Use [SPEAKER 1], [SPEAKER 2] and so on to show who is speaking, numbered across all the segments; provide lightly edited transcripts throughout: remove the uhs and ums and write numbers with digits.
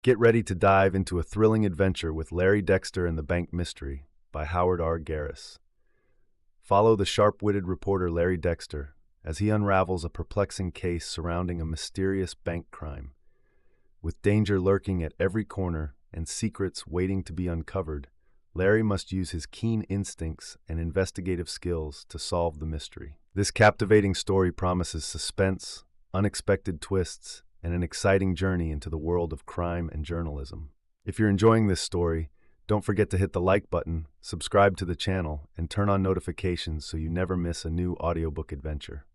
[SPEAKER 1] Get ready to dive into a thrilling adventure with Larry Dexter and the Bank Mystery by Howard R. Garris. Follow the sharp-witted reporter Larry Dexter as he unravels a perplexing case surrounding a mysterious bank crime. With danger lurking at every corner and secrets waiting to be uncovered, Larry must use his keen instincts and investigative skills to solve the mystery. This captivating story promises suspense, unexpected twists, and an exciting journey into the world of crime and journalism. If you're enjoying this story, don't forget to hit the like button, subscribe to the channel, and turn on notifications so you never miss a new audiobook adventure.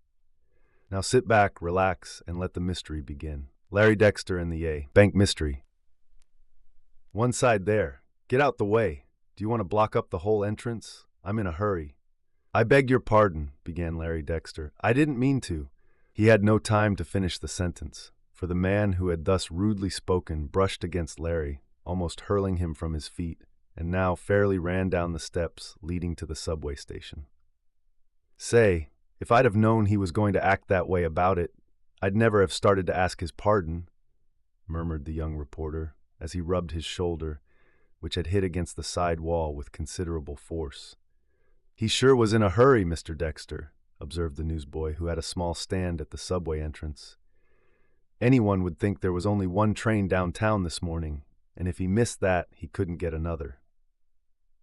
[SPEAKER 1] Now sit back, relax, and let the mystery begin. Larry Dexter and the Bank Mystery. One side there. Get out the way. Do you want to block up the whole entrance? I'm in a hurry. I beg your pardon, began Larry Dexter. I didn't mean to. He had no time to finish the sentence, for the man who had thus rudely spoken brushed against Larry, almost hurling him from his feet, and now fairly ran down the steps leading to the subway station. Say, if I'd have known he was going to act that way about it, I'd never have started to ask his pardon, murmured the young reporter as he rubbed his shoulder, which had hit against the side wall with considerable force. He sure was in a hurry, Mr. Dexter, observed the newsboy who had a small stand at the subway entrance. Anyone would think there was only one train downtown this morning, and if he missed that, he couldn't get another.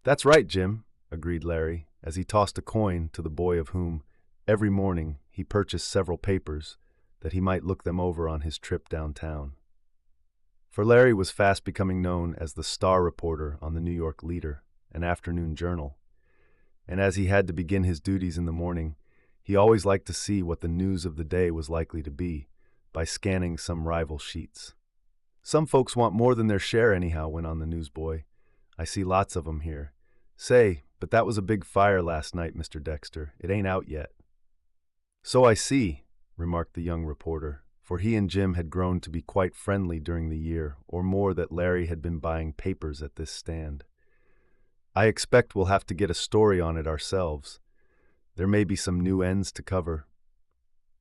[SPEAKER 1] That's right, Jim, agreed Larry, as he tossed a coin to the boy of whom, every morning, he purchased several papers, that he might look them over on his trip downtown. For Larry was fast becoming known as the star reporter on the New York Leader, an afternoon journal, and as he had to begin his duties in the morning, he always liked to see what the news of the day was likely to be, by scanning some rival sheets. Some folks want more than their share anyhow, went on the newsboy. I see lots of 'em here. Say, but that was a big fire last night, Mr. Dexter. It ain't out yet. So I see, remarked the young reporter, for he and Jim had grown to be quite friendly during the year or more that Larry had been buying papers at this stand. I expect we'll have to get a story on it ourselves. There may be some new ends to cover.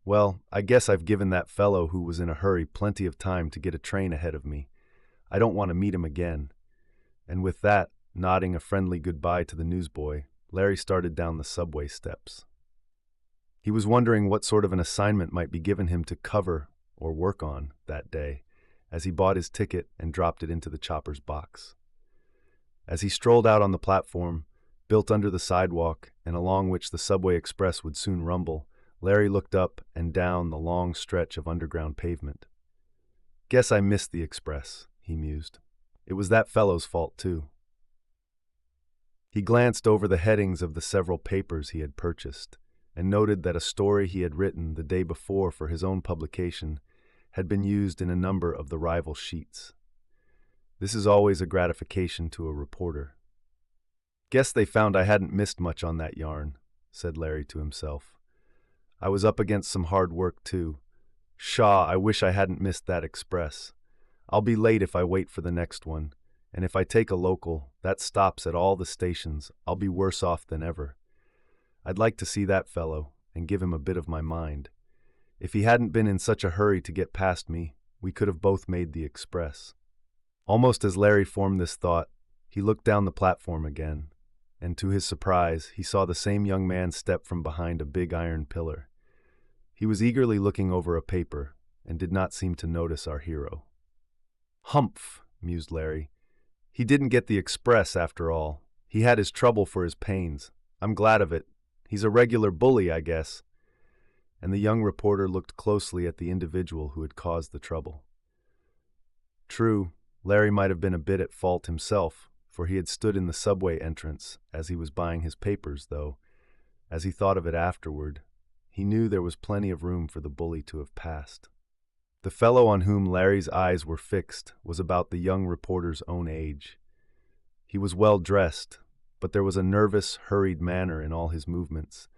[SPEAKER 1] Well, I guess I've given that fellow who was in a hurry plenty of time to get a train ahead of me. I don't want to meet him again. And with that, nodding a friendly goodbye to the newsboy, Larry started down the subway steps. He was wondering what sort of an assignment might be given him to cover or work on that day, as he bought his ticket and dropped it into the chopper's box. As he strolled out on the platform, built under the sidewalk and along which the subway express would soon rumble, Larry looked up and down the long stretch of underground pavement. Guess I missed the express, he mused. It was that fellow's fault, too. He glanced over the headings of the several papers he had purchased, and noted that a story he had written the day before for his own publication had been used in a number of the rival sheets. This is always a gratification to a reporter. Guess they found I hadn't missed much on that yarn, said Larry to himself. I was up against some hard work, too. Pshaw, I wish I hadn't missed that express. I'll be late if I wait for the next one, and if I take a local, that stops at all the stations, I'll be worse off than ever. I'd like to see that fellow and give him a bit of my mind. If he hadn't been in such a hurry to get past me, we could have both made the express. Almost as Larry formed this thought, he looked down the platform again, and to his surprise, he saw the same young man step from behind a big iron pillar. He was eagerly looking over a paper and did not seem to notice our hero. Humph, mused Larry. He didn't get the express after all. He had his trouble for his pains. I'm glad of it. He's a regular bully, I guess. And the young reporter looked closely at the individual who had caused the trouble. True, Larry might have been a bit at fault himself, for he had stood in the subway entrance as he was buying his papers, though, as he thought of it afterward, he knew there was plenty of room for the bully to have passed. The fellow on whom Larry's eyes were fixed was about the young reporter's own age. He was well dressed, but there was a nervous, hurried manner in all his movements,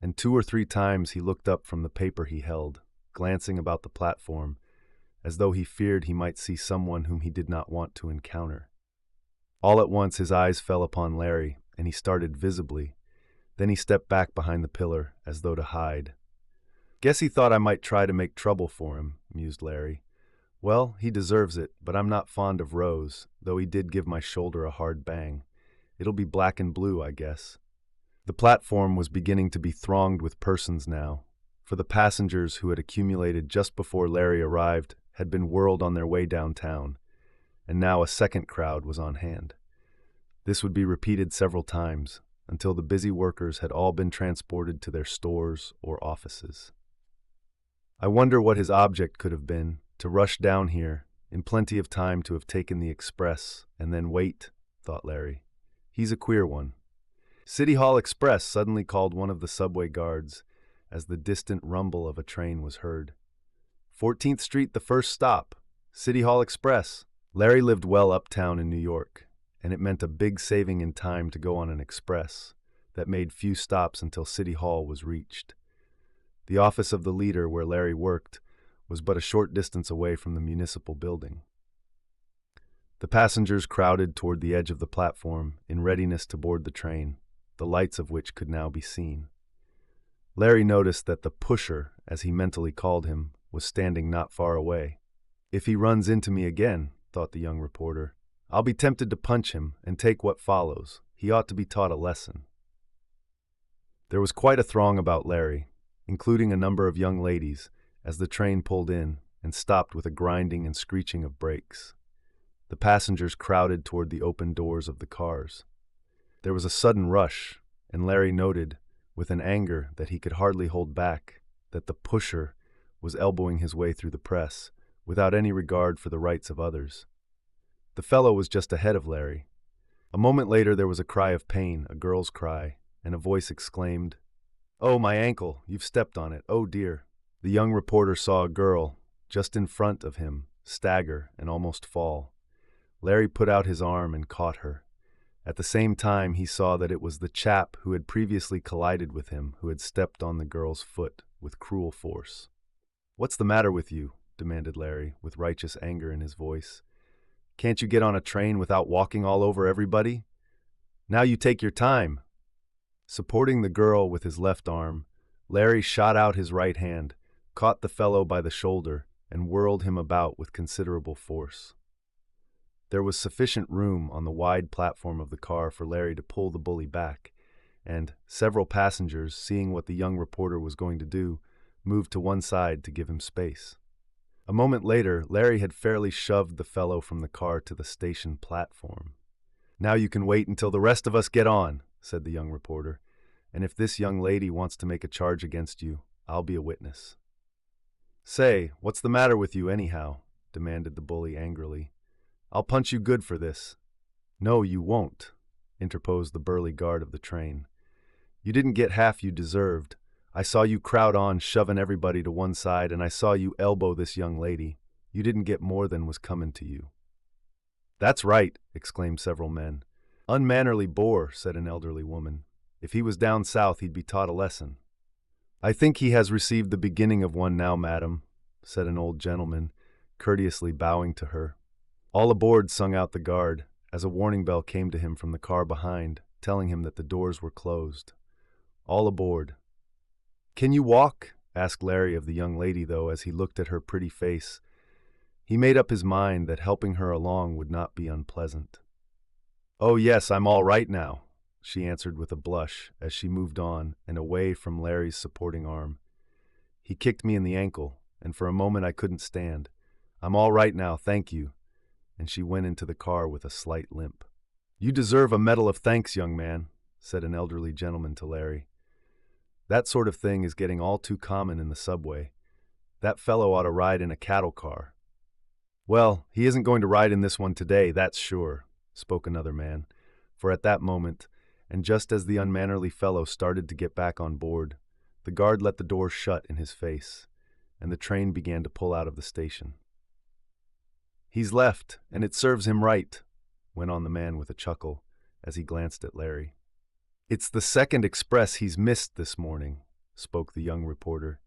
[SPEAKER 1] and 2 or 3 times he looked up from the paper he held, glancing about the platform, as though he feared he might see someone whom he did not want to encounter. All at once his eyes fell upon Larry, and he started visibly. Then he stepped back behind the pillar, as though to hide. Guess he thought I might try to make trouble for him, mused Larry. Well, he deserves it, but I'm not fond of Rose, though he did give my shoulder a hard bang. It'll be black and blue, I guess. The platform was beginning to be thronged with persons now, for the passengers who had accumulated just before Larry arrived had been whirled on their way downtown, and now a second crowd was on hand. This would be repeated several times, until the busy workers had all been transported to their stores or offices. I wonder what his object could have been, to rush down here, in plenty of time to have taken the express, and then wait, thought Larry. He's a queer one. City Hall Express, suddenly called one of the subway guards, as the distant rumble of a train was heard. 14th Street, the first stop. City Hall Express. Larry lived well uptown in New York, and it meant a big saving in time to go on an express that made few stops until City Hall was reached. The office of the leader where Larry worked was but a short distance away from the municipal building. The passengers crowded toward the edge of the platform in readiness to board the train, the lights of which could now be seen. Larry noticed that the pusher, as he mentally called him, was standing not far away. If he runs into me again, thought the young reporter, I'll be tempted to punch him and take what follows. He ought to be taught a lesson. There was quite a throng about Larry, including a number of young ladies, as the train pulled in and stopped with a grinding and screeching of brakes. The passengers crowded toward the open doors of the cars. There was a sudden rush, and Larry noted, with an anger that he could hardly hold back, that the pusher was elbowing his way through the press, without any regard for the rights of others. The fellow was just ahead of Larry. A moment later there was a cry of pain, a girl's cry, and a voice exclaimed, "Oh, my ankle! You've stepped on it! Oh, dear!" The young reporter saw a girl, just in front of him, stagger and almost fall. Larry put out his arm and caught her. At the same time, he saw that it was the chap who had previously collided with him who had stepped on the girl's foot with cruel force. "What's the matter with you?" demanded Larry, with righteous anger in his voice. "Can't you get on a train without walking all over everybody? Now you take your time." Supporting the girl with his left arm, Larry shot out his right hand, caught the fellow by the shoulder, and whirled him about with considerable force. There was sufficient room on the wide platform of the car for Larry to pull the bully back, and several passengers, seeing what the young reporter was going to do, moved to one side to give him space. A moment later, Larry had fairly shoved the fellow from the car to the station platform. "Now you can wait until the rest of us get on," said the young reporter, "and if this young lady wants to make a charge against you, I'll be a witness." "Say, what's the matter with you anyhow?" demanded the bully angrily. "I'll punch you good for this." "No, you won't," interposed the burly guard of the train. "You didn't get half you deserved. I saw you crowd on, shoving everybody to one side, and I saw you elbow this young lady. You didn't get more than was coming to you." "That's right," exclaimed several men. "Unmannerly boor," said an elderly woman. "If he was down south, he'd be taught a lesson." "I think he has received the beginning of one now, madam," said an old gentleman, courteously bowing to her. "All aboard," sung out the guard, as a warning bell came to him from the car behind, telling him that the doors were closed. "All aboard." "Can you walk?" asked Larry of the young lady, though, as he looked at her pretty face. He made up his mind that helping her along would not be unpleasant. "Oh, yes, I'm all right now," she answered with a blush as she moved on and away from Larry's supporting arm. "He kicked me in the ankle, and for a moment I couldn't stand. I'm all right now, thank you," and she went into the car with a slight limp. "You deserve a medal of thanks, young man," said an elderly gentleman to Larry. "That sort of thing is getting all too common in the subway. That fellow ought to ride in a cattle car." "Well, he isn't going to ride in this one today, that's sure," spoke another man, for at that moment, and just as the unmannerly fellow started to get back on board, the guard let the door shut in his face, and the train began to pull out of the station. "He's left, and it serves him right," went on the man with a chuckle, as he glanced at Larry. "It's the second express he's missed this morning," spoke the young reporter.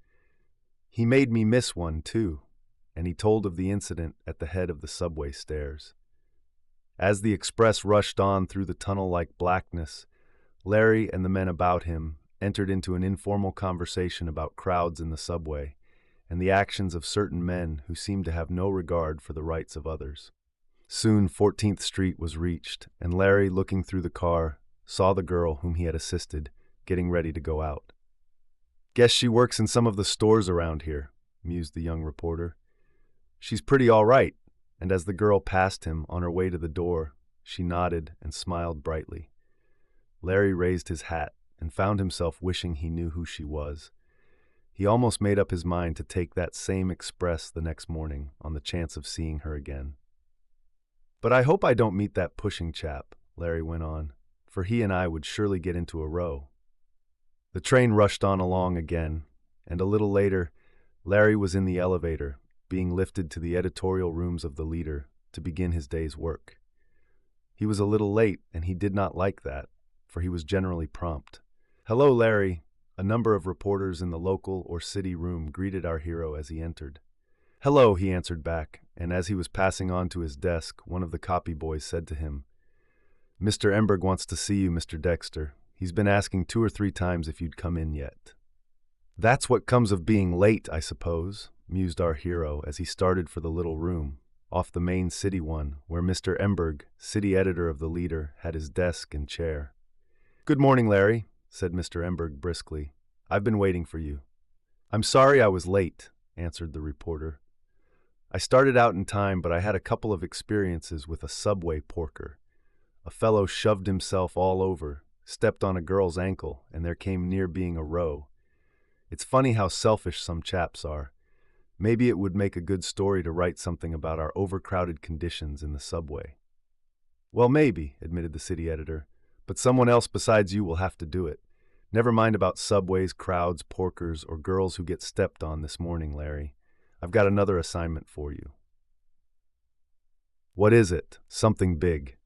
[SPEAKER 1] "He made me miss one, too," and he told of the incident at the head of the subway stairs. As the express rushed on through the tunnel-like blackness, Larry and the men about him entered into an informal conversation about crowds in the subway, and the actions of certain men who seemed to have no regard for the rights of others. Soon 14th Street was reached, and Larry, looking through the car, saw the girl whom he had assisted, getting ready to go out. "Guess she works in some of the stores around here," mused the young reporter. "She's pretty all right," and as the girl passed him on her way to the door, she nodded and smiled brightly. Larry raised his hat and found himself wishing he knew who she was. He almost made up his mind to take that same express the next morning on the chance of seeing her again. "But I hope I don't meet that pushing chap," Larry went on, "for he and I would surely get into a row." The train rushed on along again, and a little later, Larry was in the elevator, being lifted to the editorial rooms of the Leader to begin his day's work. He was a little late, and he did not like that, for he was generally prompt. "Hello, Larry." A number of reporters in the local or city room greeted our hero as he entered. "Hello," he answered back, and as he was passing on to his desk, one of the copy boys said to him, "Mr. Emberg wants to see you, Mr. Dexter. He's been asking 2 or 3 times if you'd come in yet." "That's what comes of being late, I suppose," mused our hero as he started for the little room, off the main city one, where Mr. Emberg, city editor of the Leader, had his desk and chair. "Good morning, Larry," said Mr. Emberg briskly. "I've been waiting for you." "I'm sorry I was late," answered the reporter. "I started out in time, but I had a couple of experiences with a subway porker. A fellow shoved himself all over, stepped on a girl's ankle, and there came near being a row. It's funny how selfish some chaps are. Maybe it would make a good story to write something about our overcrowded conditions in the subway." "Well, maybe," admitted the city editor, "but someone else besides you will have to do it. Never mind about subways, crowds, porkers, or girls who get stepped on this morning, Larry. I've got another assignment for you." "What is it?" "Something big.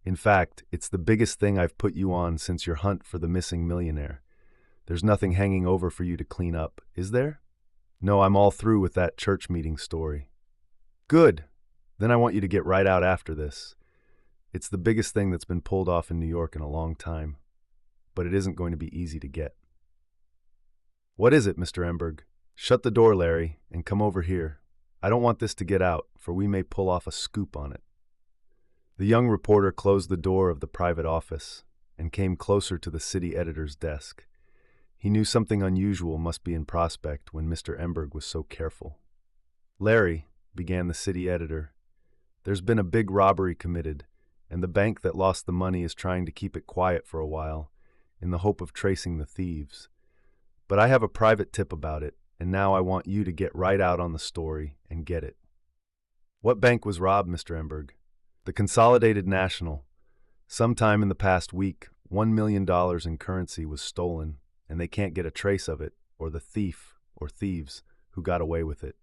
[SPEAKER 1] In fact, it's the biggest thing I've put you on since your hunt for the missing millionaire. There's nothing hanging over for you to clean up, is there?" "No, I'm all through with that church meeting story." "Good. Then I want you to get right out after this. It's the biggest thing that's been pulled off in New York in a long time, but it isn't going to be easy to get." "What is it, Mr. Emberg?" "Shut the door, Larry, and come over here. I don't want this to get out, for we may pull off a scoop on it." The young reporter closed the door of the private office and came closer to the city editor's desk. He knew something unusual must be in prospect when Mr. Emberg was so careful. "Larry," began the city editor, "there's been a big robbery committed, and the bank that lost the money is trying to keep it quiet for a while, in the hope of tracing the thieves. But I have a private tip about it, and now I want you to get right out on the story and get it." "What bank was robbed, Mr. Emberg?" "The Consolidated National. Sometime in the past week, $1 million in currency was stolen, and they can't get a trace of it, or the thief, or thieves, who got away with it.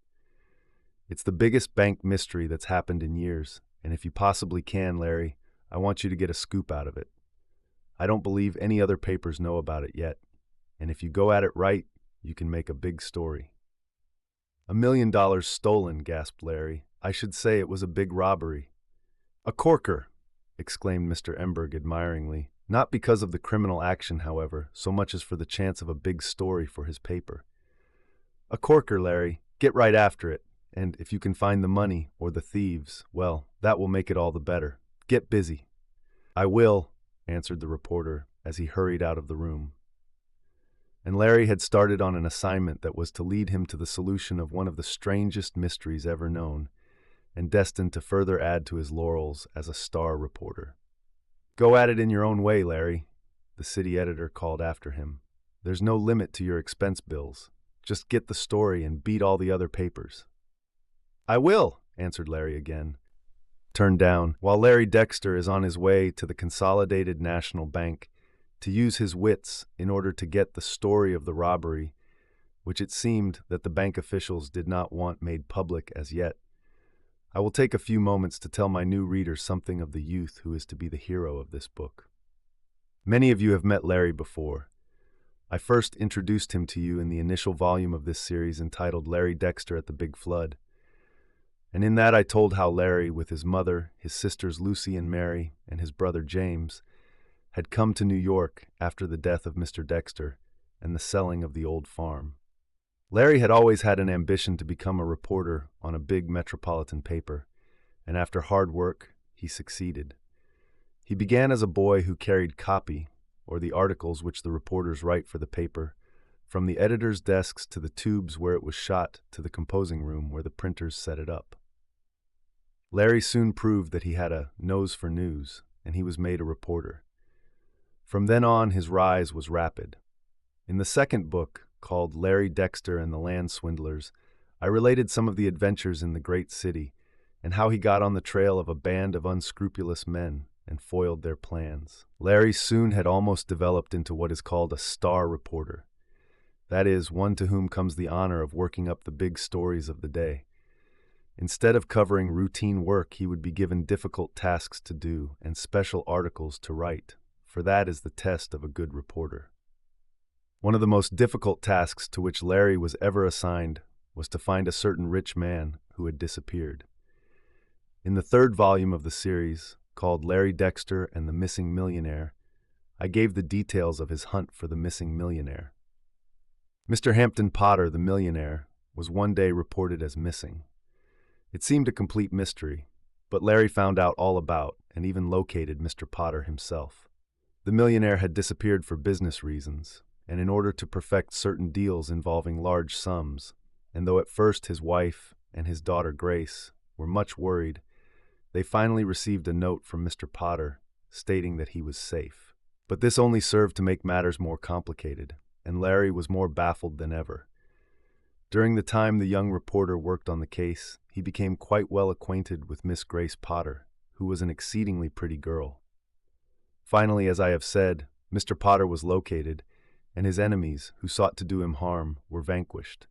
[SPEAKER 1] It's the biggest bank mystery that's happened in years, and if you possibly can, Larry, I want you to get a scoop out of it. I don't believe any other papers know about it yet, and if you go at it right, you can make a big story." "$1 million stolen," gasped Larry. "I should say it was a big robbery." "A corker," exclaimed Mr. Emberg admiringly, not because of the criminal action, however, so much as for the chance of a big story for his paper. "A corker, Larry. Get right after it, and if you can find the money, or the thieves, well, that will make it all the better. Get busy." "I will," answered the reporter as he hurried out of the room. And Larry had started on an assignment that was to lead him to the solution of one of the strangest mysteries ever known, and destined to further add to his laurels as a star reporter. "Go at it in your own way, Larry," the city editor called after him. "There's no limit to your expense bills. Just get the story and beat all the other papers." "I will," answered Larry again. Turned down, while Larry Dexter is on his way to the Consolidated National Bank to use his wits in order to get the story of the robbery, which it seemed that the bank officials did not want made public as yet. I will take a few moments to tell my new readers something of the youth who is to be the hero of this book. Many of you have met Larry before. I first introduced him to you in the initial volume of this series entitled Larry Dexter at the Big Flood. And in that I told how Larry, with his mother, his sisters Lucy and Mary, and his brother James, had come to New York after the death of Mr. Dexter and the selling of the old farm. Larry had always had an ambition to become a reporter on a big metropolitan paper, and after hard work, he succeeded. He began as a boy who carried copy, or the articles which the reporters write for the paper, from the editors' desks to the tubes where it was shot to the composing room where the printers set it up. Larry soon proved that he had a nose for news, and he was made a reporter. From then on, his rise was rapid. In the second book, called Larry Dexter and the Land Swindlers, I related some of the adventures in the great city and how he got on the trail of a band of unscrupulous men and foiled their plans. Larry soon had almost developed into what is called a star reporter. That is, one to whom comes the honor of working up the big stories of the day. Instead of covering routine work, he would be given difficult tasks to do and special articles to write, for that is the test of a good reporter. One of the most difficult tasks to which Larry was ever assigned was to find a certain rich man who had disappeared. In the third volume of the series, called Larry Dexter and the Missing Millionaire, I gave the details of his hunt for the missing millionaire. Mr. Hampton Potter, the millionaire, was one day reported as missing. It seemed a complete mystery, but Larry found out all about and even located Mr. Potter himself. The millionaire had disappeared for business reasons, and in order to perfect certain deals involving large sums, and though at first his wife and his daughter Grace were much worried, they finally received a note from Mr. Potter stating that he was safe. But this only served to make matters more complicated, and Larry was more baffled than ever. During the time the young reporter worked on the case, he became quite well acquainted with Miss Grace Potter, who was an exceedingly pretty girl. Finally, as I have said, Mr. Potter was located, and his enemies, who sought to do him harm, were vanquished.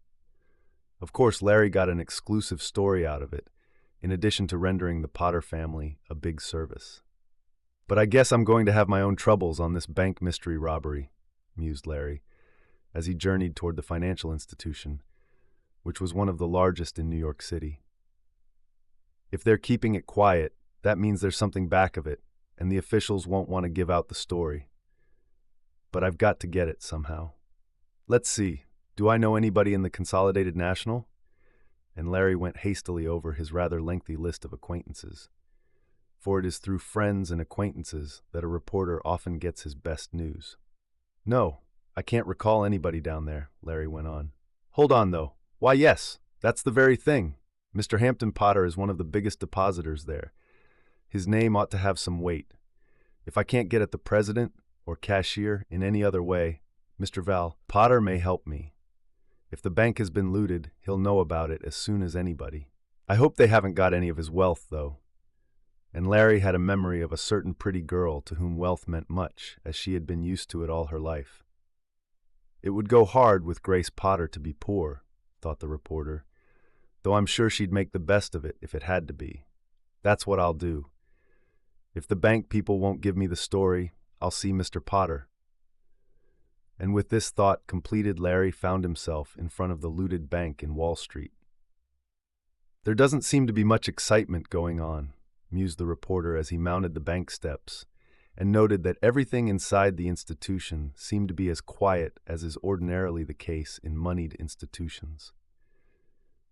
[SPEAKER 1] Of course, Larry got an exclusive story out of it, in addition to rendering the Potter family a big service. But I guess I'm going to have my own troubles on this bank mystery robbery, mused Larry, as he journeyed toward the financial institution, which was one of the largest in New York City. If they're keeping it quiet, that means there's something back of it, and the officials won't want to give out the story. But I've got to get it somehow. Let's see, do I know anybody in the Consolidated National? And Larry went hastily over his rather lengthy list of acquaintances. For it is through friends and acquaintances that a reporter often gets his best news. No, I can't recall anybody down there, Larry went on. Hold on, though. Why, yes, that's the very thing. Mr. Hampton Potter is one of the biggest depositors there. His name ought to have some weight. If I can't get at the president or cashier in any other way, Mr. Val Potter may help me. If the bank has been looted, he'll know about it as soon as anybody. I hope they haven't got any of his wealth, though. And Larry had a memory of a certain pretty girl to whom wealth meant much, as she had been used to it all her life. It would go hard with Grace Potter to be poor, thought the reporter, though I'm sure she'd make the best of it if it had to be. That's what I'll do. If the bank people won't give me the story, I'll see Mr. Potter. And with this thought completed, Larry found himself in front of the looted bank in Wall Street. There doesn't seem to be much excitement going on, mused the reporter as he mounted the bank steps, and noted that everything inside the institution seemed to be as quiet as is ordinarily the case in moneyed institutions.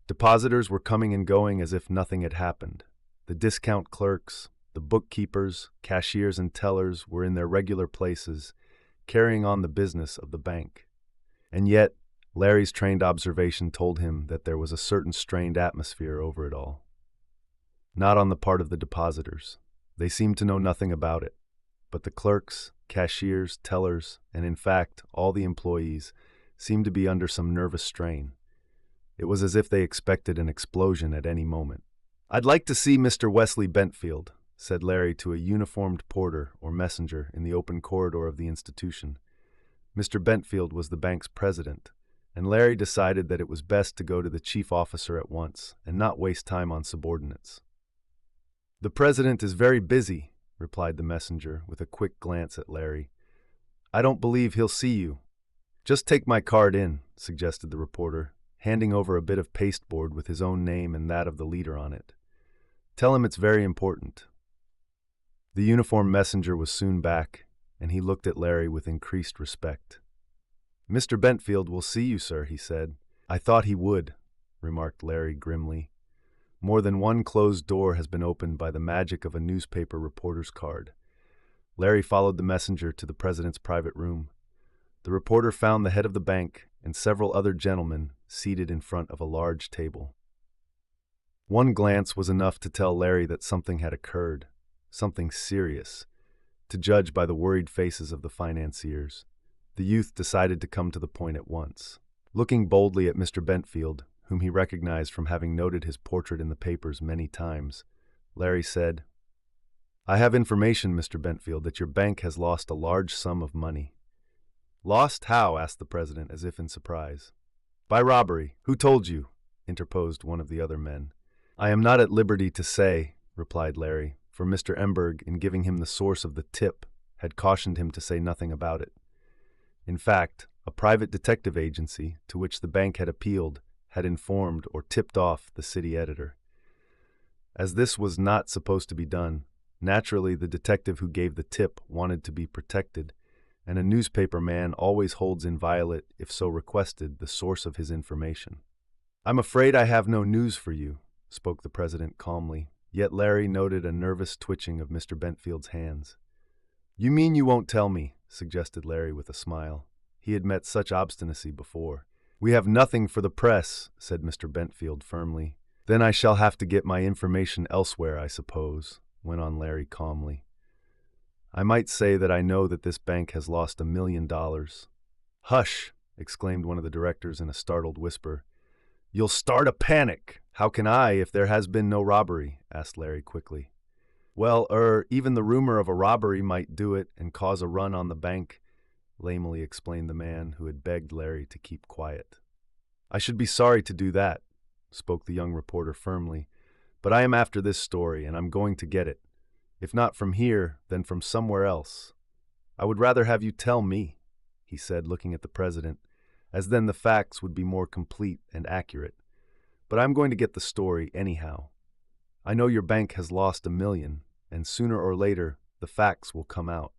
[SPEAKER 1] Depositors were coming and going as if nothing had happened. The discount clerks, the bookkeepers, cashiers, and tellers were in their regular places, carrying on the business of the bank. And yet, Larry's trained observation told him that there was a certain strained atmosphere over it all. Not on the part of the depositors. They seemed to know nothing about it. But the clerks, cashiers, tellers, and in fact, all the employees seemed to be under some nervous strain. It was as if they expected an explosion at any moment. "I'd like to see Mr. Wesley Bentfield," said Larry to a uniformed porter or messenger in the open corridor of the institution. Mr. Bentfield was the bank's president, and Larry decided that it was best to go to the chief officer at once and not waste time on subordinates. "The president is very busy," replied the messenger with a quick glance at Larry. "I don't believe he'll see you." "Just take my card in," suggested the reporter, handing over a bit of pasteboard with his own name and that of the leader on it. "Tell him it's very important." The uniformed messenger was soon back, and he looked at Larry with increased respect. "Mr. Bentfield will see you, sir," he said, "I thought he would," remarked Larry grimly. "More than one closed door has been opened by the magic of a newspaper reporter's card." Larry followed the messenger to the president's private room. The reporter found the head of the bank and several other gentlemen seated in front of a large table. One glance was enough to tell Larry that something had occurred, something serious. To judge by the worried faces of the financiers, the youth decided to come to the point at once. Looking boldly at Mr. Bentfield, whom he recognized from having noted his portrait in the papers many times, Larry said, "I have information, Mr. Bentfield, that your bank has lost a large sum of money." "Lost? How?" asked the president, as if in surprise. "By robbery. Who told you?" interposed one of the other men. "I am not at liberty to say," replied Larry, for Mr. Emberg, in giving him the source of the tip, had cautioned him to say nothing about it. In fact, a private detective agency, to which the bank had appealed, had informed or tipped off the city editor. As this was not supposed to be done, naturally the detective who gave the tip wanted to be protected, and a newspaper man always holds inviolate, if so requested, the source of his information. "I'm afraid I have no news for you," spoke the president calmly, yet Larry noted a nervous twitching of Mr. Bentfield's hands. "You mean you won't tell me?" suggested Larry with a smile. He had met such obstinacy before. "We have nothing for the press," said Mr. Bentfield firmly. "Then I shall have to get my information elsewhere, I suppose," went on Larry calmly. "I might say that I know that this bank has lost $1 million. "Hush!" exclaimed one of the directors in a startled whisper. "You'll start a panic." "How can I, if there has been no robbery?" asked Larry quickly. "Well, even the rumor of a robbery might do it and cause a run on the bank," lamely explained the man who had begged Larry to keep quiet. "I should be sorry to do that," spoke the young reporter firmly, "but I am after this story, and I'm going to get it. If not from here, then from somewhere else. I would rather have you tell me," he said, looking at the president, "as then the facts would be more complete and accurate. But I'm going to get the story anyhow. I know your bank has lost $1 million, and sooner or later the facts will come out.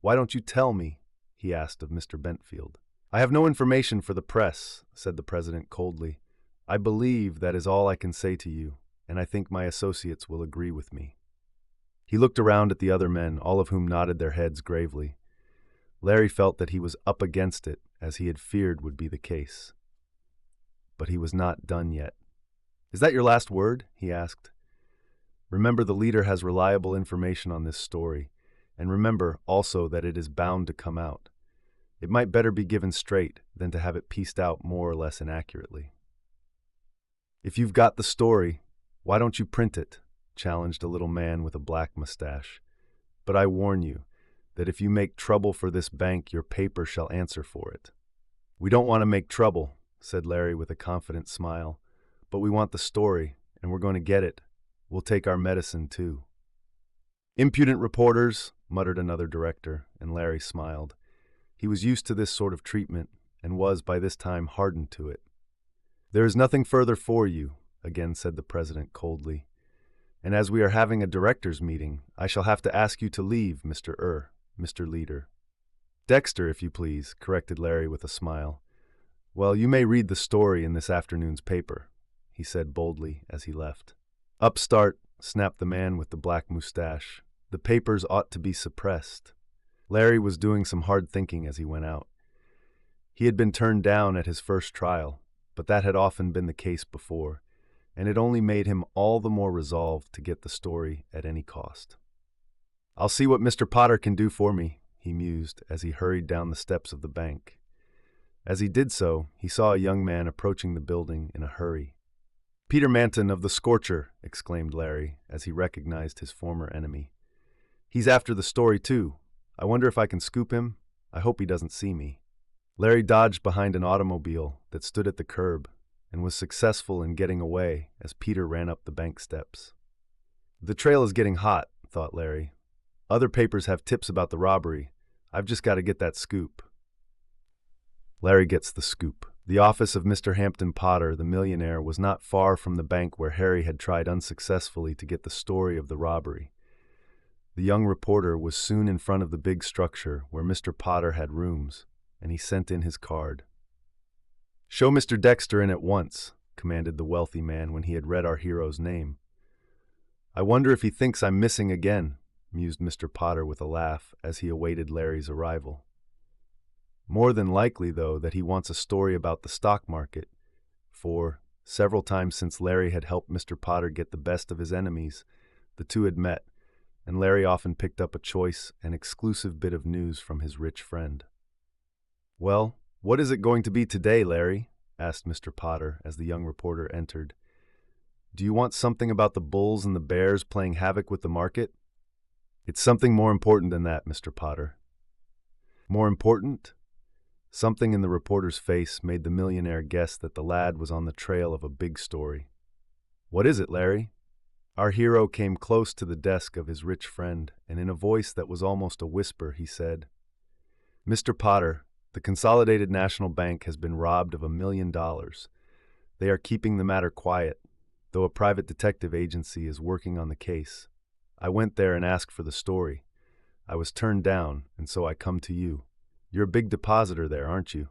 [SPEAKER 1] Why don't you tell me?" he asked of Mr. Bentfield. "I have no information for the press," said the president coldly. "I believe that is all I can say to you, and I think my associates will agree with me." He looked around at the other men, all of whom nodded their heads gravely. Larry felt that he was up against it, as he had feared would be the case. But he was not done yet. "Is that your last word?" he asked. "Remember, the leader has reliable information on this story, and remember also that it is bound to come out. It might better be given straight than to have it pieced out more or less inaccurately." "If you've got the story, why don't you print it?" challenged a little man with a black mustache. "But I warn you that if you make trouble for this bank, your paper shall answer for it." "We don't want to make trouble," said Larry with a confident smile, "but we want the story, and we're going to get it. We'll take our medicine, too." "Impudent reporters," muttered another director, and Larry smiled. He was used to this sort of treatment, and was by this time hardened to it. "There is nothing further for you," again said the president coldly. "And as we are having a directors' meeting, I shall have to ask you to leave, Mr. Leader." "Dexter, if you please," corrected Larry with a smile. "Well, you may read the story in this afternoon's paper," he said boldly as he left. "Upstart," snapped the man with the black mustache. "The papers ought to be suppressed." Larry was doing some hard thinking as he went out. He had been turned down at his first trial, but that had often been the case before, and it only made him all the more resolved to get the story at any cost. "I'll see what Mr. Potter can do for me," he mused as he hurried down the steps of the bank. As he did so, he saw a young man approaching the building in a hurry. "Peter Manton of the Scorcher," exclaimed Larry as he recognized his former enemy. "He's after the story, too. I wonder if I can scoop him? I hope he doesn't see me." Larry dodged behind an automobile that stood at the curb and was successful in getting away as Peter ran up the bank steps. "The trail is getting hot," thought Larry. "Other papers have tips about the robbery. I've just got to get that scoop." Larry gets the scoop. The office of Mr. Hampton Potter, the millionaire, was not far from the bank where Harry had tried unsuccessfully to get the story of the robbery. The young reporter was soon in front of the big structure where Mr. Potter had rooms, and he sent in his card. "Show Mr. Dexter in at once," commanded the wealthy man when he had read our hero's name. "I wonder if he thinks I'm missing again," mused Mr. Potter with a laugh as he awaited Larry's arrival. More than likely, though, that he wants a story about the stock market, for, several times since Larry had helped Mr. Potter get the best of his enemies, the two had met, and Larry often picked up a choice and exclusive bit of news from his rich friend. "Well, what is it going to be today, Larry?" asked Mr. Potter as the young reporter entered. "Do you want something about the bulls and the bears playing havoc with the market?" "It's something more important than that, Mr. Potter." "More important?" Something in the reporter's face made the millionaire guess that the lad was on the trail of a big story. "What is it, Larry?" Our hero came close to the desk of his rich friend, and in a voice that was almost a whisper, he said, "Mr. Potter, the Consolidated National Bank has been robbed of $1 million. They are keeping the matter quiet, though a private detective agency is working on the case. I went there and asked for the story. I was turned down, and so I come to you. You're a big depositor there, aren't you?"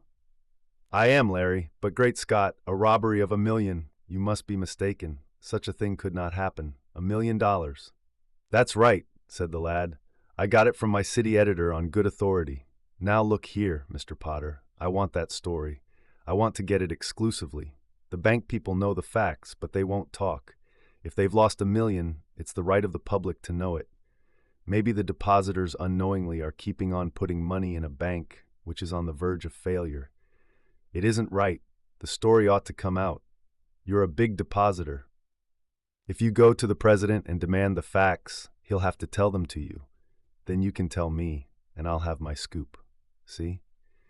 [SPEAKER 1] "I am, Larry, but great Scott, a robbery of $1 million. You must be mistaken. Such a thing could not happen. $1 million. "That's right," said the lad. "I got it from my city editor on good authority. Now look here, Mr. Potter. I want that story. I want to get it exclusively. The bank people know the facts, but they won't talk. If they've lost $1 million, it's the right of the public to know it. Maybe the depositors unknowingly are keeping on putting money in a bank which is on the verge of failure. It isn't right. The story ought to come out. You're a big depositor. If you go to the president and demand the facts, he'll have to tell them to you. Then you can tell me, and I'll have my scoop. See?"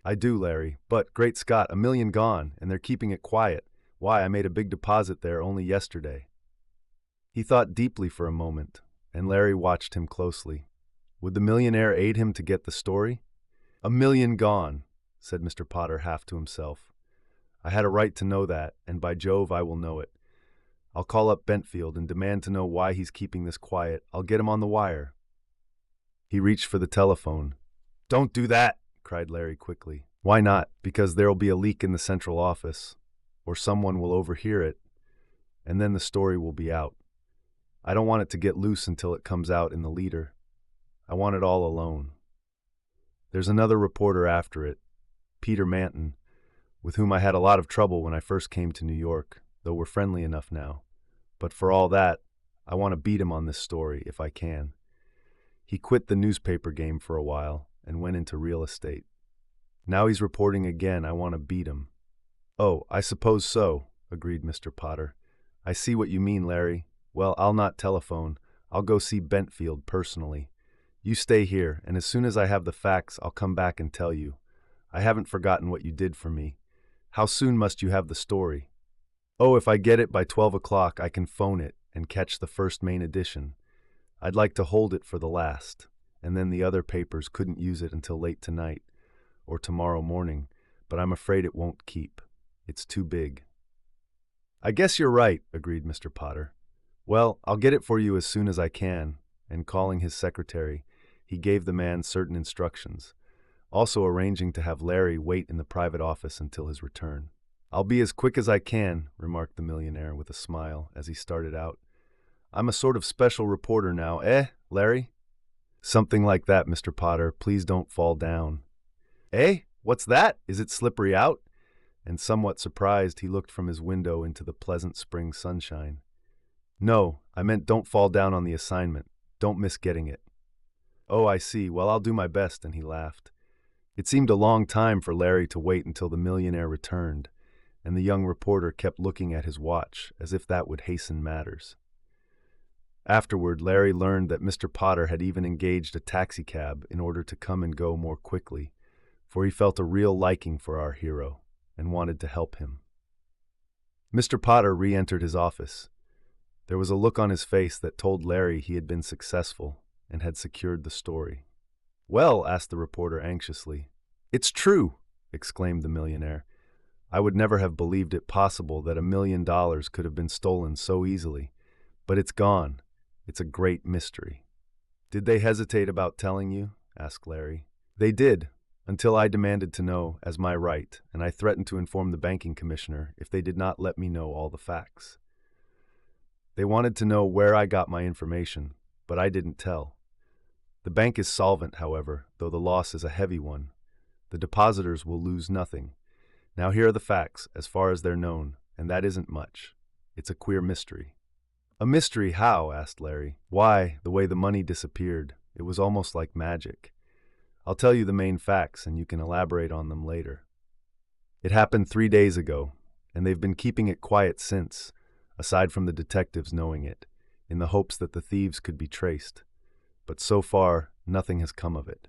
[SPEAKER 1] "I do, Larry, but, great Scott, $1 million gone, and they're keeping it quiet. Why, I made a big deposit there only yesterday." He thought deeply for a moment, and Larry watched him closely. Would the millionaire aid him to get the story? "$1 million gone," said Mr. Potter half to himself. "I had a right to know that, and by Jove, I will know it. I'll call up Bentfield and demand to know why he's keeping this quiet. I'll get him on the wire." He reached for the telephone. "Don't do that," cried Larry quickly. "Why not?" "Because there'll be a leak in the central office, or someone will overhear it, and then the story will be out. I don't want it to get loose until it comes out in the leader. I want it all alone. There's another reporter after it, Peter Manton, with whom I had a lot of trouble when I first came to New York, though we're friendly enough now. But for all that, I want to beat him on this story, if I can. He quit the newspaper game for a while and went into real estate. Now he's reporting again. I want to beat him." "Oh, I suppose so," agreed Mr. Potter. "I see what you mean, Larry. Well, I'll not telephone. I'll go see Bentfield personally. You stay here, and as soon as I have the facts, I'll come back and tell you. I haven't forgotten what you did for me. How soon must you have the story?" "Oh, if I get it by 12 o'clock, I can phone it and catch the first main edition. I'd like to hold it for the last, and then the other papers couldn't use it until late tonight or tomorrow morning, but I'm afraid it won't keep. It's too big." "I guess you're right," agreed Mr. Potter. "Well, I'll get it for you as soon as I can," and calling his secretary, he gave the man certain instructions, also arranging to have Larry wait in the private office until his return. "I'll be as quick as I can," remarked the millionaire with a smile as he started out. "I'm a sort of special reporter now, Larry?" "Something like that, Mr. Potter. Please don't fall down." "Eh? What's that? Is it slippery out?" And somewhat surprised, he looked from his window into the pleasant spring sunshine. "No, I meant don't fall down on the assignment. Don't miss getting it." "Oh, I see. Well, I'll do my best," and he laughed. It seemed a long time for Larry to wait until the millionaire returned, and the young reporter kept looking at his watch as if that would hasten matters. Afterward, Larry learned that Mr. Potter had even engaged a taxicab in order to come and go more quickly, for he felt a real liking for our hero and wanted to help him. Mr. Potter re-entered his office. There was a look on his face that told Larry he had been successful and had secured the story. "Well?" asked the reporter anxiously. "It's true!" exclaimed the millionaire. "I would never have believed it possible that $1 million could have been stolen so easily. But it's gone. It's a great mystery." "Did they hesitate about telling you?" asked Larry. "They did. until I demanded to know as my right, and I threatened to inform the banking commissioner if they did not let me know all the facts. They wanted to know where I got my information, but I didn't tell. The bank is solvent, however, though the loss is a heavy one. The depositors will lose nothing. Now here are the facts, as far as they're known, and that isn't much. It's a queer mystery. A mystery how? Asked Larry. Why, the way the money disappeared. It was almost like magic. I'll tell you the main facts, and you can elaborate on them later. It happened 3 days ago, and they've been keeping it quiet since, aside from the detectives knowing it, in the hopes that the thieves could be traced. But so far, nothing has come of it.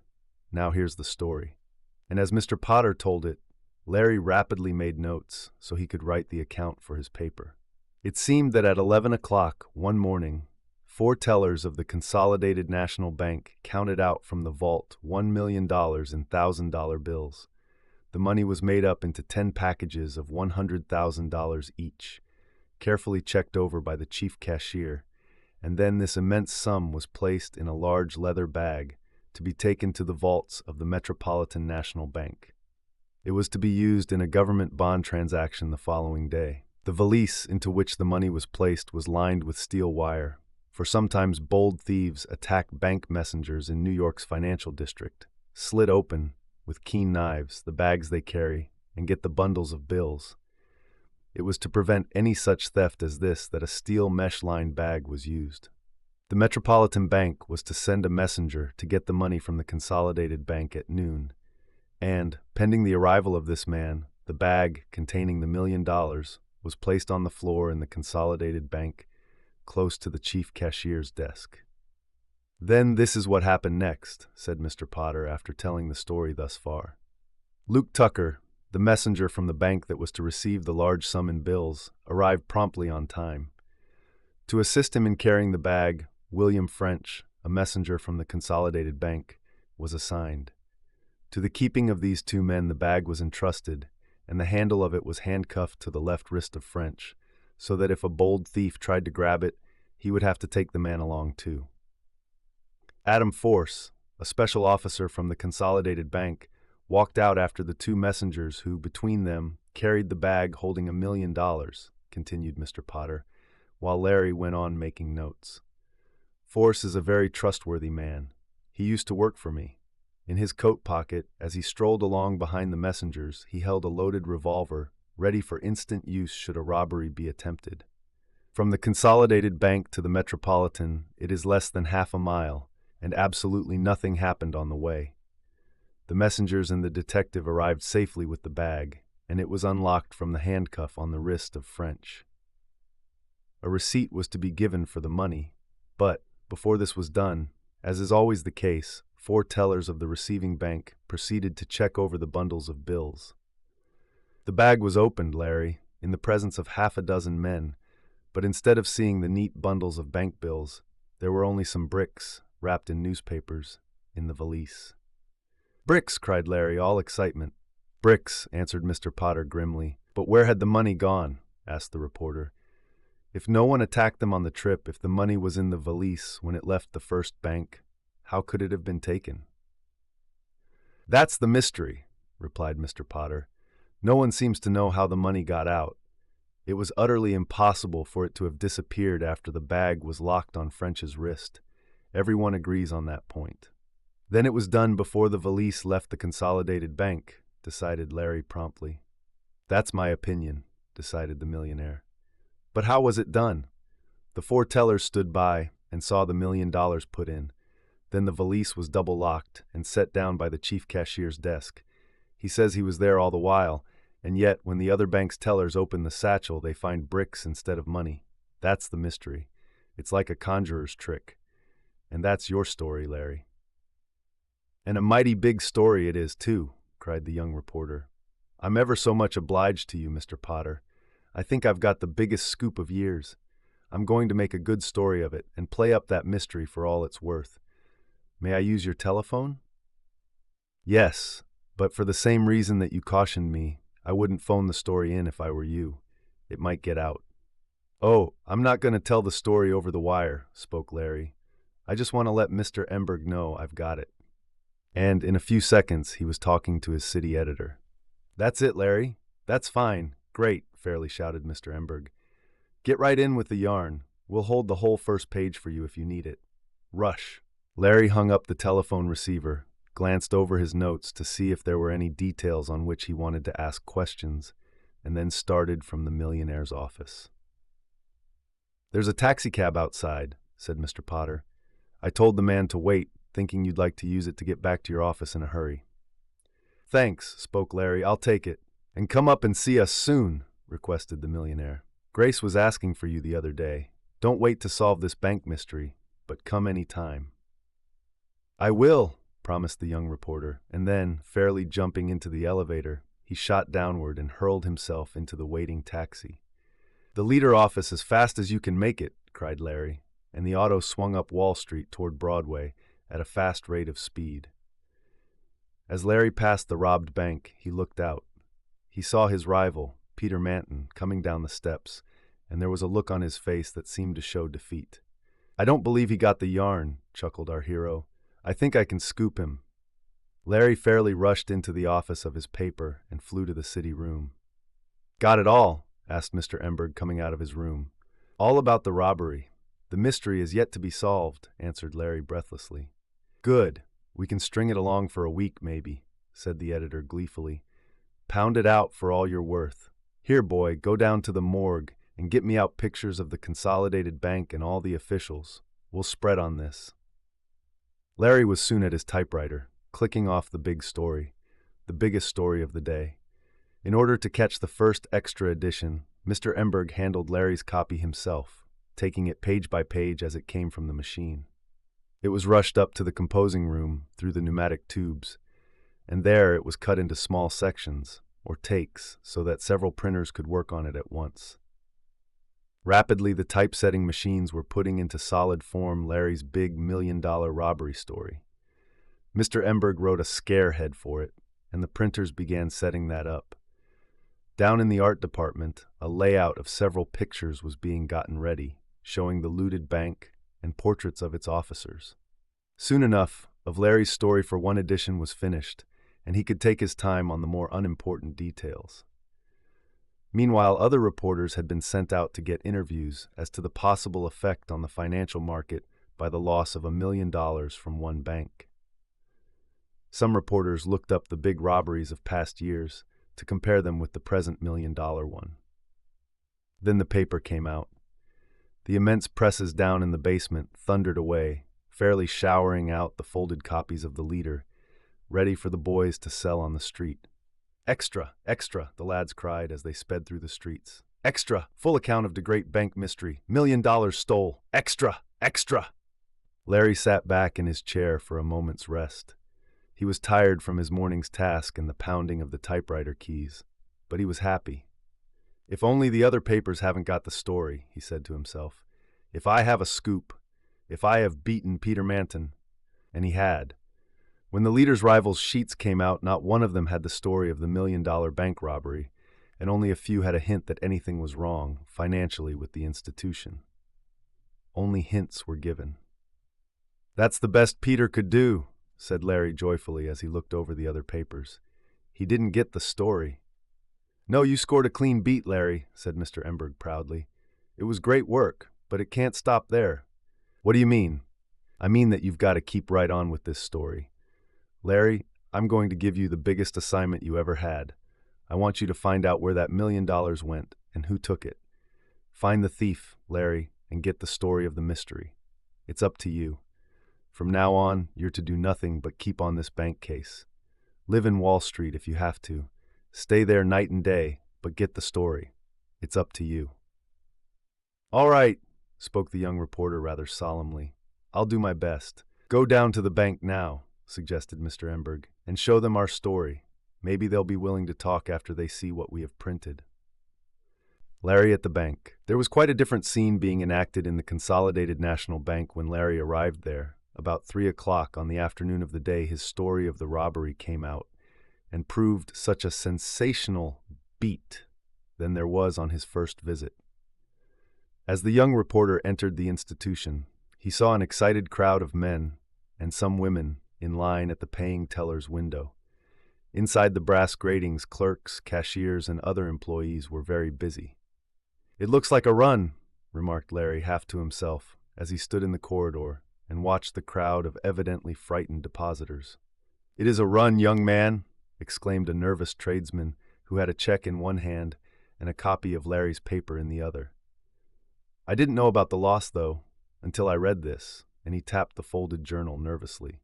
[SPEAKER 1] Now here's the story. And as Mr. Potter told it, Larry rapidly made notes so he could write the account for his paper. It seemed that at 11 o'clock one morning, 4 tellers of the Consolidated National Bank counted out from the vault $1 million in $1,000 bills. The money was made up into 10 packages of $100,000 each, carefully checked over by the chief cashier, and then this immense sum was placed in a large leather bag to be taken to the vaults of the Metropolitan National Bank. It was to be used in a government bond transaction the following day. The valise into which the money was placed was lined with steel wire, for sometimes bold thieves attack bank messengers in New York's financial district, slit open, with keen knives, the bags they carry, and get the bundles of bills. It was to prevent any such theft as this that a steel mesh-lined bag was used. The Metropolitan Bank was to send a messenger to get the money from the Consolidated Bank at noon, and, pending the arrival of this man, the bag containing the $1 million was placed on the floor in the Consolidated Bank, close to the chief cashier's desk. Then this is what happened next, said Mr. Potter after telling the story thus far. Luke Tucker, the messenger from the bank that was to receive the large sum in bills, arrived promptly on time. To assist him in carrying the bag, William French, a messenger from the Consolidated Bank, was assigned. To the keeping of these 2 men the bag was entrusted, and the handle of it was handcuffed to the left wrist of French, so that if a bold thief tried to grab it, he would have to take the man along too. Adam Force, a special officer from the Consolidated Bank, walked out after the 2 messengers who, between them, carried the bag holding $1 million, continued Mr. Potter, while Larry went on making notes. Force is a very trustworthy man. He used to work for me. In his coat pocket, as he strolled along behind the messengers, he held a loaded revolver, ready for instant use should a robbery be attempted. From the Consolidated Bank to the Metropolitan, it is less than half a mile, and absolutely nothing happened on the way. The messengers and the detective arrived safely with the bag, and it was unlocked from the handcuff on the wrist of French. A receipt was to be given for the money, but, before this was done, as is always the case, 4 tellers of the receiving bank proceeded to check over the bundles of bills. The bag was opened, Larry, in the presence of half a dozen men, but instead of seeing the neat bundles of bank bills, there were only some bricks, wrapped in newspapers, in the valise. "Bricks!" cried Larry, all excitement. "Bricks," answered Mr. Potter grimly. "But where had the money gone?" asked the reporter. "If no one attacked them on the trip, if the money was in the valise when it left the first bank, how could it have been taken?" "That's the mystery," replied Mr. Potter. "No one seems to know how the money got out. It was utterly impossible for it to have disappeared after the bag was locked on French's wrist. Everyone agrees on that point." "Then it was done before the valise left the Consolidated Bank," decided Larry promptly. "That's my opinion," decided the millionaire. "But how was it done?" "The 4 tellers stood by and saw the $1 million put in. Then the valise was double-locked and set down by the chief cashier's desk. He says he was there all the while, and yet when the other bank's tellers open the satchel, they find bricks instead of money. That's the mystery. It's like a conjurer's trick. And that's your story, Larry." "And a mighty big story it is, too," cried the young reporter. "I'm ever so much obliged to you, Mr. Potter. I think I've got the biggest scoop of years. I'm going to make a good story of it and play up that mystery for all it's worth. May I use your telephone?" "Yes, but for the same reason that you cautioned me, I wouldn't phone the story in if I were you. It might get out." "Oh, I'm not going to tell the story over the wire," spoke Larry. "I just want to let Mr. Emberg know I've got it." And in a few seconds, he was talking to his city editor. "That's it, Larry. That's fine. Great," fairly shouted Mr. Emberg. "Get right in with the yarn. We'll hold the whole first page for you if you need it. Rush." Larry hung up the telephone receiver, glanced over his notes to see if there were any details on which he wanted to ask questions, and then started from the millionaire's office. "There's a taxicab outside," said Mr. Potter. "I told the man to wait, thinking you'd like to use it to get back to your office in a hurry." "Thanks," spoke Larry. "I'll take it. And come up and see us soon," requested the millionaire. "Grace was asking for you the other day. Don't wait to solve this bank mystery, but come any time." "I will," promised the young reporter, and then, fairly jumping into the elevator, he shot downward and hurled himself into the waiting taxi. "The Leader office as fast as you can make it," cried Larry, and the auto swung up Wall Street toward Broadway at a fast rate of speed. As Larry passed the robbed bank, he looked out. He saw his rival, Peter Manton, coming down the steps, and there was a look on his face that seemed to show defeat. "I don't believe he got the yarn," chuckled our hero. "I think I can scoop him." Larry fairly rushed into the office of his paper and flew to the city room. "Got it all?" asked Mr. Emberg, coming out of his room. "All about the robbery. The mystery is yet to be solved," answered Larry breathlessly. "Good. We can string it along for a week, maybe," said the editor gleefully. "Pound it out for all you're worth. Here, boy, go down to the morgue and get me out pictures of the Consolidated Bank and all the officials. We'll spread on this." Larry was soon at his typewriter, clicking off the big story, the biggest story of the day. In order to catch the first extra edition, Mr. Emberg handled Larry's copy himself, taking it page by page as it came from the machine. It was rushed up to the composing room through the pneumatic tubes, and there it was cut into small sections, or takes, so that several printers could work on it at once. Rapidly, the typesetting machines were putting into solid form Larry's big $1 million robbery story. Mr. Emberg wrote a scare head for it, and the printers began setting that up. Down in the art department, a layout of several pictures was being gotten ready, showing the looted bank and portraits of its officers. Soon enough, of Larry's story for one edition was finished, and he could take his time on the more unimportant details. Meanwhile, other reporters had been sent out to get interviews as to the possible effect on the financial market by the loss of $1 million from one bank. Some reporters looked up the big robberies of past years to compare them with the present $1 million one. Then the paper came out. The immense presses down in the basement thundered away, fairly showering out the folded copies of the Leader, ready for the boys to sell on the street. "Extra, extra," the lads cried as they sped through the streets. "Extra, full account of the great bank mystery. $1 million stole. Extra, extra." Larry sat back in his chair for a moment's rest. He was tired from his morning's task and the pounding of the typewriter keys, but he was happy. "If only the other papers haven't got the story," he said to himself. "If I have a scoop, if I have beaten Peter Manton." And he had. When the Leader's rivals' sheets came out, not one of them had the story of the $1 million bank robbery, and only a few had a hint that anything was wrong, financially, with the institution. Only hints were given. "That's the best Peter could do," said Larry joyfully as he looked over the other papers. "He didn't get the story." "No, you scored a clean beat, Larry," said Mr. Emberg proudly. "It was great work, but it can't stop there." "What do you mean?" "I mean that you've got to keep right on with this story. Larry, I'm going to give you the biggest assignment you ever had. I want you to find out where that $1 million went and who took it. Find the thief, Larry, and get the story of the mystery. It's up to you. From now on, you're to do nothing but keep on this bank case. Live in Wall Street if you have to. Stay there night and day, but get the story. It's up to you." "All right," spoke the young reporter rather solemnly. "I'll do my best. Go down to the bank now," suggested Mr. Emberg, "and show them our story. Maybe they'll be willing to talk after they see what we have printed." Larry at the bank. There was quite a different scene being enacted in the Consolidated National Bank when Larry arrived there. About 3 o'clock on the afternoon of the day his story of the robbery came out, and proved such a sensational beat than there was on his first visit. As the young reporter entered the institution, he saw an excited crowd of men and some women in line at the paying teller's window. Inside the brass gratings, clerks, cashiers, and other employees were very busy. "It looks like a run," remarked Larry half to himself as he stood in the corridor and watched the crowd of evidently frightened depositors. "It is a run, young man," exclaimed a nervous tradesman who had a check in one hand and a copy of Larry's paper in the other. "I didn't know about the loss, though, until I read this," and he tapped the folded journal nervously.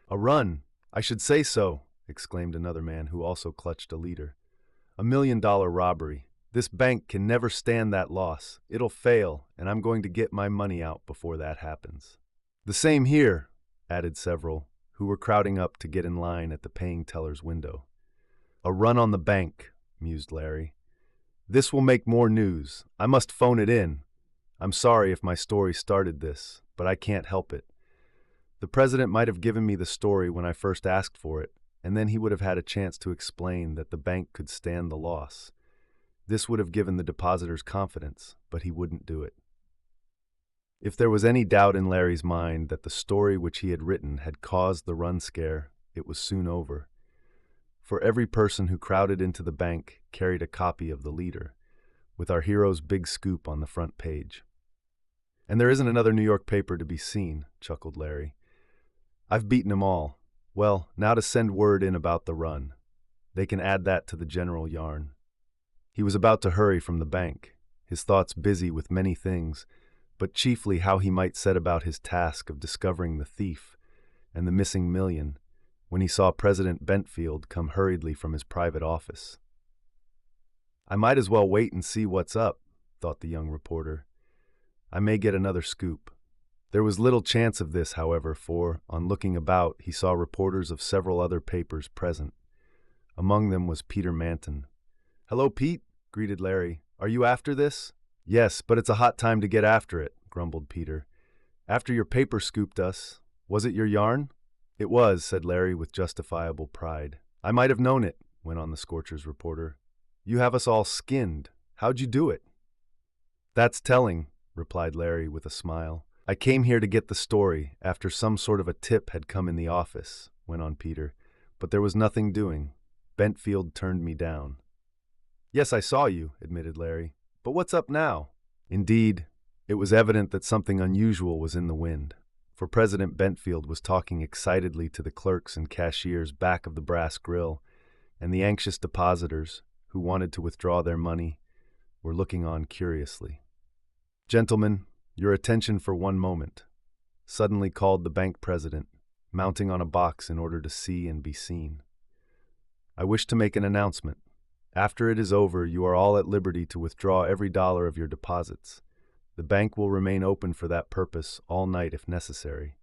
[SPEAKER 1] "A run! I should say so," exclaimed another man who also clutched a leader. "$1 million robbery. This bank can never stand that loss. It'll fail, and I'm going to get my money out before that happens." "The same here," added several, who were crowding up to get in line at the paying teller's window. "A run on the bank," mused Larry. "This will make more news. I must phone it in. I'm sorry if my story started this, but I can't help it. The president might have given me the story when I first asked for it, and then he would have had a chance to explain that the bank could stand the loss. This would have given the depositors confidence, but he wouldn't do it." If there was any doubt in Larry's mind that the story which he had written had caused the run scare, it was soon over. For every person who crowded into the bank carried a copy of the leader, with our hero's big scoop on the front page. "And there isn't another New York paper to be seen," chuckled Larry. "I've beaten 'em all. Well, now to send word in about the run. They can add that to the general yarn." He was about to hurry from the bank, his thoughts busy with many things, but chiefly how he might set about his task of discovering the thief and the missing $1 million, when he saw President Bentfield come hurriedly from his private office. "I might as well wait and see what's up," thought the young reporter. "I may get another scoop." There was little chance of this, however, for, on looking about, he saw reporters of several other papers present. Among them was Peter Manton. "Hello, Pete," greeted Larry. "Are you after this?" "Yes, but it's a hot time to get after it," grumbled Peter. "After your paper scooped us. Was it your yarn?" "It was," said Larry with justifiable pride. "I might have known it," went on the Scorcher's reporter. "You have us all skinned. How'd you do it?" "That's telling," replied Larry with a smile. "I came here to get the story after some sort of a tip had come in the office," went on Peter, "but there was nothing doing. Bentfield turned me down." "Yes, I saw you," admitted Larry. "But what's up now?" Indeed, it was evident that something unusual was in the wind, for President Bentfield was talking excitedly to the clerks and cashiers back of the brass grill, and the anxious depositors, who wanted to withdraw their money, were looking on curiously. "Gentlemen, your attention for one moment," suddenly called the bank president, mounting on a box in order to see and be seen. "I wish to make an announcement. After it is over, you are all at liberty to withdraw every dollar of your deposits. The bank will remain open for that purpose all night if necessary.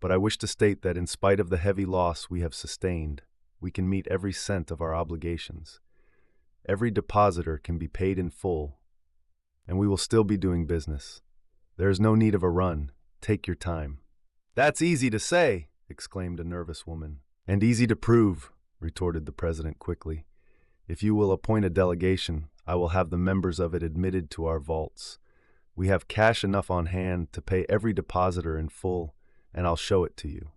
[SPEAKER 1] But I wish to state that in spite of the heavy loss we have sustained, we can meet every cent of our obligations. Every depositor can be paid in full, and we will still be doing business. There is no need of a run. Take your time." "That's easy to say," exclaimed a nervous woman. "And easy to prove," retorted the president quickly. "If you will appoint a delegation, I will have the members of it admitted to our vaults. We have cash enough on hand to pay every depositor in full, and I'll show it to you."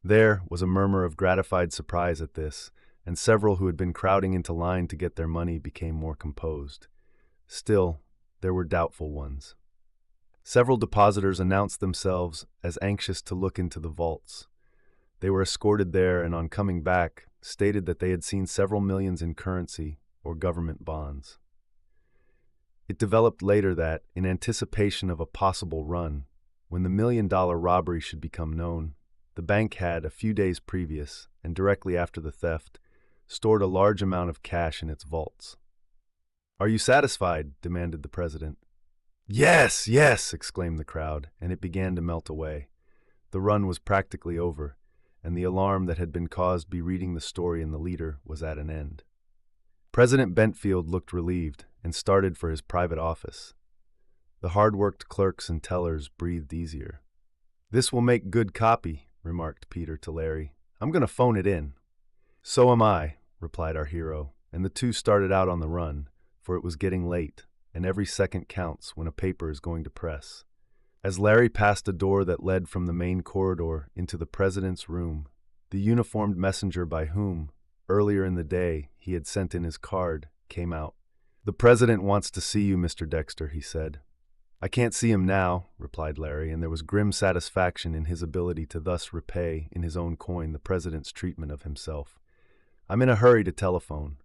[SPEAKER 1] There was a murmur of gratified surprise at this, and several who had been crowding into line to get their money became more composed. Still, there were doubtful ones. Several depositors announced themselves as anxious to look into the vaults. They were escorted there and on coming back, stated that they had seen several millions in currency or government bonds. It developed later that, in anticipation of a possible run, when the $1 million robbery should become known, the bank had, a few days previous, and directly after the theft, stored a large amount of cash in its vaults. "Are you satisfied?" demanded the president. "Yes, yes!" exclaimed the crowd, and it began to melt away. The run was practically over, and the alarm that had been caused by reading the story in the leader was at an end. President Bentfield looked relieved and started for his private office. The hard-worked clerks and tellers breathed easier. "This will make good copy," remarked Peter to Larry. "I'm going to phone it in." "So am I," replied our hero, and the two started out on the run, for it was getting late, and every second counts when a paper is going to press. As Larry passed a door that led from the main corridor into the president's room, the uniformed messenger by whom, earlier in the day, he had sent in his card, came out. "The president wants to see you, Mr. Dexter," he said. "I can't see him now," replied Larry, and there was grim satisfaction in his ability to thus repay, in his own coin, the president's treatment of himself. "I'm in a hurry to telephone."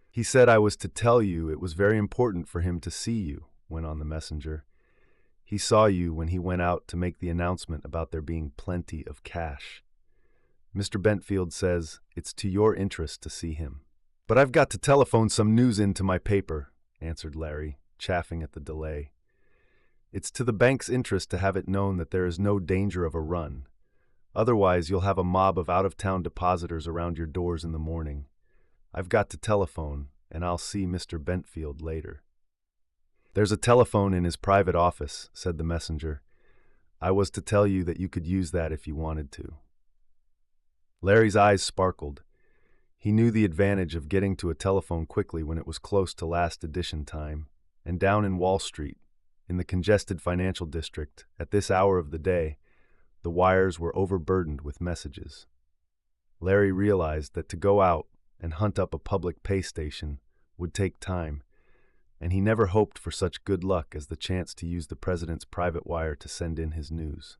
[SPEAKER 1] "He said I was to tell you it was very important for him to see you," went on the messenger. "He saw you when he went out to make the announcement about there being plenty of cash. Mr. Bentfield says it's to your interest to see him." "But I've got to telephone some news into my paper," answered Larry, chafing at the delay. "It's to the bank's interest to have it known that there is no danger of a run. Otherwise, you'll have a mob of out-of-town depositors around your doors in the morning. I've got to telephone, and I'll see Mr. Bentfield later." "There's a telephone in his private office," said the messenger. "I was to tell you that you could use that if you wanted to." Larry's eyes sparkled. He knew the advantage of getting to a telephone quickly when it was close to last edition time, and down in Wall Street, in the congested financial district, at this hour of the day, the wires were overburdened with messages. Larry realized that to go out and hunt up a public pay station would take time, and he never hoped for such good luck as the chance to use the president's private wire to send in his news.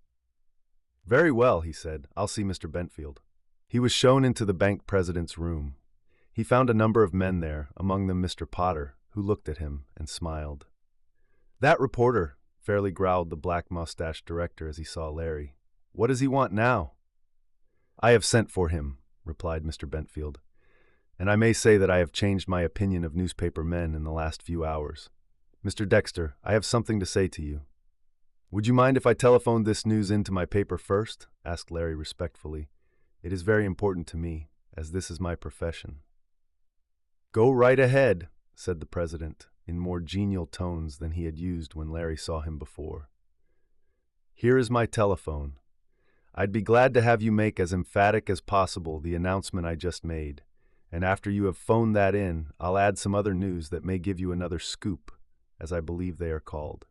[SPEAKER 1] "Very well," he said. "I'll see Mr. Bentfield." He was shown into the bank president's room. He found a number of men there, among them Mr. Potter, who looked at him and smiled. "That reporter," fairly growled the black-mustached director as he saw Larry. "What does he want now?" "I have sent for him," replied Mr. Bentfield, "and I may say that I have changed my opinion of newspaper men in the last few hours. Mr. Dexter, I have something to say to you." "Would you mind if I telephoned this news into my paper first?" asked Larry respectfully. "It is very important to me, as this is my profession." "Go right ahead," said the president, in more genial tones than he had used when Larry saw him before. "Here is my telephone. I'd be glad to have you make as emphatic as possible the announcement I just made, and after you have phoned that in, I'll add some other news that may give you another scoop, as I believe they are called."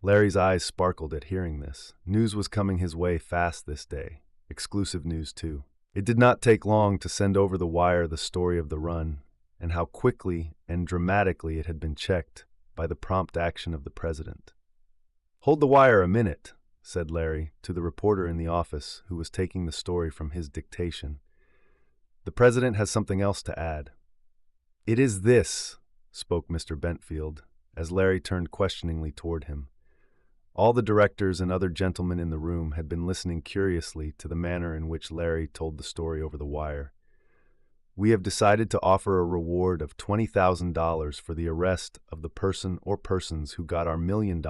[SPEAKER 1] Larry's eyes sparkled at hearing this. News was coming his way fast this day. Exclusive news, too. It did not take long to send over the wire the story of the run, and how quickly and dramatically it had been checked by the prompt action of the president. "Hold the wire a minute," said Larry to the reporter in the office who was taking the story from his dictation. "The president has something else to add." "It is this," spoke Mr. Bentfield, as Larry turned questioningly toward him. All the directors and other gentlemen in the room had been listening curiously to the manner in which Larry told the story over the wire. "We have decided to offer a reward of $20,000 for the arrest of the person or persons who got our $1 million,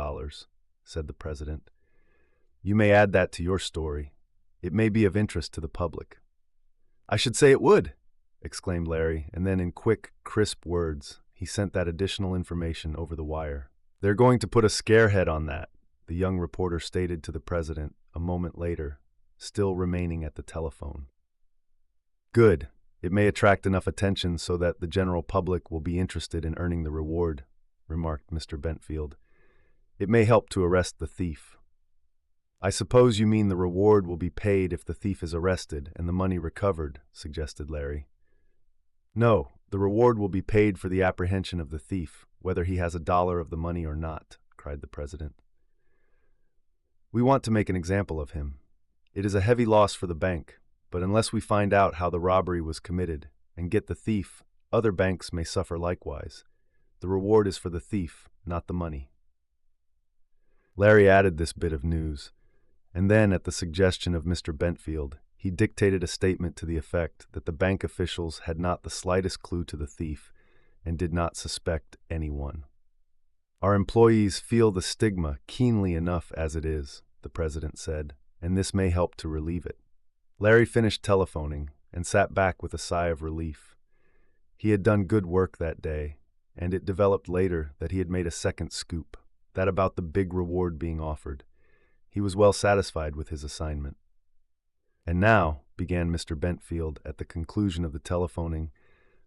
[SPEAKER 1] said the president. "You may add that to your story. It may be of interest to the public." "I should say it would," exclaimed Larry, and then in quick, crisp words, he sent that additional information over the wire. "They're going to put a scarehead on that," the young reporter stated to the president a moment later, still remaining at the telephone. "Good. It may attract enough attention so that the general public will be interested in earning the reward," remarked Mr. Bentfield. "It may help to arrest the thief." "I suppose you mean the reward will be paid if the thief is arrested and the money recovered," suggested Larry. "No, the reward will be paid for the apprehension of the thief, whether he has $1 of the money or not," cried the president. "We want to make an example of him. It is a heavy loss for the bank, but unless we find out how the robbery was committed and get the thief, other banks may suffer likewise. The reward is for the thief, not the money." Larry added this bit of news, and then, at the suggestion of Mr. Bentfield, he dictated a statement to the effect that the bank officials had not the slightest clue to the thief and did not suspect anyone. "Our employees feel the stigma keenly enough as it is," the president said, "and this may help to relieve it." Larry finished telephoning and sat back with a sigh of relief. He had done good work that day, and it developed later that he had made a second scoop, that about the big reward being offered. He was well satisfied with his assignment. "And now," began Mr. Bentfield at the conclusion of the telephoning,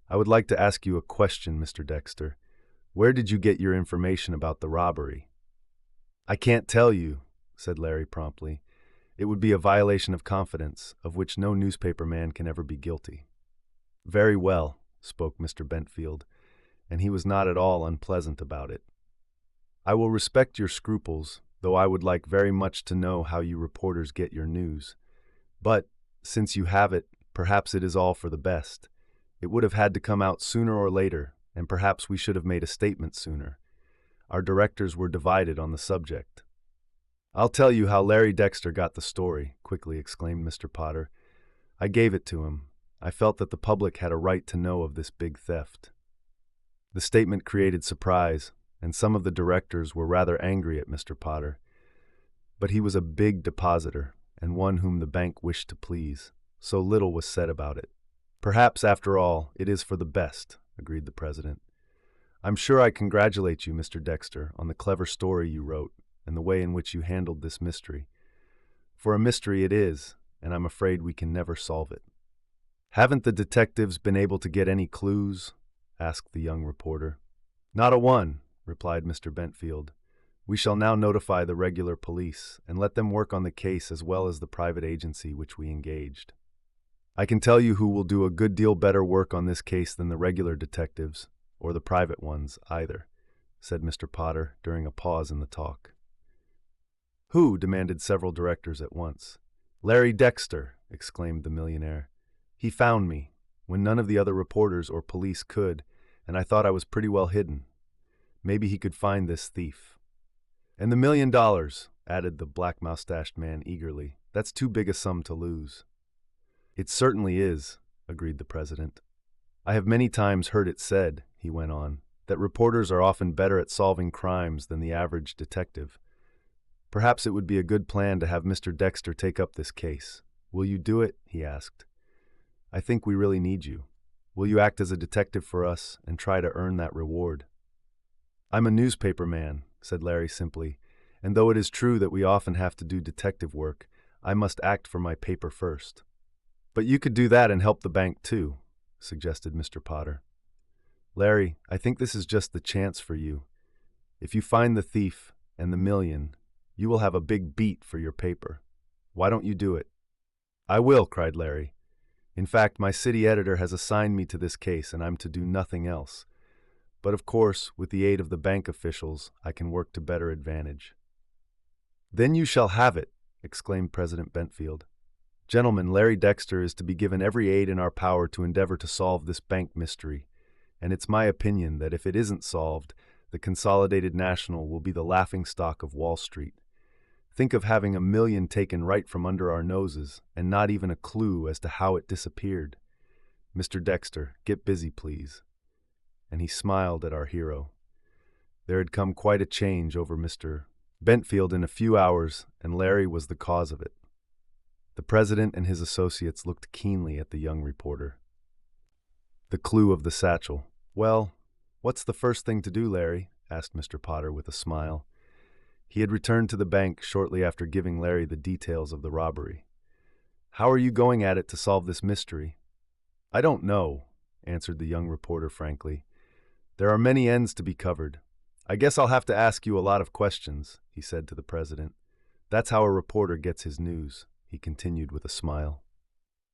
[SPEAKER 1] "I would like to ask you a question, Mr. Dexter. Where did you get your information about the robbery?" "I can't tell you," said Larry promptly. "It would be a violation of confidence, of which no newspaper man can ever be guilty." "Very well," spoke Mr. Bentfield, and he was not at all unpleasant about it. "I will respect your scruples, though I would like very much to know how you reporters get your news. But, since you have it, perhaps it is all for the best. It would have had to come out sooner or later, and perhaps we should have made a statement sooner. Our directors were divided on the subject." "I'll tell you how Larry Dexter got the story," quickly exclaimed Mr. Potter. "I gave it to him. I felt that the public had a right to know of this big theft." The statement created surprise, and some of the directors were rather angry at Mr. Potter. But he was a big depositor, and one whom the bank wished to please, so little was said about it. "Perhaps, after all, it is for the best," agreed the president. "I'm sure I congratulate you, Mr. Dexter, on the clever story you wrote and the way in which you handled this mystery. For a mystery it is, and I'm afraid we can never solve it." "Haven't the detectives been able to get any clues?" asked the young reporter. "Not a one," replied Mr. Bentfield. "We shall now notify the regular police and let them work on the case as well as the private agency which we engaged. I can tell you who will do a good deal better work on this case than the regular detectives, or the private ones, either," said Mr. Potter during a pause in the talk. "Who?" demanded several directors at once. "Larry Dexter," exclaimed the millionaire. "He found me, when none of the other reporters or police could, and I thought I was pretty well hidden. Maybe he could find this thief." "And the $1,000,000, added the black-moustached man eagerly. "That's too big a sum to lose." "It certainly is," agreed the president. "I have many times heard it said," he went on, "that reporters are often better at solving crimes than the average detective. Perhaps it would be a good plan to have Mr. Dexter take up this case. Will you do it?" he asked. "I think we really need you. Will you act as a detective for us and try to earn that reward?" "I'm a newspaper man," said Larry simply, "and though it is true that we often have to do detective work, I must act for my paper first." "But you could do that and help the bank too," suggested Mr. Potter. "Larry, I think this is just the chance for you. If you find the thief and the $1,000,000, you will have a big beat for your paper. Why don't you do it?" "I will," cried Larry. "In fact, my city editor has assigned me to this case and I'm to do nothing else. But of course, with the aid of the bank officials, I can work to better advantage." "Then you shall have it," exclaimed President Bentfield. "Gentlemen, Larry Dexter is to be given every aid in our power to endeavor to solve this bank mystery, and it's my opinion that if it isn't solved, the Consolidated National will be the laughingstock of Wall Street. Think of having $1,000,000 taken right from under our noses, and not even a clue as to how it disappeared. Mr. Dexter, get busy, please." And he smiled at our hero. There had come quite a change over Mr. Bentfield in a few hours, and Larry was the cause of it. The president and his associates looked keenly at the young reporter. "The clue of the satchel. Well, what's the first thing to do, Larry?" asked Mr. Potter with a smile. He had returned to the bank shortly after giving Larry the details of the robbery. "How are you going at it to solve this mystery?" "I don't know," answered the young reporter frankly. "There are many ends to be covered. I guess I'll have to ask you a lot of questions," he said to the president. "That's how a reporter gets his news," he continued with a smile.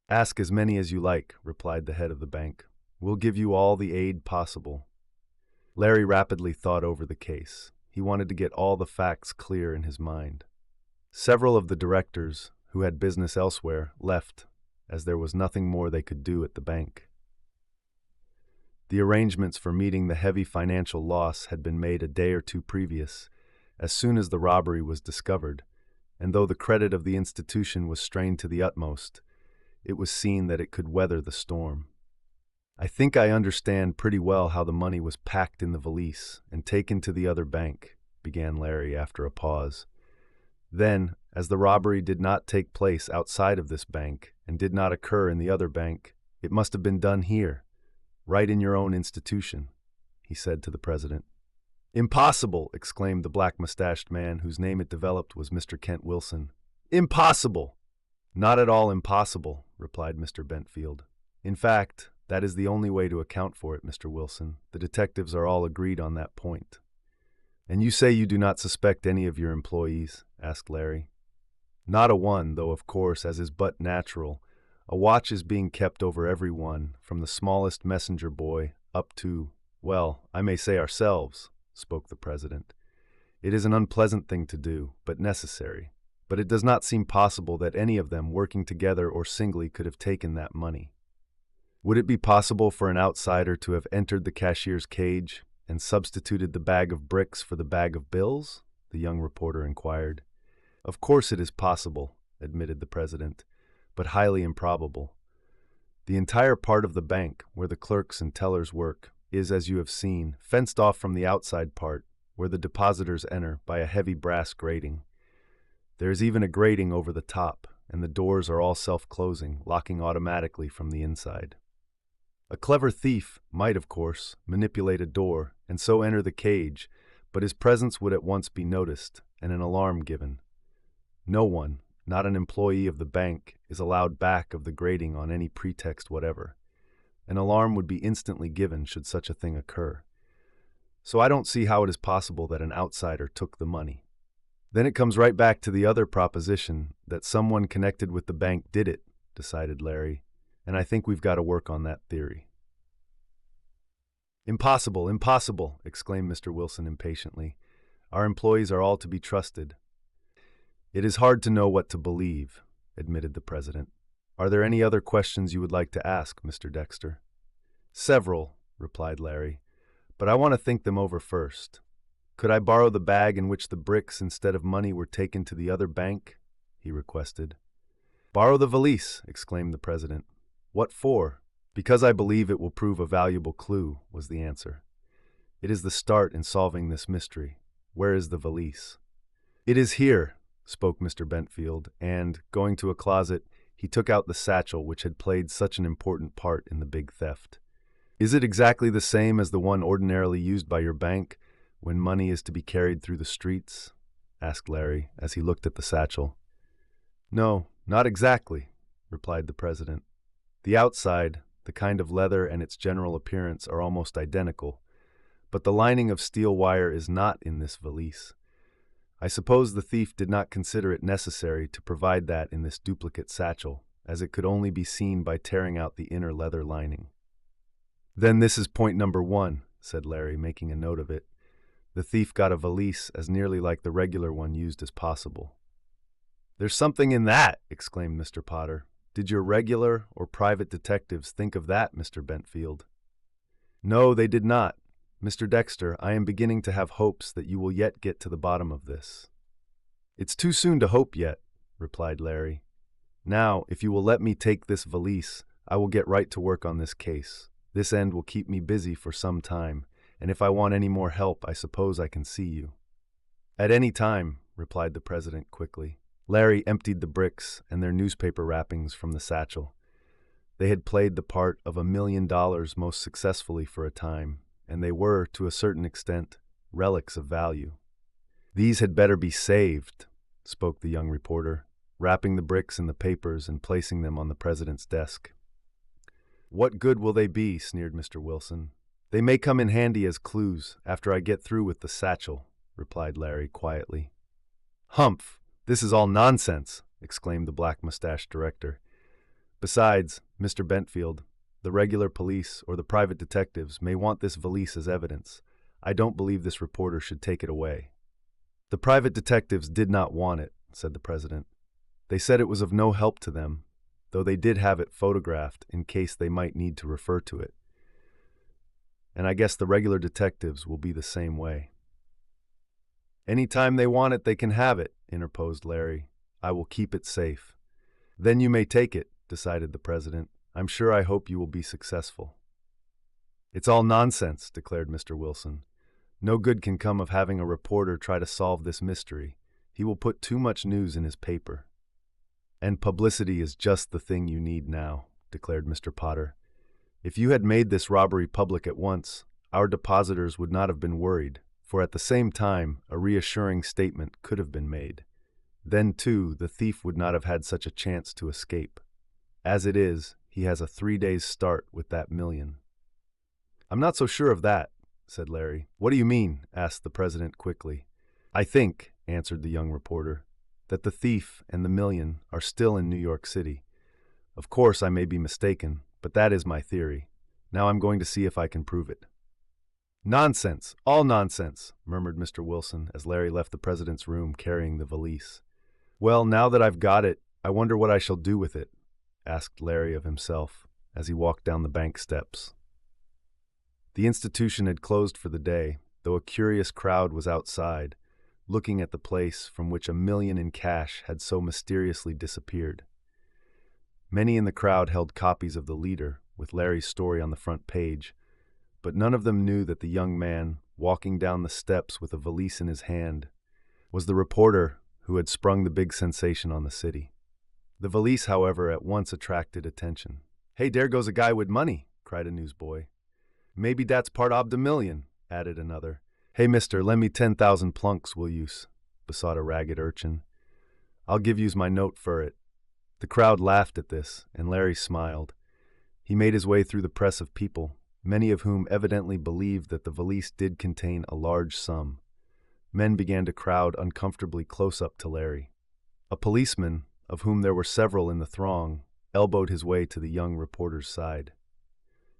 [SPEAKER 1] "Ask as many as you like," replied the head of the bank. "We'll give you all the aid possible." Larry rapidly thought over the case. He wanted to get all the facts clear in his mind. Several of the directors, who had business elsewhere, left, as there was nothing more they could do at the bank. The arrangements for meeting the heavy financial loss had been made a day or two previous, as soon as the robbery was discovered, and though the credit of the institution was strained to the utmost, it was seen that it could weather the storm. "I think I understand pretty well how the money was packed in the valise and taken to the other bank," began Larry after a pause. "Then, as the robbery did not take place outside of this bank and did not occur in the other bank, it must have been done here, right in your own institution," he said to the president. "Impossible!" exclaimed the black-mustached man, whose name it developed was Mr. Kent Wilson. "Impossible!" "Not at all impossible," replied Mr. Bentfield. "In fact, that is the only way to account for it, Mr. Wilson. The detectives are all agreed on that point." "And you say you do not suspect any of your employees?" asked Larry. "Not a one, though of course, as is but natural, a watch is being kept over every one, from the smallest messenger boy up to, well, I may say ourselves," spoke the president. "It is an unpleasant thing to do, but necessary. But it does not seem possible that any of them, working together or singly, could have taken that money." "Would it be possible for an outsider to have entered the cashier's cage and substituted the bag of bricks for the bag of bills?" the young reporter inquired. "Of course it is possible," admitted the president, "but highly improbable. The entire part of the bank, where the clerks and tellers work, is, as you have seen, fenced off from the outside part, where the depositors enter, by a heavy brass grating. There is even a grating over the top, and the doors are all self-closing, locking automatically from the inside. A clever thief might, of course, manipulate a door and so enter the cage, but his presence would at once be noticed and an alarm given. No one, not an employee of the bank, is allowed back of the grating on any pretext whatever. An alarm would be instantly given should such a thing occur. So I don't see how it is possible that an outsider took the money. Then it comes right back to the other proposition that someone connected with the bank did it, decided Larry, and I think we've got to work on that theory. "Impossible, impossible," exclaimed Mr. Wilson impatiently. "Our employees are all to be trusted." "It is hard to know what to believe," admitted the president. "Are there any other questions you would like to ask, Mr. Dexter?" "Several," replied Larry, "but I want to think them over first. Could I borrow the bag in which the bricks instead of money were taken to the other bank?" he requested. "Borrow the valise," exclaimed the president. "What for?" "Because I believe it will prove a valuable clue," was the answer. "It is the start in solving this mystery. Where is the valise?" "It is here," spoke Mr. Bentfield, and, going to a closet, he took out the satchel which had played such an important part in the big theft. "Is it exactly the same as the one ordinarily used by your bank when money is to be carried through the streets?" asked Larry, as he looked at the satchel. "No, not exactly," replied the president. "The outside, the kind of leather and its general appearance are almost identical, but the lining of steel wire is not in this valise. I suppose the thief did not consider it necessary to provide that in this duplicate satchel, as it could only be seen by tearing out the inner leather lining." "Then this is point number one," said Larry, making a note of it. "The thief got a valise as nearly like the regular one used as possible." "There's something in that!" exclaimed Mr. Potter. "Did your regular or private detectives think of that, Mr. Bentfield?" "No, they did not. Mr. Dexter, I am beginning to have hopes that you will yet get to the bottom of this." "It's too soon to hope yet," replied Larry. "Now, if you will let me take this valise, I will get right to work on this case. This end will keep me busy for some time, and if I want any more help, I suppose I can see you." "At any time," replied the president quickly. Larry emptied the bricks and their newspaper wrappings from the satchel. They had played the part of $1 million most successfully for a time, and they were, to a certain extent, relics of value. "These had better be saved," spoke the young reporter, wrapping the bricks in the papers and placing them on the president's desk. "What good will they be?" sneered Mr. Wilson. "They may come in handy as clues after I get through with the satchel," replied Larry quietly. "Humph! This is all nonsense!" exclaimed the black-mustached director. "Besides, Mr. Bentfield, the regular police or the private detectives may want this valise as evidence. I don't believe this reporter should take it away." "The private detectives did not want it," said the president. "They said it was of no help to them, though they did have it photographed in case they might need to refer to it. And I guess the regular detectives will be the same way." "Any time they want it, they can have it," interposed Larry. "I will keep it safe." "Then you may take it," decided the president. "I'm sure I hope you will be successful." "It's all nonsense," declared Mr. Wilson. "No good can come of having a reporter try to solve this mystery. He will put too much news in his paper." "And publicity is just the thing you need now," declared Mr. Potter. "If you had made this robbery public at once, our depositors would not have been worried, for at the same time a reassuring statement could have been made. Then, too, the thief would not have had such a chance to escape. As it is, he has a 3 days' start with that $1 million. "I'm not so sure of that," said Larry. What do you mean? Asked the president quickly. I think, answered the young reporter, that the thief and the million are still in New York City. Of course, I may be mistaken, but that is my theory. Now I'm going to see if I can prove it. Nonsense! All nonsense! Murmured Mr. Wilson as Larry left the president's room carrying the valise. Well, now that I've got it, I wonder what I shall do with it, asked Larry of himself as he walked down the bank steps. The institution had closed for the day, though a curious crowd was outside, looking at the place from which $1 million in cash had so mysteriously disappeared. Many in the crowd held copies of the Leader, with Larry's story on the front page, but none of them knew that the young man, walking down the steps with a valise in his hand, was the reporter who had sprung the big sensation on the city. The valise, however, at once attracted attention. Hey, there goes a guy with money, cried a newsboy. Maybe that's part ob the million, added another. Hey, mister, lend me 10,000 plunks, will yous? Besought a ragged urchin. I'll give yous my note for it. The crowd laughed at this, and Larry smiled. He made his way through the press of people, many of whom evidently believed that the valise did contain a large sum. Men began to crowd uncomfortably close up to Larry. A policeman, of whom there were several in the throng, elbowed his way to the young reporter's side.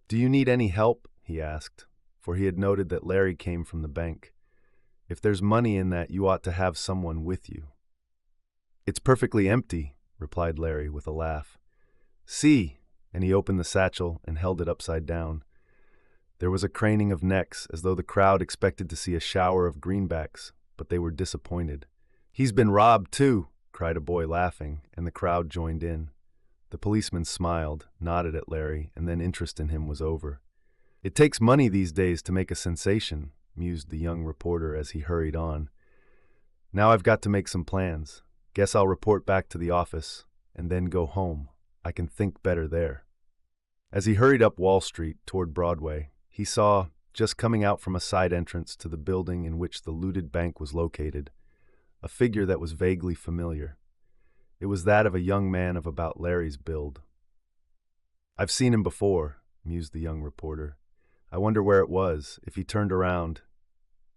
[SPEAKER 1] Do you need any help? He asked, for he had noted that Larry came from the bank. If there's money in that, you ought to have someone with you. It's perfectly empty, replied Larry with a laugh. See, and he opened the satchel and held it upside down. There was a craning of necks, as though the crowd expected to see a shower of greenbacks, but they were disappointed. He's been robbed, too, cried a boy laughing, and the crowd joined in. The policeman smiled, nodded at Larry, and then interest in him was over. It takes money these days to make a sensation, mused the young reporter as he hurried on. Now I've got to make some plans. Guess I'll report back to the office, and then go home. I can think better there. As he hurried up Wall Street toward Broadway, he saw, just coming out from a side entrance to the building in which the looted bank was located, a figure that was vaguely familiar. It was that of a young man of about Larry's build. I've seen him before, mused the young reporter. I wonder where it was, if he turned around.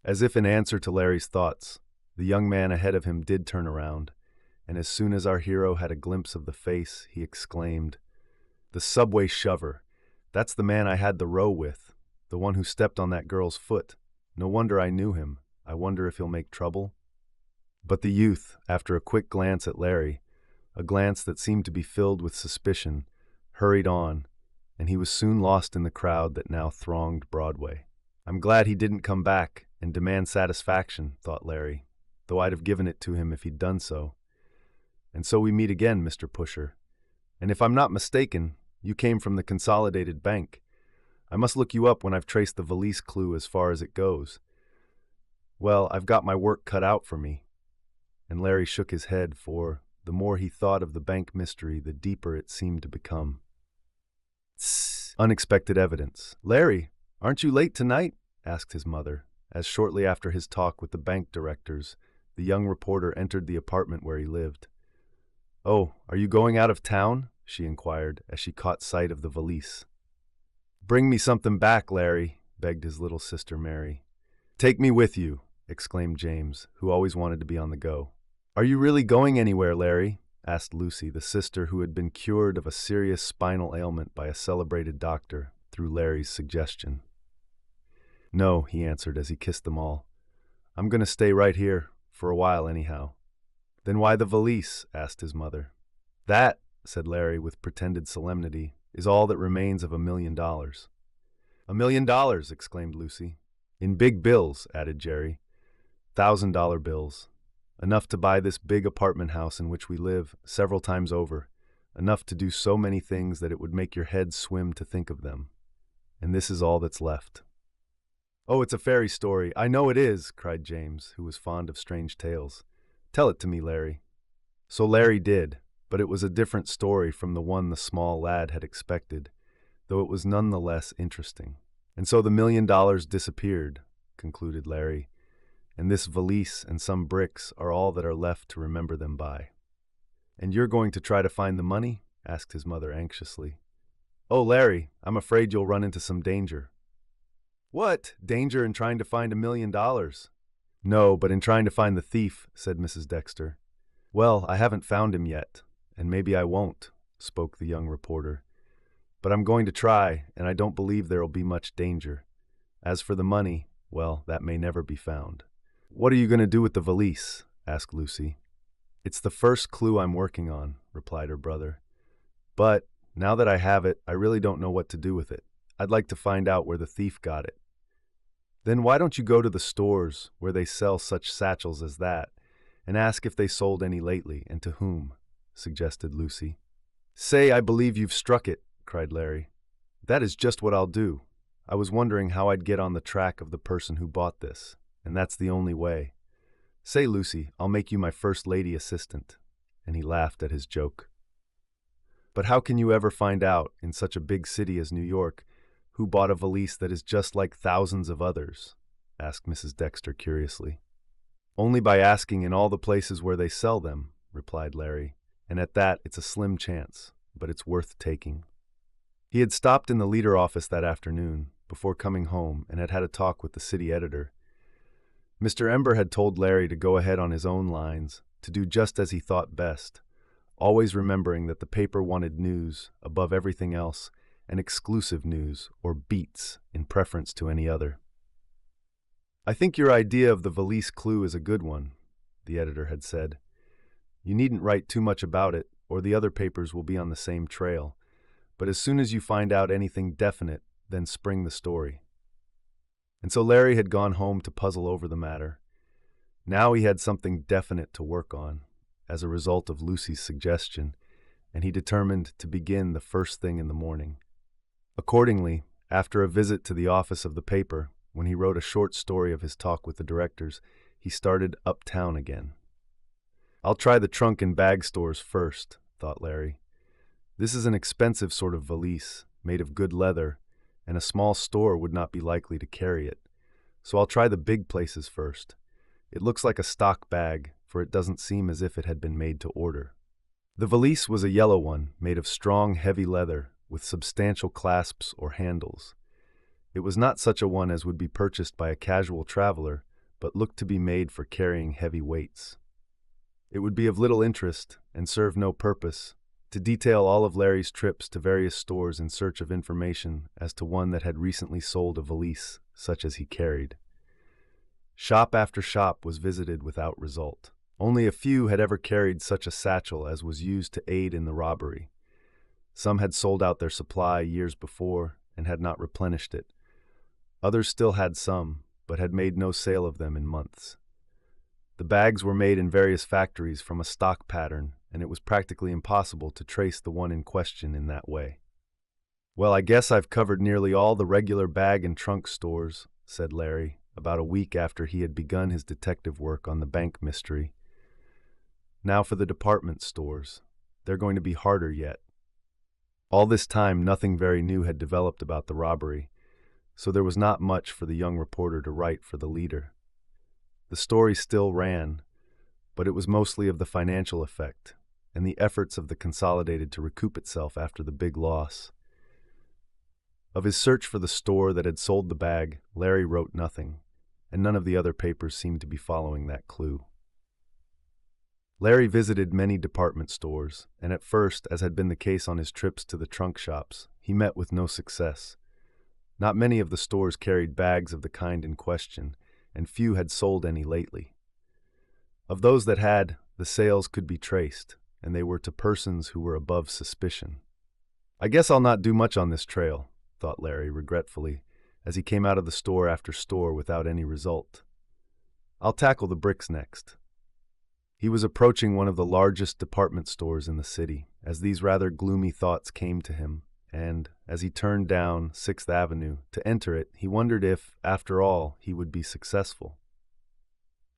[SPEAKER 1] As if in answer to Larry's thoughts, the young man ahead of him did turn around, and as soon as our hero had a glimpse of the face, he exclaimed, "The subway shover! That's the man I had the row with, the one who stepped on that girl's foot. No wonder I knew him. I wonder if he'll make trouble?" But the youth, after a quick glance at Larry, a glance that seemed to be filled with suspicion, hurried on, and he was soon lost in the crowd that now thronged Broadway. I'm glad he didn't come back and demand satisfaction, thought Larry, though I'd have given it to him if he'd done so. And so we meet again, Mr. Pusher. And if I'm not mistaken, you came from the Consolidated Bank. I must look you up when I've traced the valise clue as far as it goes. Well, I've got my work cut out for me. And Larry shook his head, for the more he thought of the bank mystery, the deeper it seemed to become. Tss, unexpected evidence. Larry, aren't you late tonight? Asked his mother, as shortly after his talk with the bank directors, the young reporter entered the apartment where he lived. Oh, are you going out of town? She inquired as she caught sight of the valise. Bring me something back, Larry, begged his little sister Mary. Take me with you, exclaimed James, who always wanted to be on the go. Are you really going anywhere, Larry? Asked Lucy, the sister who had been cured of a serious spinal ailment by a celebrated doctor through Larry's suggestion. No, he answered as he kissed them all. I'm going to stay right here, for a while anyhow. Then why the valise? Asked his mother. That, said Larry with pretended solemnity, is all that remains of $1 million. $1 million, exclaimed Lucy. In big bills, added Jerry. $1,000 bills. Enough to buy this big apartment house in which we live several times over. Enough to do so many things that it would make your head swim to think of them. And this is all that's left. Oh, it's a fairy story. I know it is, cried James, who was fond of strange tales. Tell it to me, Larry. So Larry did, but it was a different story from the one the small lad had expected, though it was none the less interesting. And so the $1 million disappeared, concluded Larry, and this valise and some bricks are all that are left to remember them by. And you're going to try to find the money? Asked his mother anxiously. Oh, Larry, I'm afraid you'll run into some danger. What? Danger in trying to find $1 million? No, but in trying to find the thief, said Mrs. Dexter. Well, I haven't found him yet, and maybe I won't, spoke the young reporter. But I'm going to try, and I don't believe there'll be much danger. As for the money, well, that may never be found. What are you going to do with the valise? Asked Lucy. It's the first clue I'm working on, replied her brother. But, now that I have it, I really don't know what to do with it. I'd like to find out where the thief got it. Then why don't you go to the stores where they sell such satchels as that, and ask if they sold any lately, and to whom, suggested Lucy. Say, I believe you've struck it, cried Larry. That is just what I'll do. I was wondering how I'd get on the track of the person who bought this, and that's the only way. Say, Lucy, I'll make you my first lady assistant. And he laughed at his joke. But how can you ever find out, in such a big city as New York, who bought a valise that is just like thousands of others? Asked Mrs. Dexter curiously. Only by asking in all the places where they sell them, replied Larry, and at that it's a slim chance, but it's worth taking. He had stopped in the Leader office that afternoon, before coming home, and had had a talk with the city editor. Mr. Ember had told Larry to go ahead on his own lines, to do just as he thought best, always remembering that the paper wanted news, above everything else, and exclusive news, or beats, in preference to any other. I think your idea of the valise clue is a good one, the editor had said. You needn't write too much about it, or the other papers will be on the same trail, but as soon as you find out anything definite, then spring the story. And so Larry had gone home to puzzle over the matter. Now he had something definite to work on, as a result of Lucy's suggestion, and he determined to begin the first thing in the morning. Accordingly, after a visit to the office of the paper, when he wrote a short story of his talk with the directors, he started uptown again. I'll try the trunk and bag stores first, thought Larry. This is an expensive sort of valise, made of good leather, and a small store would not be likely to carry it. So I'll try the big places first. It looks like a stock bag, for it doesn't seem as if it had been made to order. The valise was a yellow one, made of strong, heavy leather, with substantial clasps or handles. It was not such a one as would be purchased by a casual traveler, but looked to be made for carrying heavy weights. It would be of little interest, and serve no purpose, to detail all of Larry's trips to various stores in search of information as to one that had recently sold a valise such as he carried. Shop after shop was visited without result. Only a few had ever carried such a satchel as was used to aid in the robbery. Some had sold out their supply years before and had not replenished it. Others still had some, but had made no sale of them in months. The bags were made in various factories from a stock pattern, and it was practically impossible to trace the one in question in that way. Well, I guess I've covered nearly all the regular bag and trunk stores, said Larry, about a week after he had begun his detective work on the bank mystery. Now for the department stores. They're going to be harder yet. All this time, nothing very new had developed about the robbery, so there was not much for the young reporter to write for the Leader. The story still ran, but it was mostly of the financial effect and the efforts of the Consolidated to recoup itself after the big loss. Of his search for the store that had sold the bag, Larry wrote nothing, and none of the other papers seemed to be following that clue. Larry visited many department stores, and at first, as had been the case on his trips to the trunk shops, he met with no success. Not many of the stores carried bags of the kind in question, and few had sold any lately. Of those that had, the sales could be traced, and they were to persons who were above suspicion. I guess I'll not do much on this trail, thought Larry regretfully, as he came out of the store after store without any result. I'll tackle the bricks next. He was approaching one of the largest department stores in the city, as these rather gloomy thoughts came to him, and, as he turned down 6th Avenue to enter it, he wondered if, after all, he would be successful.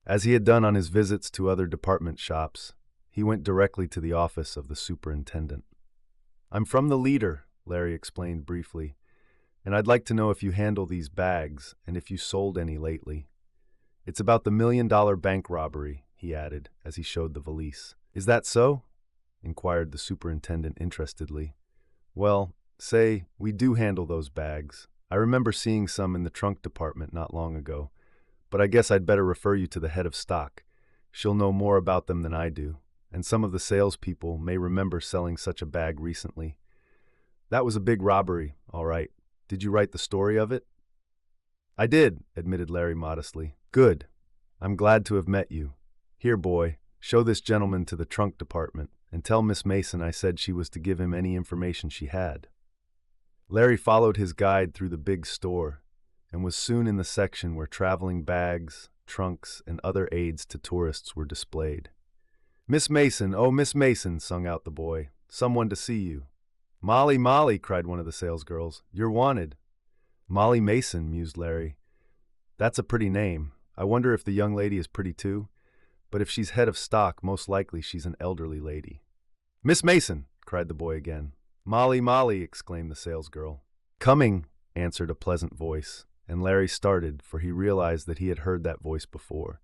[SPEAKER 1] As he had done on his visits to other department shops, he went directly to the office of the superintendent. I'm from the Leader, Larry explained briefly, and I'd like to know if you handle these bags and if you sold any lately. It's about the $1 million bank robbery, he added, as he showed the valise. Is that so? Inquired the superintendent interestedly. Well, say, we do handle those bags, I remember seeing some in the trunk department not long ago, but I guess I'd better refer you to the head of stock. She'll know more about them than I do, and some of the salespeople may remember selling such a bag recently. That was a big robbery, all right. Did you write the story of it? I did, admitted Larry modestly. Good. I'm glad to have met you. Here, boy, show this gentleman to the trunk department, and tell Miss Mason I said she was to give him any information she had. Larry followed his guide through the big store, and was soon in the section where traveling bags, trunks, and other aids to tourists were displayed. Miss Mason, oh, Miss Mason, sung out the boy. Someone to see you. Molly, Molly, cried one of the salesgirls. You're wanted. Molly Mason, mused Larry. That's a pretty name. I wonder if the young lady is pretty too. But if she's head of stock, most likely she's an elderly lady. Miss Mason, cried the boy again. Molly, Molly, exclaimed the salesgirl. Coming, answered a pleasant voice, and Larry started, for he realized that he had heard that voice before.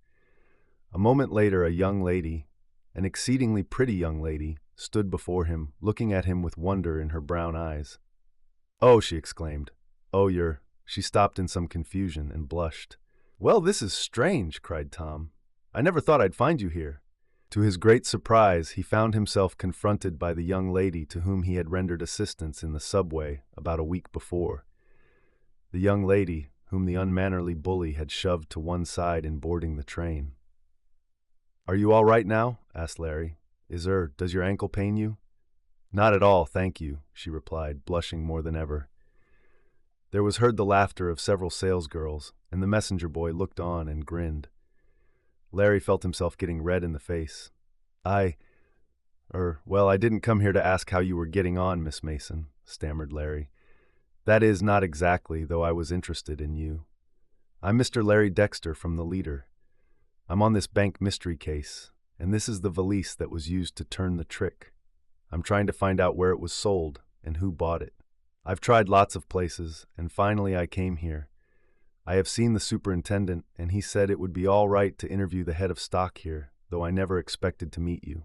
[SPEAKER 1] A moment later, a young lady, an exceedingly pretty young lady, stood before him, looking at him with wonder in her brown eyes. Oh, she exclaimed. Oh, you're... She stopped in some confusion and blushed. Well, this is strange, cried Tom. I never thought I'd find you here. To his great surprise, he found himself confronted by the young lady to whom he had rendered assistance in the subway about a week before. The young lady whom the unmannerly bully had shoved to one side in boarding the train. Are you all right now? Asked Larry. Does your ankle pain you? Not at all, thank you, she replied, blushing more than ever. There was heard the laughter of several salesgirls, and the messenger boy looked on and grinned. Larry felt himself getting red in the face. I didn't come here to ask how you were getting on, Miss Mason, stammered Larry. That is, not exactly, though I was interested in you. I'm Mr. Larry Dexter from the Leader. I'm on this bank mystery case, and this is the valise that was used to turn the trick. I'm trying to find out where it was sold and who bought it. I've tried lots of places, and finally I came here. I have seen the superintendent, and he said it would be all right to interview the head of stock here, though I never expected to meet you.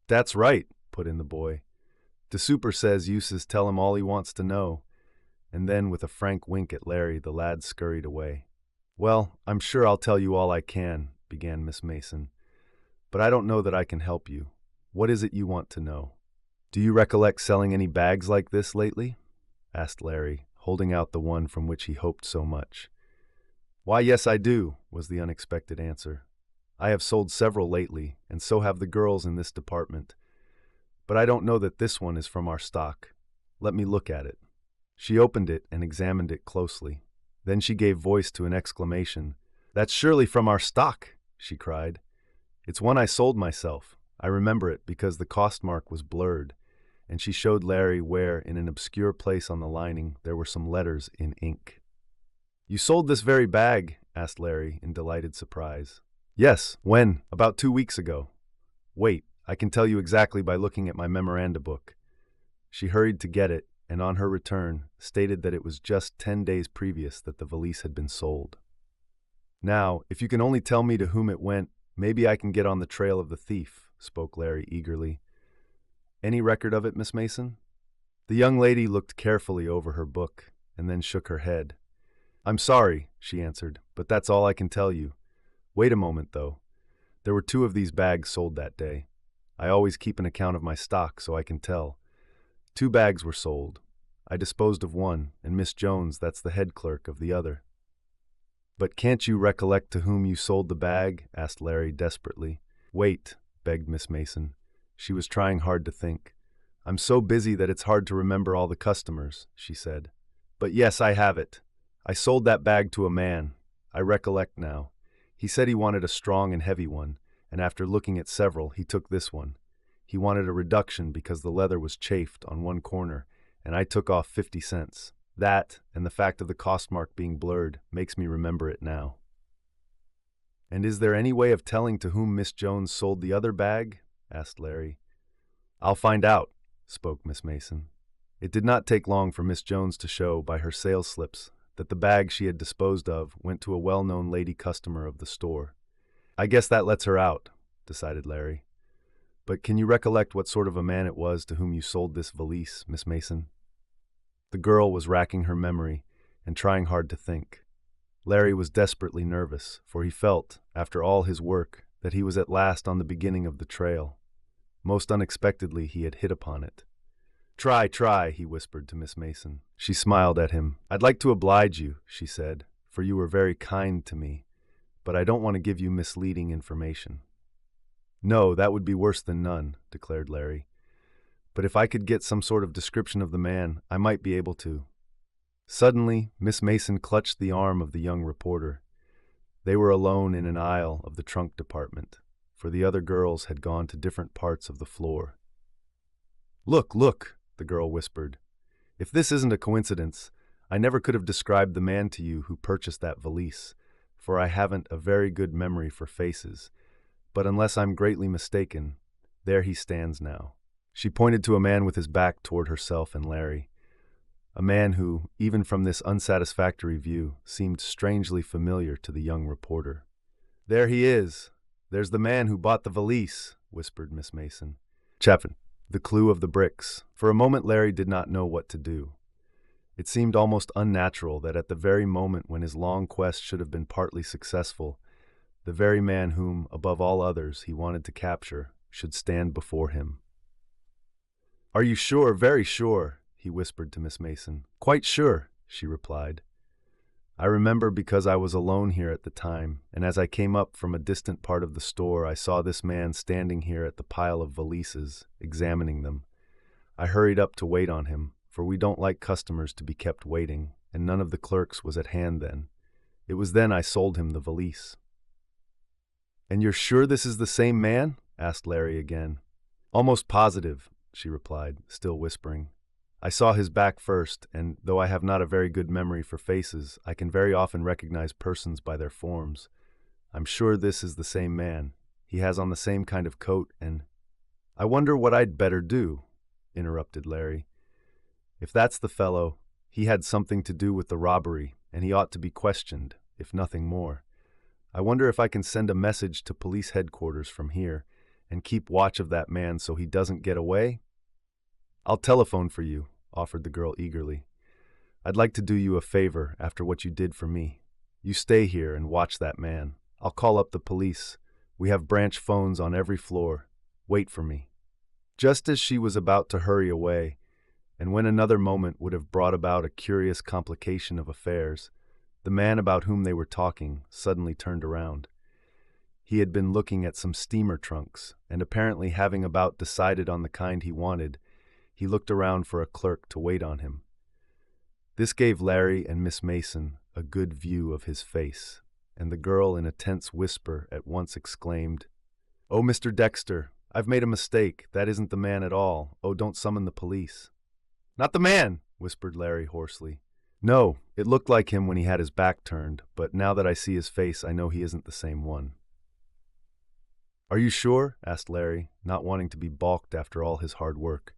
[SPEAKER 1] That's right, put in the boy. The super says you tell him all he wants to know. And then, with a frank wink at Larry, the lad scurried away. Well, I'm sure I'll tell you all I can, began Miss Mason. But I don't know that I can help you. What is it you want to know? Do you recollect selling any bags like this lately? Asked Larry, holding out the one from which he hoped so much. Why, yes, I do, was the unexpected answer. I have sold several lately, and so have the girls in this department. But I don't know that this one is from our stock. Let me look at it. She opened it and examined it closely. Then she gave voice to an exclamation. That's surely from our stock, she cried. It's one I sold myself. I remember it because the cost mark was blurred, and she showed Larry where, in an obscure place on the lining, there were some letters in ink. You sold this very bag? Asked Larry in delighted surprise. Yes, when? About 2 weeks ago. Wait, I can tell you exactly by looking at my memoranda book. She hurried to get it, and on her return, stated that it was just 10 days previous that the valise had been sold. Now, if you can only tell me to whom it went, maybe I can get on the trail of the thief, spoke Larry eagerly. Any record of it, Miss Mason? The young lady looked carefully over her book, and then shook her head. I'm sorry, she answered, but that's all I can tell you. Wait a moment, though. There were 2 of these bags sold that day. I always keep an account of my stock so I can tell. 2 bags were sold. I disposed of one, and Miss Jones, that's the head clerk, of the other. But can't you recollect to whom you sold the bag? Asked Larry desperately. Wait, begged Miss Mason. She was trying hard to think. I'm so busy that it's hard to remember all the customers, she said. But yes, I have it. I sold that bag to a man. I recollect now. He said he wanted a strong and heavy one, and after looking at several, he took this one. He wanted a reduction because the leather was chafed on one corner, and I took off 50 cents. That, and the fact of the cost mark being blurred, makes me remember it now. And is there any way of telling to whom Miss Jones sold the other bag? Asked Larry. I'll find out, spoke Miss Mason. It did not take long for Miss Jones to show, by her sales slips, that the bag she had disposed of went to a well-known lady customer of the store. I guess that lets her out, decided Larry. But can you recollect what sort of a man it was to whom you sold this valise, Miss Mason? The girl was racking her memory and trying hard to think. Larry was desperately nervous, for he felt, after all his work, that he was at last on the beginning of the trail. Most unexpectedly, he had hit upon it. Try, he whispered to Miss Mason. She smiled at him. I'd like to oblige you, she said, for you were very kind to me, but I don't want to give you misleading information. No, that would be worse than none, declared Larry. But if I could get some sort of description of the man, I might be able to. Suddenly, Miss Mason clutched the arm of the young reporter. They were alone in an aisle of the trunk department, for the other girls had gone to different parts of the floor. Look, the girl whispered. If this isn't a coincidence, I never could have described the man to you who purchased that valise, for I haven't a very good memory for faces, but unless I'm greatly mistaken, there he stands now. She pointed to a man with his back toward herself and Larry, a man who, even from this unsatisfactory view, seemed strangely familiar to the young reporter. There he is. There's the man who bought the valise, whispered Miss Mason. Chapin, the clue of the bricks. For a moment Larry did not know what to do. It seemed almost unnatural that at the very moment when his long quest should have been partly successful, the very man whom, above all others, he wanted to capture, should stand before him. Are you sure, very sure? He whispered to Miss Mason. Quite sure, she replied. I remember because I was alone here at the time, and as I came up from a distant part of the store, I saw this man standing here at the pile of valises, examining them. I hurried up to wait on him, for we don't like customers to be kept waiting, and none of the clerks was at hand then. It was then I sold him the valise. And you're sure this is the same man? Asked Larry again. Almost positive, she replied, still whispering. I saw his back first, and though I have not a very good memory for faces, I can very often recognize persons by their forms. I'm sure this is the same man. He has on the same kind of coat and— I wonder what I'd better do, interrupted Larry. If that's the fellow, he had something to do with the robbery, and he ought to be questioned, if nothing more. I wonder if I can send a message to police headquarters from here and keep watch of that man so he doesn't get away? I'll telephone for you, offered the girl eagerly. I'd like to do you a favor after what you did for me. You stay here and watch that man. I'll call up the police. We have branch phones on every floor. Wait for me. Just as she was about to hurry away, and when another moment would have brought about a curious complication of affairs, the man about whom they were talking suddenly turned around. He had been looking at some steamer trunks, and apparently having about decided on the kind he wanted, he looked around for a clerk to wait on him. This gave Larry and Miss Mason a good view of his face, and the girl in a tense whisper at once exclaimed, "Oh, Mr. Dexter, I've made a mistake. That isn't the man at all. Oh, don't summon the police." "Not the man," whispered Larry hoarsely. "No, it looked like him when he had his back turned, but now that I see his face, I know he isn't the same one." "Are you sure?" asked Larry, not wanting to be balked after all his hard work.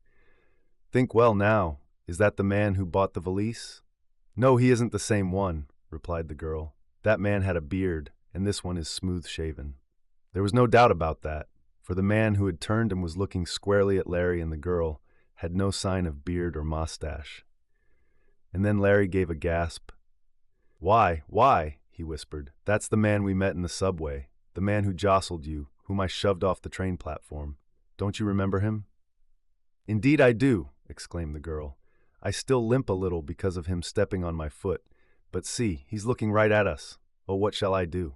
[SPEAKER 1] "Think well now. Is that the man who bought the valise?" "No, he isn't the same one," replied the girl. "That man had a beard, and this one is smooth-shaven." There was no doubt about that, for the man who had turned and was looking squarely at Larry and the girl had no sign of beard or mustache. And then Larry gave a gasp. Why, he whispered. "That's the man we met in the subway, the man who jostled you, whom I shoved off the train platform. Don't you remember him?" "Indeed I do," exclaimed the girl. "I still limp a little because of him stepping on my foot, but see, he's looking right at us. Oh, what shall I do?"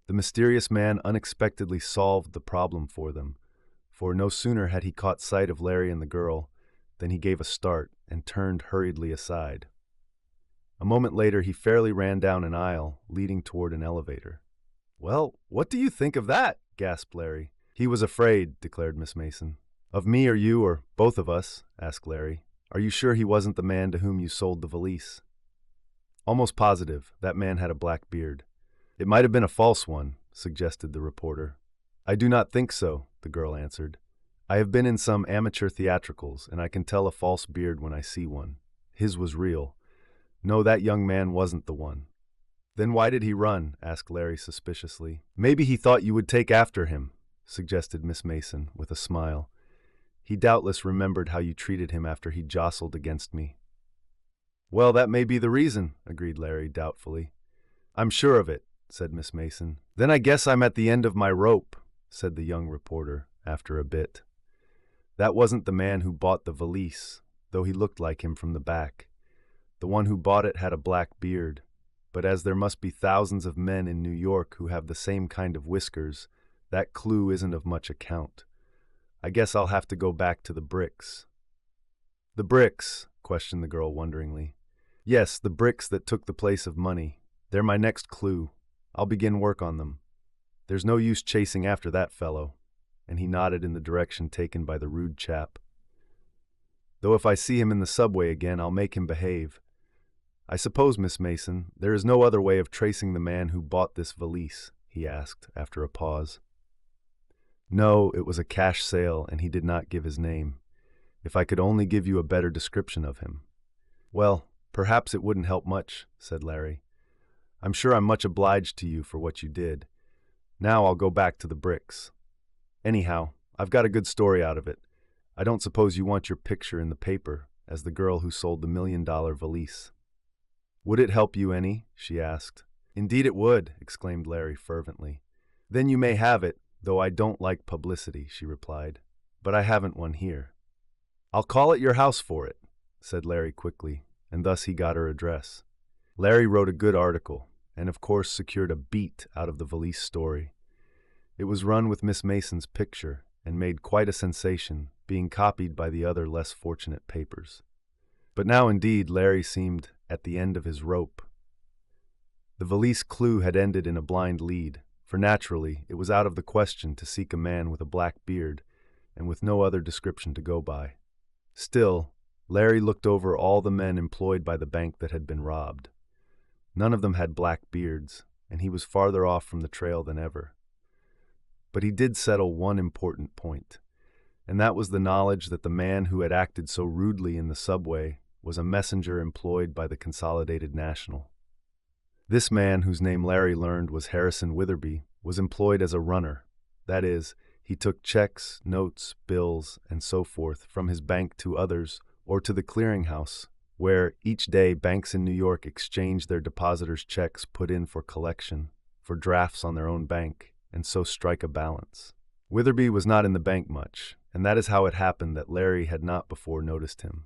[SPEAKER 1] The mysterious man unexpectedly solved the problem for them, for no sooner had he caught sight of Larry and the girl than he gave a start and turned hurriedly aside. A moment later he fairly ran down an aisle leading toward an elevator. "Well, what do you think of that?" gasped Larry. "He was afraid," declared Miss Mason. "Of me or you or both of us?" asked Larry. "Are you sure he wasn't the man to whom you sold the valise?" "Almost positive. That man had a black beard." "It might have been a false one," suggested the reporter. "I do not think so," the girl answered. "I have been in some amateur theatricals, and I can tell a false beard when I see one. His was real. No, that young man wasn't the one." "Then why did he run?" asked Larry suspiciously. "Maybe he thought you would take after him," suggested Miss Mason with a smile. "He doubtless remembered how you treated him after he jostled against me." Well, that may be the reason, agreed Larry doubtfully. I'm sure of it, said Miss Mason. Then I guess I'm at the end of my rope, said the young reporter after a bit. That wasn't the man who bought the valise, though he looked like him from the back. The one who bought it had a black beard, but as there must be thousands of men in New York who have the same kind of whiskers, that clue isn't of much account. I guess I'll have to go back to the bricks. The bricks? Questioned the girl wonderingly. Yes, the bricks that took the place of money. They're my next clue. I'll begin work on them. There's no use chasing after that fellow. And he nodded in the direction taken by the rude chap. Though if I see him in the subway again, I'll make him behave. I suppose, Miss Mason, there is no other way of tracing the man who bought this valise, he asked after a pause. No, it was a cash sale, and he did not give his name. If I could only give you a better description of him. Well, perhaps it wouldn't help much, said Larry. I'm sure I'm much obliged to you for what you did. Now I'll go back to the bricks. Anyhow, I've got a good story out of it. I don't suppose you want your picture in the paper as the girl who sold the $1 million valise. Would it help you any? She asked. Indeed it would, exclaimed Larry fervently. Then you may have it, though I don't like publicity, she replied. But I haven't one here. I'll call at your house for it, said Larry quickly, and thus he got her address. Larry wrote a good article, and of course secured a beat out of the valise story. It was run with Miss Mason's picture, and made quite a sensation, being copied by the other less fortunate papers. But now indeed Larry seemed at the end of his rope. The valise clue had ended in a blind lead, for naturally it was out of the question to seek a man with a black beard, and with no other description to go by. Still, Larry looked over all the men employed by the bank that had been robbed. None of them had black beards, and he was farther off from the trail than ever. But he did settle one important point, and that was the knowledge that the man who had acted so rudely in the subway was a messenger employed by the Consolidated National. This man, whose name Larry learned was Harrison Witherby, was employed as a runner. That is, he took checks, notes, bills, and so forth from his bank to others or to the clearinghouse, where each day banks in New York exchange their depositors' checks put in for collection, for drafts on their own bank, and so strike a balance. Witherby was not in the bank much, and that is how it happened that Larry had not before noticed him.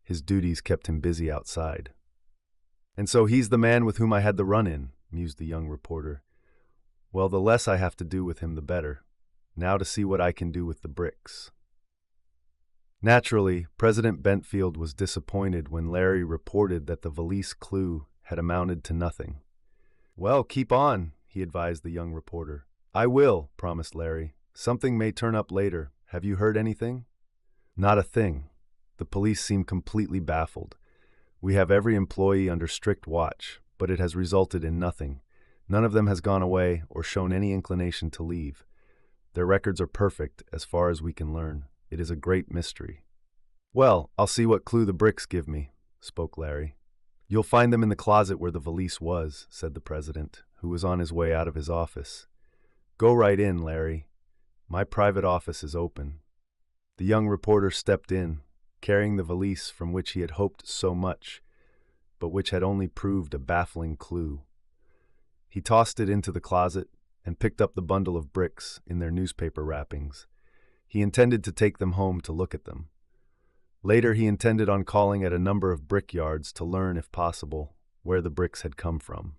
[SPEAKER 1] His duties kept him busy outside. And so he's the man with whom I had the run-in, mused the young reporter. Well, the less I have to do with him, the better. Now to see what I can do with the bricks. Naturally, President Bentfield was disappointed when Larry reported that the valise clue had amounted to nothing. Well, keep on, he advised the young reporter. I will, promised Larry. Something may turn up later. Have you heard anything? Not a thing. The police seem completely baffled. We have every employee under strict watch, but it has resulted in nothing. None of them has gone away or shown any inclination to leave. Their records are perfect, as far as we can learn. It is a great mystery. Well, I'll see what clue the bricks give me, spoke Larry. You'll find them in the closet where the valise was, said the president, who was on his way out of his office. Go right in, Larry. My private office is open. The young reporter stepped in, carrying the valise from which he had hoped so much, but which had only proved a baffling clue. He tossed it into the closet and picked up the bundle of bricks in their newspaper wrappings. He intended to take them home to look at them. Later he intended on calling at a number of brickyards to learn, if possible, where the bricks had come from.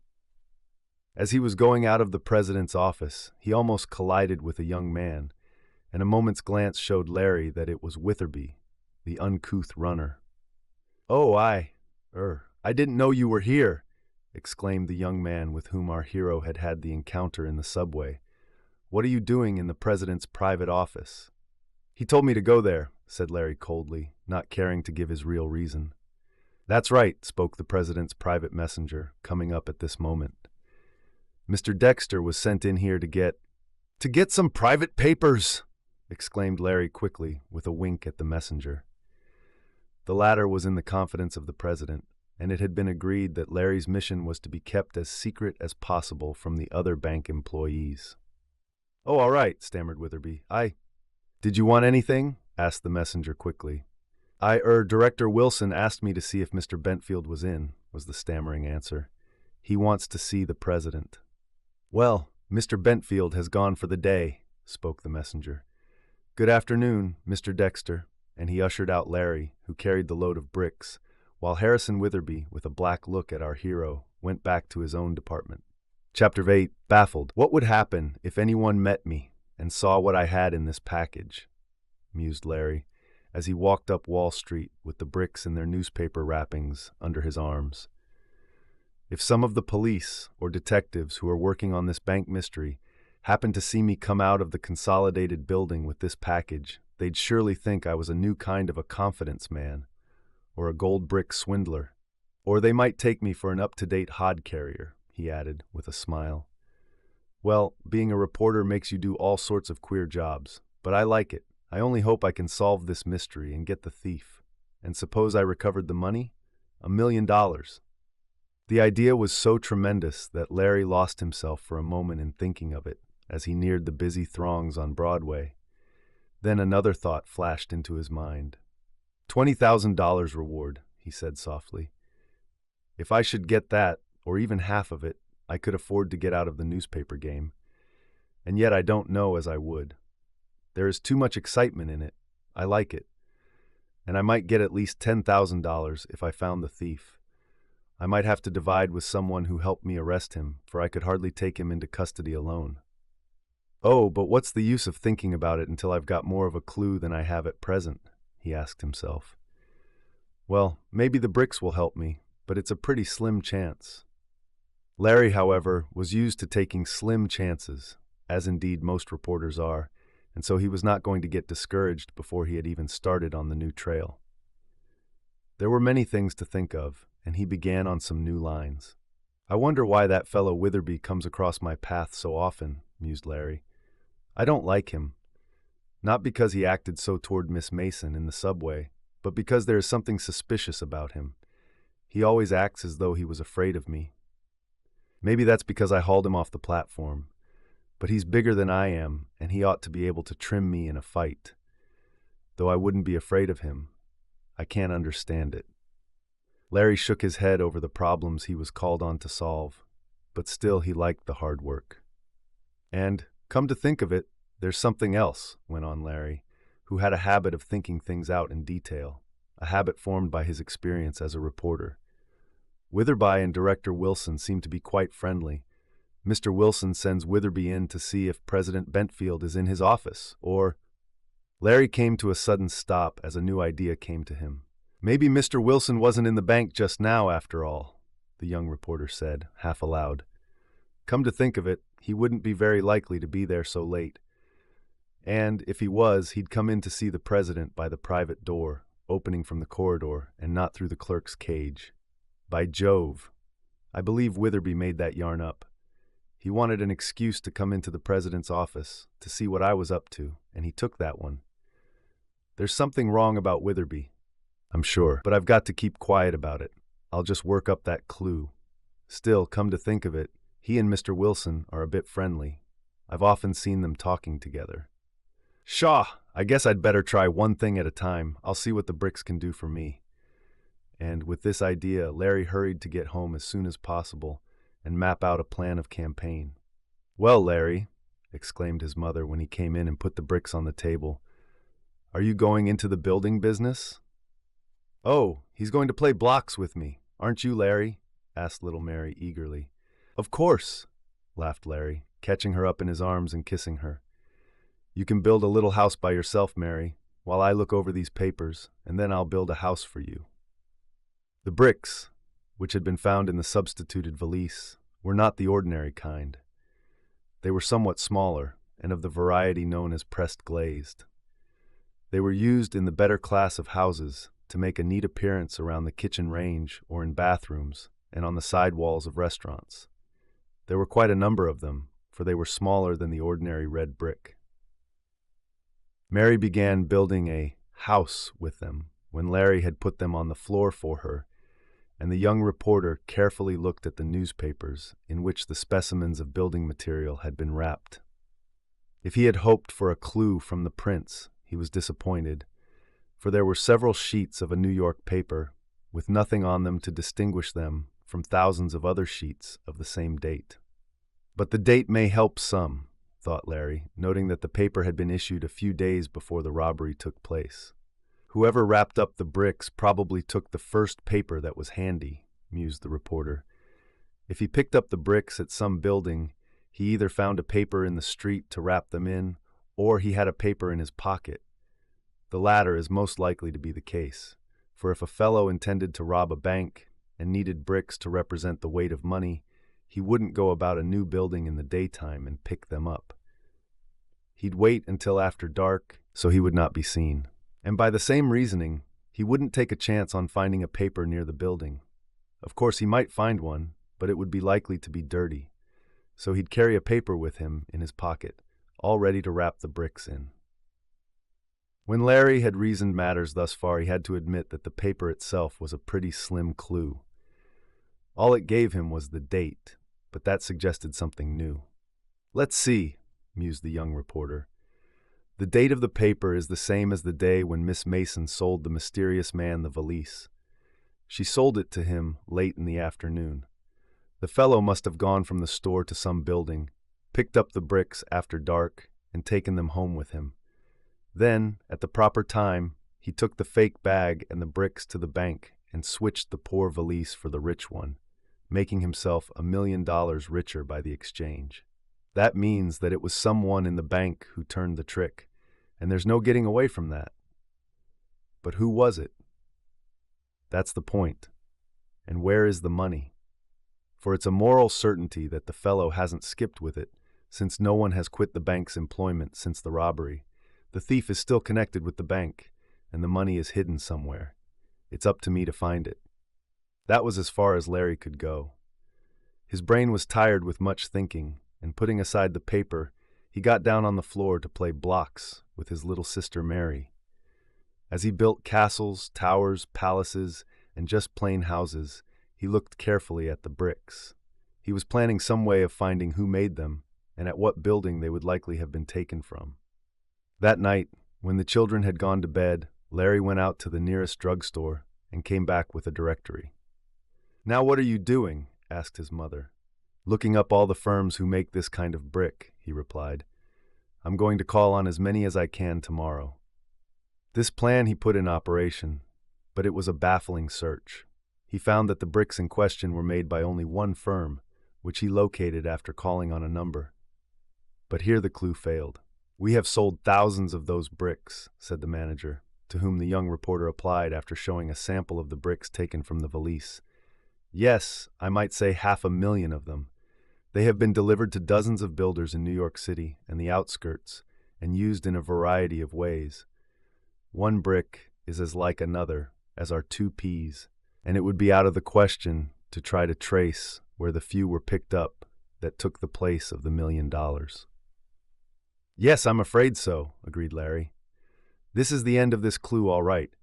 [SPEAKER 1] As he was going out of the president's office, he almost collided with a young man, and a moment's glance showed Larry that it was Witherby, the uncouth runner. "Oh, I didn't know you were here," exclaimed the young man with whom our hero had had the encounter in the subway. "What are you doing in the president's private office?" "He told me to go there," said Larry coldly, not caring to give his real reason. "That's right," spoke the president's private messenger, coming up at this moment. "Mr. Dexter was sent in here to get some private papers," exclaimed Larry quickly, with a wink at the messenger. The latter was in the confidence of the president, and it had been agreed that Larry's mission was to be kept as secret as possible from the other bank employees. "Oh, all right," stammered Witherby. Did you want anything?" asked the messenger quickly. Director Wilson asked me to see if Mr. Bentfield was in, was the stammering answer. He wants to see the president. Well, Mr. Bentfield has gone for the day, spoke the messenger. Good afternoon, Mr. Dexter, and he ushered out Larry, who carried the load of bricks, while Harrison Witherby, with a black look at our hero, went back to his own department. Chapter 8, Baffled. What would happen if anyone met me and saw what I had in this package? Mused Larry, as he walked up Wall Street with the bricks in their newspaper wrappings under his arms. If some of the police or detectives who are working on this bank mystery happened to see me come out of the consolidated building with this package, they'd surely think I was a new kind of a confidence man, or a gold brick swindler. Or they might take me for an up-to-date hod carrier, he added with a smile. Well, being a reporter makes you do all sorts of queer jobs, but I like it. I only hope I can solve this mystery and get the thief. And suppose I recovered the money? $1 million. The idea was so tremendous that Larry lost himself for a moment in thinking of it as he neared the busy throngs on Broadway. Then another thought flashed into his mind. $20,000 reward, he said softly. If I should get that, or even half of it, I could afford to get out of the newspaper game. And yet I don't know as I would. There is too much excitement in it. I like it. And I might get at least $10,000 if I found the thief. I might have to divide with someone who helped me arrest him, for I could hardly take him into custody alone. Oh, but what's the use of thinking about it until I've got more of a clue than I have at present? He asked himself. Well, maybe the bricks will help me, but it's a pretty slim chance. Larry, however, was used to taking slim chances, as indeed most reporters are, and so he was not going to get discouraged before he had even started on the new trail. There were many things to think of, and he began on some new lines. I wonder why that fellow Witherby comes across my path so often, mused Larry. I don't like him. Not because he acted so toward Miss Mason in the subway, but because there is something suspicious about him. He always acts as though he was afraid of me. Maybe that's because I hauled him off the platform. But he's bigger than I am, and he ought to be able to trim me in a fight. Though I wouldn't be afraid of him. I can't understand it. Larry shook his head over the problems he was called on to solve, but still he liked the hard work. And, come to think of it, there's something else, went on Larry, who had a habit of thinking things out in detail, a habit formed by his experience as a reporter. Witherby and Director Wilson seem to be quite friendly. Mr. Wilson sends Witherby in to see if President Bentfield is in his office, or... Larry came to a sudden stop as a new idea came to him. Maybe Mr. Wilson wasn't in the bank just now, after all, the young reporter said, half aloud. Come to think of it, he wouldn't be very likely to be there so late. And, if he was, he'd come in to see the president by the private door, opening from the corridor, and not through the clerk's cage. By Jove! I believe Witherby made that yarn up. He wanted an excuse to come into the president's office, to see what I was up to, and he took that one. There's something wrong about Witherby, I'm sure, but I've got to keep quiet about it. I'll just work up that clue. Still, come to think of it, he and Mr. Wilson are a bit friendly. I've often seen them talking together. Pshaw! I guess I'd better try one thing at a time. I'll see what the bricks can do for me. And with this idea, Larry hurried to get home as soon as possible and map out a plan of campaign. Well, Larry, exclaimed his mother when he came in and put the bricks on the table, are you going into the building business? Oh, he's going to play blocks with me, aren't you, Larry? Asked little Mary eagerly. Of course, laughed Larry, catching her up in his arms and kissing her. You can build a little house by yourself, Mary, while I look over these papers, and then I'll build a house for you. The bricks, which had been found in the substituted valise, were not the ordinary kind. They were somewhat smaller, and of the variety known as pressed glazed. They were used in the better class of houses to make a neat appearance around the kitchen range or in bathrooms and on the side walls of restaurants. There were quite a number of them, for they were smaller than the ordinary red brick. Mary began building a house with them when Larry had put them on the floor for her, and the young reporter carefully looked at the newspapers in which the specimens of building material had been wrapped. If he had hoped for a clue from the prints, he was disappointed, for there were several sheets of a New York paper with nothing on them to distinguish them from thousands of other sheets of the same date. But the date may help some, thought Larry, noting that the paper had been issued a few days before the robbery took place. Whoever wrapped up the bricks probably took the first paper that was handy, mused the reporter. If he picked up the bricks at some building, he either found a paper in the street to wrap them in, or he had a paper in his pocket. The latter is most likely to be the case, for if a fellow intended to rob a bank and needed bricks to represent the weight of money, he wouldn't go about a new building in the daytime and pick them up. He'd wait until after dark so he would not be seen. And by the same reasoning, he wouldn't take a chance on finding a paper near the building. Of course, he might find one, but it would be likely to be dirty. So he'd carry a paper with him in his pocket, all ready to wrap the bricks in. When Larry had reasoned matters thus far, he had to admit that the paper itself was a pretty slim clue. All it gave him was the date, but that suggested something new. "Let's see," mused the young reporter. "The date of the paper is the same as the day when Miss Mason sold the mysterious man the valise. She sold it to him late in the afternoon. The fellow must have gone from the store to some building, picked up the bricks after dark, and taken them home with him. Then, at the proper time, he took the fake bag and the bricks to the bank and switched the poor valise for the rich one, making himself $1 million richer by the exchange. That means that it was someone in the bank who turned the trick, and there's no getting away from that. But who was it? That's the point. And where is the money? For it's a moral certainty that the fellow hasn't skipped with it, since no one has quit the bank's employment since the robbery. The thief is still connected with the bank, and the money is hidden somewhere. It's up to me to find it." That was as far as Larry could go. His brain was tired with much thinking, and putting aside the paper, he got down on the floor to play blocks with his little sister Mary. As he built castles, towers, palaces, and just plain houses, he looked carefully at the bricks. He was planning some way of finding who made them and at what building they would likely have been taken from. That night, when the children had gone to bed, Larry went out to the nearest drugstore and came back with a directory. "Now what are you doing?" asked his mother. "Looking up all the firms who make this kind of brick," he replied. "I'm going to call on as many as I can tomorrow." This plan he put in operation, but it was a baffling search. He found that the bricks in question were made by only one firm, which he located after calling on a number. But here the clue failed. "We have sold thousands of those bricks," said the manager, to whom the young reporter applied after showing a sample of the bricks taken from the valise. "Yes, I might say 500,000 of them. They have been delivered to dozens of builders in New York City and the outskirts, and used in a variety of ways. One brick is as like another as are two peas, and it would be out of the question to try to trace where the few were picked up that took the place of the $1 million. "Yes, I'm afraid so," agreed Larry. "This is the end of this clue, all right."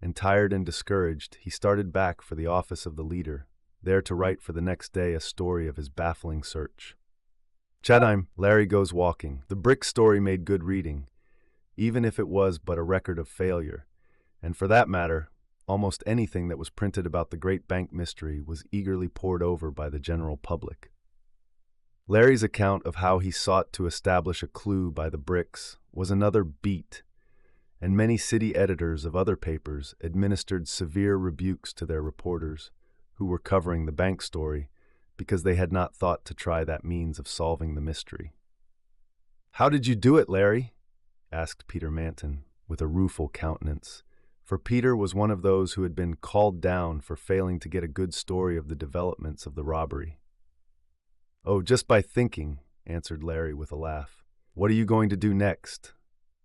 [SPEAKER 1] And tired and discouraged, he started back for the office of the leader, there to write for the next day a story of his baffling search. Chatham, Larry Goes Walking. The brick story made good reading, even if it was but a record of failure, and for that matter, almost anything that was printed about the great bank mystery was eagerly pored over by the general public. Larry's account of how he sought to establish a clue by the bricks was another beat, and many city editors of other papers administered severe rebukes to their reporters, who were covering the bank story, because they had not thought to try that means of solving the mystery. "How did you do it, Larry?" asked Peter Manton, with a rueful countenance, for Peter was one of those who had been called down for failing to get a good story of the developments of the robbery. "Oh, just by thinking," answered Larry with a laugh. "What are you going to do next?"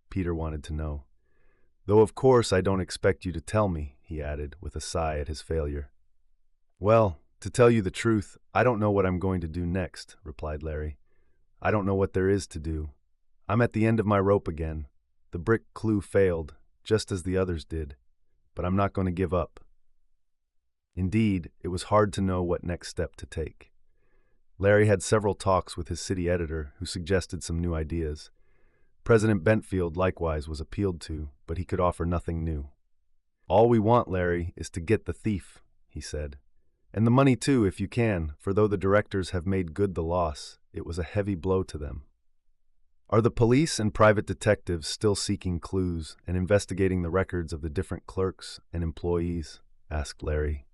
[SPEAKER 1] Peter wanted to know. "Though of course I don't expect you to tell me," he added, with a sigh at his failure. "Well, to tell you the truth, I don't know what I'm going to do next," replied Larry. "I don't know what there is to do. I'm at the end of my rope again. The brick clue failed, just as the others did, but I'm not going to give up." Indeed, it was hard to know what next step to take. Larry had several talks with his city editor, who suggested some new ideas. President Bentfield likewise was appealed to, but he could offer nothing new. "All we want, Larry, is to get the thief," he said. "And the money too, if you can, for though the directors have made good the loss, it was a heavy blow to them." "Are the police and private detectives still seeking clues and investigating the records of the different clerks and employees?" asked Larry.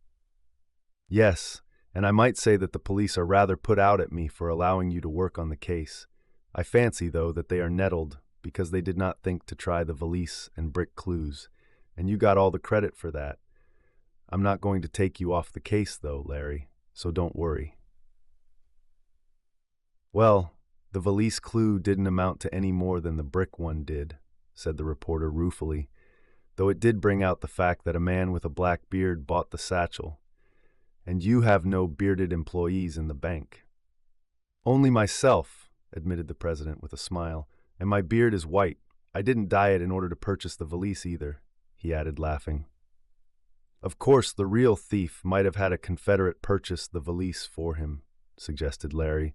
[SPEAKER 1] "Yes, and I might say that the police are rather put out at me for allowing you to work on the case. I fancy, though, that they are nettled because they did not think to try the valise and brick clues, and you got all the credit for that. I'm not going to take you off the case, though, Larry, so don't worry." "Well, the valise clue didn't amount to any more than the brick one did," said the reporter ruefully, "though it did bring out the fact that a man with a black beard bought the satchel. And you have no bearded employees in the bank." "Only myself," admitted the president with a smile, "and my beard is white. I didn't dye it in order to purchase the valise either," he added, laughing. "Of course, the real thief might have had a Confederate purchase the valise for him," suggested Larry.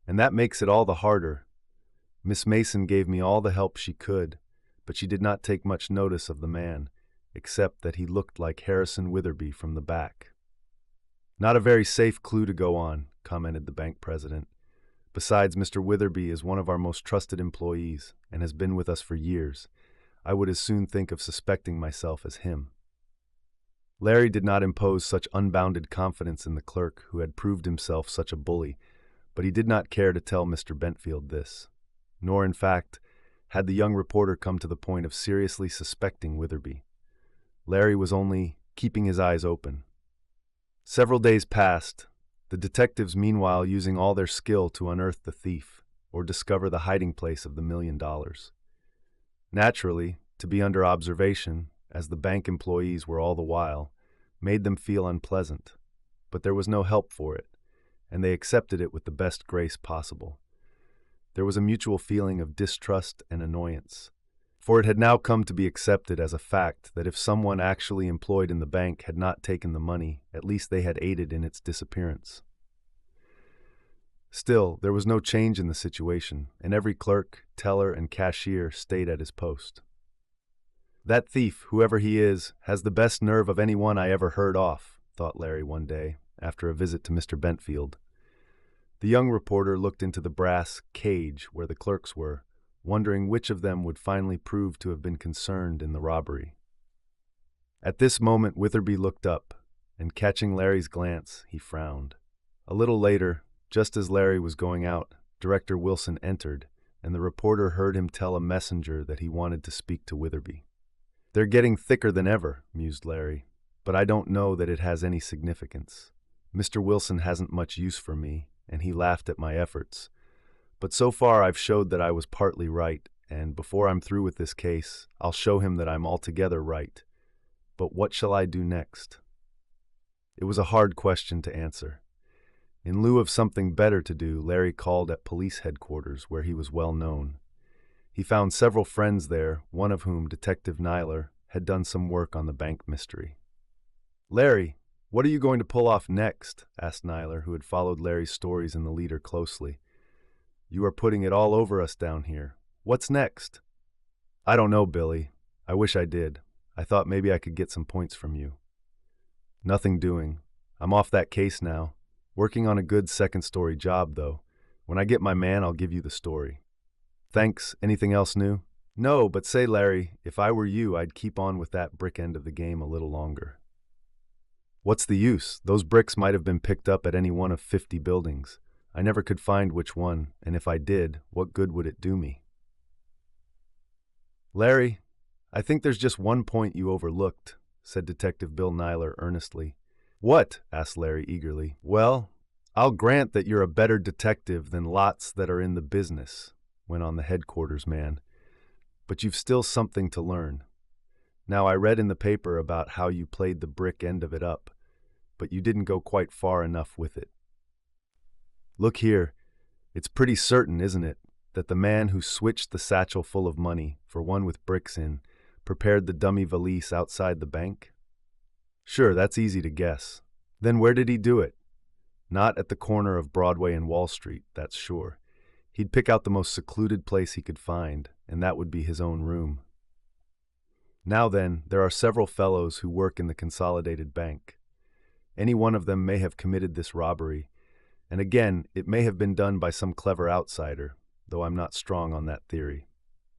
[SPEAKER 1] "And that makes it all the harder. Miss Mason gave me all the help she could, but she did not take much notice of the man, except that he looked like Harrison Witherby from the back." "Not a very safe clue to go on," commented the bank president. "Besides, Mr. Witherby is one of our most trusted employees and has been with us for years. I would as soon think of suspecting myself as him." Larry did not impose such unbounded confidence in the clerk who had proved himself such a bully, but he did not care to tell Mr. Bentfield this. Nor, in fact, had the young reporter come to the point of seriously suspecting Witherby. Larry was only keeping his eyes open. Several days passed, the detectives meanwhile using all their skill to unearth the thief or discover the hiding place of the $1 million. Naturally, to be under observation, as the bank employees were all the while, made them feel unpleasant, but there was no help for it, and they accepted it with the best grace possible. There was a mutual feeling of distrust and annoyance, for it had now come to be accepted as a fact that if someone actually employed in the bank had not taken the money, at least they had aided in its disappearance. Still, there was no change in the situation, and every clerk, teller, and cashier stayed at his post. "That thief, whoever he is, has the best nerve of anyone I ever heard off," thought Larry one day, after a visit to Mr. Bentfield. The young reporter looked into the brass cage where the clerks were, wondering which of them would finally prove to have been concerned in the robbery. At this moment Witherby looked up, and catching Larry's glance, he frowned. A little later, just as Larry was going out, Director Wilson entered, and the reporter heard him tell a messenger that he wanted to speak to Witherby. "They're getting thicker than ever," mused Larry, "but I don't know that it has any significance. Mr. Wilson hasn't much use for me, and he laughed at my efforts. But so far I've showed that I was partly right, and before I'm through with this case, I'll show him that I'm altogether right. But what shall I do next?" It was a hard question to answer. In lieu of something better to do, Larry called at police headquarters, where he was well known. He found several friends there, one of whom, Detective Niler, had done some work on the bank mystery. "Larry, what are you going to pull off next?" asked Niler, who had followed Larry's stories in the Leader closely. "You are putting it all over us down here. What's next?" "I don't know, Billy. I wish I did. I thought maybe I could get some points from you." "Nothing doing. I'm off that case now. Working on a good second-story job, though. When I get my man, I'll give you the story." "Thanks. Anything else new?" "No, but say, Larry, if I were you, I'd keep on with that brick end of the game a little longer." "What's the use? Those bricks might have been picked up at any one of 50 buildings. I never could find which one, and if I did, what good would it do me?" "Larry, I think there's just one point you overlooked," said Detective Bill Niler earnestly. "What?" asked Larry eagerly. "Well, I'll grant that you're a better detective than lots that are in the business," went on the headquarters man. "But you've still something to learn. Now, I read in the paper about how you played the brick end of it up, but you didn't go quite far enough with it. Look here, it's pretty certain, isn't it, that the man who switched the satchel full of money for one with bricks in prepared the dummy valise outside the bank? Sure, that's easy to guess. Then where did he do it? Not at the corner of Broadway and Wall Street, that's sure. He'd pick out the most secluded place he could find, and that would be his own room. Now then, there are several fellows who work in the Consolidated Bank. Any one of them may have committed this robbery, and again, it may have been done by some clever outsider, though I'm not strong on that theory.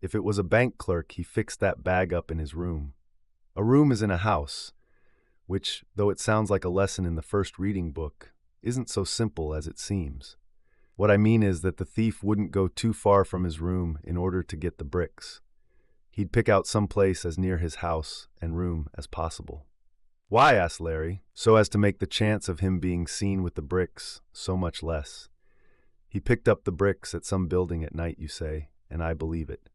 [SPEAKER 1] If it was a bank clerk, he fixed that bag up in his room. A room is in a house, which, though it sounds like a lesson in the first reading book, isn't so simple as it seems. What I mean is that the thief wouldn't go too far from his room in order to get the bricks. He'd pick out some place as near his house and room as possible. Why, asked Larry, so as to make the chance of him being seen with the bricks so much less. He picked up the bricks at some building at night, you say, and I believe it.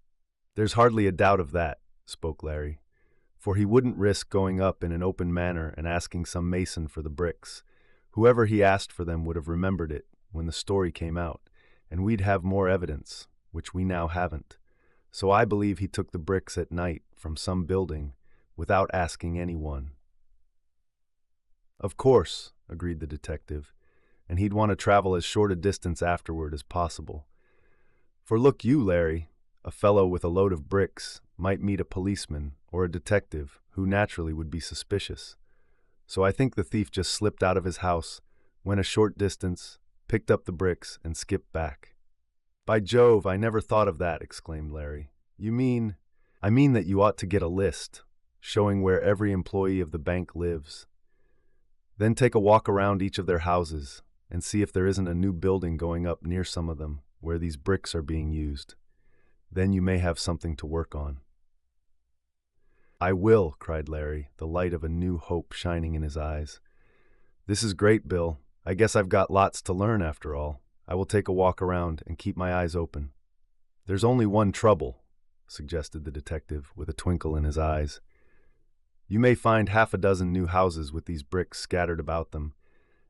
[SPEAKER 1] There's hardly a doubt of that, spoke Larry, for he wouldn't risk going up in an open manner and asking some mason for the bricks. Whoever he asked for them would have remembered it when the story came out, and we'd have more evidence, which we now haven't. So I believe he took the bricks at night from some building without asking anyone. Of course, agreed the detective, and he'd want to travel as short a distance afterward as possible. For look you, Larry, a fellow with a load of bricks might meet a policeman or a detective who naturally would be suspicious. So I think the thief just slipped out of his house, went a short distance, picked up the bricks, and skipped back. By Jove, I never thought of that, exclaimed Larry. I mean that you ought to get a list, showing where every employee of the bank lives. Then take a walk around each of their houses and see if there isn't a new building going up near some of them where these bricks are being used. Then you may have something to work on. I will, cried Larry, the light of a new hope shining in his eyes. This is great, Bill. I guess I've got lots to learn after all. I will take a walk around and keep my eyes open. There's only one trouble, suggested the detective with a twinkle in his eyes. You may find half a dozen new houses with these bricks scattered about them,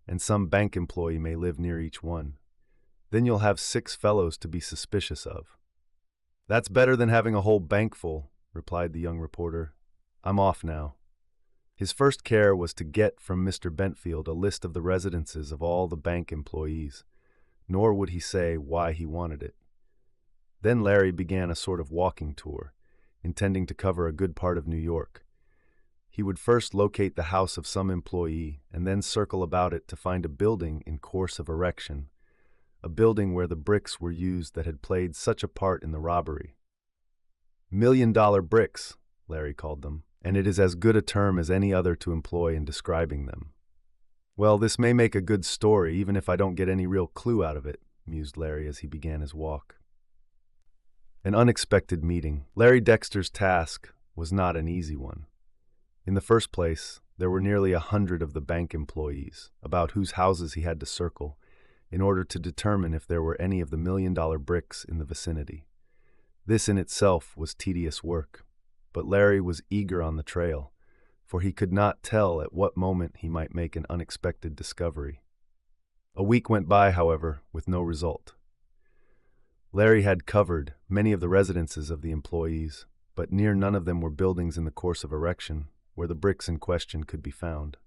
[SPEAKER 1] and some bank employee may live near each one. Then you'll have 6 fellows to be suspicious of. That's better than having a whole bank full, replied the young reporter. I'm off now. His first care was to get from Mr. Bentfield a list of the residences of all the bank employees, nor would he say why he wanted it. Then Larry began a sort of walking tour, intending to cover a good part of New York. He would first locate the house of some employee and then circle about it to find a building in course of erection, a building where the bricks were used that had played such a part in the robbery. $1,000,000 bricks, Larry called them, and it is as good a term as any other to employ in describing them. Well, this may make a good story, even if I don't get any real clue out of it, mused Larry as he began his walk. An unexpected meeting. Larry Dexter's task was not an easy one. In the first place, there were nearly 100 of the bank employees, about whose houses he had to circle, in order to determine if there were any of the $1,000,000 bricks in the vicinity. This in itself was tedious work, but Larry was eager on the trail, for he could not tell at what moment he might make an unexpected discovery. A week went by, however, with no result. Larry had covered many of the residences of the employees, but near none of them were buildings in the course of erection where the bricks in question could be found.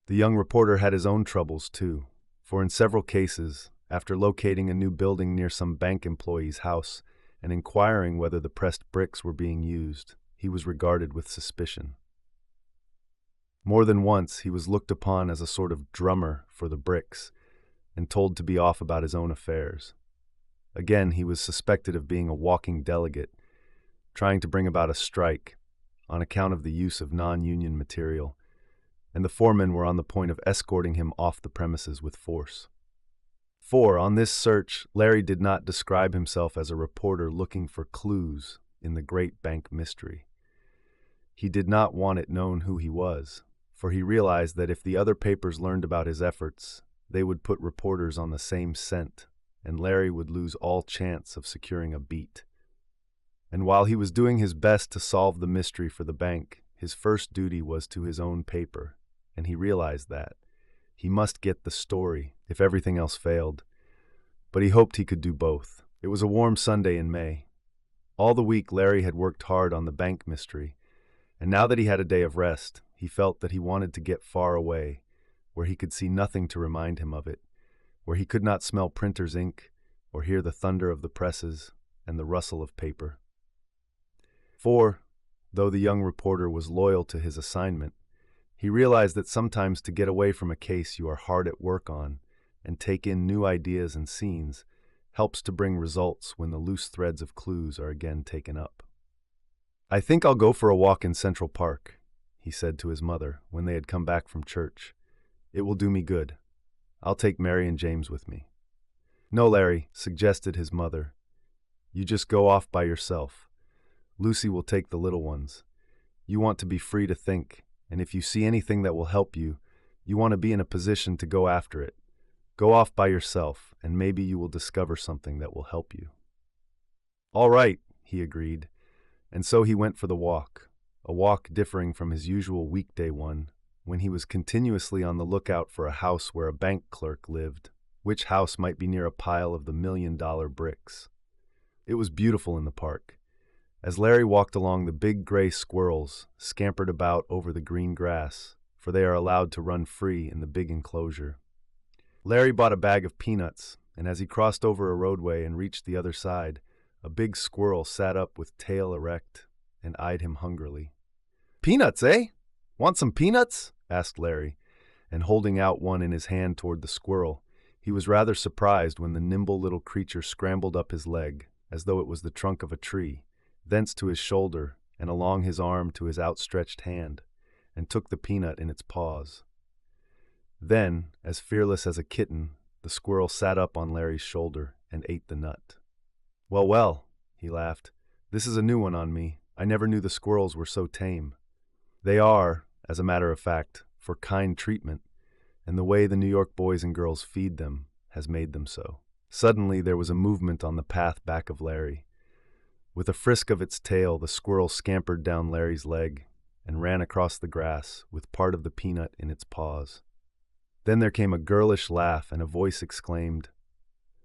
[SPEAKER 1] The young reporter had his own troubles, too, for in several cases, after locating a new building near some bank employee's house and inquiring whether the pressed bricks were being used, he was regarded with suspicion. More than once, he was looked upon as a sort of drummer for the bricks and told to be off about his own affairs. Again, he was suspected of being a walking delegate, trying to bring about a strike on account of the use of non-union material, and the foremen were on the point of escorting him off the premises with force. For, on this search, Larry did not describe himself as a reporter looking for clues in the great bank mystery. He did not want it known who he was, for he realized that if the other papers learned about his efforts, they would put reporters on the same scent, and Larry would lose all chance of securing a beat. And while he was doing his best to solve the mystery for the bank, his first duty was to his own paper, and he realized that. He must get the story, if everything else failed. But he hoped he could do both. It was a warm Sunday in May. All the week Larry had worked hard on the bank mystery, and now that he had a day of rest, he felt that he wanted to get far away, where he could see nothing to remind him of it, where he could not smell printer's ink, or hear the thunder of the presses and the rustle of paper. For, Though the young reporter was loyal to his assignment, he realized that sometimes to get away from a case you are hard at work on and take in new ideas and scenes helps to bring results when the loose threads of clues are again taken up. "I think I'll go for a walk in Central Park," he said to his mother when they had come back from church. "It will do me good. I'll take Mary and James with me." "No, Larry," suggested his mother. "You just go off by yourself. Lucy will take the little ones. You want to be free to think, and if you see anything that will help you, you want to be in a position to go after it. Go off by yourself, and maybe you will discover something that will help you." "All right," he agreed, and so he went for the walk, a walk differing from his usual weekday one, when he was continuously on the lookout for a house where a bank clerk lived, which house might be near a pile of the $1 million bricks. It was beautiful in the park. As Larry walked along, the big gray squirrels scampered about over the green grass, for they are allowed to run free in the big enclosure. Larry bought a bag of peanuts, and as he crossed over a roadway and reached the other side, a big squirrel sat up with tail erect and eyed him hungrily. "Peanuts, eh? Want some peanuts?" asked Larry, and holding out one in his hand toward the squirrel, he was rather surprised when the nimble little creature scrambled up his leg, as though it was the trunk of a tree, thence to his shoulder, and along his arm to his outstretched hand, and took the peanut in its paws. Then, as fearless as a kitten, the squirrel sat up on Larry's shoulder and ate the nut. "Well, well," he laughed, "this is a new one on me. I never knew the squirrels were so tame. They are, as a matter of fact, for kind treatment, and the way the New York boys and girls feed them has made them so." Suddenly there was a movement on the path back of Larry. With a frisk of its tail, the squirrel scampered down Larry's leg and ran across the grass with part of the peanut in its paws. Then there came a girlish laugh and a voice exclaimed,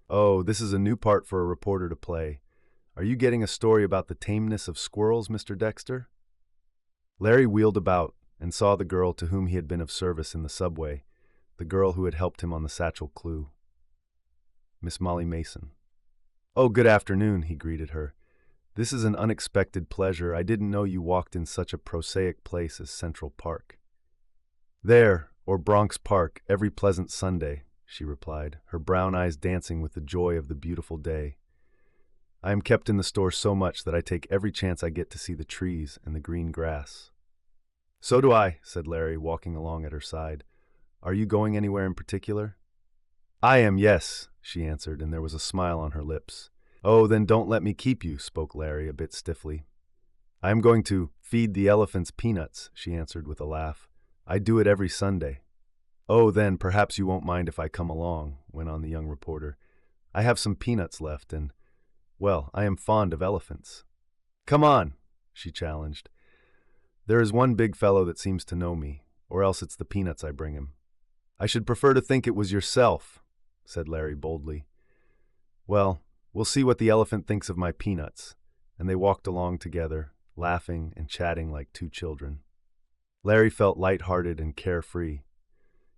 [SPEAKER 1] "Oh, this is a new part for a reporter to play. Are you getting a story about the tameness of squirrels, Mr. Dexter?" Larry wheeled about and saw the girl to whom he had been of service in the subway, the girl who had helped him on the satchel clue. Miss Molly Mason. "Oh, good afternoon," he greeted her. "This is an unexpected pleasure. I didn't know you walked in such a prosaic place as Central Park." "There, or Bronx Park, every pleasant Sunday," she replied, her brown eyes dancing with the joy of the beautiful day. "I am kept in the store so much that I take every chance I get to see the trees and the green grass." "So do I," said Larry, walking along at her side. "Are you going anywhere in particular?" "I am, yes," she answered, and there was a smile on her lips. "Oh, then don't let me keep you," spoke Larry a bit stiffly. "I am going to feed the elephants peanuts," she answered with a laugh. "I do it every Sunday." "Oh, then perhaps you won't mind if I come along," went on the young reporter. "I have some peanuts left, and, well, I am fond of elephants." "Come on," she challenged. "There is one big fellow that seems to know me, or else it's the peanuts I bring him." "I should prefer to think it was yourself," said Larry boldly. "Well, we'll see what the elephant thinks of my peanuts," and they walked along together, laughing and chatting like two children. Larry felt light-hearted and carefree.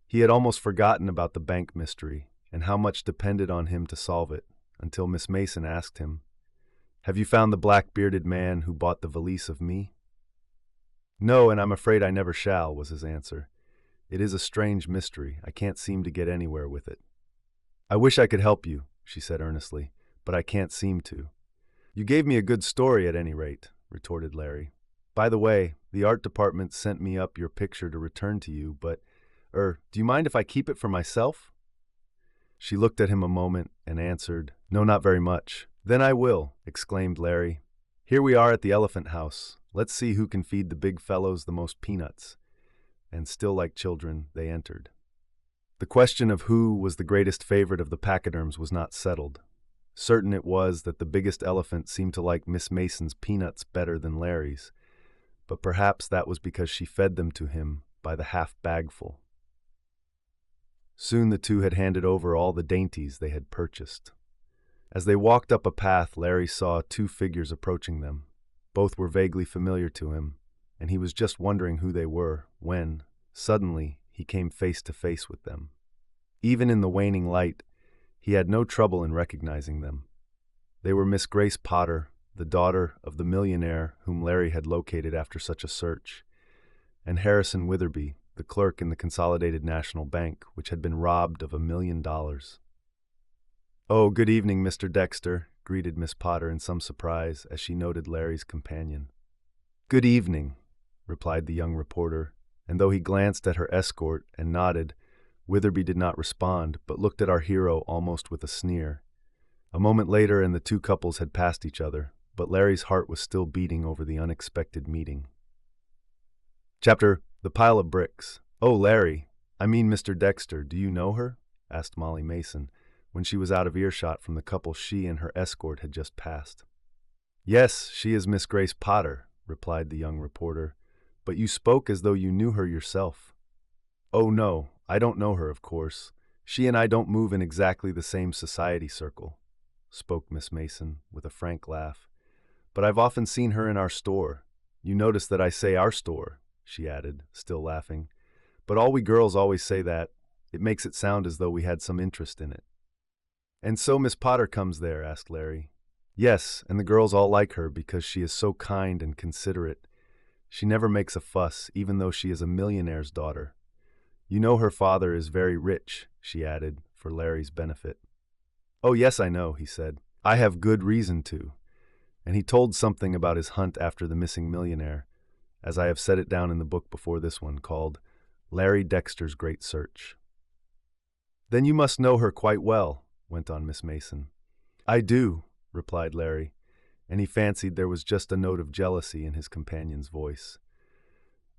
[SPEAKER 1] He had almost forgotten about the bank mystery and how much depended on him to solve it, until Miss Mason asked him, "Have you found the black-bearded man who bought the valise of me?" "No, and I'm afraid I never shall," was his answer. "It is a strange mystery. I can't seem to get anywhere with it." "I wish I could help you," she said earnestly, "but I can't seem to." "You gave me a good story at any rate," retorted Larry. "By the way, the art department sent me up your picture to return to you, but, do you mind if I keep it for myself?" She looked at him a moment and answered, "No, not very much." "Then I will," exclaimed Larry. "Here we are at the Elephant House. Let's see who can feed the big fellows the most peanuts." And still like children, they entered. The question of who was the greatest favorite of the pachyderms was not settled. Certain it was that the biggest elephant seemed to like Miss Mason's peanuts better than Larry's, but perhaps that was because she fed them to him by the half-bagful. Soon the two had handed over all the dainties they had purchased. As they walked up a path, Larry saw two figures approaching them. Both were vaguely familiar to him, and he was just wondering who they were when, suddenly, he came face to face with them. Even in the waning light, he had no trouble in recognizing them. They were Miss Grace Potter the daughter of the millionaire whom Larry had located after such a search, and Harrison Witherby, the clerk in the Consolidated National Bank, which had been robbed of $1 million. "Oh, good evening, Mr. Dexter," greeted Miss Potter in some surprise as she noted Larry's companion. "Good evening," replied the young reporter, and though he glanced at her escort and nodded, Witherby did not respond, but looked at our hero almost with a sneer. A moment later and the two couples had passed each other, but Larry's heart was still beating over the unexpected meeting. Chapter: The Pile of Bricks. "Oh, Larry, I mean Mr. Dexter, do you know her?" asked Molly Mason, when she was out of earshot from the couple she and her escort had just passed. "Yes, she is Miss Grace Potter," replied the young reporter, "but you spoke as though you knew her yourself." "Oh, no, I don't know her, of course. She and I don't move in exactly the same society circle," spoke Miss Mason with a frank laugh. "But I've often seen her in our store. You notice that I say our store," she added, still laughing. "But all we girls always say that. It makes it sound as though we had some interest in it." "And so Miss Potter comes there?" asked Larry. "Yes, and the girls all like her because she is so kind and considerate. She never makes a fuss, even though she is a millionaire's daughter. You know her father is very rich," she added, for Larry's benefit. "Oh, yes, I know," he said. "I have good reason to." And he told something about his hunt after the missing millionaire, as I have set it down in the book before this one, called Larry Dexter's Great Search. "Then you must know her quite well," went on Miss Mason. "I do," replied Larry, and he fancied there was just a note of jealousy in his companion's voice.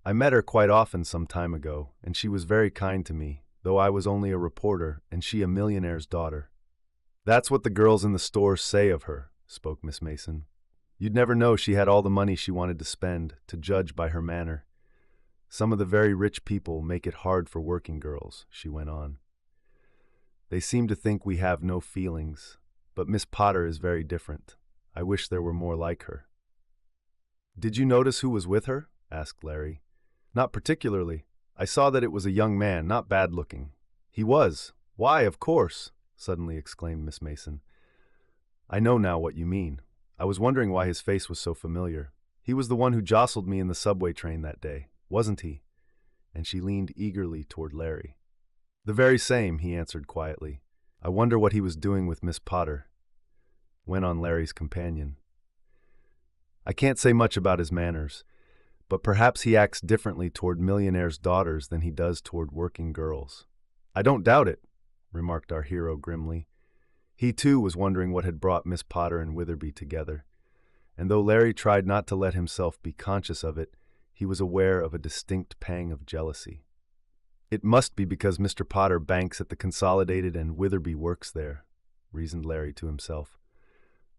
[SPEAKER 1] "I met her quite often some time ago, and she was very kind to me, though I was only a reporter and she a millionaire's daughter." "That's what the girls in the store say of her," spoke Miss Mason. "You'd never know she had all the money she wanted to spend, to judge by her manner. Some of the very rich people make it hard for working girls," she went on. "They seem to think we have no feelings, but Miss Potter is very different. I wish there were more like her." "Did you notice who was with her?" asked Larry. "Not particularly. I saw that it was a young man, not bad-looking." "He was. Why, of course," suddenly exclaimed Miss Mason. "I know now what you mean. I was wondering why his face was so familiar. He was the one who jostled me in the subway train that day, wasn't he?" And she leaned eagerly toward Larry. "The very same," he answered quietly. "I wonder what he was doing with Miss Potter," went on Larry's companion. "I can't say much about his manners, but perhaps he acts differently toward millionaires' daughters than he does toward working girls." "I don't doubt it," remarked our hero grimly. He too was wondering what had brought Miss Potter and Witherby together, and though Larry tried not to let himself be conscious of it, he was aware of a distinct pang of jealousy. "It must be because Mr. Potter banks at the Consolidated and Witherby works there," reasoned Larry to himself.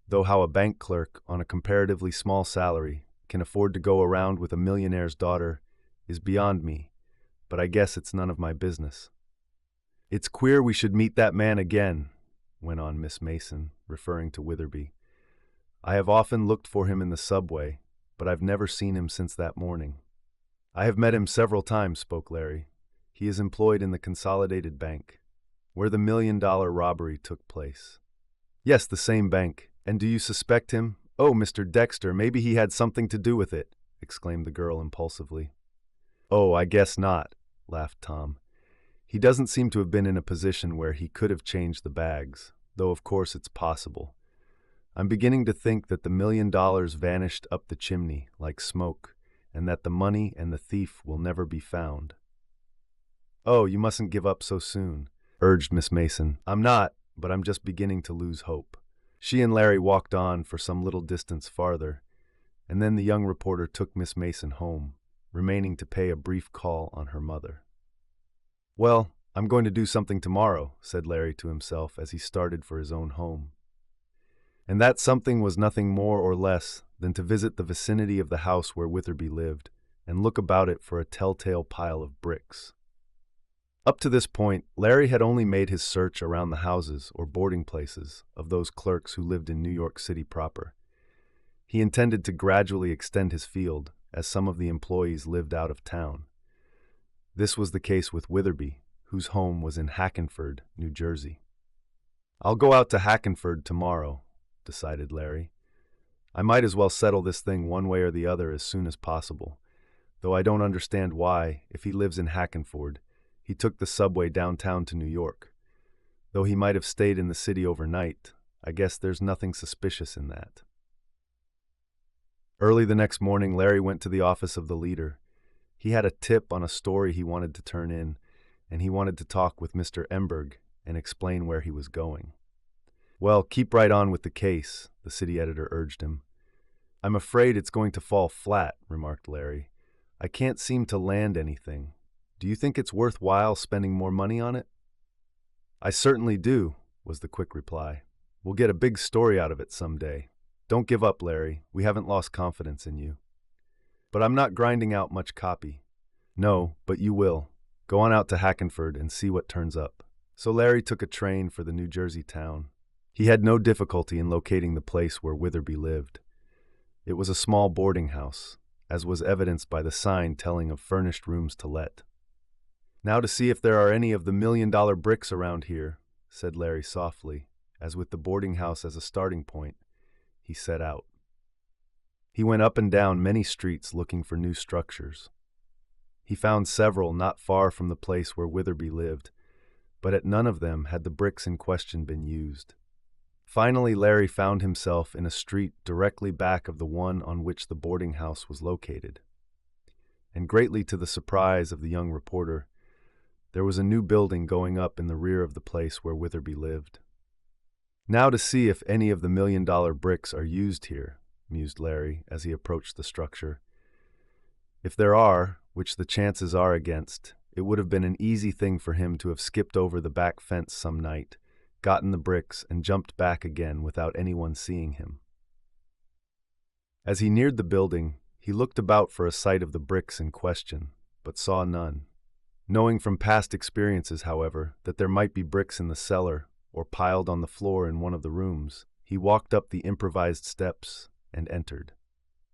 [SPEAKER 1] "Though how a bank clerk, on a comparatively small salary, can afford to go around with a millionaire's daughter is beyond me, but I guess it's none of my business." "It's queer we should meet that man again," went on Miss Mason, referring to Witherby. "I have often looked for him in the subway, but I've never seen him since that morning." "I have met him several times," spoke Larry. "He is employed in the Consolidated Bank, where the $1 million robbery took place." "Yes, the same bank. And do you suspect him?" "Oh, Mr. Dexter, maybe he had something to do with it," exclaimed the girl impulsively. "Oh, I guess not," laughed Tom. "He doesn't seem to have been in a position where he could have changed the bags, though of course it's possible. I'm beginning to think that the $1 million vanished up the chimney like smoke, and that the money and the thief will never be found." "Oh, you mustn't give up so soon," urged Miss Mason. "I'm not, but I'm just beginning to lose hope." She and Larry walked on for some little distance farther, and then the young reporter took Miss Mason home, remaining to pay a brief call on her mother. "Well, I'm going to do something tomorrow," said Larry to himself as he started for his own home. And that something was nothing more or less than to visit the vicinity of the house where Witherby lived and look about it for a telltale pile of bricks. Up to this point, Larry had only made his search around the houses or boarding places of those clerks who lived in New York City proper. He intended to gradually extend his field as some of the employees lived out of town. This was the case with Witherby, whose home was in Hackenford, New Jersey. "I'll go out to Hackenford tomorrow," decided Larry. I might as well settle this thing one way or the other as soon as possible, though I don't understand why, if he lives in Hackenford, he took the subway downtown to New York. Though he might have stayed in the city overnight, I guess there's nothing suspicious in that. Early the next morning, Larry went to the office of the leader. He had a tip on a story he wanted to turn in, and he wanted to talk with Mr. Emberg and explain where he was going. "Well, keep right on with the case," the city editor urged him. "I'm afraid it's going to fall flat," remarked Larry. "I can't seem to land anything. Do you think it's worthwhile spending more money on it?" "I certainly do," was the quick reply. "We'll get a big story out of it someday. Don't give up, Larry. We haven't lost confidence in you." "But I'm not grinding out much copy." "No, but you will. Go on out to Hackenford and see what turns up." So Larry took a train for the New Jersey town. He had no difficulty in locating the place where Witherby lived. It was a small boarding house, as was evidenced by the sign telling of furnished rooms to let. "Now to see if there are any of the $1,000,000 bricks around here," said Larry softly, as with the boarding house as a starting point, he set out. He went up and down many streets looking for new structures. He found several not far from the place where Witherby lived, but at none of them had the bricks in question been used. Finally, Larry found himself in a street directly back of the one on which the boarding house was located. And greatly to the surprise of the young reporter, there was a new building going up in the rear of the place where Witherby lived. "Now to see if any of the $1,000,000 bricks are used here," mused Larry as he approached the structure. "If there are, which the chances are against, it would have been an easy thing for him to have skipped over the back fence some night, gotten the bricks, and jumped back again without anyone seeing him." As he neared the building, he looked about for a sight of the bricks in question, but saw none. Knowing from past experiences, however, that there might be bricks in the cellar or piled on the floor in one of the rooms, he walked up the improvised steps and entered.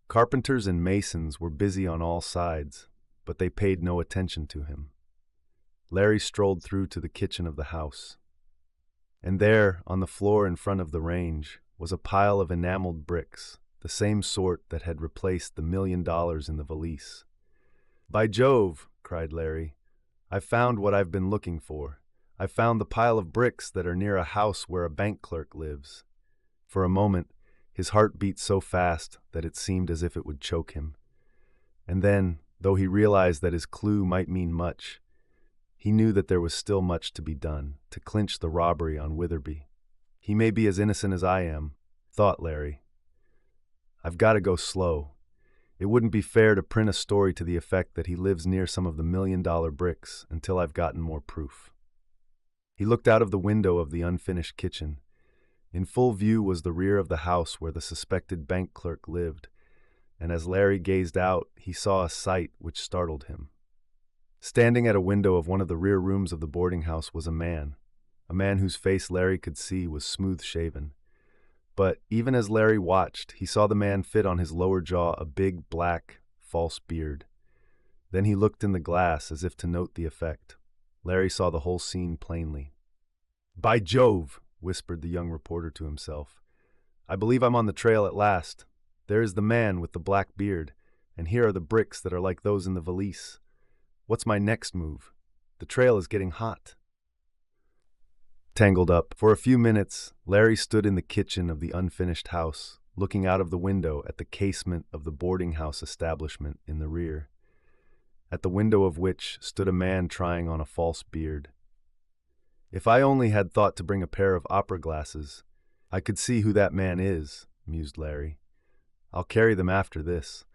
[SPEAKER 1] Carpenters and masons were busy on all sides, but they paid no attention to him. Larry strolled through to the kitchen of the house. And there, on the floor in front of the range, was a pile of enameled bricks, the same sort that had replaced the $1,000,000 in the valise. "By Jove," cried Larry, "I've found what I've been looking for. I've found the pile of bricks that are near a house where a bank clerk lives." For a moment, his heart beat so fast that it seemed as if it would choke him. And then, though he realized that his clue might mean much, he knew that there was still much to be done to clinch the robbery on Witherby. "He may be as innocent as I am," thought Larry. "I've got to go slow. It wouldn't be fair to print a story to the effect that he lives near some of the $1,000,000 bricks until I've gotten more proof." He looked out of the window of the unfinished kitchen. In full view was the rear of the house where the suspected bank clerk lived, and as Larry gazed out, he saw a sight which startled him. Standing at a window of one of the rear rooms of the boarding house was a man whose face Larry could see was smooth-shaven. But even as Larry watched, he saw the man fit on his lower jaw a big, black, false beard. Then he looked in the glass as if to note the effect. Larry saw the whole scene plainly. "By Jove," whispered the young reporter to himself. "I believe I'm on the trail at last. There is the man with the black beard, and here are the bricks that are like those in the valise. What's my next move? The trail is getting hot." Tangled up. For a few minutes, Larry stood in the kitchen of the unfinished house, looking out of the window at the casement of the boarding house establishment in the rear, at the window of which stood a man trying on a false beard. "If I only had thought to bring a pair of opera glasses, I could see who that man is," mused Larry. "I'll carry them after this,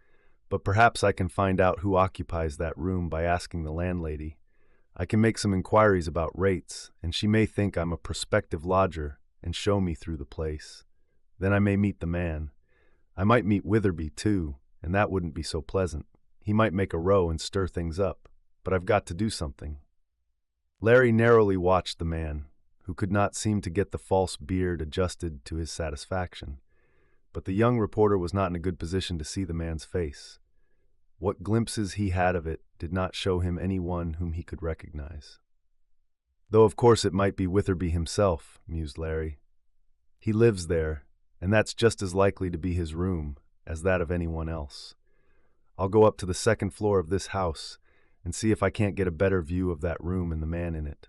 [SPEAKER 1] but perhaps I can find out who occupies that room by asking the landlady. I can make some inquiries about rates, and she may think I'm a prospective lodger and show me through the place. Then I may meet the man. I might meet Witherby, too, and that wouldn't be so pleasant. He might make a row and stir things up, but I've got to do something." Larry narrowly watched the man, who could not seem to get the false beard adjusted to his satisfaction. But the young reporter was not in a good position to see the man's face. What glimpses he had of it did not show him any one whom he could recognize. "Though of course it might be Witherby himself," mused Larry. "He lives there, and that's just as likely to be his room as that of anyone else. I'll go up to the second floor of this house and see if I can't get a better view of that room and the man in it.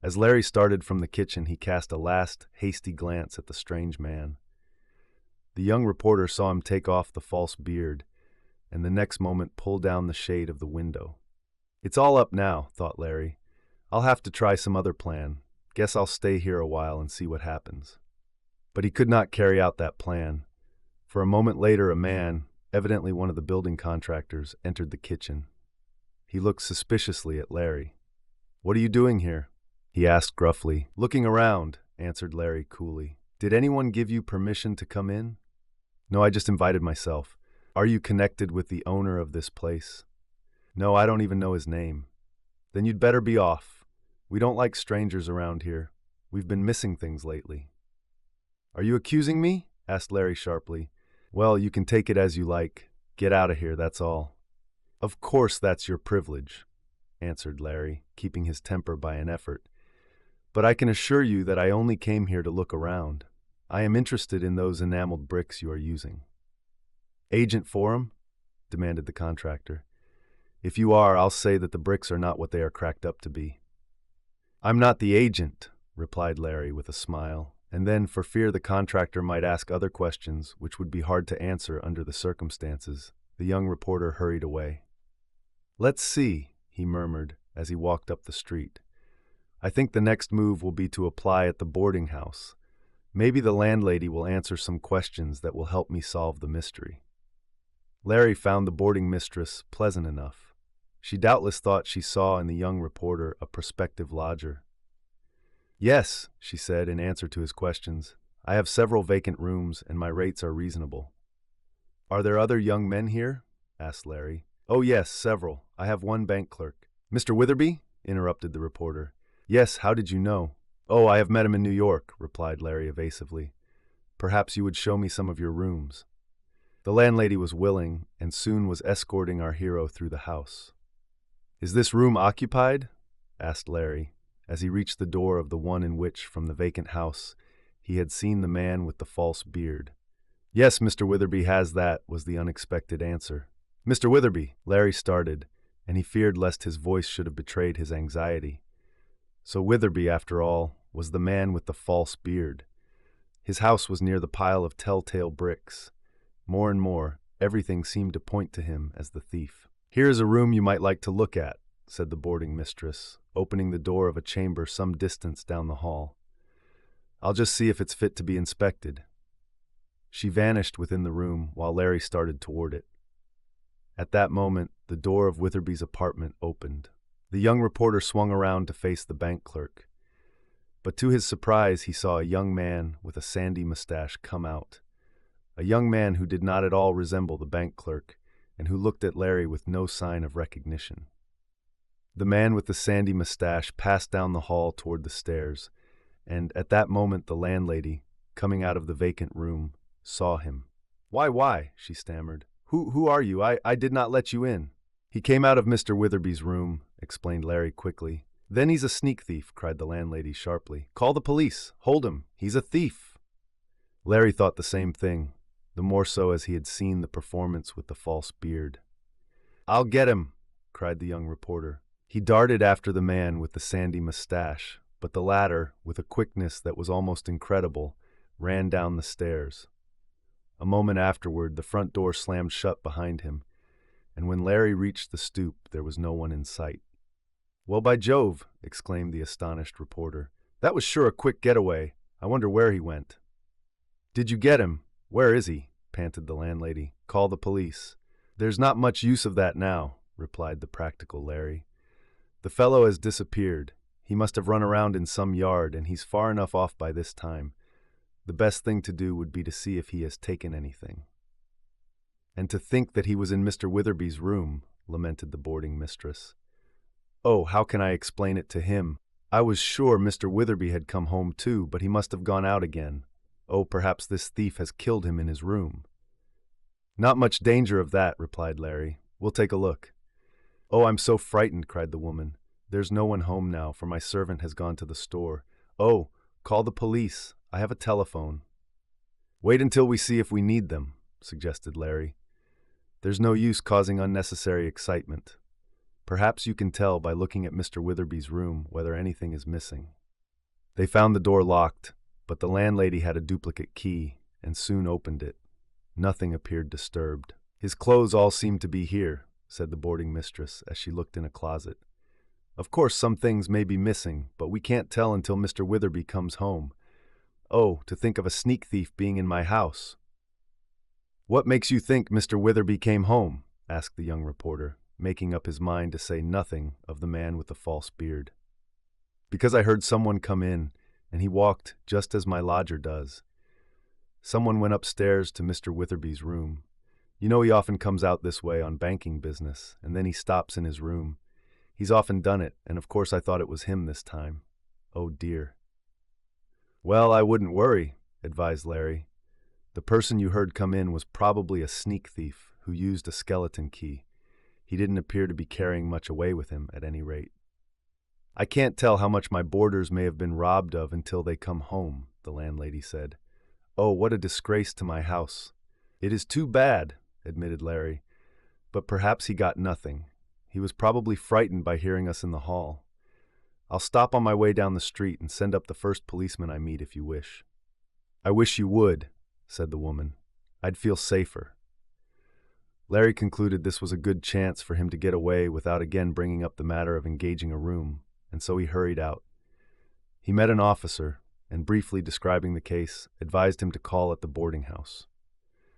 [SPEAKER 1] As Larry started from the kitchen, he cast a last, hasty glance at the strange man. The young reporter saw him take off the false beard, and the next moment pull down the shade of the window. It's all up now, thought Larry. I'll have to try some other plan. Guess I'll stay here a while and see what happens. But he could not carry out that plan, for a moment later a man, evidently one of the building contractors, entered the kitchen. He looked suspiciously at Larry. "What are you doing here?" he asked gruffly. "Looking around," answered Larry coolly. "Did anyone give you permission to come in?" "No, I just invited myself." "Are you connected with the owner of this place?" "No, I don't even know his name." "Then you'd better be off. We don't like strangers around here. We've been missing things lately." "Are you accusing me?" asked Larry sharply. "Well, you can take it as you like. Get out of here, that's all." "Of course that's your privilege," answered Larry, keeping his temper by an effort. "But I can assure you that I only came here to look around. I am interested in those enameled bricks you are using." "Agent for 'em?" demanded the contractor. "If you are, I'll say that the bricks are not what they are cracked up to be." "I'm not the agent," replied Larry with a smile, and then, for fear the contractor might ask other questions which would be hard to answer under the circumstances, the young reporter hurried away. "Let's see," he murmured as he walked up the street. "I think the next move will be to apply at the boarding house. Maybe the landlady will answer some questions that will help me solve the mystery." Larry found the boarding mistress pleasant enough. She doubtless thought she saw in the young reporter a prospective lodger. "Yes," she said in answer to his questions, "I have several vacant rooms and my rates are reasonable." "Are there other young men here?" asked Larry. "Oh yes, several. I have one bank clerk." "Mr. Witherby?" interrupted the reporter. "Yes, how did you know?" "Oh, I have met him in New York," replied Larry evasively. "Perhaps you would show me some of your rooms." The landlady was willing, and soon was escorting our hero through the house. "Is this room occupied?" asked Larry, as he reached the door of the one in which, from the vacant house, he had seen the man with the false beard. "Yes, Mr. Witherby has that," was the unexpected answer. "Mr. Witherby!" Larry started, and he feared lest his voice should have betrayed his anxiety. So Witherby, after all, was the man with the false beard. His house was near the pile of telltale bricks. More and more, everything seemed to point to him as the thief. "Here is a room you might like to look at," said the boarding mistress, opening the door of a chamber some distance down the hall. "I'll just see if it's fit to be inspected." She vanished within the room while Larry started toward it. At that moment, the door of Witherby's apartment opened. The young reporter swung around to face the bank clerk. But to his surprise, he saw a young man with a sandy mustache come out. A young man who did not at all resemble the bank clerk, and who looked at Larry with no sign of recognition. The man with the sandy mustache passed down the hall toward the stairs, and at that moment the landlady, coming out of the vacant room, saw him. Why, she stammered. Who are you? I did not let you in." "He came out of Mr. Witherby's room," explained Larry quickly. "Then he's a sneak thief," cried the landlady sharply. "Call the police. Hold him. He's a thief." Larry thought the same thing, the more so as he had seen the performance with the false beard. "I'll get him," cried the young reporter. He darted after the man with the sandy mustache, but the latter, with a quickness that was almost incredible, ran down the stairs. A moment afterward, the front door slammed shut behind him, and when Larry reached the stoop, there was no one in sight. "Well, by Jove," exclaimed the astonished reporter. "That was sure a quick getaway. I wonder where he went." "Did you get him? Where is he?" panted the landlady. "Call the police." "There's not much use of that now," replied the practical Larry. "The fellow has disappeared. He must have run around in some yard, and he's far enough off by this time. The best thing to do would be to see if he has taken anything." "And to think that he was in Mr. Witherby's room," lamented the boarding mistress. "Oh, how can I explain it to him? I was sure Mr. Witherby had come home too, but he must have gone out again. Oh, perhaps this thief has killed him in his room." "Not much danger of that," replied Larry. "We'll take a look." "Oh, I'm so frightened," cried the woman. "There's no one home now, for my servant has gone to the store. Oh, call the police. I have a telephone." Wait until we see if we need them, suggested Larry. There's no use causing unnecessary excitement. Perhaps you can tell by looking at Mr. Witherby's room whether anything is missing. They found the door locked, but the landlady had a duplicate key and soon opened it. Nothing appeared disturbed. His clothes all seem to be here, said the boarding mistress as she looked in a closet. Of course some things may be missing, but we can't tell until Mr. Witherby comes home. Oh, to think of a sneak thief being in my house. What makes you think Mr. Witherby came home? Asked the young reporter, making up his mind to say nothing of the man with the false beard. Because I heard someone come in, and he walked just as my lodger does. Someone went upstairs to Mr. Witherby's room. You know he often comes out this way on banking business, and then he stops in his room. He's often done it, and of course I thought it was him this time. Oh dear. Well, I wouldn't worry, advised Larry. The person you heard come in was probably a sneak thief who used a skeleton key. He didn't appear to be carrying much away with him, at any rate. I can't tell how much my boarders may have been robbed of until they come home, the landlady said. Oh, what a disgrace to my house. It is too bad, admitted Larry, but perhaps he got nothing. He was probably frightened by hearing us in the hall. I'll stop on my way down the street and send up the first policeman I meet if you wish. I wish you would, said the woman. I'd feel safer. Larry concluded this was a good chance for him to get away without again bringing up the matter of engaging a room, and so he hurried out. He met an officer, and briefly describing the case, advised him to call at the boarding house.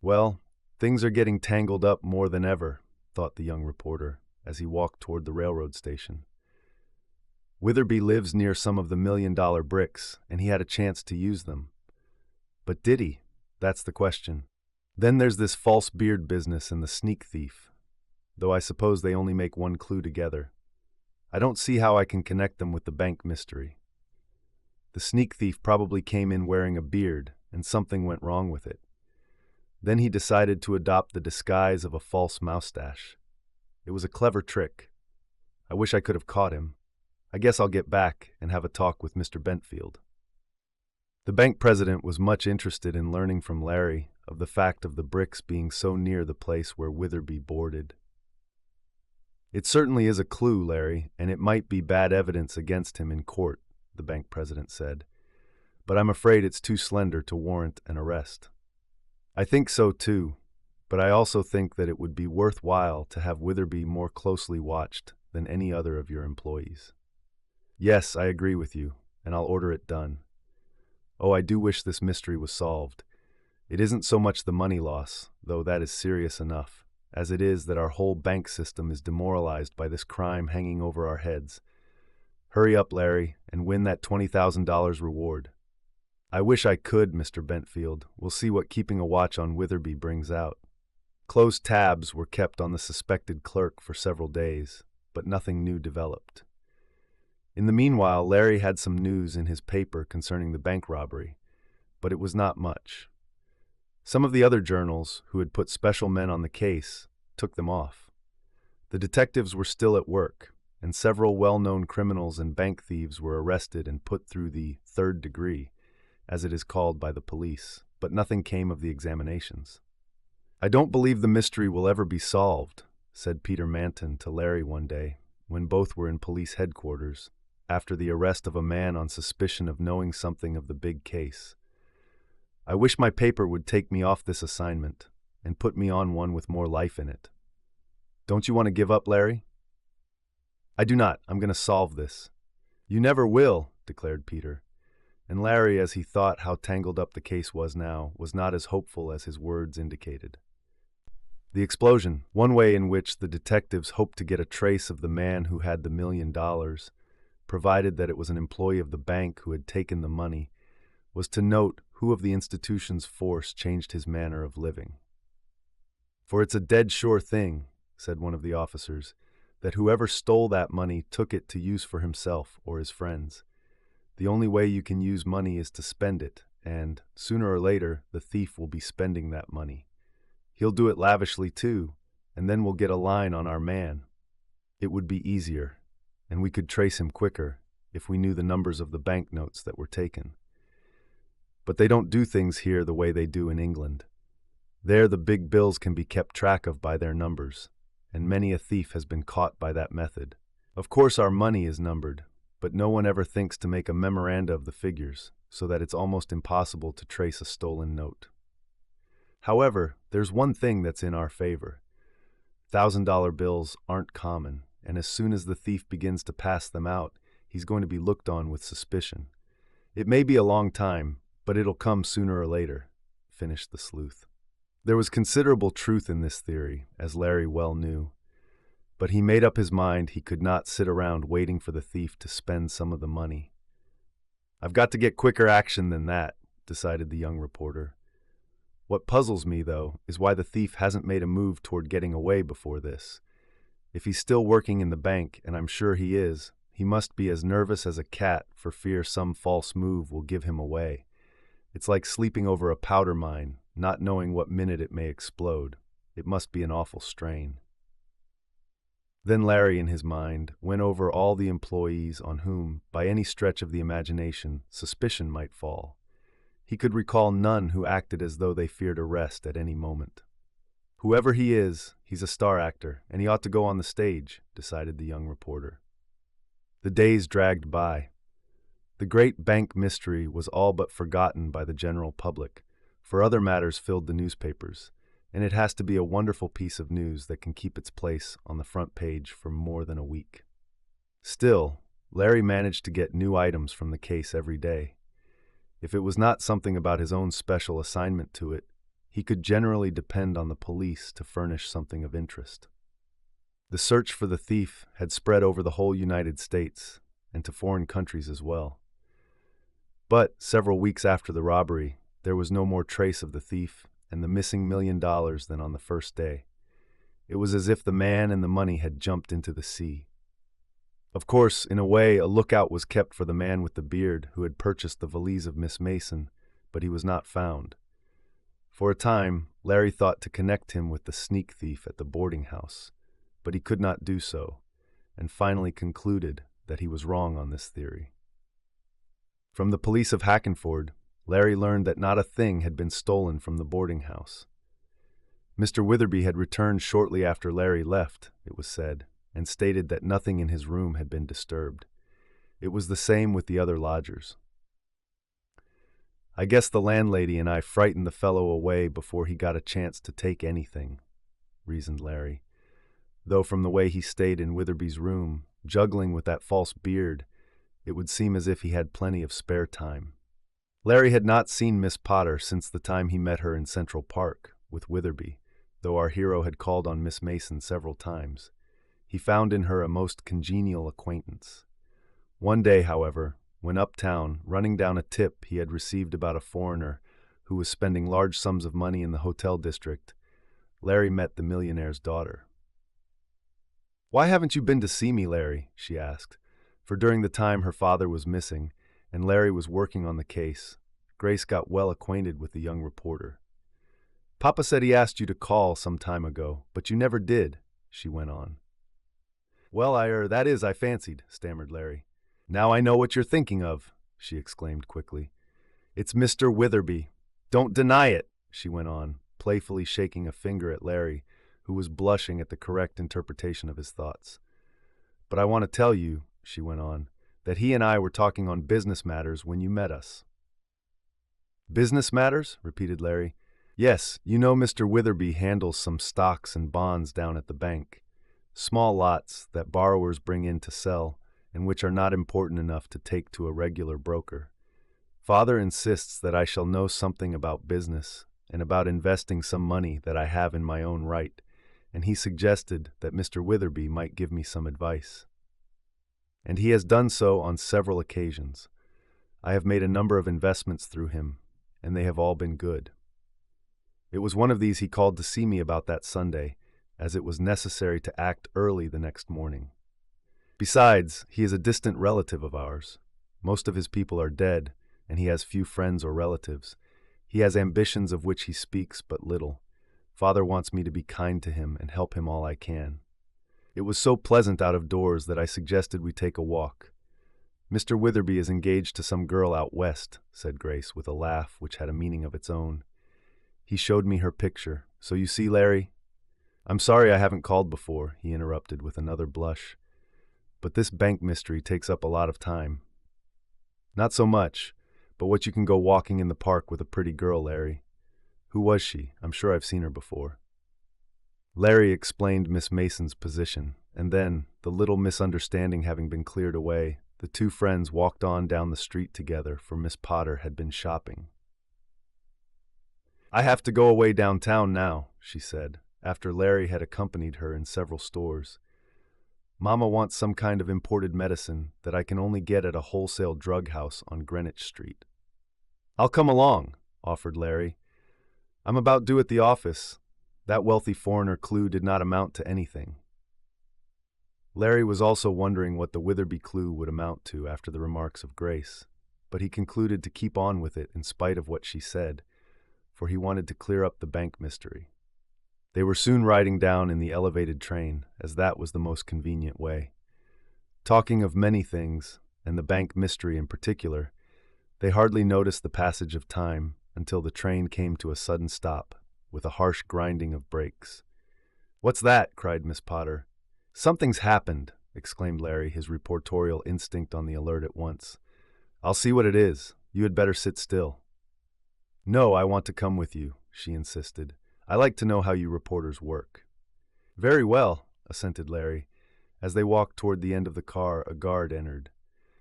[SPEAKER 1] Well, things are getting tangled up more than ever, thought the young reporter, as he walked toward the railroad station. Witherby lives near some of the $1,000,000 bricks, and he had a chance to use them. But did he? That's the question. Then there's this false beard business and the sneak thief, though I suppose they only make one clue together. I don't see how I can connect them with the bank mystery. The sneak thief probably came in wearing a beard, and something went wrong with it. Then he decided to adopt the disguise of a false moustache. It was a clever trick. I wish I could have caught him. I guess I'll get back and have a talk with Mr. Bentfield. The bank president was much interested in learning from Larry of the fact of the bricks being so near the place where Witherby boarded. It certainly is a clue, Larry, and it might be bad evidence against him in court, the bank president said, but I'm afraid it's too slender to warrant an arrest. I think so too, but I also think that it would be worthwhile to have Witherby more closely watched than any other of your employees. Yes, I agree with you, and I'll order it done. Oh, I do wish this mystery was solved. It isn't so much the money loss, though that is serious enough, as it is that our whole bank system is demoralized by this crime hanging over our heads. Hurry up, Larry, and win that $20,000 reward. I wish I could, Mr. Bentfield. We'll see what keeping a watch on Witherby brings out. Closed tabs were kept on the suspected clerk for several days, but nothing new developed. In the meanwhile, Larry had some news in his paper concerning the bank robbery, but it was not much. Some of the other journals, who had put special men on the case, took them off. The detectives were still at work, and several well-known criminals and bank thieves were arrested and put through the third degree, as it is called by the police, but nothing came of the examinations. I don't believe the mystery will ever be solved, said Peter Manton to Larry one day, when both were in police headquarters, after the arrest of a man on suspicion of knowing something of the big case. I wish my paper would take me off this assignment and put me on one with more life in it. Don't you want to give up, Larry? I do not. I'm going to solve this. You never will, declared Peter. And Larry, as he thought how tangled up the case was now, was not as hopeful as his words indicated. The explosion, one way in which the detectives hoped to get a trace of the man who had the $1,000,000, provided that it was an employee of the bank who had taken the money, was to note who of the institution's force changed his manner of living. For it's a dead sure thing, said one of the officers, that whoever stole that money took it to use for himself or his friends. The only way you can use money is to spend it, and, sooner or later, the thief will be spending that money. He'll do it lavishly too, and then we'll get a line on our man. It would be easier, and we could trace him quicker if we knew the numbers of the banknotes that were taken. But they don't do things here the way they do in England. There the big bills can be kept track of by their numbers, and many a thief has been caught by that method. Of course our money is numbered, but no one ever thinks to make a memoranda of the figures, so that it's almost impossible to trace a stolen note. However, there's one thing that's in our favor. $1,000 bills aren't common, and as soon as the thief begins to pass them out, he's going to be looked on with suspicion. It may be a long time, but it'll come sooner or later, finished the sleuth. There was considerable truth in this theory, as Larry well knew. But he made up his mind he could not sit around waiting for the thief to spend some of the money. "I've got to get quicker action than that," decided the young reporter. "What puzzles me, though, is why the thief hasn't made a move toward getting away before this. If he's still working in the bank, and I'm sure he is, he must be as nervous as a cat for fear some false move will give him away. It's like sleeping over a powder mine, not knowing what minute it may explode. It must be an awful strain." Then Larry, in his mind, went over all the employees on whom, by any stretch of the imagination, suspicion might fall. He could recall none who acted as though they feared arrest at any moment. "Whoever he is, he's a star actor, and he ought to go on the stage," decided the young reporter. The days dragged by. The great bank mystery was all but forgotten by the general public, for other matters filled the newspapers, and it has to be a wonderful piece of news that can keep its place on the front page for more than a week. Still, Larry managed to get new items from the case every day. If it was not something about his own special assignment to it, he could generally depend on the police to furnish something of interest. The search for the thief had spread over the whole United States, and to foreign countries as well. But several weeks after the robbery, there was no more trace of the thief and the missing $1 million than on the first day. It was as if the man and the money had jumped into the sea. Of course, in a way, a lookout was kept for the man with the beard who had purchased the valise of Miss Mason, but he was not found. For a time, Larry thought to connect him with the sneak thief at the boarding house, but he could not do so, and finally concluded that he was wrong on this theory. From the police of Hackenford, Larry learned that not a thing had been stolen from the boarding house. Mr. Witherby had returned shortly after Larry left, it was said, and stated that nothing in his room had been disturbed. It was the same with the other lodgers. "I guess the landlady and I frightened the fellow away before he got a chance to take anything," reasoned Larry, though from the way he stayed in Witherby's room, juggling with that false beard, it would seem as if he had plenty of spare time. Larry had not seen Miss Potter since the time he met her in Central Park with Witherby, though our hero had called on Miss Mason several times. He found in her a most congenial acquaintance. One day, however, when uptown, running down a tip he had received about a foreigner who was spending large sums of money in the hotel district, Larry met the millionaire's daughter. "Why haven't you been to see me, Larry?" she asked, for during the time her father was missing and Larry was working on the case, Grace got well acquainted with the young reporter. "Papa said he asked you to call some time ago, but you never did," she went on. "Well, I fancied," stammered Larry. "Now I know what you're thinking of," she exclaimed quickly. "It's Mr. Witherby. Don't deny it," she went on, playfully shaking a finger at Larry, who was blushing at the correct interpretation of his thoughts. "But I want to tell you," she went on, "that he and I were talking on business matters when you met us." "Business matters?" repeated Larry. "Yes, you know Mr. Witherby handles some stocks and bonds down at the bank. Small lots that borrowers bring in to sell, and which are not important enough to take to a regular broker. Father insists that I shall know something about business and about investing some money that I have in my own right, and he suggested that Mr. Witherby might give me some advice. And he has done so on several occasions. I have made a number of investments through him, and they have all been good. It was one of these he called to see me about that Sunday, as it was necessary to act early the next morning. Besides, he is a distant relative of ours. Most of his people are dead, and he has few friends or relatives. He has ambitions of which he speaks but little. Father wants me to be kind to him and help him all I can. It was so pleasant out of doors that I suggested we take a walk. Mr. Witherby is engaged to some girl out west, said Grace with a laugh which had a meaning of its own. He showed me her picture. So you see, Larry? I'm sorry I haven't called before, he interrupted with another blush. But this bank mystery takes up a lot of time. Not so much, but what you can go walking in the park with a pretty girl, Larry. Who was she? I'm sure I've seen her before. Larry explained Miss Mason's position, and then, the little misunderstanding having been cleared away, the two friends walked on down the street together, for Miss Potter had been shopping. I have to go away downtown now, she said, after Larry had accompanied her in several stores. Mama wants some kind of imported medicine that I can only get at a wholesale drug house on Greenwich Street. I'll come along, offered Larry. I'm about due at the office. That wealthy foreigner clue did not amount to anything. Larry was also wondering what the Witherby clue would amount to after the remarks of Grace, but he concluded to keep on with it in spite of what she said, for he wanted to clear up the bank mystery. They were soon riding down in the elevated train, as that was the most convenient way. Talking of many things, and the bank mystery in particular, they hardly noticed the passage of time until the train came to a sudden stop, with a harsh grinding of brakes. "What's that?" cried Miss Potter. "Something's happened," exclaimed Larry, his reportorial instinct on the alert at once. "I'll see what it is. You had better sit still." "No, I want to come with you," she insisted. "I like to know how you reporters work." "Very well," assented Larry. As they walked toward the end of the car, a guard entered.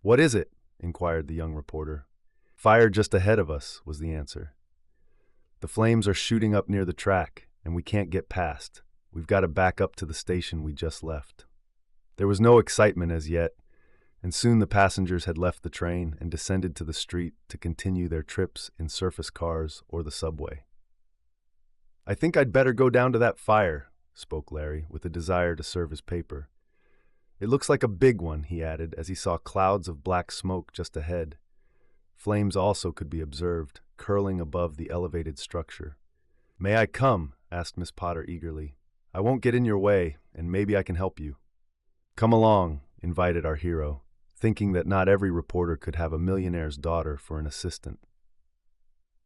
[SPEAKER 1] "What is it?" inquired the young reporter. "Fire just ahead of us," was the answer. "The flames are shooting up near the track, and we can't get past. We've got to back up to the station we just left." There was no excitement as yet, and soon the passengers had left the train and descended to the street to continue their trips in surface cars or the subway. "I think I'd better go down to that fire," spoke Larry, with a desire to serve his paper. "It looks like a big one," he added, as he saw clouds of black smoke just ahead. Flames also could be observed, curling above the elevated structure. "May I come?" asked Miss Potter eagerly. "I won't get in your way, and maybe I can help you." "Come along," invited our hero, thinking that not every reporter could have a millionaire's daughter for an assistant.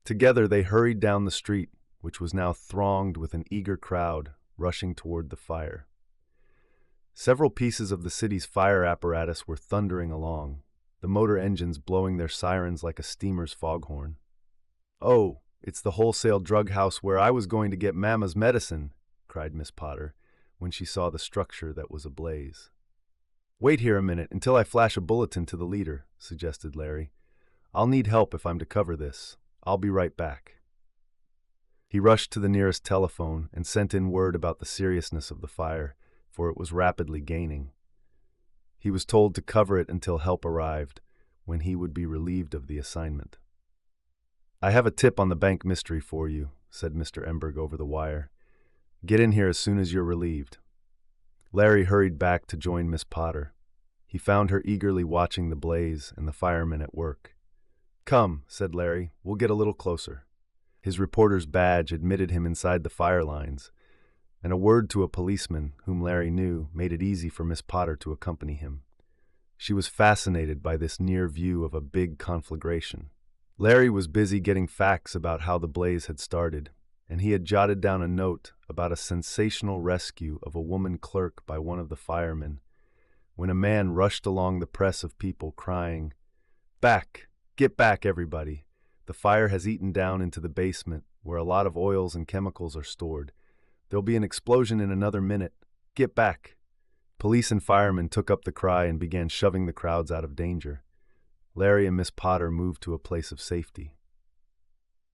[SPEAKER 1] Together they hurried down the street, which was now thronged with an eager crowd rushing toward the fire. Several pieces of the city's fire apparatus were thundering along, the motor engines blowing their sirens like a steamer's foghorn. "Oh, it's the wholesale drug house where I was going to get Mama's medicine," cried Miss Potter, when she saw the structure that was ablaze. "Wait here a minute until I flash a bulletin to the leader," suggested Larry. "I'll need help if I'm to cover this. I'll be right back." He rushed to the nearest telephone and sent in word about the seriousness of the fire, for it was rapidly gaining. He was told to cover it until help arrived, when he would be relieved of the assignment. "I have a tip on the bank mystery for you," said Mr. Emberg over the wire. "Get in here as soon as you're relieved." Larry hurried back to join Miss Potter. He found her eagerly watching the blaze and the firemen at work. "Come," said Larry, "we'll get a little closer." His reporter's badge admitted him inside the fire lines, and a word to a policeman, whom Larry knew, made it easy for Miss Potter to accompany him. She was fascinated by this near view of a big conflagration. Larry was busy getting facts about how the blaze had started, and he had jotted down a note about a sensational rescue of a woman clerk by one of the firemen, when a man rushed along the press of people crying, "Back! Get back, everybody! The fire has eaten down into the basement, where a lot of oils and chemicals are stored. There'll be an explosion in another minute. Get back!" Police and firemen took up the cry and began shoving the crowds out of danger. Larry and Miss Potter moved to a place of safety.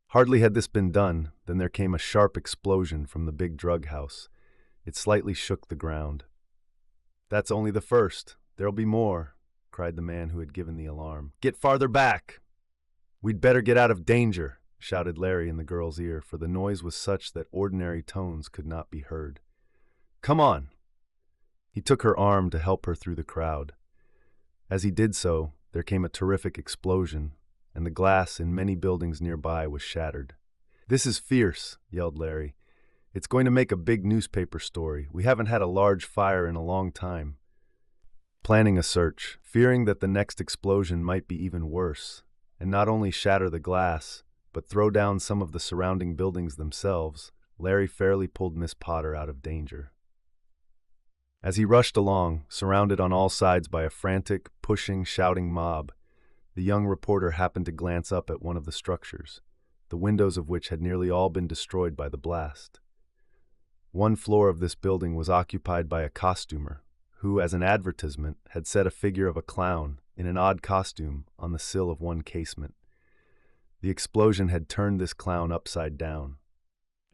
[SPEAKER 1] Hardly had this been done than there came a sharp explosion from the big drug house. It slightly shook the ground. "That's only the first. There'll be more," cried the man who had given the alarm. "Get farther back!" "We'd better get out of danger," shouted Larry in the girl's ear, for the noise was such that ordinary tones could not be heard. "Come on!" He took her arm to help her through the crowd. As he did so, there came a terrific explosion, and the glass in many buildings nearby was shattered. "This is fierce," yelled Larry. "It's going to make a big newspaper story. We haven't had a large fire in a long time." planning a search, fearing that the next explosion might be even worse, and not only shatter the glass, but throw down some of the surrounding buildings themselves. Larry fairly pulled Miss Potter out of danger. As he rushed along, surrounded on all sides by a frantic, pushing, shouting mob, the young reporter happened to glance up at one of the structures, the windows of which had nearly all been destroyed by the blast. One floor of this building was occupied by a costumer, who, as an advertisement, had set a figure of a clown in an odd costume on the sill of one casement. The explosion had turned this clown upside down.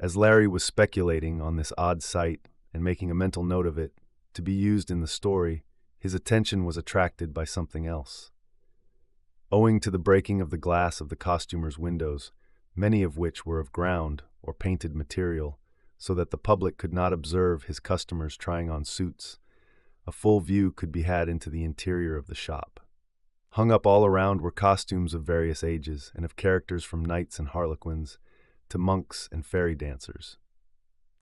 [SPEAKER 1] As Larry was speculating on this odd sight and making a mental note of it to be used in the story, his attention was attracted by something else. Owing to the breaking of the glass of the costumer's windows, many of which were of ground or painted material, so that the public could not observe his customers trying on suits, a full view could be had into the interior of the shop. Hung up all around were costumes of various ages and of characters from knights and harlequins to monks and fairy dancers.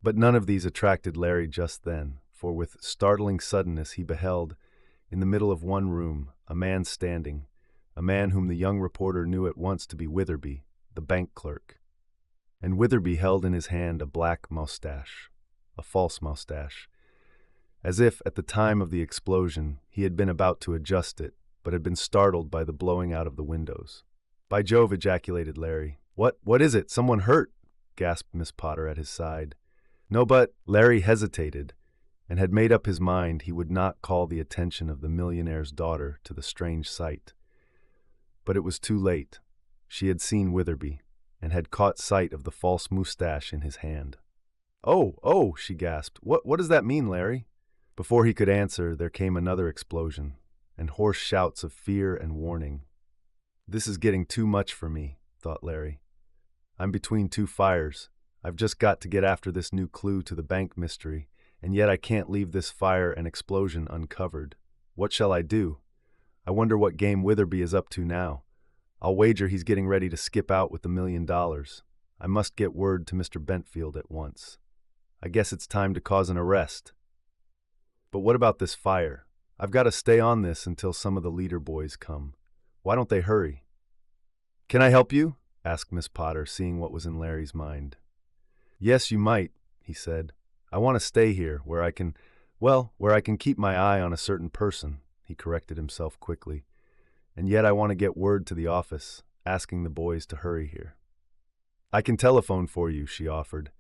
[SPEAKER 1] But none of these attracted Larry just then, for with startling suddenness he beheld, in the middle of one room, a man standing, a man whom the young reporter knew at once to be Witherby, the bank clerk. And Witherby held in his hand a black mustache, a false mustache, as if, at the time of the explosion, he had been about to adjust it, but had been startled by the blowing out of the windows. "By Jove," ejaculated Larry. What is it? Someone hurt?" gasped Miss Potter at his side. "No, but—" Larry hesitated, and had made up his mind he would not call the attention of the millionaire's daughter to the strange sight. But it was too late. She had seen Witherby, and had caught sight of the false mustache in his hand. Oh, she gasped. What does that mean, Larry?" Before he could answer, there came another explosion, and hoarse shouts of fear and warning. "This is getting too much for me," thought Larry. "I'm between two fires. I've just got to get after this new clue to the bank mystery, and yet I can't leave this fire and explosion uncovered. What shall I do? I wonder what game Witherby is up to now. I'll wager he's getting ready to skip out with the $1 million. I must get word to Mr. Bentfield at once. I guess it's time to cause an arrest. But what about this fire? I've got to stay on this until some of the leader boys come. Why don't they hurry?" "Can I help you?" asked Miss Potter, seeing what was in Larry's mind. "Yes, you might," he said. "I want to stay here, where I can keep my eye on a certain person," he corrected himself quickly. "And yet I want to get word to the office, asking the boys to hurry here." "I can telephone for you," she offered,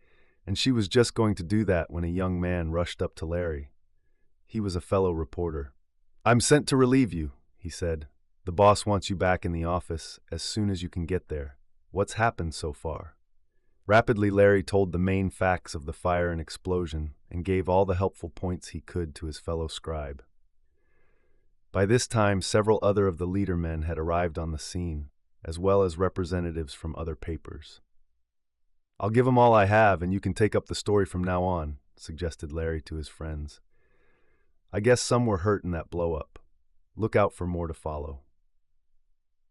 [SPEAKER 1] and she was just going to do that when a young man rushed up to Larry. He was a fellow reporter. "I'm sent to relieve you," he said. "The boss wants you back in the office as soon as you can get there. What's happened so far?" Rapidly, Larry told the main facts of the fire and explosion and gave all the helpful points he could to his fellow scribe. By this time, several other of the leader men had arrived on the scene, as well as representatives from other papers. "I'll give 'em all I have, and you can take up the story from now on," suggested Larry to his friends. "I guess some were hurt in that blow-up. Look out for more to follow."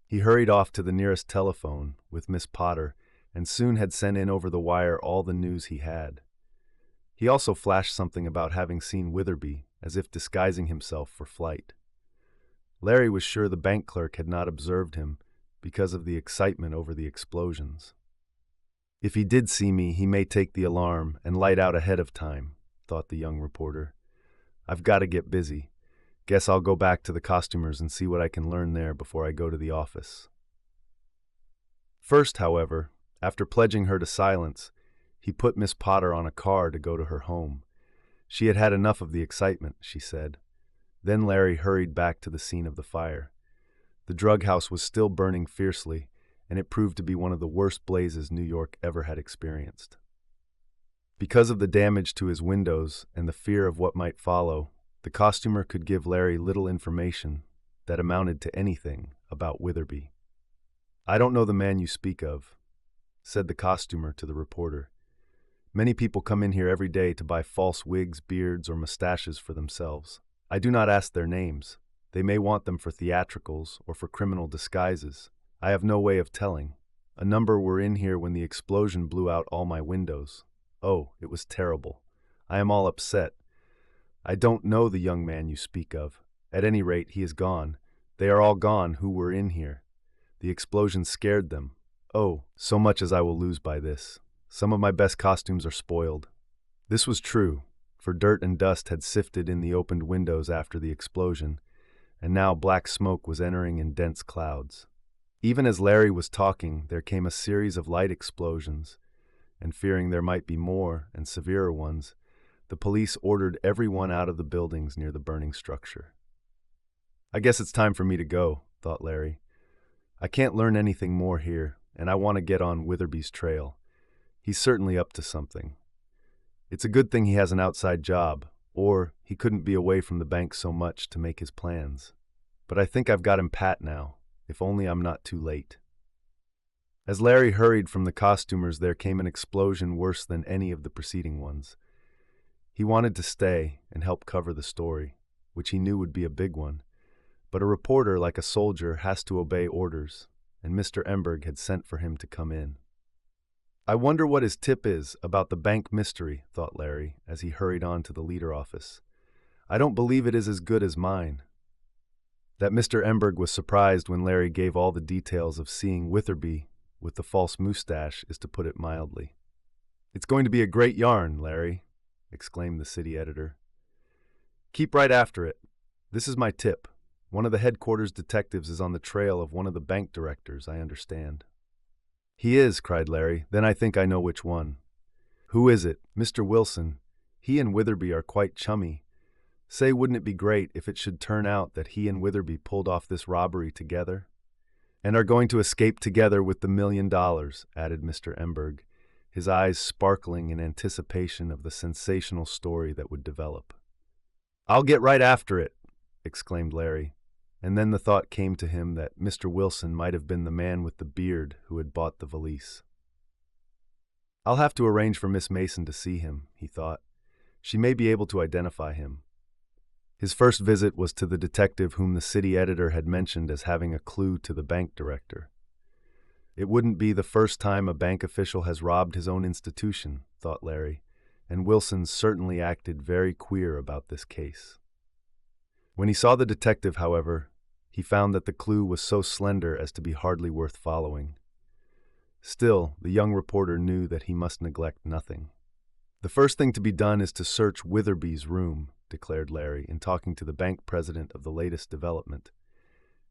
[SPEAKER 1] He hurried off to the nearest telephone with Miss Potter and soon had sent in over the wire all the news he had. He also flashed something about having seen Witherby, as if disguising himself for flight. Larry was sure the bank clerk had not observed him because of the excitement over the explosions. "If he did see me, he may take the alarm and light out ahead of time," thought the young reporter. "I've got to get busy. Guess I'll go back to the costumers and see what I can learn there before I go to the office." First, however, after pledging her to silence, he put Miss Potter on a car to go to her home. She had had enough of the excitement, she said. Then Larry hurried back to the scene of the fire. The drug house was still burning fiercely, and it proved to be one of the worst blazes New York ever had experienced. Because of the damage to his windows and the fear of what might follow, the costumer could give Larry little information that amounted to anything about Witherby. "I don't know the man you speak of," said the costumer to the reporter. "Many people come in here every day to buy false wigs, beards, or mustaches for themselves. I do not ask their names. They may want them for theatricals or for criminal disguises. I have no way of telling. A number were in here when the explosion blew out all my windows. Oh, it was terrible. I am all upset. I don't know the young man you speak of." At any rate, he is gone. They are all gone who were in here. The explosion scared them. Oh, so much as I will lose by this. Some of my best costumes are spoiled." This was true, for dirt and dust had sifted in the opened windows after the explosion, and now black smoke was entering in dense clouds. Even as Larry was talking, there came a series of light explosions, and fearing there might be more and severer ones, the police ordered everyone out of the buildings near the burning structure. "I guess it's time for me to go," thought Larry. "I can't learn anything more here, and I want to get on Witherby's trail. He's certainly up to something. It's a good thing he has an outside job, or he couldn't be away from the bank so much to make his plans. But I think I've got him pat now, if only I'm not too late." As Larry hurried from the costumers, there came an explosion worse than any of the preceding ones. He wanted to stay and help cover the story, which he knew would be a big one, but a reporter, like a soldier, has to obey orders, and Mr. Emberg had sent for him to come in. "I wonder what his tip is about the bank mystery," thought Larry, as he hurried on to the leader office. "I don't believe it is as good as mine." That Mr. Emberg was surprised when Larry gave all the details of seeing Witherby with the false mustache is to put it mildly. "It's going to be a great yarn, Larry," exclaimed the city editor. "Keep right after it. This is my tip. One of the headquarters detectives is on the trail of one of the bank directors, I understand." "He is," cried Larry. "Then I think I know which one." "Who is it?" "Mr. Wilson. He and Witherby are quite chummy. Say, wouldn't it be great if it should turn out that he and Witherby pulled off this robbery together?" "And are going to escape together with the $1 million, added Mr. Emberg, his eyes sparkling in anticipation of the sensational story that would develop. "I'll get right after it," exclaimed Larry, and then the thought came to him that Mr. Wilson might have been the man with the beard who had bought the valise. "I'll have to arrange for Miss Mason to see him," he thought. "She may be able to identify him." His first visit was to the detective whom the city editor had mentioned as having a clue to the bank director. It wouldn't be the first time a bank official has robbed his own institution, thought Larry, and Wilson certainly acted very queer about this case. When he saw the detective, however, he found that the clue was so slender as to be hardly worth following. Still, the young reporter knew that he must neglect nothing. "The first thing to be done is to search Witherby's room," declared Larry, in talking to the bank president of the latest development.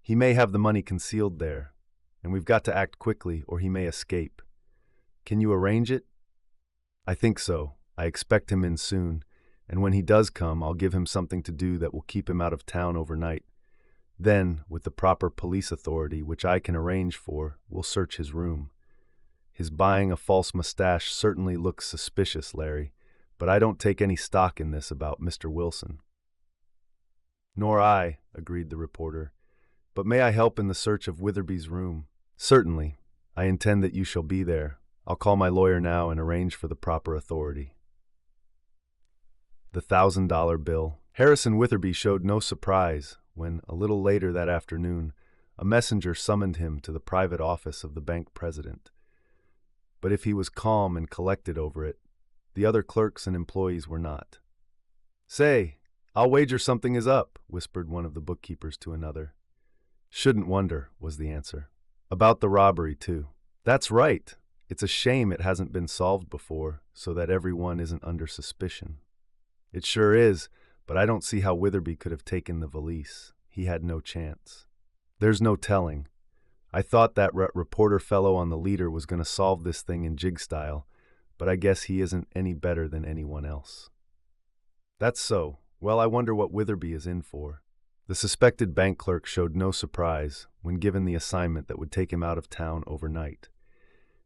[SPEAKER 1] "He may have the money concealed there, and we've got to act quickly or he may escape. Can you arrange it?" "I think so. I expect him in soon, and when he does come, I'll give him something to do that will keep him out of town overnight. Then, with the proper police authority, which I can arrange for, we'll search his room. His buying a false mustache certainly looks suspicious, Larry, but I don't take any stock in this about Mr. Wilson." "Nor I," agreed the reporter. "But may I help in the search of Witherby's room?" "Certainly. I intend that you shall be there. I'll call my lawyer now and arrange for the proper authority." The $1,000 bill. Harrison Witherby showed no surprise when, a little later that afternoon, a messenger summoned him to the private office of the bank president. But if he was calm and collected over it, the other clerks and employees were not. "Say, I'll wager something is up," whispered one of the bookkeepers to another. "Shouldn't wonder," was the answer. "About the robbery, too." "That's right. It's a shame it hasn't been solved before, so that everyone isn't under suspicion." "It sure is, but I don't see how Witherby could have taken the valise. He had no chance." "There's no telling. I thought that reporter fellow on the leader was going to solve this thing in jig style, but I guess he isn't any better than anyone else." "That's so. Well, I wonder what Witherby is in for." The suspected bank clerk showed no surprise when given the assignment that would take him out of town overnight.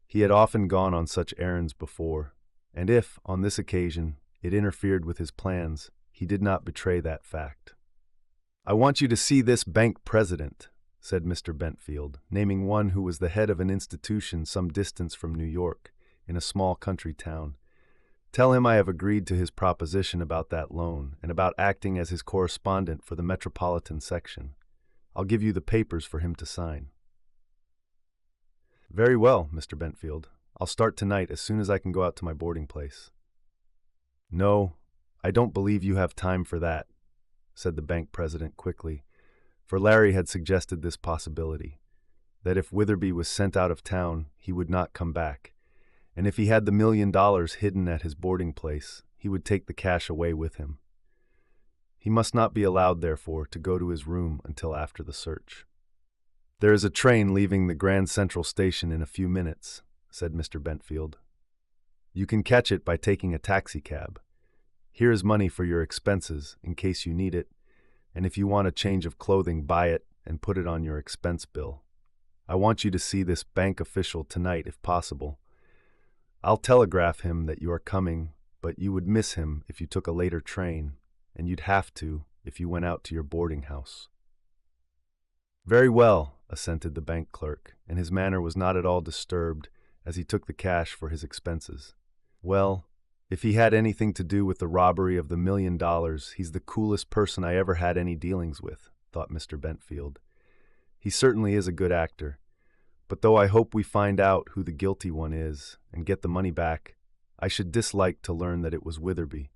[SPEAKER 1] He had often gone on such errands before, and if, on this occasion, it interfered with his plans, he did not betray that fact. "I want you to see this bank president," said Mr. Bentfield, naming one who was the head of an institution some distance from New York, in a small country town. "Tell him I have agreed to his proposition about that loan and about acting as his correspondent for the metropolitan section. I'll give you the papers for him to sign." "Very well, Mr. Bentfield. I'll start tonight as soon as I can go out to my boarding place." "No, I don't believe you have time for that. said the bank president quickly, for Larry had suggested this possibility, that if Witherby was sent out of town, he would not come back, and if he had the $1 million hidden at his boarding place, he would take the cash away with him. He must not be allowed, therefore, to go to his room until after the search. "There is a train leaving the Grand Central Station in a few minutes," said Mr. Bentfield. "You can catch it by taking a taxicab. Here is money for your expenses, in case you need it, and if you want a change of clothing, buy it and put it on your expense bill. I want you to see this bank official tonight, if possible. I'll telegraph him that you are coming, but you would miss him if you took a later train, and you'd have to if you went out to your boarding house." "Very well," assented the bank clerk, and his manner was not at all disturbed as he took the cash for his expenses. "Well, if he had anything to do with the robbery of the $1 million, he's the coolest person I ever had any dealings with," thought Mr. Bentfield. "He certainly is a good actor. But though I hope we find out who the guilty one is and get the money back, I should dislike to learn that it was Witherby.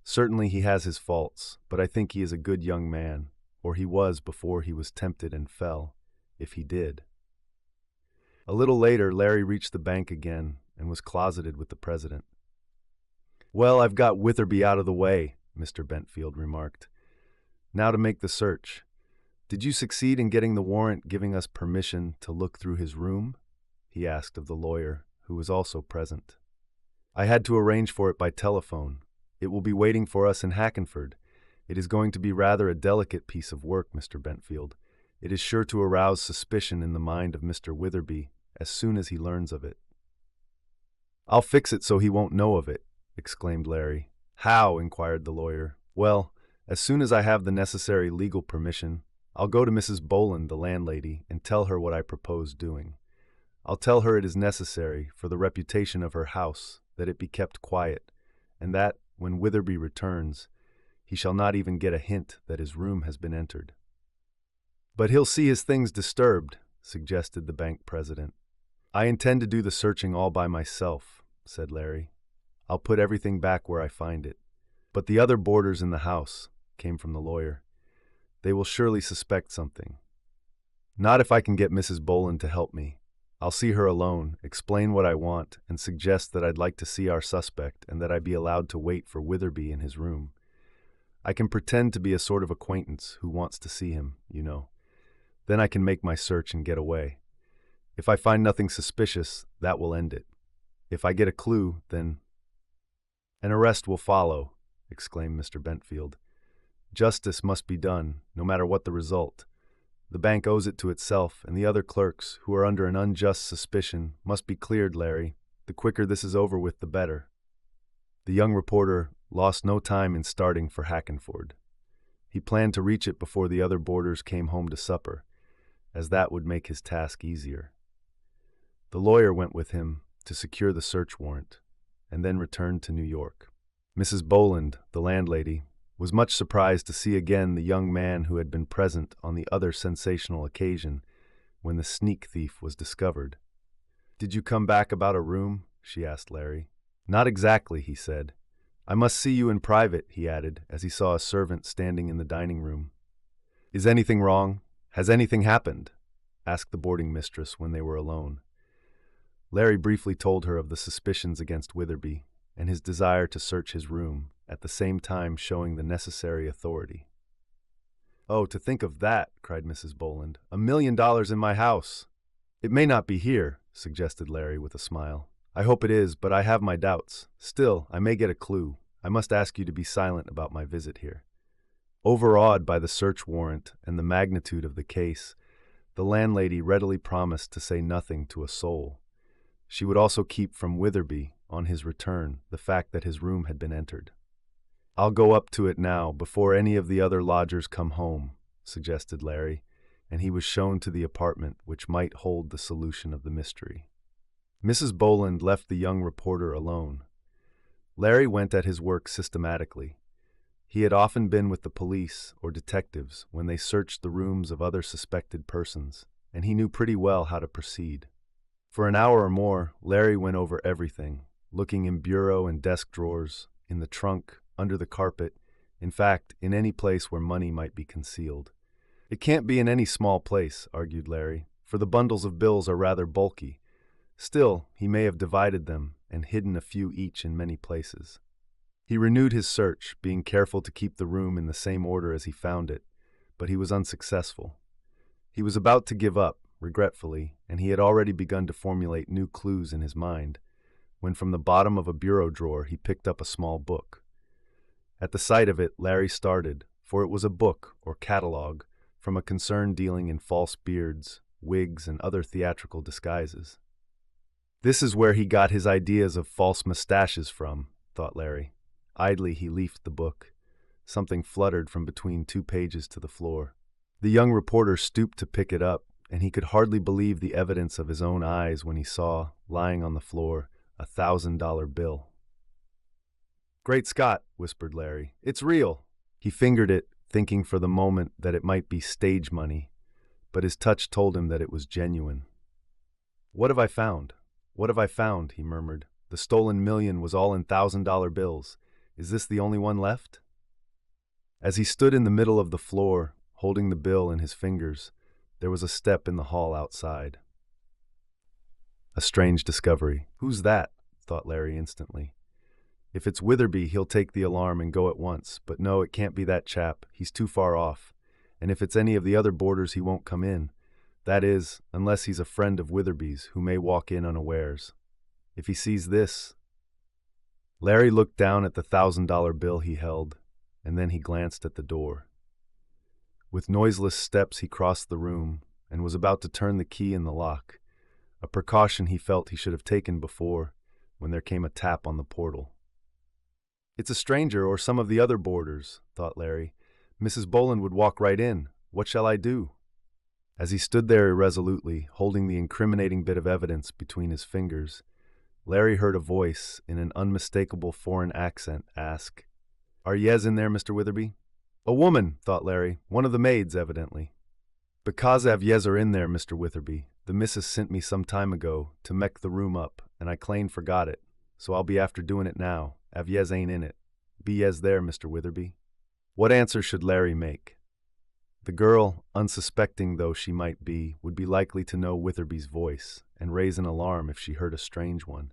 [SPEAKER 1] Certainly he has his faults, but I think he is a good young man, or he was before he was tempted and fell, if he did." A little later, Larry reached the bank again and was closeted with the president. "Well, I've got Witherby out of the way," Mr. Bentfield remarked. "Now to make the search. Did you succeed in getting the warrant giving us permission to look through his room?" he asked of the lawyer, who was also present. "I had to arrange for it by telephone. It will be waiting for us in Hackenford. It is going to be rather a delicate piece of work, Mr. Bentfield. It is sure to arouse suspicion in the mind of Mr. Witherby as soon as he learns of it." "I'll fix it so he won't know of it," exclaimed Larry. "How?" inquired the lawyer. "Well, as soon as I have the necessary legal permission, I'll go to Mrs. Boland, the landlady, and tell her what I propose doing. I'll tell her it is necessary, for the reputation of her house, that it be kept quiet, and that, when Witherby returns, he shall not even get a hint that his room has been entered." "But he'll see his things disturbed," suggested the bank president. "I intend to do the searching all by myself," said Larry. "I'll put everything back where I find it. But the other boarders in the house," came from the lawyer. "They will surely suspect something." "Not if I can get Mrs. Boland to help me. I'll see her alone, explain what I want, and suggest that I'd like to see our suspect and that I be allowed to wait for Witherby in his room. I can pretend to be a sort of acquaintance who wants to see him, you know. Then I can make my search and get away. If I find nothing suspicious, that will end it. If I get a clue, then—" "An arrest will follow," exclaimed Mr. Bentfield. "Justice must be done, no matter what the result. The bank owes it to itself, and the other clerks, who are under an unjust suspicion, must be cleared, Larry. The quicker this is over with, the better." The young reporter lost no time in starting for Hackenford. He planned to reach it before the other boarders came home to supper, as that would make his task easier. The lawyer went with him to secure the search warrant, and then returned to New York. Mrs. Boland, the landlady, was much surprised to see again the young man who had been present on the other sensational occasion when the sneak thief was discovered. "Did you come back about a room?" she asked Larry. "Not exactly," he said. "I must see you in private," he added, as he saw a servant standing in the dining room. "Is anything wrong? Has anything happened?" asked the boarding mistress when they were alone. Larry briefly told her of the suspicions against Witherby and his desire to search his room, at the same time showing the necessary authority. "Oh, to think of that!" cried Mrs. Boland. "$1 million in my house!" "It may not be here," suggested Larry with a smile. "I hope it is, but I have my doubts. Still, I may get a clue. I must ask you to be silent about my visit here." Overawed by the search warrant and the magnitude of the case, the landlady readily promised to say nothing to a soul. She would also keep from Witherby, on his return, the fact that his room had been entered. "I'll go up to it now, before any of the other lodgers come home," suggested Larry, and he was shown to the apartment which might hold the solution of the mystery. Mrs. Boland left the young reporter alone. Larry went at his work systematically. He had often been with the police or detectives when they searched the rooms of other suspected persons, and he knew pretty well how to proceed. For an hour or more, Larry went over everything, looking in bureau and desk drawers, in the trunk, under the carpet, In fact, in any place where money might be concealed. It can't be in any small place, argued Larry, for the bundles of bills are rather bulky. Still, he may have divided them and hidden a few each in many places. He renewed his search, being careful to keep the room in the same order as he found it, but he was unsuccessful. He was about to give up, regretfully, and he had already begun to formulate new clues in his mind, when from the bottom of a bureau drawer he picked up a small book. At the sight of it, Larry started, for it was a book, or catalogue, from a concern dealing in false beards, wigs, and other theatrical disguises. This is where he got his ideas of false mustaches from, thought Larry. Idly he leafed the book. Something fluttered from between 2 pages to the floor. The young reporter stooped to pick it up, and he could hardly believe the evidence of his own eyes when he saw, lying on the floor, a $1,000 bill. "Great Scott," whispered Larry. "It's real." He fingered it, thinking for the moment that it might be stage money, but his touch told him that it was genuine. "What have I found? What have I found?" he murmured. "The stolen million was all in $1,000 bills. Is this the only one left?" As he stood in the middle of the floor, holding the bill in his fingers, there was a step in the hall outside. A strange discovery. "Who's that?" thought Larry instantly. "If it's Witherby, he'll take the alarm and go at once, but no, it can't be that chap. He's too far off. And if it's any of the other boarders, he won't come in. That is, unless he's a friend of Witherby's who may walk in unawares. If he sees this—" Larry looked down at the $1,000 bill he held, and then he glanced at the door. With noiseless steps he crossed the room and was about to turn the key in the lock, a precaution he felt he should have taken before, when there came a tap on the portal. "It's a stranger or some of the other boarders," thought Larry. "Mrs. Boland would walk right in. What shall I do?" As he stood there irresolutely, holding the incriminating bit of evidence between his fingers, Larry heard a voice in an unmistakable foreign accent ask, "Are yez in there, Mr. Witherby?" "A woman," thought Larry. "One of the maids, evidently." "Because av yez are in there, Mr. Witherby, the missus sent me some time ago to mek the room up, and I clane forgot it, so I'll be after doing it now, av yez ain't in it. Be yez there, Mr. Witherby?" What answer should Larry make? The girl, unsuspecting though she might be, would be likely to know Witherby's voice and raise an alarm if she heard a strange one.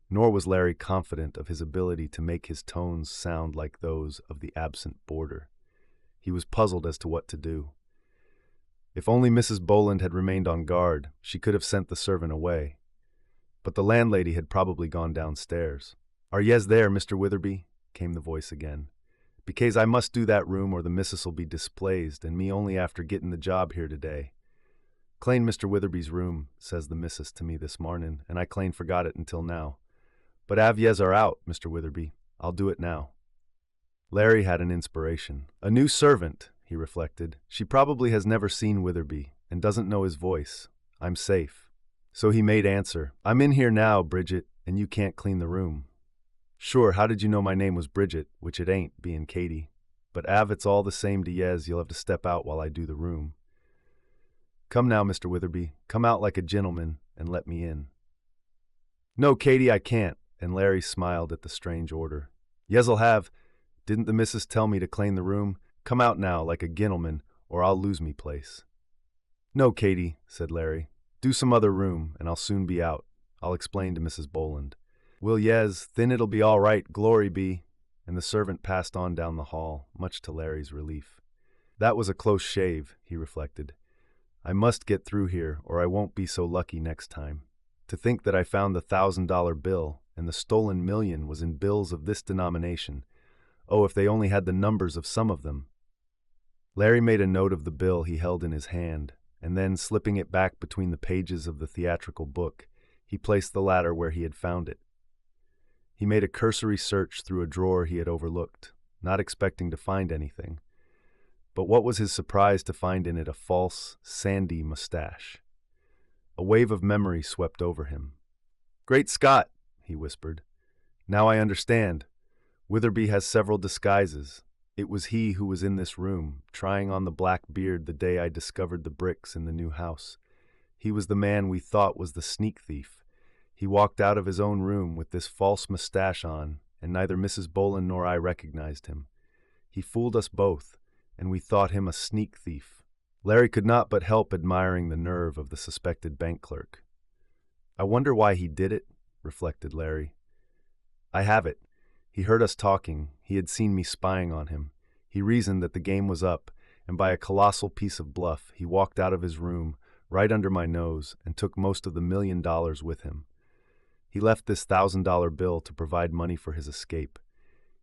[SPEAKER 1] Nor was Larry confident of his ability to make his tones sound like those of the absent boarder. He was puzzled as to what to do. If only Mrs. Boland had remained on guard, she could have sent the servant away. But the landlady had probably gone downstairs. "Are yez there, Mr. Witherby?" came the voice again. "Because I must do that room or the missis'll be displaced, and me only after getting the job here today. Clane Mr. Witherby's room, says the missis to me this marnin', and I clane forgot it until now. But av yez are out, Mr. Witherby, I'll do it now." Larry had an inspiration. A new servant, he reflected. She probably has never seen Witherby and doesn't know his voice. I'm safe. So he made answer, "I'm in here now, Bridget, and you can't clean the room." "Sure, how did you know my name was Bridget, which it ain't, being Katie? But av it's all the same to yez, you'll have to step out while I do the room. Come now, Mr. Witherby, come out like a gentleman and let me in." "No, Katie, I can't," and Larry smiled at the strange order. "Yez'll have. Didn't the missus tell me to clean the room? Come out now like a gentleman, or I'll lose me place." "No, Katie," said Larry. "Do some other room, and I'll soon be out. I'll explain to Mrs. Boland." "Will yez, then it'll be all right, glory be." And the servant passed on down the hall, much to Larry's relief. That was a close shave, he reflected. I must get through here, or I won't be so lucky next time. To think that I found the $1,000 bill, and the stolen million was in bills of this denomination. Oh, if they only had the numbers of some of them. Larry made a note of the bill he held in his hand, and then, slipping it back between the pages of the theatrical book, he placed the latter where he had found it. He made a cursory search through a drawer he had overlooked, not expecting to find anything. But what was his surprise to find in it a false, sandy mustache. A wave of memory swept over him. "Great Scott!" he whispered. "Now I understand. Witherby has several disguises. It was he who was in this room, trying on the black beard the day I discovered the bricks in the new house. He was the man we thought was the sneak thief. He walked out of his own room with this false mustache on, and neither Mrs. Boland nor I recognized him. He fooled us both, and we thought him a sneak thief." Larry could not but help admiring the nerve of the suspected bank clerk. "I wonder why he did it," reflected Larry. "I have it. He heard us talking. He had seen me spying on him. He reasoned that the game was up, and by a colossal piece of bluff, he walked out of his room, right under my nose, and took most of the $1,000,000 with him. He left this $1,000 bill to provide money for his escape.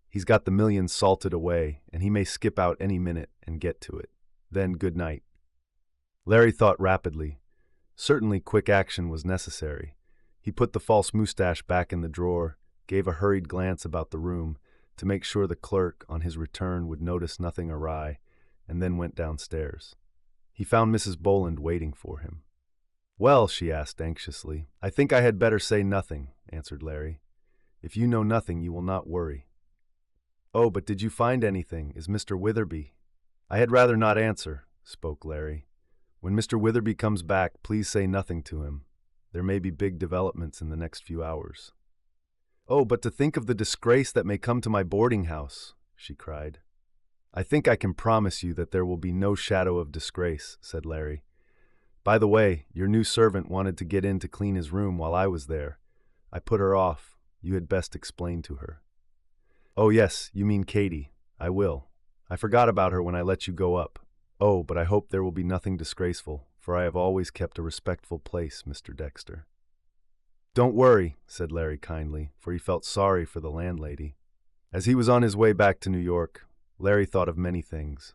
[SPEAKER 1] He's got the millions salted away, and he may skip out any minute and get to it. Then good night." Larry thought rapidly. Certainly quick action was necessary. He put the false mustache back in the drawer, gave a hurried glance about the room to make sure the clerk on his return would notice nothing awry, and then went downstairs. He found Mrs. Boland waiting for him. "Well," she asked anxiously. "I think I had better say nothing," answered Larry. "If you know nothing, you will not worry." "Oh, but did you find anything? Is Mr. Witherby—" "I had rather not answer," spoke Larry. "When Mr. Witherby comes back, please say nothing to him. There may be big developments in the next few hours." "Oh, but to think of the disgrace that may come to my boarding house," she cried. "I think I can promise you that there will be no shadow of disgrace," said Larry. "By the way, your new servant wanted to get in to clean his room while I was there. I put her off. You had best explain to her." "Oh yes, you mean Katie. I will. I forgot about her when I let you go up. Oh, but I hope there will be nothing disgraceful, for I have always kept a respectful place, Mr. Dexter." "Don't worry," said Larry kindly, for he felt sorry for the landlady. As he was on his way back to New York, Larry thought of many things.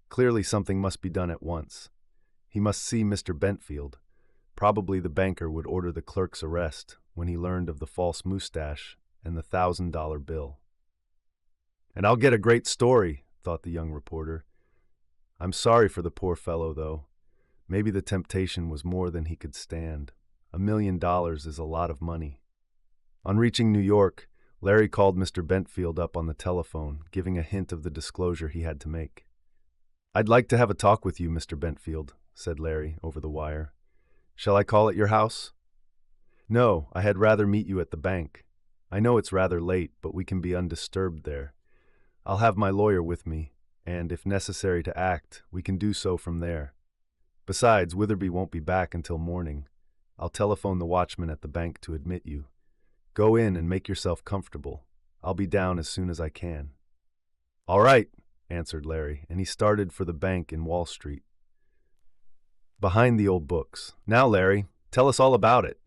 [SPEAKER 1] Clearly something must be done at once. He must see Mr. Bentfield. Probably the banker would order the clerk's arrest when he learned of the false mustache and the $1,000 bill. "And I'll get a great story," thought the young reporter. "I'm sorry for the poor fellow, though. Maybe the temptation was more than he could stand. $1,000,000 is a lot of money." On reaching New York, Larry called Mr. Bentfield up on the telephone, giving a hint of the disclosure he had to make. "I'd like to have a talk with you, Mr. Bentfield," said Larry over the wire. "Shall I call at your house?" "No, I had rather meet you at the bank. I know it's rather late, but we can be undisturbed there. I'll have my lawyer with me, and if necessary to act, we can do so from there. Besides, Witherby won't be back until morning. I'll telephone the watchman at the bank to admit you. Go in and make yourself comfortable. I'll be down as soon as I can." "All right," answered Larry, and he started for the bank in Wall Street. Behind the old books. "Now, Larry, tell us all about it,"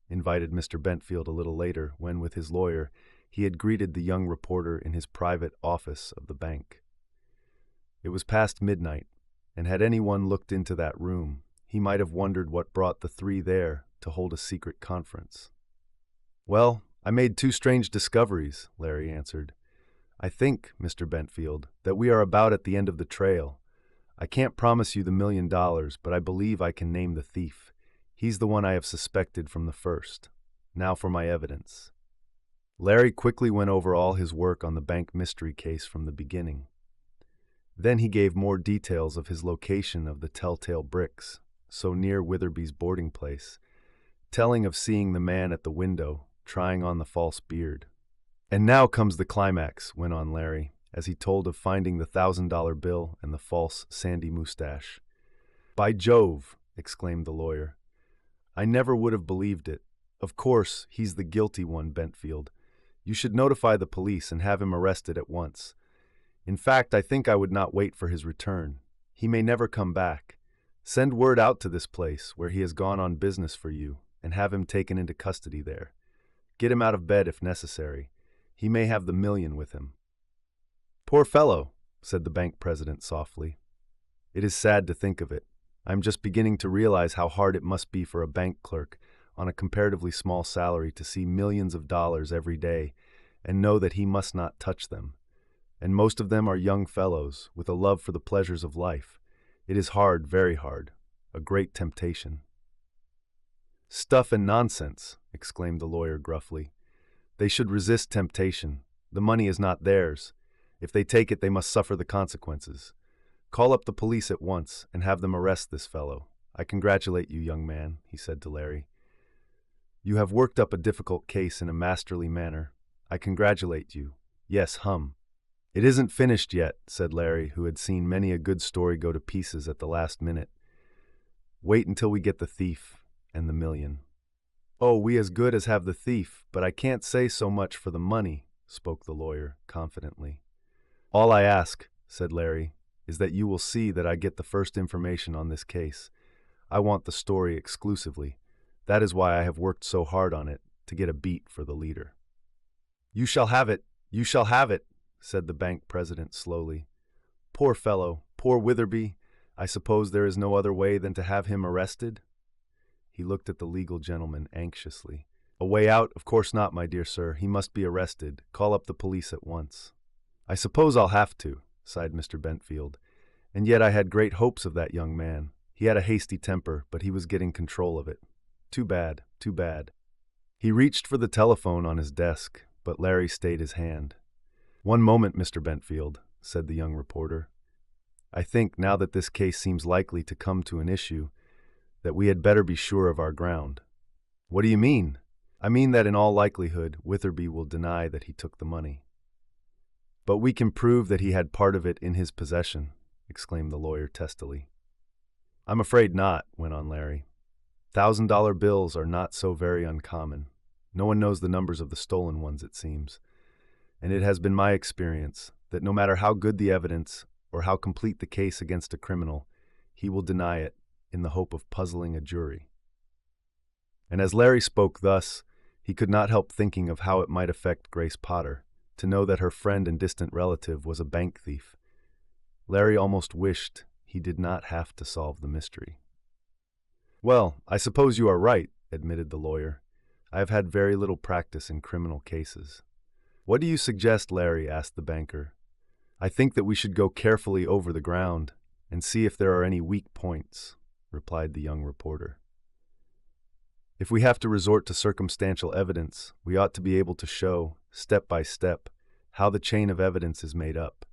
[SPEAKER 1] invited Mr. Bentfield a little later when, with his lawyer, he had greeted the young reporter in his private office of the bank. It was past midnight, and had anyone looked into that room, he might have wondered what brought the three there to hold a secret conference. "Well, I made two strange discoveries," Larry answered. "I think, Mr. Bentfield, that we are about at the end of the trail. I can't promise you the $1,000,000, but I believe I can name the thief. He's the one I have suspected from the first. Now for my evidence." Larry quickly went over all his work on the bank mystery case from the beginning. Then he gave more details of his location of the telltale bricks, so near Witherby's boarding place, telling of seeing the man at the window, trying on the false beard. "And now comes the climax," went on Larry, as he told of finding the $1,000 bill and the false sandy mustache. "By Jove!" exclaimed the lawyer. "I never would have believed it. Of course, he's the guilty one, Bentfield. You should notify the police and have him arrested at once. In fact, I think I would not wait for his return. He may never come back. Send word out to this place where he has gone on business for you, and have him taken into custody there. Get him out of bed if necessary. He may have the $1,000,000 with him." "Poor fellow," said the bank president softly. "It is sad to think of it. I am just beginning to realize how hard it must be for a bank clerk on a comparatively small salary to see millions of dollars every day and know that he must not touch them. And most of them are young fellows with a love for the pleasures of life. It is hard, very hard. A great temptation." "Stuff and nonsense," exclaimed the lawyer gruffly. "They should resist temptation. The money is not theirs. If they take it, they must suffer the consequences. Call up the police at once and have them arrest this fellow. I congratulate you, young man," he said to Larry. "You have worked up a difficult case in a masterly manner. I congratulate you. Yes, hum." "It isn't finished yet," said Larry, who had seen many a good story go to pieces at the last minute. "Wait until we get the thief and the million." "Oh, we as good as have the thief, but I can't say so much for the money," spoke the lawyer confidently. "All I ask," said Larry, "is that you will see that I get the first information on this case. I want the story exclusively. That is why I have worked so hard on it, to get a beat for the leader." "You shall have it! You shall have it!" said the bank president slowly. "Poor fellow, poor Witherby. I suppose there is no other way than to have him arrested?" He looked at the legal gentleman anxiously. "A way out? Of course not, my dear sir. He must be arrested. Call up the police at once." "I suppose I'll have to," sighed Mr. Bentfield. "And yet I had great hopes of that young man. He had a hasty temper, but he was getting control of it. Too bad, too bad." He reached for the telephone on his desk, but Larry stayed his hand. "One moment, Mr. Bentfield," said the young reporter. "I think, now that this case seems likely to come to an issue, that we had better be sure of our ground." "What do you mean?" "I mean that in all likelihood Witherby will deny that he took the money." "But we can prove that he had part of it in his possession," exclaimed the lawyer testily. "I'm afraid not," went on Larry. $1,000 bills are not so very uncommon. No one knows the numbers of the stolen ones, it seems. And it has been my experience that no matter how good the evidence or how complete the case against a criminal, he will deny it in the hope of puzzling a jury. And as Larry spoke thus, he could not help thinking of how it might affect Grace Potter to know that her friend and distant relative was a bank thief. Larry almost wished he did not have to solve the mystery. "Well, I suppose you are right," admitted the lawyer. "I have had very little practice in criminal cases." "What do you suggest, Larry?" asked the banker. "I think that we should go carefully over the ground and see if there are any weak points," replied the young reporter. "If we have to resort to circumstantial evidence, we ought to be able to show, step by step, how the chain of evidence is made up.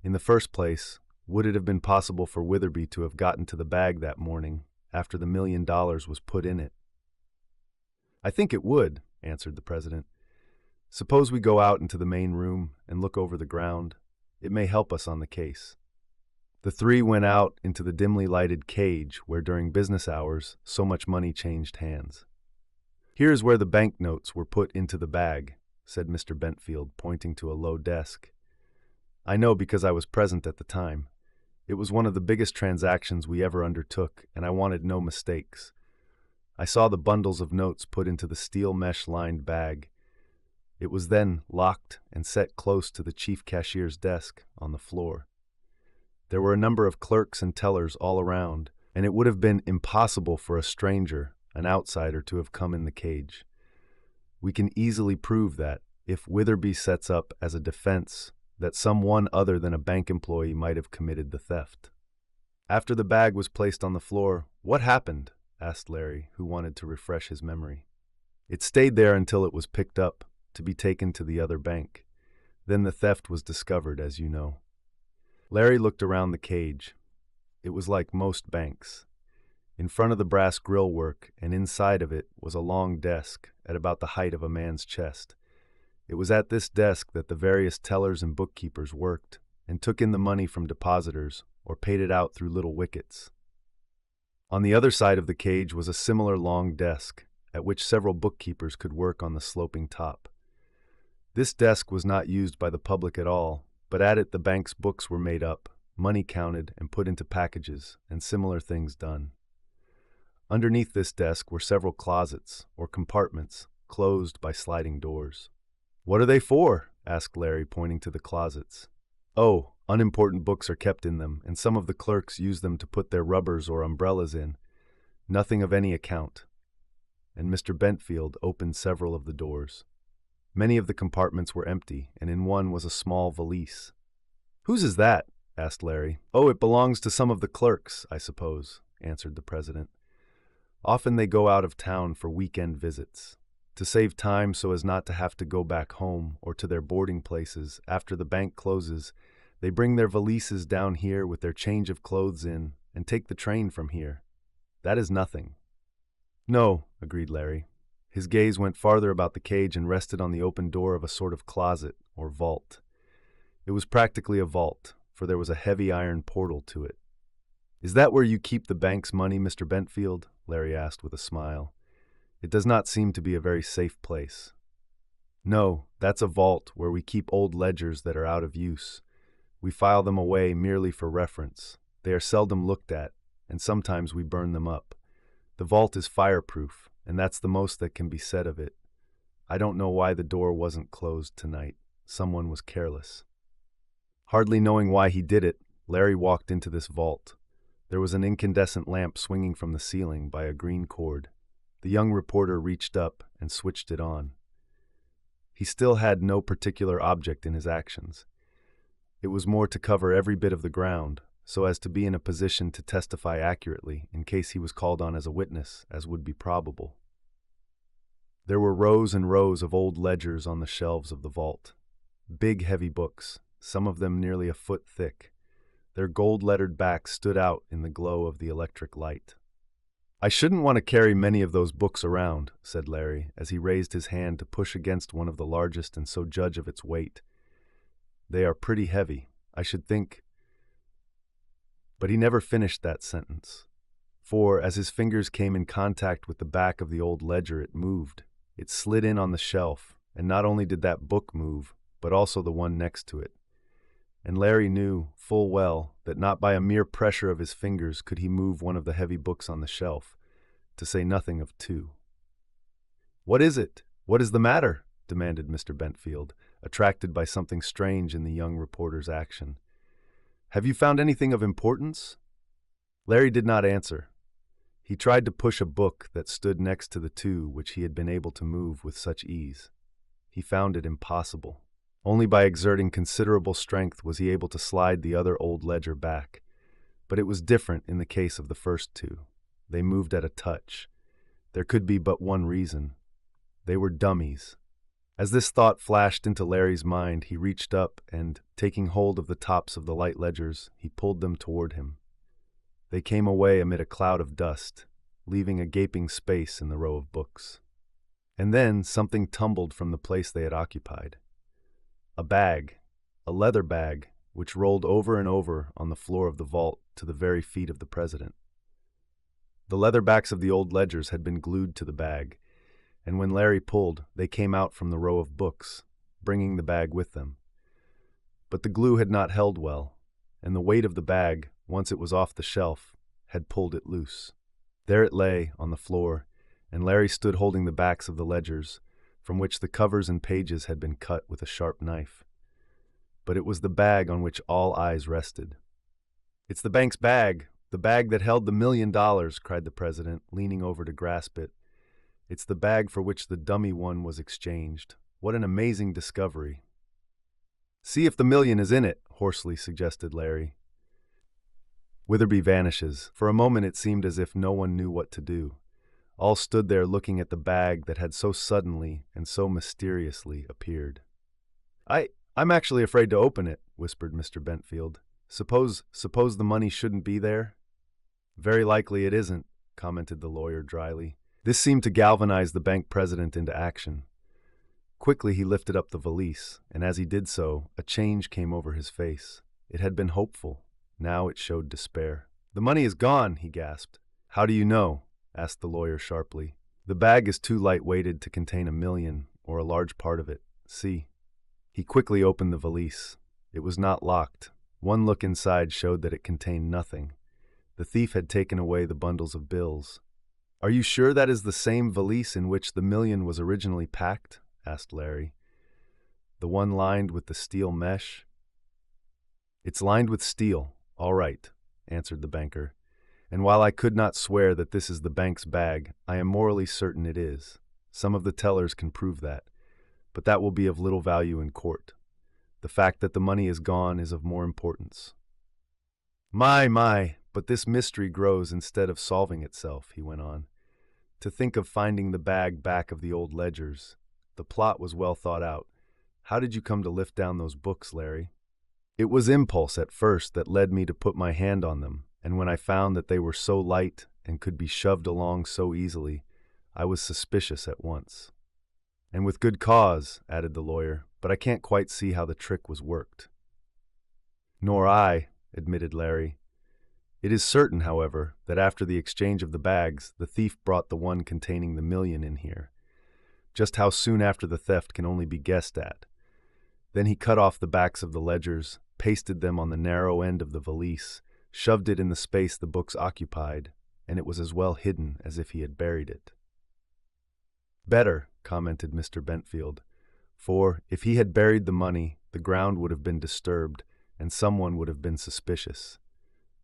[SPEAKER 1] In the first place, would it have been possible for Witherby to have gotten to the bag that morning after the $1 million was put in it?" "I think it would," answered the president. "Suppose we go out into the main room and look over the ground. It may help us on the case." The three went out into the dimly lighted cage where during business hours so much money changed hands. "Here is where the banknotes were put into the bag," said Mr. Bentfield, pointing to a low desk. "I know because I was present at the time. It was one of the biggest transactions we ever undertook, and I wanted no mistakes. I saw the bundles of notes put into the steel mesh-lined bag. It was then locked and set close to the chief cashier's desk on the floor. There were a number of clerks and tellers all around, and it would have been impossible for a stranger, an outsider, to have come in the cage. We can easily prove that, if Witherby sets up as a defense, that someone other than a bank employee might have committed the theft." "After the bag was placed on the floor, what happened?" asked Larry, who wanted to refresh his memory. "It stayed there until it was picked up, to be taken to the other bank. Then the theft was discovered, as you know." Larry looked around the cage. It was like most banks. In front of the brass grillwork and inside of it was a long desk at about the height of a man's chest. It was at this desk that the various tellers and bookkeepers worked and took in the money from depositors or paid it out through little wickets. On the other side of the cage was a similar long desk at which several bookkeepers could work on the sloping top. This desk was not used by the public at all, but at it the bank's books were made up, money counted and put into packages, and similar things done. Underneath this desk were several closets, or compartments, closed by sliding doors. "What are they for?" asked Larry, pointing to the closets. "Oh, unimportant books are kept in them, and some of the clerks use them to put their rubbers or umbrellas in. Nothing of any account." And Mr. Bentfield opened several of the doors. Many of the compartments were empty, and in one was a small valise. "Whose is that?" asked Larry. "Oh, it belongs to some of the clerks, I suppose," answered the president. "Often they go out of town for weekend visits. To save time so as not to have to go back home or to their boarding places after the bank closes, they bring their valises down here with their change of clothes in and take the train from here. That is nothing." "No," agreed Larry. His gaze went farther about the cage and rested on the open door of a sort of closet or vault. It was practically a vault, for there was a heavy iron portal to it. "Is that where you keep the bank's money, Mr. Bentfield?" Larry asked with a smile. "It does not seem to be a very safe place." "No, that's a vault where we keep old ledgers that are out of use. We file them away merely for reference. They are seldom looked at, and sometimes we burn them up. The vault is fireproof, and that's the most that can be said of it. I don't know why the door wasn't closed tonight. Someone was careless." Hardly knowing why he did it, Larry walked into this vault. There was an incandescent lamp swinging from the ceiling by a green cord. The young reporter reached up and switched it on. He still had no particular object in his actions. It was more to cover every bit of the ground, so as to be in a position to testify accurately in case he was called on as a witness, as would be probable. There were rows and rows of old ledgers on the shelves of the vault. Big, heavy books, some of them nearly a foot thick. Their gold-lettered backs stood out in the glow of the electric light. "I shouldn't want to carry many of those books around," said Larry, as he raised his hand to push against one of the largest and so judge of its weight. "They are pretty heavy, I should think." But he never finished that sentence, for as his fingers came in contact with the back of the old ledger, it moved. It slid in on the shelf, and not only did that book move, but also the one next to it. And Larry knew full well that not by a mere pressure of his fingers could he move one of the heavy books on the shelf, to say nothing of two. "What is it? What is the matter?" demanded Mr. Bentfield, attracted by something strange in the young reporter's action. "Have you found anything of importance?" Larry did not answer. He tried to push a book that stood next to the two which he had been able to move with such ease. He found it impossible. Only by exerting considerable strength was he able to slide the other old ledger back. But it was different in the case of the first two. They moved at a touch. There could be but one reason. They were dummies. As this thought flashed into Larry's mind, he reached up and, taking hold of the tops of the light ledgers, he pulled them toward him. They came away amid a cloud of dust, leaving a gaping space in the row of books. And then something tumbled from the place they had occupied. A bag, a leather bag, which rolled over and over on the floor of the vault to the very feet of the president. The leather backs of the old ledgers had been glued to the bag, and when Larry pulled, they came out from the row of books, bringing the bag with them. But the glue had not held well, and the weight of the bag, once it was off the shelf, had pulled it loose. There it lay on the floor, and Larry stood holding the backs of the ledgers, from which the covers and pages had been cut with a sharp knife. But it was the bag on which all eyes rested. "It's the bank's bag, the bag that held the $1 million, cried the president, leaning over to grasp it. "It's the bag for which the dummy one was exchanged. What an amazing discovery." "See if the $1 million is in it," hoarsely suggested Larry. Witherby vanishes. For a moment it seemed as if no one knew what to do. All stood there looking at the bag that had so suddenly and so mysteriously appeared. I'm actually afraid to open it," whispered Mr. Bentfield. Suppose the money shouldn't be there?" "Very likely it isn't," commented the lawyer dryly. This seemed to galvanize the bank president into action. Quickly he lifted up the valise, and as he did so, a change came over his face. It had been hopeful. Now it showed despair. "The money is gone," he gasped. "How do you know?" asked the lawyer sharply. "The bag is too light-weighted to contain $1 million, or a large part of it. See." He quickly opened the valise. It was not locked. One look inside showed that it contained nothing. The thief had taken away the bundles of bills. "Are you sure that is the same valise in which the $1 million was originally packed?" asked Larry. "The one lined with the steel mesh?" "It's lined with steel, all right," answered the banker. "And while I could not swear that this is the bank's bag, I am morally certain it is. Some of the tellers can prove that. But that will be of little value in court. The fact that the money is gone is of more importance." My, but this mystery grows instead of solving itself," he went on. "To think of finding the bag back of the old ledgers. The plot was well thought out. How did you come to lift down those books, Larry?" "It was impulse at first that led me to put my hand on them, and when I found that they were so light and could be shoved along so easily, I was suspicious at once." "And with good cause," added the lawyer, "but I can't quite see how the trick was worked." Nor I, admitted Larry. It is certain, however, that after the exchange of the bags, the thief brought the one containing the $1,000,000 in here. Just how soon after the theft can only be guessed at. Then he cut off the backs of the ledgers, pasted them on the narrow end of the valise, shoved it in the space the books occupied, and it was as well hidden as if he had buried it. Better, commented Mr. Bentfield, for if he had buried the money, the ground would have been disturbed, and someone would have been suspicious.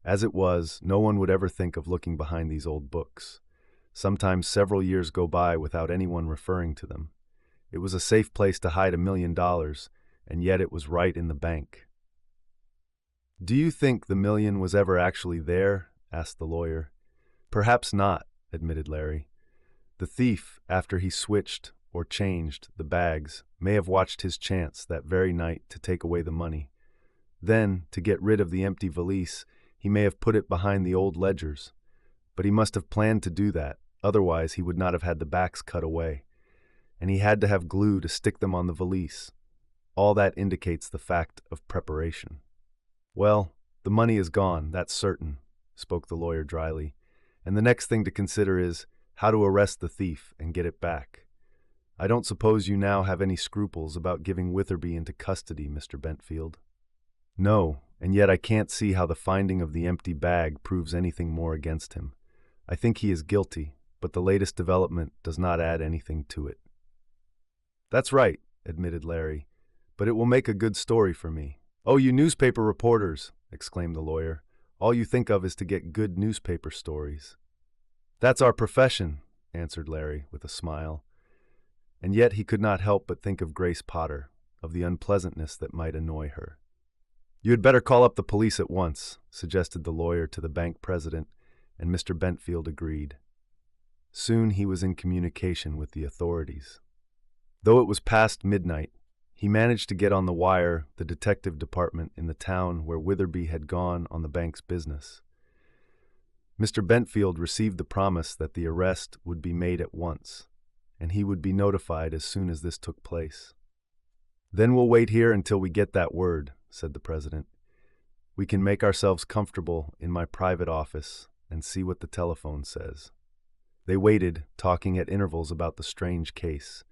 [SPEAKER 1] As it was, no one would ever think of looking behind these old books. Sometimes several years go by without anyone referring to them. It was a safe place to hide $1,000,000, and yet it was right in the bank. Do you think the $1,000,000 was ever actually there? Asked the lawyer. Perhaps not, admitted Larry. The thief, after he switched or changed the bags, may have watched his chance that very night to take away the money. Then, to get rid of the empty valise, he may have put it behind the old ledgers. But he must have planned to do that, otherwise he would not have had the backs cut away. And he had to have glue to stick them on the valise. All that indicates the fact of preparation. Well, the money is gone, that's certain, spoke the lawyer dryly. And the next thing to consider is how to arrest the thief and get it back. I don't suppose you now have any scruples about giving Witherby into custody, Mr. Bentfield. No, and yet I can't see how the finding of the empty bag proves anything more against him. I think he is guilty, but the latest development does not add anything to it. That's right, admitted Larry, but it will make a good story for me. Oh, you newspaper reporters, exclaimed the lawyer. All you think of is to get good newspaper stories. That's our profession, answered Larry with a smile. And yet he could not help but think of Grace Potter, of the unpleasantness that might annoy her. You had better call up the police at once, suggested the lawyer to the bank president, and Mr. Bentfield agreed. Soon he was in communication with the authorities. Though it was past midnight, he managed to get on the wire the detective department in the town where Witherby had gone on the bank's business. Mr. Bentfield received the promise that the arrest would be made at once, and he would be notified as soon as this took place. Then we'll wait here until we get that word, said the president. We can make ourselves comfortable in my private office and see what the telephone says. They waited, talking at intervals about the strange case.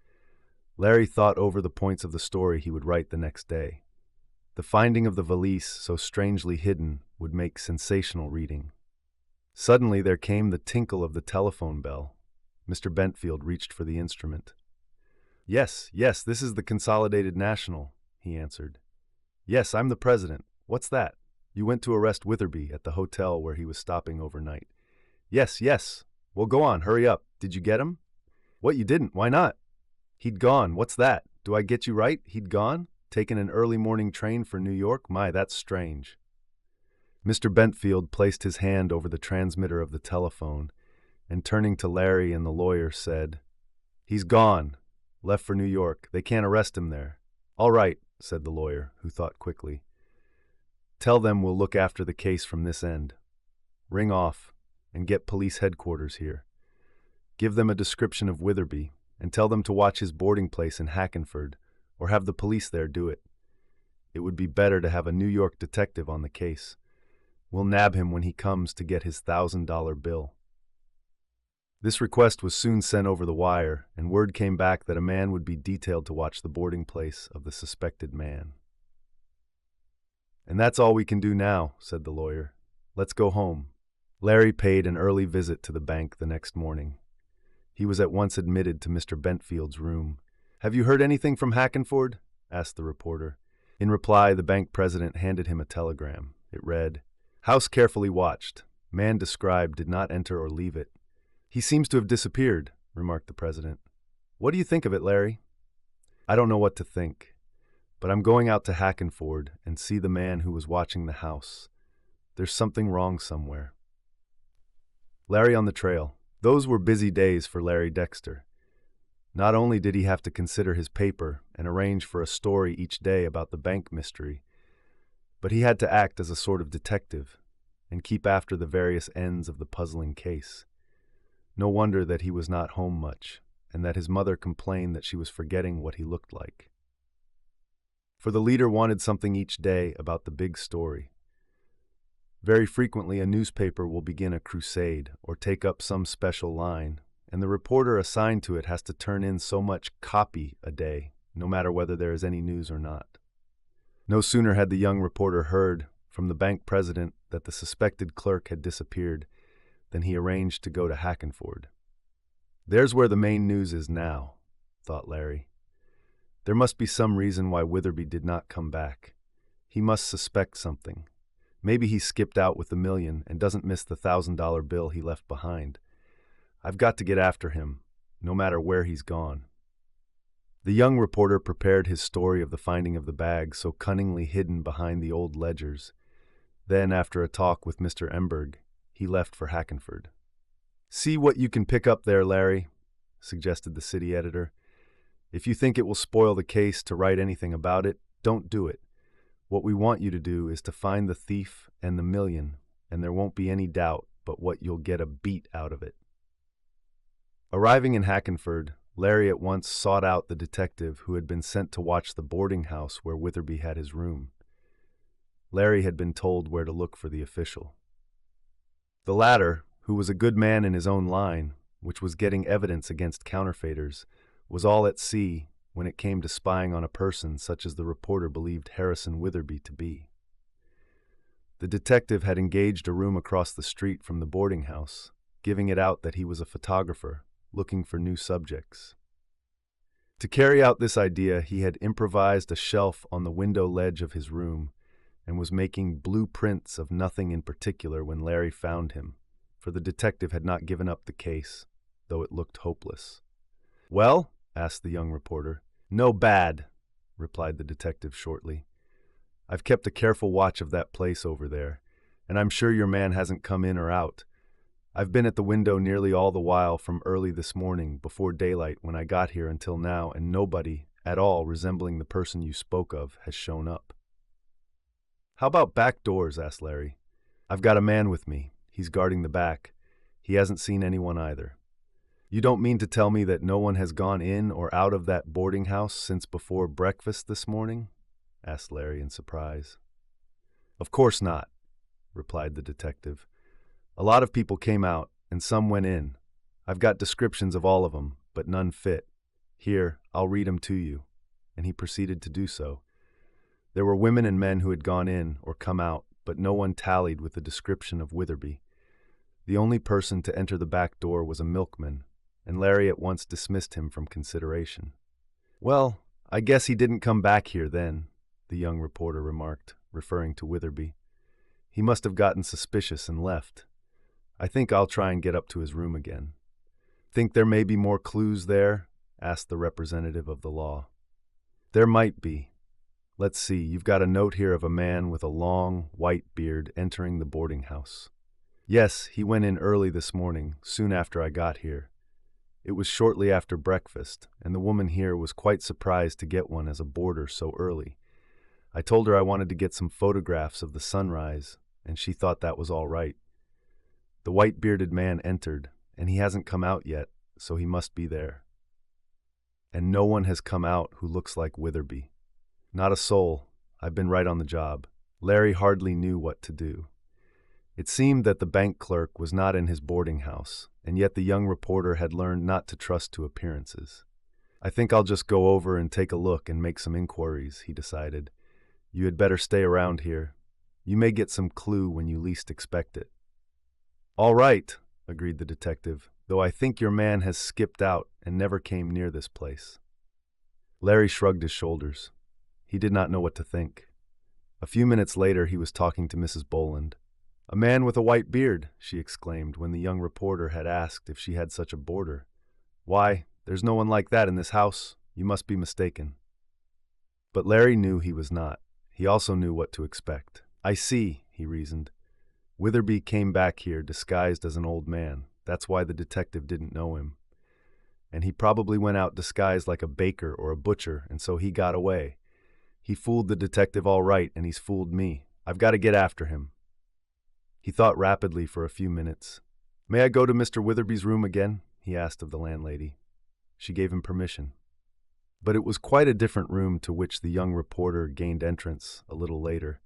[SPEAKER 1] Larry thought over the points of the story he would write the next day. The finding of the valise, so strangely hidden, would make sensational reading. Suddenly there came the tinkle of the telephone bell. Mr. Bentfield reached for the instrument. Yes, this is the Consolidated National, he answered. Yes, I'm the president. What's that? You went to arrest Witherby at the hotel where he was stopping overnight. Yes. Well, go on, hurry up. Did you get him? What, you didn't? Why not? He'd gone. What's that? Do I get you right? He'd gone? Taken an early morning train for New York? My, that's strange. Mr. Bentfield placed his hand over the transmitter of the telephone and, turning to Larry and the lawyer, said, He's gone. Left for New York. They can't arrest him there. All right, said the lawyer, who thought quickly. Tell them we'll look after the case from this end. Ring off and get police headquarters here. Give them a description of Witherby and tell them to watch his boarding place in Hackenford or have the police there do it. It would be better to have a New York detective on the case. We'll nab him when he comes to get his $1,000 bill. This request was soon sent over the wire, and word came back that a man would be detailed to watch the boarding place of the suspected man. And that's all we can do now, said the lawyer. Let's go home. Larry paid an early visit to the bank the next morning. He was at once admitted to Mr. Bentfield's room. Have you heard anything from Hackenford? Asked the reporter. In reply, the bank president handed him a telegram. It read, House carefully watched. Man described did not enter or leave it. He seems to have disappeared, remarked the president. What do you think of it, Larry? I don't know what to think, but I'm going out to Hackenford and see the man who was watching the house. There's something wrong somewhere. Larry on the trail. Those were busy days for Larry Dexter. Not only did he have to consider his paper and arrange for a story each day about the bank mystery, but he had to act as a sort of detective and keep after the various ends of the puzzling case. No wonder that he was not home much, and that his mother complained that she was forgetting what he looked like. For the leader wanted something each day about the big story. Very frequently, a newspaper will begin a crusade or take up some special line, and the reporter assigned to it has to turn in so much copy a day, no matter whether there is any news or not. No sooner had the young reporter heard from the bank president that the suspected clerk had disappeared than he arranged to go to Hackenford. There's where the main news is now, thought Larry. There must be some reason why Witherby did not come back. He must suspect something. Maybe he skipped out with the $1,000,000 and doesn't miss the $1,000 bill he left behind. I've got to get after him, no matter where he's gone. The young reporter prepared his story of the finding of the bag so cunningly hidden behind the old ledgers. Then, after a talk with Mr. Emberg, he left for Hackenford. "See what you can pick up there, Larry," suggested the city editor. "If you think it will spoil the case to write anything about it, don't do it. What we want you to do is to find the thief and the $1,000,000, and there won't be any doubt but what you'll get a beat out of it." Arriving in Hackenford, Larry at once sought out the detective who had been sent to watch the boarding house where Witherby had his room. Larry had been told where to look for the official. The latter, who was a good man in his own line, which was getting evidence against counterfeiters, was all at sea when it came to spying on a person such as the reporter believed Harrison Witherby to be. The detective had engaged a room across the street from the boarding house, giving it out that he was a photographer looking for new subjects. To carry out this idea, he had improvised a shelf on the window ledge of his room and was making blueprints of nothing in particular when Larry found him, for the detective had not given up the case, though it looked hopeless. "Well?" asked the young reporter. "No bad," replied the detective shortly. "I've kept a careful watch of that place over there, and I'm sure your man hasn't come in or out. I've been at the window nearly all the while from early this morning, before daylight when I got here until now, and nobody at all resembling the person you spoke of has shown up." "How about back doors?" asked Larry. "I've got a man with me. He's guarding the back. He hasn't seen anyone either." "You don't mean to tell me that no one has gone in or out of that boarding house since before breakfast this morning?" asked Larry in surprise. "Of course not," replied the detective. "A lot of people came out, and some went in. I've got descriptions of all of them, but none fit. Here, I'll read 'em to you." And he proceeded to do so. There were women and men who had gone in or come out, but no one tallied with the description of Witherby. The only person to enter the back door was a milkman, and Larry at once dismissed him from consideration. "Well, I guess he didn't come back here then," the young reporter remarked, referring to Witherby. "He must have gotten suspicious and left. I think I'll try and get up to his room again." "Think there may be more clues there?" asked the representative of the law. "There might be. Let's see, you've got a note here of a man with a long, white beard entering the boarding house. Yes, he went in early this morning, soon after I got here. It was shortly after breakfast, and the woman here was quite surprised to get one as a boarder so early. I told her I wanted to get some photographs of the sunrise, and she thought that was all right. The white-bearded man entered, and he hasn't come out yet, so he must be there. And no one has come out who looks like Witherby. Not a soul. I've been right on the job." Larry hardly knew what to do. It seemed that the bank clerk was not in his boarding house, and yet the young reporter had learned not to trust to appearances. "I think I'll just go over and take a look and make some inquiries," he decided. "You had better stay around here. You may get some clue when you least expect it." "All right," agreed the detective, "though I think your man has skipped out and never came near this place." Larry shrugged his shoulders. He did not know what to think. A few minutes later he was talking to Mrs. Boland. "A man with a white beard," she exclaimed when the young reporter had asked if she had such a boarder. "Why, there's no one like that in this house. You must be mistaken." But Larry knew he was not. He also knew what to expect. "I see," he reasoned. "Witherby came back here disguised as an old man. That's why the detective didn't know him. And he probably went out disguised like a baker or a butcher, and so he got away. He fooled the detective all right, and he's fooled me. I've got to get after him." He thought rapidly for a few minutes. "May I go to Mr. Witherby's room again?" he asked of the landlady. She gave him permission. But it was quite a different room to which the young reporter gained entrance a little later.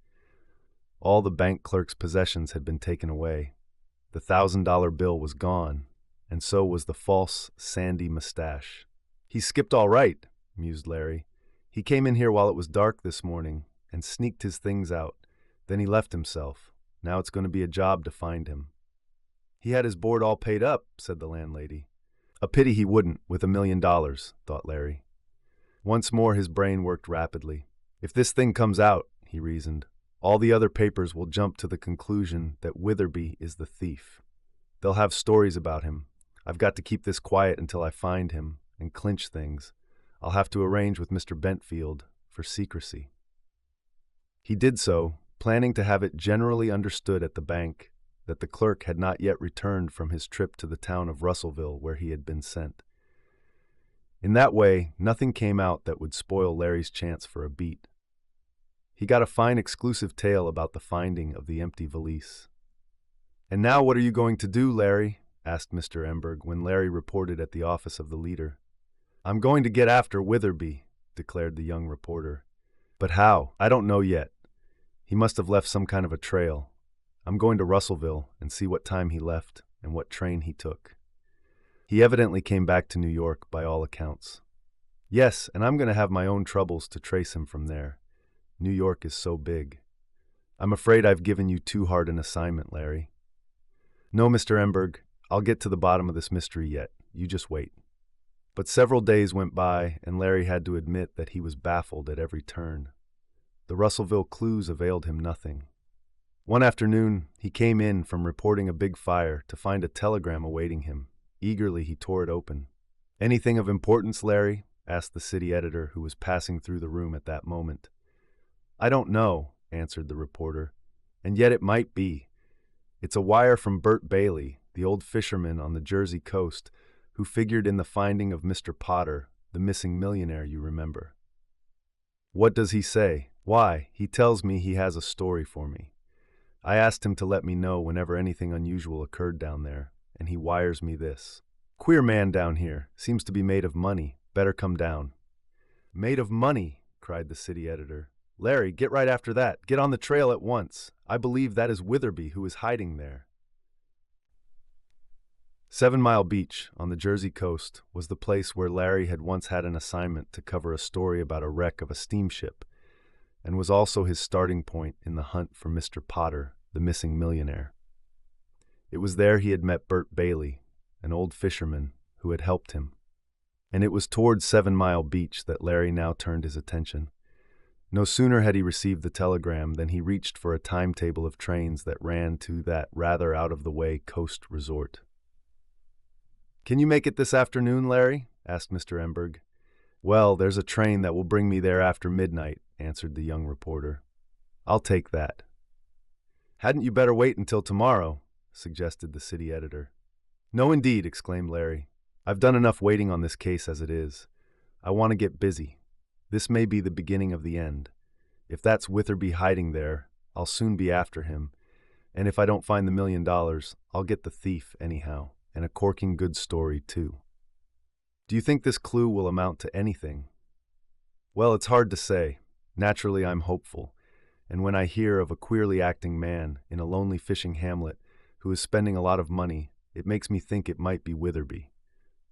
[SPEAKER 1] All the bank clerk's possessions had been taken away. The $1,000 bill was gone, and so was the false, sandy mustache. "He skipped all right," mused Larry. "He came in here while it was dark this morning and sneaked his things out. Then he left himself. Now it's going to be a job to find him." "He had his board all paid up," said the landlady. "A pity he wouldn't, with $1,000,000, thought Larry. Once more his brain worked rapidly. "If this thing comes out," he reasoned, "all the other papers will jump to the conclusion that Witherby is the thief. They'll have stories about him. I've got to keep this quiet until I find him and clinch things. I'll have to arrange with Mr. Bentfield for secrecy." He did so, planning to have it generally understood at the bank that the clerk had not yet returned from his trip to the town of Russellville where he had been sent. In that way, nothing came out that would spoil Larry's chance for a beat. He got a fine exclusive tale about the finding of the empty valise. "And now what are you going to do, Larry?" asked Mr. Emberg when Larry reported at the office of the leader. "I'm going to get after Witherby," declared the young reporter. "But how? I don't know yet. He must have left some kind of a trail. I'm going to Russellville and see what time he left and what train he took. He evidently came back to New York by all accounts. Yes, and I'm going to have my own troubles to trace him from there. New York is so big. I'm afraid I've given you too hard an assignment, Larry." "No, Mr. Emberg, I'll get to the bottom of this mystery yet. You just wait." But several days went by, and Larry had to admit that he was baffled at every turn. The Russellville clues availed him nothing. One afternoon, he came in from reporting a big fire to find a telegram awaiting him. Eagerly, he tore it open. "Anything of importance, Larry?" asked the city editor, who was passing through the room at that moment. "I don't know," answered the reporter, "and yet it might be. It's a wire from Bert Bailey, the old fisherman on the Jersey coast, who figured in the finding of Mr. Potter, the missing millionaire, you remember." "What does he say?" "Why, he tells me he has a story for me. I asked him to let me know whenever anything unusual occurred down there, and he wires me this. Queer man down here. Seems to be made of money. Better come down." "Made of money," cried the city editor. "Larry, get right after that. Get on the trail at once. I believe that is Witherby who is hiding there." 7 Mile Beach, on the Jersey coast, was the place where Larry had once had an assignment to cover a story about a wreck of a steamship, and was also his starting point in the hunt for Mr. Potter, the missing millionaire. It was there he had met Bert Bailey, an old fisherman who had helped him. And it was towards 7 Mile Beach that Larry now turned his attention. No sooner had he received the telegram than he reached for a timetable of trains that ran to that rather out-of-the-way coast resort. "Can you make it this afternoon, Larry?" asked Mr. Emberg. "Well, there's a train that will bring me there after midnight," answered the young reporter. "I'll take that." "Hadn't you better wait until tomorrow?" suggested the city editor. "No, indeed," exclaimed Larry. "I've done enough waiting on this case as it is. I want to get busy. This may be the beginning of the end. If that's Witherby hiding there, I'll soon be after him, and if I don't find the $1,000,000, I'll get the thief anyhow, and a corking good story, too." "Do you think this clue will amount to anything?" "Well, it's hard to say. Naturally, I'm hopeful, and when I hear of a queerly acting man in a lonely fishing hamlet who is spending a lot of money, it makes me think it might be Witherby.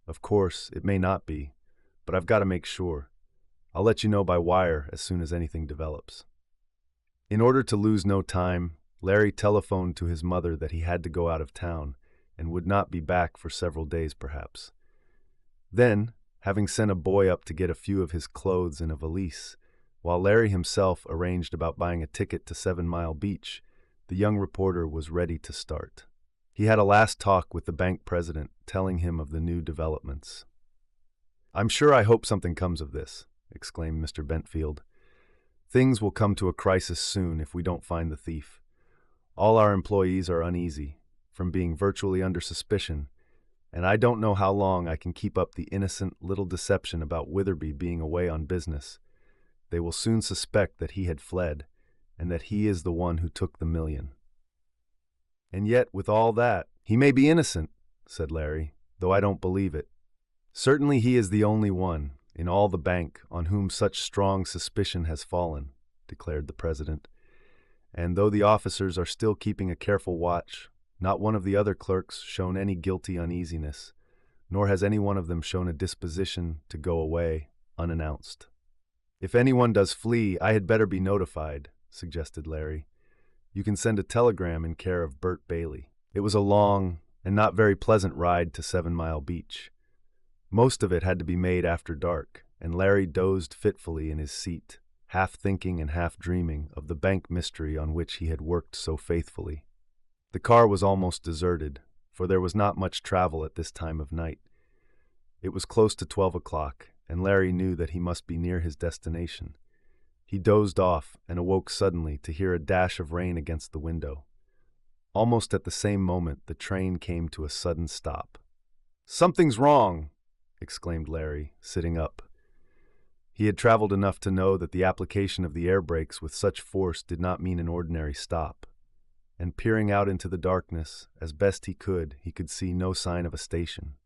[SPEAKER 1] Of course, it may not be, but I've got to make sure. I'll let you know by wire as soon as anything develops." In order to lose no time, Larry telephoned to his mother that he had to go out of town and would not be back for several days perhaps. Then, having sent a boy up to get a few of his clothes in a valise, while Larry himself arranged about buying a ticket to 7 Mile Beach, the young reporter was ready to start. He had a last talk with the bank president, telling him of the new developments. "I'm sure I hope something comes of this," exclaimed Mr. Bentfield. "Things will come to a crisis soon if we don't find the thief. All our employees are uneasy, from being virtually under suspicion, and I don't know how long I can keep up the innocent little deception about Witherby being away on business. They will soon suspect that he had fled, and that he is the one who took the $1,000,000. "And yet, with all that, he may be innocent," said Larry, "though I don't believe it. Certainly he is the only one, in all the bank on whom such strong suspicion has fallen," declared the president. "And though the officers are still keeping a careful watch, not one of the other clerks shown any guilty uneasiness, nor has any one of them shown a disposition to go away unannounced." "If anyone does flee, I had better be notified," suggested Larry. "You can send a telegram in care of Bert Bailey." It was a long and not very pleasant ride to 7 Mile Beach. Most of it had to be made after dark, and Larry dozed fitfully in his seat, half thinking and half dreaming of the bank mystery on which he had worked so faithfully. The car was almost deserted, for there was not much travel at this time of night. It was close to 12 o'clock, and Larry knew that he must be near his destination. He dozed off and awoke suddenly to hear a dash of rain against the window. Almost at the same moment, the train came to a sudden stop. "Something's wrong!" exclaimed Larry, sitting up. He had traveled enough to know that the application of the air brakes with such force did not mean an ordinary stop, and peering out into the darkness, as best he could see no sign of a station.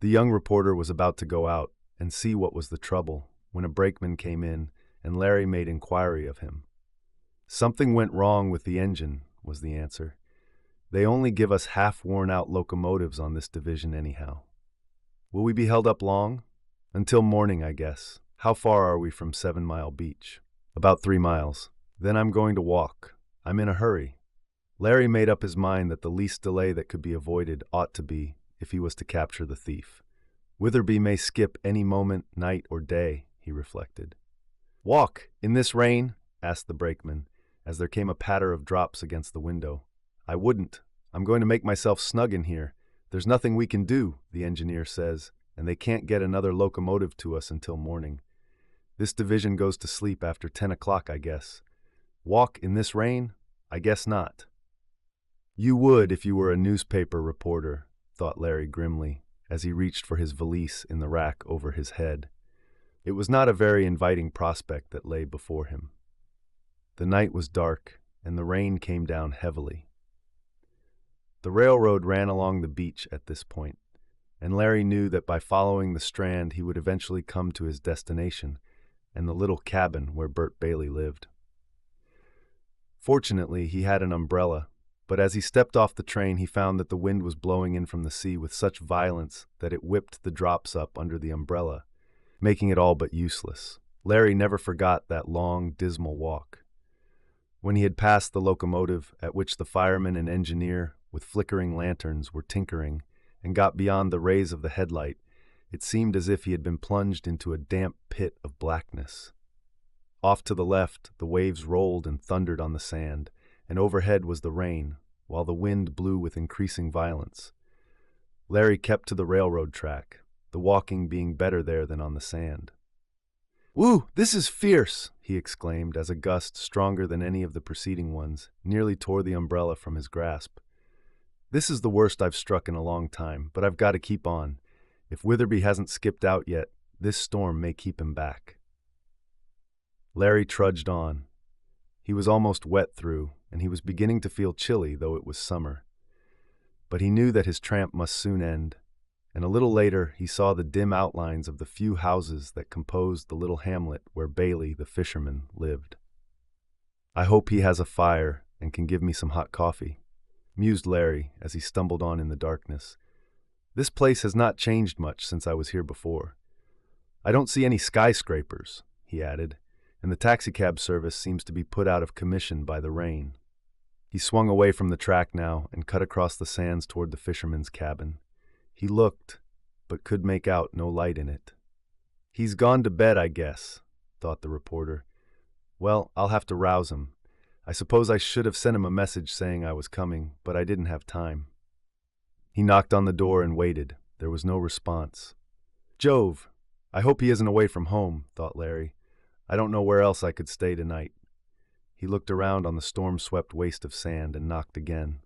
[SPEAKER 1] The young reporter was about to go out and see what was the trouble when a brakeman came in, and Larry made inquiry of him. "Something went wrong with the engine," was the answer. "They only give us half-worn-out locomotives on this division anyhow." "Will we be held up long?" "Until morning, I guess. How far are we from 7 Mile Beach?" "About 3 miles. Then I'm going to walk. I'm in a hurry." Larry made up his mind that the least delay that could be avoided ought to be, if he was to capture the thief. Witherby may skip any moment, night or day, he reflected. "Walk, in this rain?" asked the brakeman, as there came a patter of drops against the window. "I wouldn't. I'm going to make myself snug in here. There's nothing we can do, the engineer says, and they can't get another locomotive to us until morning. This division goes to sleep after 10 o'clock, I guess. Walk in this rain? I guess not." "You would if you were a newspaper reporter," thought Larry grimly, as he reached for his valise in the rack over his head. It was not a very inviting prospect that lay before him. The night was dark, and the rain came down heavily. The railroad ran along the beach at this point, and Larry knew that by following the strand he would eventually come to his destination and the little cabin where Bert Bailey lived. Fortunately, he had an umbrella, but as he stepped off the train he found that the wind was blowing in from the sea with such violence that it whipped the drops up under the umbrella, making it all but useless. Larry never forgot that long, dismal walk. When he had passed the locomotive, at which the fireman and engineer, with flickering lanterns, were tinkering, and got beyond the rays of the headlight, it seemed as if he had been plunged into a damp pit of blackness. Off to the left, the waves rolled and thundered on the sand, and overhead was the rain, while the wind blew with increasing violence. Larry kept to the railroad track, the walking being better there than on the sand. "Woo, this is fierce!" he exclaimed as a gust, stronger than any of the preceding ones, nearly tore the umbrella from his grasp. "This is the worst I've struck in a long time, but I've got to keep on. If Witherby hasn't skipped out yet, this storm may keep him back." Larry trudged on. He was almost wet through, and he was beginning to feel chilly, though it was summer. But he knew that his tramp must soon end, and a little later he saw the dim outlines of the few houses that composed the little hamlet where Bailey, the fisherman, lived. "I hope he has a fire and can give me some hot coffee," mused Larry as he stumbled on in the darkness. "This place has not changed much since I was here before. I don't see any skyscrapers," he added, "and the taxicab service seems to be put out of commission by the rain." He swung away from the track now and cut across the sands toward the fisherman's cabin. He looked, but could make out no light in it. "He's gone to bed, I guess," thought the reporter. "Well, I'll have to rouse him. I suppose I should have sent him a message saying I was coming, but I didn't have time." He knocked on the door and waited. There was no response. "Jove, I hope he isn't away from home," thought Larry. "I don't know where else I could stay tonight." He looked around on the storm-swept waste of sand and knocked again.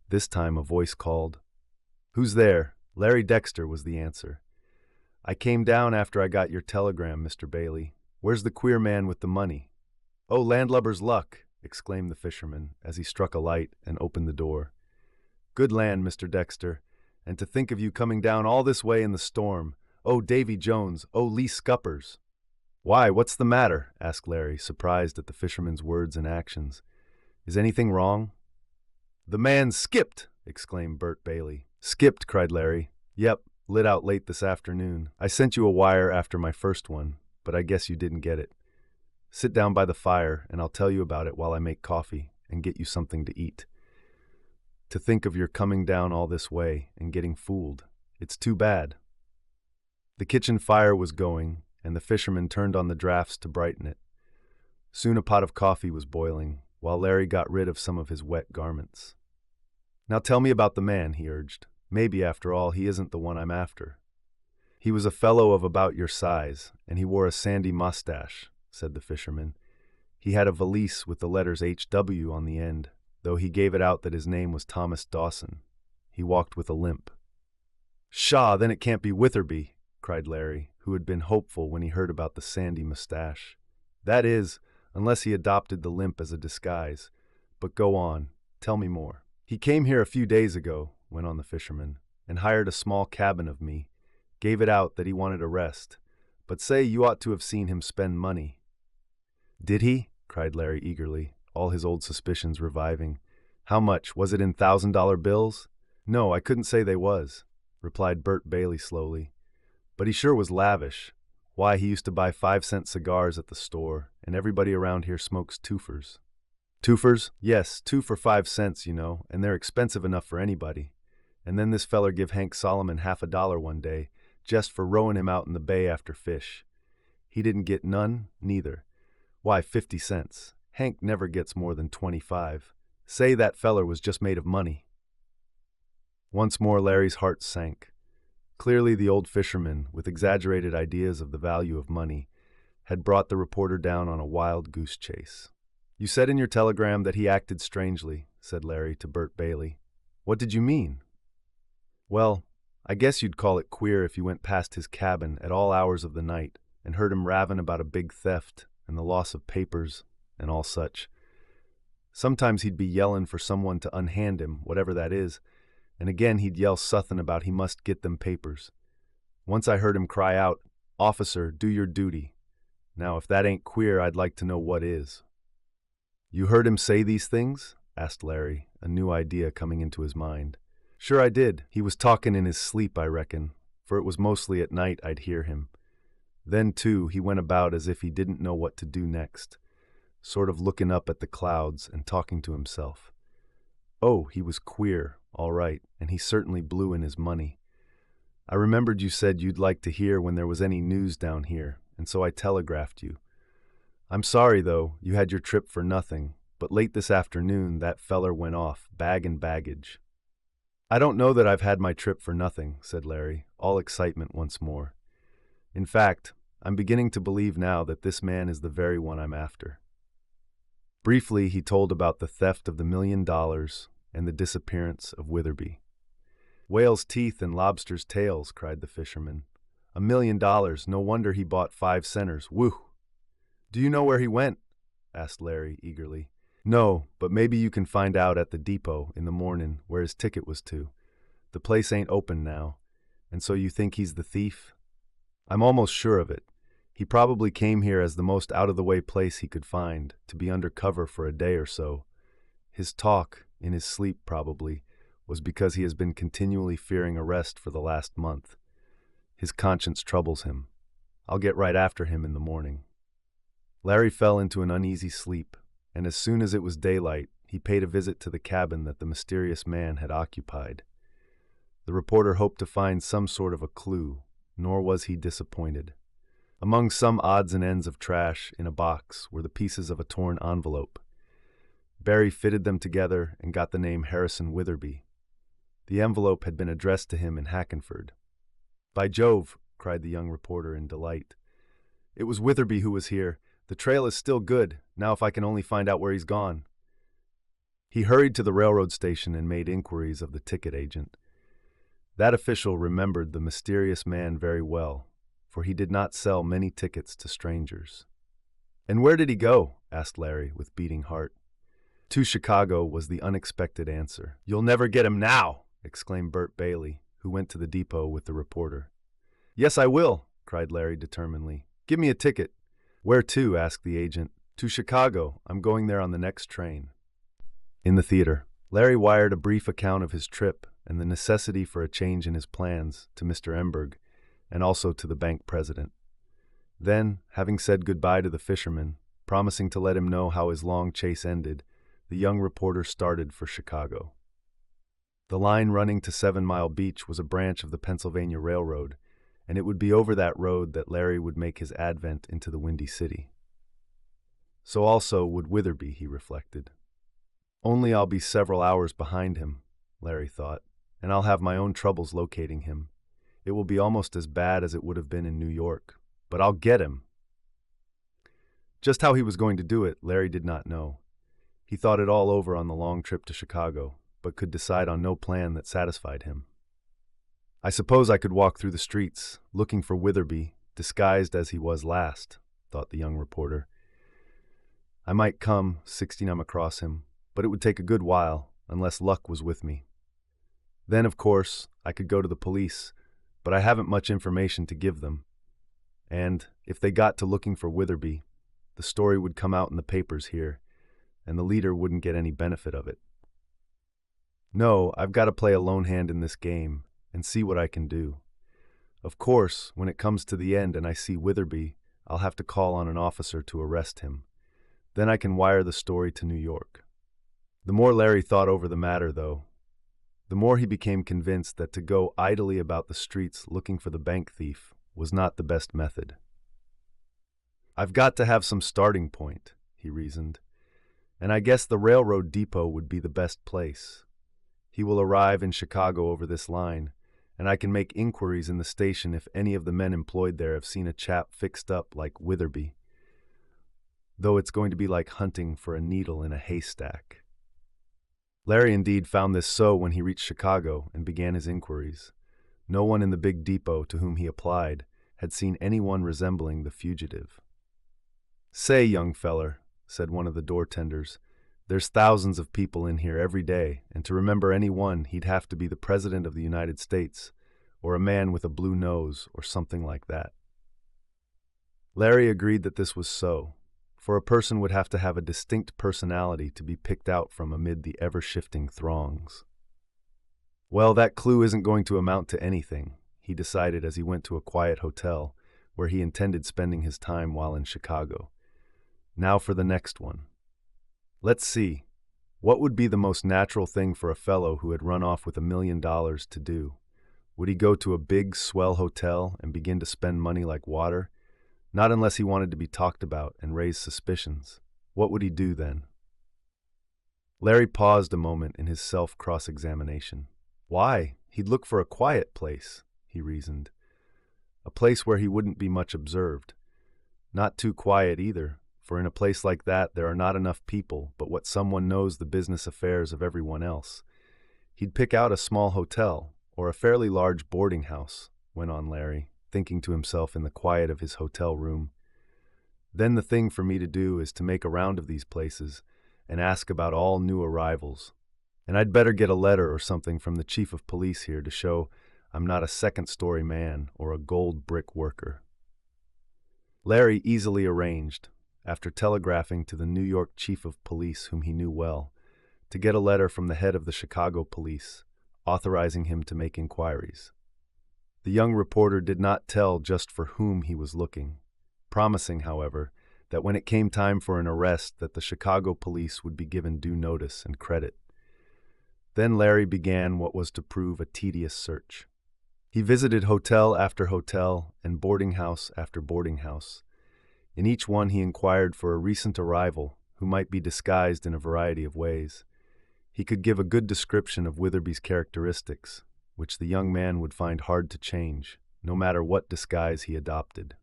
[SPEAKER 1] This time a voice called. "Who's there?" "Larry Dexter," was the answer. "I came down after I got your telegram, Mr. Bailey. Where's the queer man with the money?" "Oh, landlubber's luck," exclaimed the fisherman as he struck a light and opened the door. "Good land, Mr. Dexter, and to think of you coming down all this way in the storm. Oh, Davy Jones! Oh, Lee Scuppers! Why, what's the matter? Asked Larry, surprised at the fisherman's words and actions. Is anything wrong? The man skipped! Exclaimed Bert Bailey. Skipped, cried Larry. Yep, lit out late this afternoon. I sent you a wire after my first one, but I guess you didn't get it. Sit down by the fire, and I'll tell you about it while I make coffee and get you something to eat. To think of your coming down all this way and getting fooled. It's too bad. The kitchen fire was going, and the fisherman turned on the drafts to brighten it. Soon a pot of coffee was boiling, while Larry got rid of some of his wet garments. Now tell me about the man, he urged. Maybe, after all, he isn't the one I'm after. He was a fellow of about your size, and he wore a sandy mustache, said the fisherman. He had a valise with the letters H.W. on the end, though he gave it out that his name was Thomas Dawson. He walked with a limp. Pshaw, then it can't be Witherby, cried Larry, who had been hopeful when he heard about the sandy mustache. That is, unless he adopted the limp as a disguise. But go on, tell me more. He came here a few days ago, went on the fisherman, and hired a small cabin of me. Gave it out that he wanted a rest. But say, you ought to have seen him spend money. Did he? Cried Larry eagerly, all his old suspicions reviving. How much? Was it in $1,000 bills? No, I couldn't say they was, replied Bert Bailey slowly. But he sure was lavish. Why, he used to buy 5-cent cigars at the store, and everybody around here smokes twofers. Twofers? Yes, 2 for 5 cents, you know, and they're expensive enough for anybody. And then this feller give Hank Solomon $50 one day, just for rowing him out in the bay after fish. He didn't get none, neither. Why, 50 cents. Hank never gets more than 25. Say that feller was just made of money. Once more Larry's heart sank. Clearly the old fisherman, with exaggerated ideas of the value of money, had brought the reporter down on a wild goose chase. You said in your telegram that he acted strangely, said Larry to Bert Bailey. What did you mean? Well, I guess you'd call it queer if you went past his cabin at all hours of the night and heard him ravin' about a big theft and the loss of papers and all such. Sometimes he'd be yellin' for someone to unhand him, whatever that is, and again he'd yell suthin' about he must get them papers. Once I heard him cry out, "Officer, do your duty." Now, if that ain't queer, I'd like to know what is. You heard him say these things? Asked Larry, a new idea coming into his mind. Sure I did. He was talkin' in his sleep, I reckon, for it was mostly at night I'd hear him. Then, too, he went about as if he didn't know what to do next, sort of looking up at the clouds and talking to himself. Oh, he was queer, all right, and he certainly blew in his money. I remembered you said you'd like to hear when there was any news down here, and so I telegraphed you. I'm sorry, though, you had your trip for nothing, but late this afternoon that feller went off, bag and baggage. I don't know that I've had my trip for nothing, said Larry, all excitement once more. In fact, I'm beginning to believe now that this man is the very one I'm after. Briefly, he told about the theft of the $1 million and the disappearance of Witherby. Whale's teeth and lobster's tails, cried the fisherman. $1 million, no wonder he bought 5 centers, whew! Do you know where he went? Asked Larry eagerly. No, but maybe you can find out at the depot in the morning where his ticket was to. The place ain't open now, and so you think he's the thief? I'm almost sure of it. He probably came here as the most out-of-the-way place he could find, to be under cover for a day or so. His talk, in his sleep probably, was because he has been continually fearing arrest for the last month. His conscience troubles him. I'll get right after him in the morning. Larry fell into an uneasy sleep, and as soon as it was daylight, he paid a visit to the cabin that the mysterious man had occupied. The reporter hoped to find some sort of a clue, nor was he disappointed. Among some odds and ends of trash in a box were the pieces of a torn envelope. Barry fitted them together and got the name Harrison Witherby. The envelope had been addressed to him in Hackenford. By Jove, cried the young reporter in delight. It was Witherby who was here. The trail is still good, now if I can only find out where he's gone. He hurried to the railroad station and made inquiries of the ticket agent. That official remembered the mysterious man very well, for he did not sell many tickets to strangers. And where did he go? Asked Larry with beating heart. To Chicago was the unexpected answer. You'll never get him now, exclaimed Bert Bailey, who went to the depot with the reporter. "Yes, I will," cried Larry determinedly. "Give me a ticket." "Where to?" asked the agent. "To Chicago. I'm going there on the next train." In the theater, Larry wired a brief account of his trip and the necessity for a change in his plans to Mr. Emberg and also to the bank president. Then, having said goodbye to the fisherman, promising to let him know how his long chase ended, the young reporter started for Chicago. The line running to 7 Mile Beach was a branch of the Pennsylvania Railroad, and it would be over that road that Larry would make his advent into the Windy City. So also would Witherby, he reflected. Only I'll be several hours behind him, Larry thought, and I'll have my own troubles locating him. It will be almost as bad as it would have been in New York, but I'll get him. Just how he was going to do it, Larry did not know. He thought it all over on the long trip to Chicago, but could decide on no plan that satisfied him. "I suppose I could walk through the streets, looking for Witherby, disguised as he was last," thought the young reporter. "I might come, 60 across him, but it would take a good while, unless luck was with me. Then, of course, I could go to the police, but I haven't much information to give them. And, if they got to looking for Witherby, the story would come out in the papers here, and the leader wouldn't get any benefit of it. No, I've got to play a lone hand in this game and see what I can do. Of course, when it comes to the end and I see Witherby, I'll have to call on an officer to arrest him. Then I can wire the story to New York." The more Larry thought over the matter, though, the more he became convinced that to go idly about the streets looking for the bank thief was not the best method. "I've got to have some starting point," he reasoned, "and I guess the railroad depot would be the best place. He will arrive in Chicago over this line, and I can make inquiries in the station if any of the men employed there have seen a chap fixed up like Witherby, though it's going to be like hunting for a needle in a haystack." Larry indeed found this so when he reached Chicago and began his inquiries. No one in the big depot to whom he applied had seen anyone resembling the fugitive. "Say, young feller," said one of the door tenders, "there's thousands of people in here every day, and to remember any one, he'd have to be the President of the United States, or a man with a blue nose, or something like that." Larry agreed that this was so, for a person would have to have a distinct personality to be picked out from amid the ever-shifting throngs. "Well, that clue isn't going to amount to anything," he decided as he went to a quiet hotel, where he intended spending his time while in Chicago. Now for the next one. Let's see. What would be the most natural thing for a fellow who had run off with $1 million to do? Would he go to a big, swell hotel and begin to spend money like water? Not unless he wanted to be talked about and raise suspicions. What would he do then? Larry paused a moment in his self-cross-examination. Why, he'd look for a quiet place, he reasoned. A place where he wouldn't be much observed. Not too quiet either, for in a place like that there are not enough people but what someone knows the business affairs of everyone else. He'd pick out a small hotel, or a fairly large boarding house, went on Larry, thinking to himself in the quiet of his hotel room. Then the thing for me to do is to make a round of these places and ask about all new arrivals. And I'd better get a letter or something from the chief of police here to show I'm not a second-story man or a gold brick worker. Larry easily arranged, after telegraphing to the New York chief of police whom he knew well, to get a letter from the head of the Chicago police, authorizing him to make inquiries. The young reporter did not tell just for whom he was looking, promising, however, that when it came time for an arrest that the Chicago police would be given due notice and credit. Then Larry began what was to prove a tedious search. He visited hotel after hotel and boarding house after boarding house. In each one he inquired for a recent arrival who might be disguised in a variety of ways. He could give a good description of Witherby's characteristics, which the young man would find hard to change, no matter what disguise he adopted.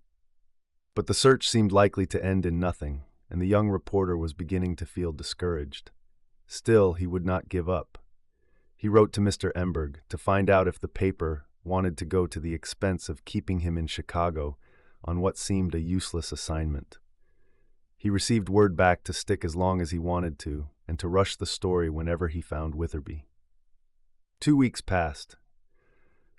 [SPEAKER 1] But the search seemed likely to end in nothing, and the young reporter was beginning to feel discouraged. Still, he would not give up. He wrote to Mr. Emberg to find out if the paper wanted to go to the expense of keeping him in Chicago on what seemed a useless assignment. He received word back to stick as long as he wanted to, and to rush the story whenever he found Witherby. 2 weeks passed.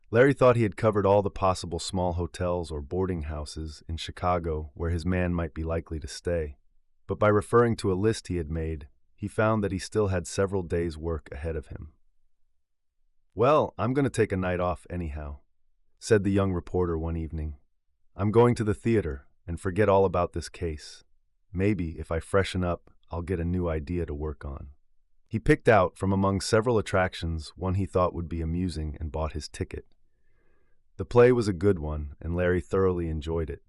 [SPEAKER 1] Larry thought he had covered all the possible small hotels or boarding houses in Chicago where his man might be likely to stay. But by referring to a list he had made, he found that he still had several days' work ahead of him. "Well, I'm going to take a night off anyhow," said the young reporter one evening. "I'm going to the theater and forget all about this case. Maybe, if I freshen up, I'll get a new idea to work on." He picked out, from among several attractions, one he thought would be amusing and bought his ticket. The play was a good one, and Larry thoroughly enjoyed it.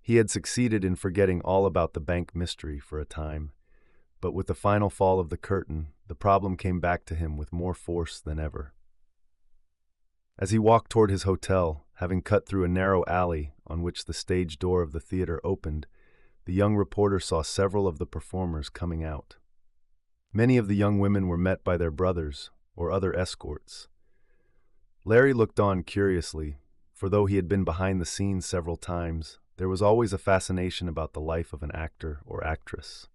[SPEAKER 1] He had succeeded in forgetting all about the bank mystery for a time, but with the final fall of the curtain, the problem came back to him with more force than ever. As he walked toward his hotel, having cut through a narrow alley on which the stage door of the theater opened, the young reporter saw several of the performers coming out. Many of the young women were met by their brothers or other escorts. Larry looked on curiously, for though he had been behind the scenes several times, there was always a fascination about the life of an actor or actress.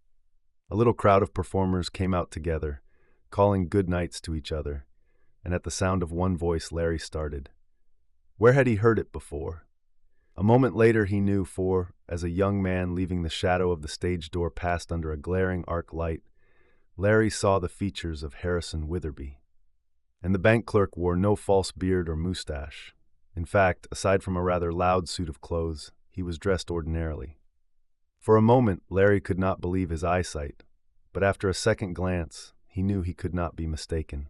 [SPEAKER 1] A little crowd of performers came out together, calling good nights to each other, and at the sound of one voice Larry started. Where had he heard it before? A moment later he knew, for, as a young man leaving the shadow of the stage door passed under a glaring arc light, Larry saw the features of Harrison Witherby. And the bank clerk wore no false beard or mustache. In fact, aside from a rather loud suit of clothes, he was dressed ordinarily. For a moment, Larry could not believe his eyesight, but after a second glance, he knew he could not be mistaken.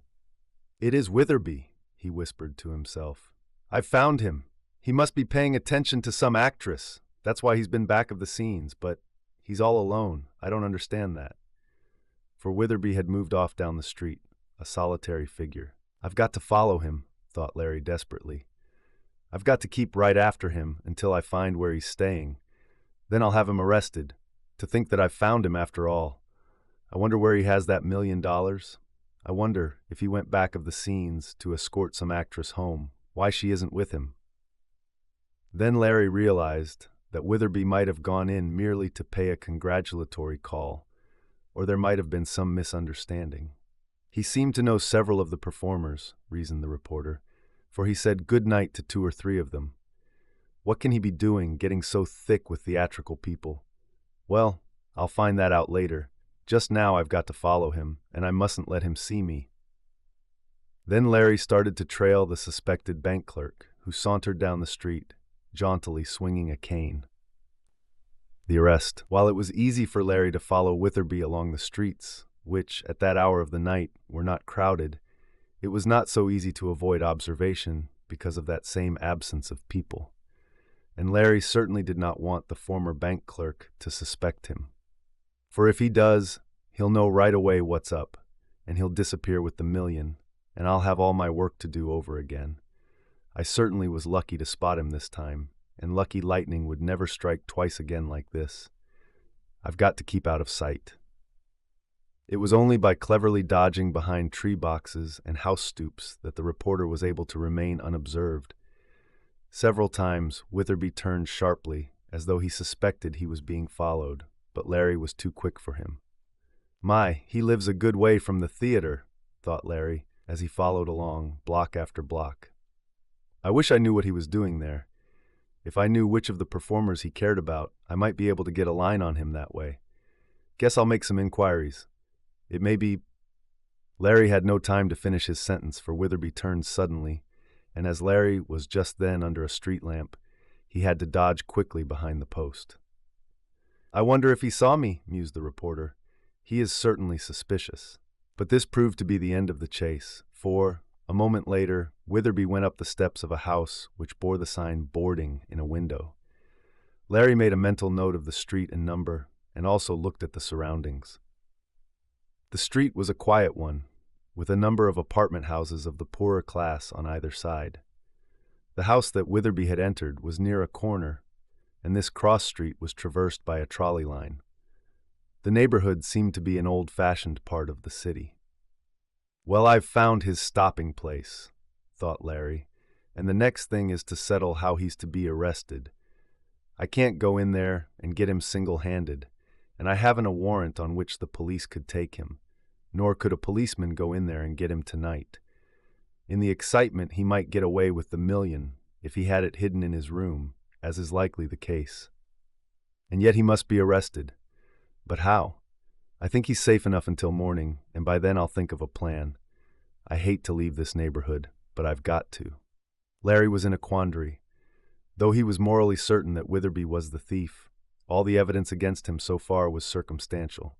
[SPEAKER 1] "It is Witherby," he whispered to himself. "I've found him. He must be paying attention to some actress. That's why he's been back of the scenes, but he's all alone. I don't understand that." For Witherby had moved off down the street, a solitary figure. "I've got to follow him," thought Larry desperately. "I've got to keep right after him until I find where he's staying. Then I'll have him arrested. To think that I've found him after all. I wonder where he has that $1 million. I wonder, if he went back of the scenes to escort some actress home, why she isn't with him." Then Larry realized that Witherby might have gone in merely to pay a congratulatory call, or there might have been some misunderstanding. He seemed to know several of the performers, reasoned the reporter, for he said good night to 2 or 3 of them. What can he be doing, getting so thick with theatrical people? Well, I'll find that out later. Just now I've got to follow him, and I mustn't let him see me. Then Larry started to trail the suspected bank clerk, who sauntered down the street, jauntily swinging a cane. The arrest. While it was easy for Larry to follow Witherby along the streets, which, at that hour of the night, were not crowded, it was not so easy to avoid observation because of that same absence of people. And Larry certainly did not want the former bank clerk to suspect him. For if he does, he'll know right away what's up, and he'll disappear with the $1 million, and I'll have all my work to do over again. I certainly was lucky to spot him this time, and lucky lightning would never strike twice again like this. I've got to keep out of sight. It was only by cleverly dodging behind tree boxes and house stoops that the reporter was able to remain unobserved. Several times, Witherby turned sharply, as though he suspected he was being followed, but Larry was too quick for him. "My, he lives a good way from the theater," thought Larry, as he followed along, block after block. "I wish I knew what he was doing there. If I knew which of the performers he cared about, I might be able to get a line on him that way. Guess I'll make some inquiries. It may be—" Larry had no time to finish his sentence, for Witherby turned suddenly, and as Larry was just then under a street lamp, he had to dodge quickly behind the post. "I wonder if he saw me," mused the reporter. "He is certainly suspicious." But this proved to be the end of the chase, for, a moment later, Witherby went up the steps of a house which bore the sign "boarding" in a window. Larry made a mental note of the street and number, and also looked at the surroundings. The street was a quiet one, with a number of apartment houses of the poorer class on either side. The house that Witherby had entered was near a corner, and this cross street was traversed by a trolley line. The neighborhood seemed to be an old-fashioned part of the city. "Well, I've found his stopping place," thought Larry, "and the next thing is to settle how he's to be arrested. I can't go in there and get him single-handed, and I haven't a warrant on which the police could take him, nor could a policeman go in there and get him tonight. In the excitement, he might get away with the million if he had it hidden in his room, as is likely the case. And yet he must be arrested. But how? I think he's safe enough until morning, and by then I'll think of a plan. I hate to leave this neighborhood, but I've got to. Larry was in a quandary. Though he was morally certain that Witherby was the thief, all the evidence against him so far was circumstantial.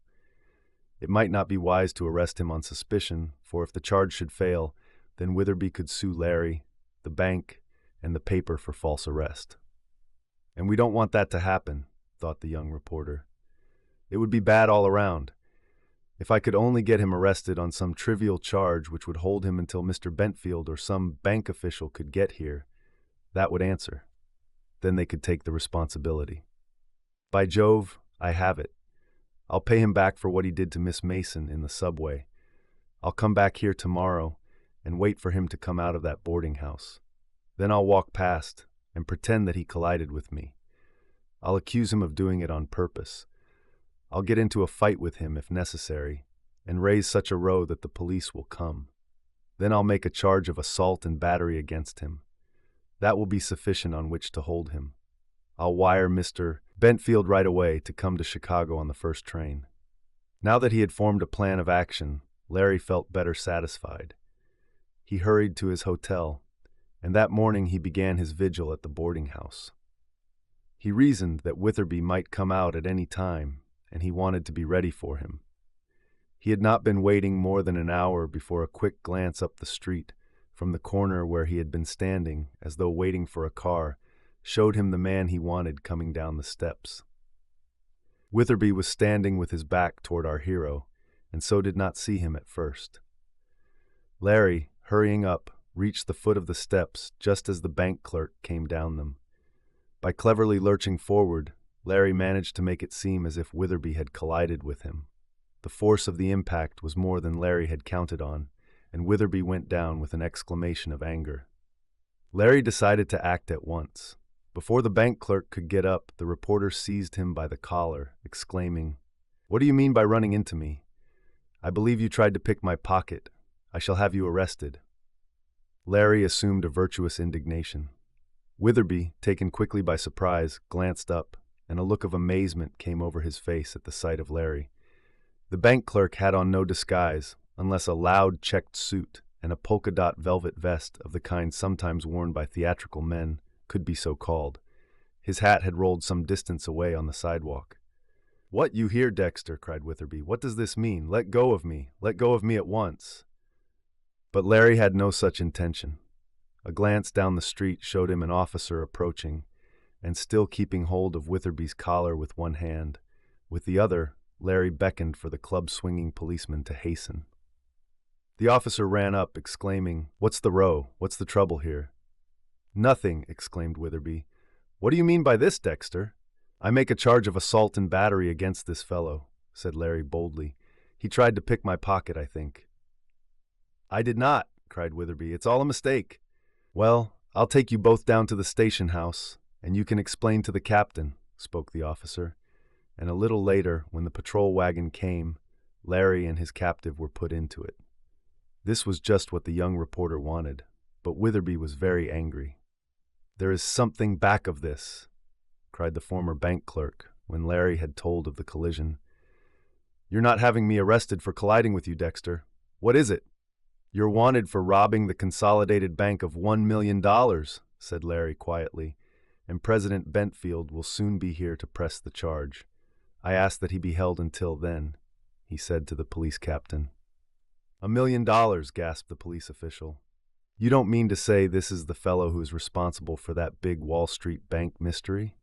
[SPEAKER 1] It might not be wise to arrest him on suspicion, for if the charge should fail, then Witherby could sue Larry, the bank, and the paper for false arrest. And we don't want that to happen, thought the young reporter. It would be bad all around. If I could only get him arrested on some trivial charge which would hold him until Mr. Bentfield or some bank official could get here, that would answer. Then they could take the responsibility. By Jove, I have it. I'll pay him back for what he did to Miss Mason in the subway. I'll come back here tomorrow and wait for him to come out of that boarding house. Then I'll walk past and pretend that he collided with me. I'll accuse him of doing it on purpose. I'll get into a fight with him if necessary, and raise such a row that the police will come. Then I'll make a charge of assault and battery against him. That will be sufficient on which to hold him. I'll wire Mr. Bentfield right away to come to Chicago on the first train. Now that he had formed a plan of action, Larry felt better satisfied. He hurried to his hotel, and that morning he began his vigil at the boarding house. He reasoned that Witherby might come out at any time, and he wanted to be ready for him. He had not been waiting more than an hour before a quick glance up the street, from the corner where he had been standing, as though waiting for a car, showed him the man he wanted coming down the steps. Witherby was standing with his back toward our hero, and so did not see him at first. Larry, hurrying up, reached the foot of the steps just as the bank clerk came down them. By cleverly lurching forward, Larry managed to make it seem as if Witherby had collided with him. The force of the impact was more than Larry had counted on, and Witherby went down with an exclamation of anger. Larry decided to act at once. Before the bank clerk could get up, the reporter seized him by the collar, exclaiming, "What do you mean by running into me? I believe you tried to pick my pocket. I shall have you arrested." Larry assumed a virtuous indignation. Witherby, taken quickly by surprise, glanced up, and a look of amazement came over his face at the sight of Larry. The bank clerk had on no disguise, unless a loud checked suit and a polka-dot velvet vest of the kind sometimes worn by theatrical men could be so called. His hat had rolled some distance away on the sidewalk. "What, you here, Dexter?" cried Witherby. "What does this mean? Let go of me. Let go of me at once." But Larry had no such intention. A glance down the street showed him an officer approaching, and still keeping hold of Witherby's collar with one hand. With the other, Larry beckoned for the club-swinging policeman to hasten. The officer ran up, exclaiming, "What's the row? What's the trouble here?" "Nothing," exclaimed Witherby. "What do you mean by this, Dexter?" "I make a charge of assault and battery against this fellow," said Larry boldly. "He tried to pick my pocket, I think." "I did not," cried Witherby. "It's all a mistake." "Well, I'll take you both down to the station house, and you can explain to the captain," spoke the officer. And a little later, when the patrol wagon came, Larry and his captive were put into it. This was just what the young reporter wanted, but Witherby was very angry. "There is something back of this," cried the former bank clerk when Larry had told of the collision. "You're not having me arrested for colliding with you, Dexter. What is it?" "You're wanted for robbing the Consolidated Bank of $1 million, said Larry quietly, "and President Bentfield will soon be here to press the charge. I ask that he be held until then," he said to the police captain. $1 million, gasped the police official. "You don't mean to say this is the fellow who is responsible for that big Wall Street bank mystery?"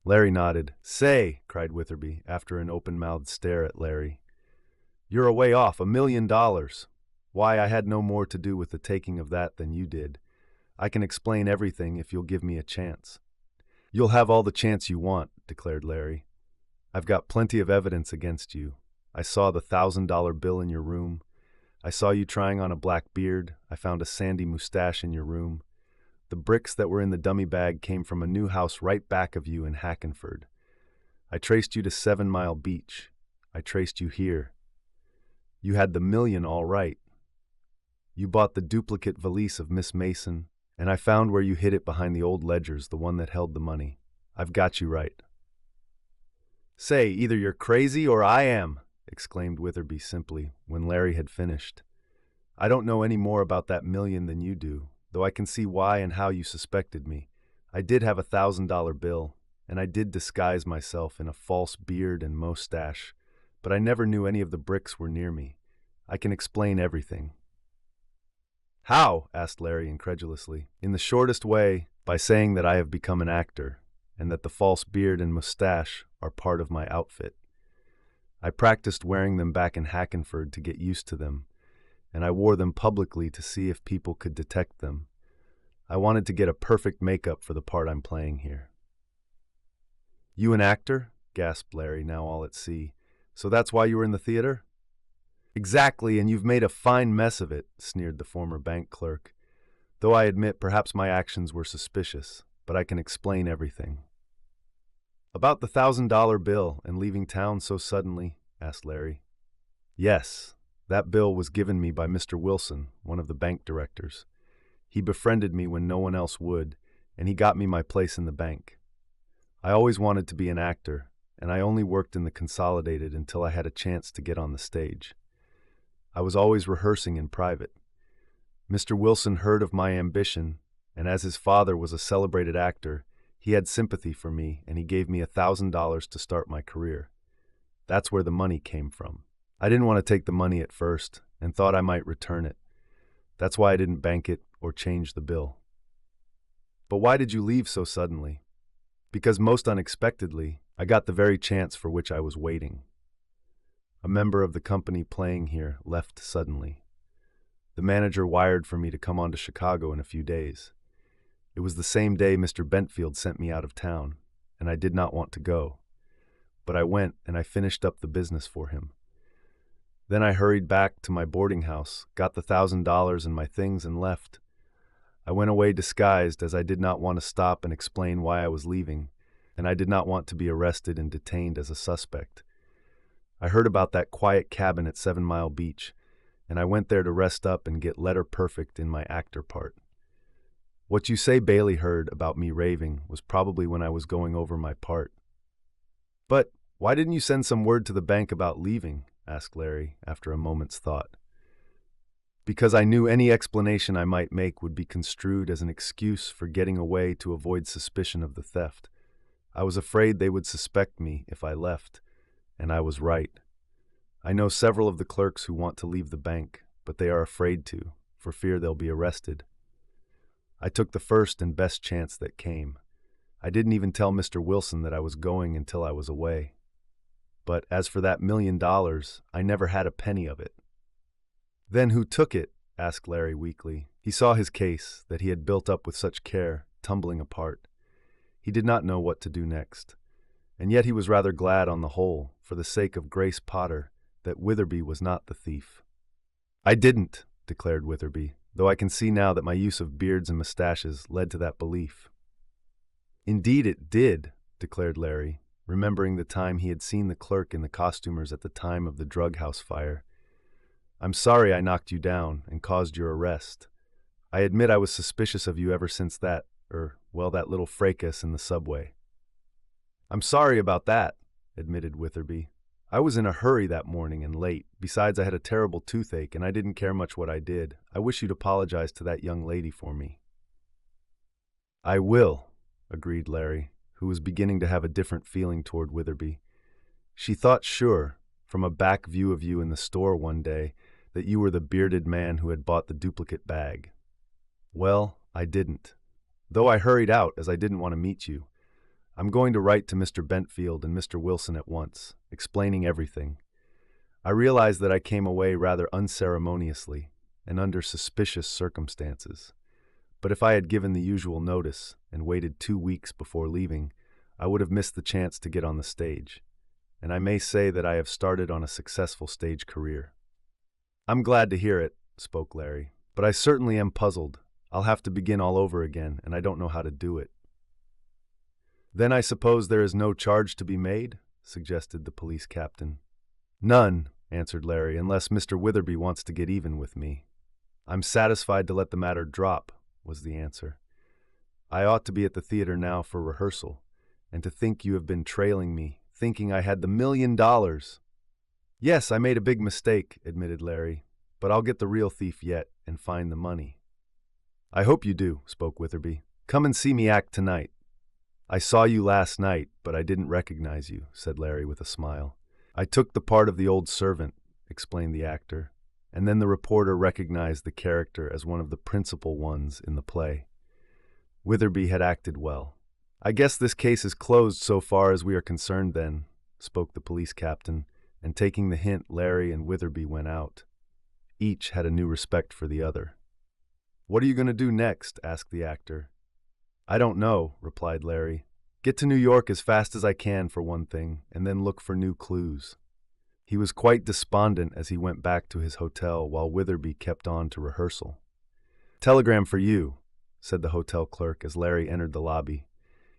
[SPEAKER 1] Larry nodded. "Say," cried Witherby, after an open-mouthed stare at Larry, "you're a way off. $1 million. Why, I had no more to do with the taking of that than you did. I can explain everything if you'll give me a chance." "You'll have all the chance you want," declared Larry. "I've got plenty of evidence against you. I saw the $1,000 bill in your room. I saw you trying on a black beard. I found a sandy mustache in your room. The bricks that were in the dummy bag came from a new house right back of you in Hackenford. I traced you to 7 Mile Beach. I traced you here. You had the $1 million all right. You bought the duplicate valise of Miss Mason, and I found where you hid it behind the old ledgers, the one that held the money. I've got you right." "Say, either you're crazy or I am," exclaimed Witherby simply, when Larry had finished. "I don't know any more about that million than you do, though I can see why and how you suspected me. I did have $1,000 bill, and I did disguise myself in a false beard and mustache, but I never knew any of the bricks were near me. I can explain everything." "How?" asked Larry incredulously. "In the shortest way, by saying that I have become an actor, and that the false beard and mustache are part of my outfit. I practiced wearing them back in Hackenford to get used to them, and I wore them publicly to see if people could detect them. I wanted to get a perfect makeup for the part I'm playing here." "You an actor?" gasped Larry, now all at sea. "So that's why you were in the theater?" "Exactly, and you've made a fine mess of it," sneered the former bank clerk. "Though I admit perhaps my actions were suspicious, but I can explain everything." "About the $1,000 bill and leaving town so suddenly?" asked Larry. "Yes, that bill was given me by Mr. Wilson, one of the bank directors. He befriended me when no one else would, and he got me my place in the bank. I always wanted to be an actor, and I only worked in the Consolidated until I had a chance to get on the stage. I was always rehearsing in private. Mr. Wilson heard of my ambition, and as his father was a celebrated actor, he had sympathy for me, and he gave me $1,000 to start my career. That's where the money came from. I didn't want to take the money at first, and thought I might return it. That's why I didn't bank it or change the bill." "But why did you leave so suddenly?" "Because most unexpectedly, I got the very chance for which I was waiting. A member of the company playing here left suddenly. The manager wired for me to come on to Chicago in a few days. It was the same day Mr. Bentfield sent me out of town, and I did not want to go. But I went, and I finished up the business for him. Then I hurried back to my boarding house, got the $1,000 and my things, and left. I went away disguised, as I did not want to stop and explain why I was leaving, and I did not want to be arrested and detained as a suspect. I heard about that quiet cabin at 7 Mile Beach, and I went there to rest up and get letter perfect in my actor part. What you say Bailey heard about me raving was probably when I was going over my part." "But why didn't you send some word to the bank about leaving?" asked Larry, after a moment's thought. "Because I knew any explanation I might make would be construed as an excuse for getting away to avoid suspicion of the theft. I was afraid they would suspect me if I left, and I was right. I know several of the clerks who want to leave the bank, but they are afraid to, for fear they'll be arrested. I took the first and best chance that came. I didn't even tell Mr. Wilson that I was going until I was away. But as for that $1 million, I never had a penny of it." "Then who took it?" asked Larry weakly. He saw his case, that he had built up with such care, tumbling apart. He did not know what to do next. And yet he was rather glad on the whole, for the sake of Grace Potter, that Witherby was not the thief. "I didn't," declared Witherby, "though I can see now that my use of beards and mustaches led to that belief." "Indeed it did," declared Larry, remembering the time he had seen the clerk in the costumers at the time of the drug house fire. "I'm sorry I knocked you down and caused your arrest. I admit I was suspicious of you ever since that little fracas in the subway." "I'm sorry about that," admitted Witherby. "I was in a hurry that morning and late. Besides, I had a terrible toothache, and I didn't care much what I did. I wish you'd apologize to that young lady for me." "I will," agreed Larry, who was beginning to have a different feeling toward Witherby. "She thought sure, from a back view of you in the store one day, that you were the bearded man who had bought the duplicate bag. Well, I didn't. Though I hurried out, as I didn't want to meet you. I'm going to write to Mr. Bentfield and Mr. Wilson at once, explaining everything. I realize that I came away rather unceremoniously and under suspicious circumstances. But if I had given the usual notice and waited 2 weeks before leaving, I would have missed the chance to get on the stage. And I may say that I have started on a successful stage career." "I'm glad to hear it," spoke Larry, "but I certainly am puzzled. I'll have to begin all over again, and I don't know how to do it." "Then I suppose there is no charge to be made?" suggested the police captain. "None," answered Larry, "unless Mr. Witherby wants to get even with me." I'm satisfied to let the matter drop, was the answer. I ought to be at the theater now for rehearsal, and to think you have been trailing me, thinking I had the $1,000,000. Yes, I made a big mistake, admitted Larry, but I'll get the real thief yet and find the money. I hope you do, spoke Witherby. Come and see me act tonight. I saw you last night, but I didn't recognize you, said Larry with a smile. I took the part of the old servant, explained the actor, and then the reporter recognized the character as one of the principal ones in the play. Witherby had acted well. I guess this case is closed so far as we are concerned then, spoke the police captain, and taking the hint, Larry and Witherby went out. Each had a new respect for the other. What are you going to do next? Asked the actor. I don't know, replied Larry. Get to New York as fast as I can for one thing, and then look for new clues. He was quite despondent as he went back to his hotel while Witherby kept on to rehearsal. Telegram for you, said the hotel clerk as Larry entered the lobby.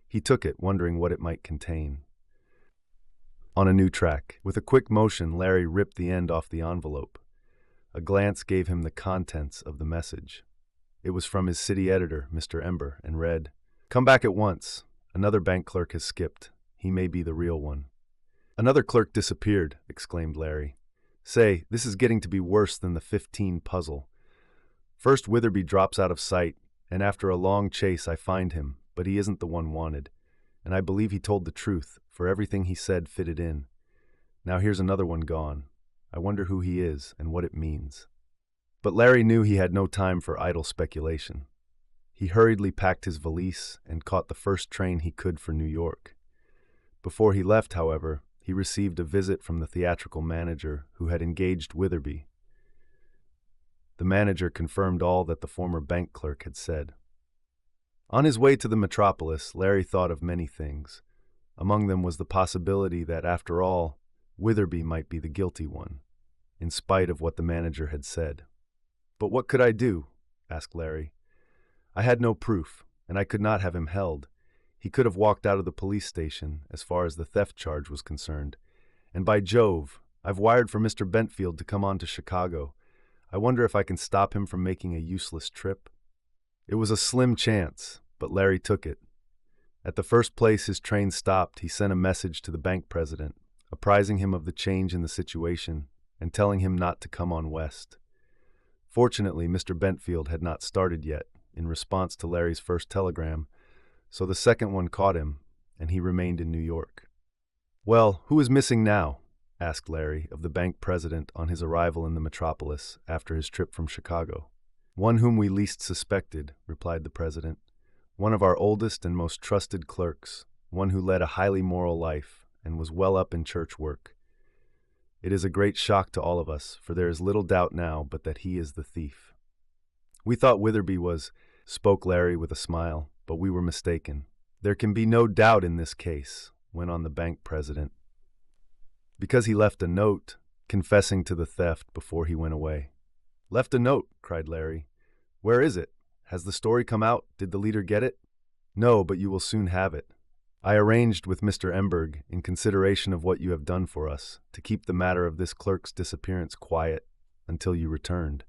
[SPEAKER 1] He took it, wondering what it might contain. On a new track, with a quick motion, Larry ripped the end off the envelope. A glance gave him the contents of the message. It was from his city editor, Mr. Ember, and read, Come back at once. Another bank clerk has skipped. He may be the real one. Another clerk disappeared, exclaimed Larry. Say, this is getting to be worse than the 15 puzzle. First Witherby drops out of sight, and after a long chase I find him, but he isn't the one wanted. And I believe he told the truth, for everything he said fitted in. Now here's another one gone. I wonder who he is and what it means. But Larry knew he had no time for idle speculation. He hurriedly packed his valise and caught the first train he could for New York. Before he left, however, he received a visit from the theatrical manager who had engaged Witherby. The manager confirmed all that the former bank clerk had said. On his way to the metropolis, Larry thought of many things. Among them was the possibility that, after all, Witherby might be the guilty one, in spite of what the manager had said. But what could I do? Asked Larry. I had no proof, and I could not have him held. He could have walked out of the police station, as far as the theft charge was concerned. And by Jove, I've wired for Mr. Bentfield to come on to Chicago. I wonder if I can stop him from making a useless trip. It was a slim chance, but Larry took it. At the first place his train stopped, he sent a message to the bank president, apprising him of the change in the situation and telling him not to come on west. Fortunately, Mr. Bentfield had not started yet, in response to Larry's first telegram, so the second one caught him, and he remained in New York. Well, who is missing now? Asked Larry of the bank president on his arrival in the metropolis after his trip from Chicago. One whom we least suspected, replied the president. One of our oldest and most trusted clerks, one who led a highly moral life and was well up in church work. It is a great shock to all of us, for there is little doubt now but that he is the thief. We thought Witherby was, spoke Larry with a smile, but we were mistaken. There can be no doubt in this case, went on the bank president, because he left a note confessing to the theft before he went away. Left a note, cried Larry. Where is it? Has the story come out? Did the leader get it? No, but you will soon have it. I arranged with Mr. Emberg, in consideration of what you have done for us, to keep the matter of this clerk's disappearance quiet until you returned.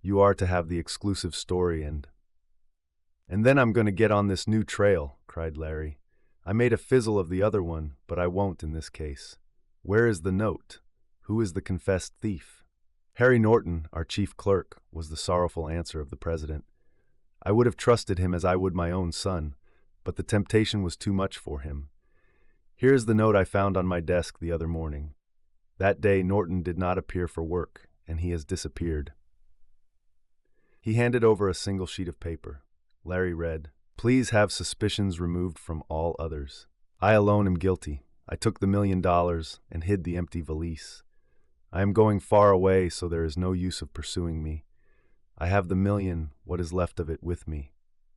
[SPEAKER 1] You are to have the exclusive story and then I'm going to get on this new trail, cried Larry. I made a fizzle of the other one, but I won't in this case. Where is the note? Who is the confessed thief? Harry Norton, our chief clerk, was the sorrowful answer of the president. I would have trusted him as I would my own son, but the temptation was too much for him. Here is the note I found on my desk the other morning. That day Norton did not appear for work, and he has disappeared. He handed over a single sheet of paper. Larry read, Please have suspicions removed from all others. I alone am guilty. I took the $1,000,000 and hid the empty valise. I am going far away, so there is no use of pursuing me. I have the $1,000,000, what is left of it, with me.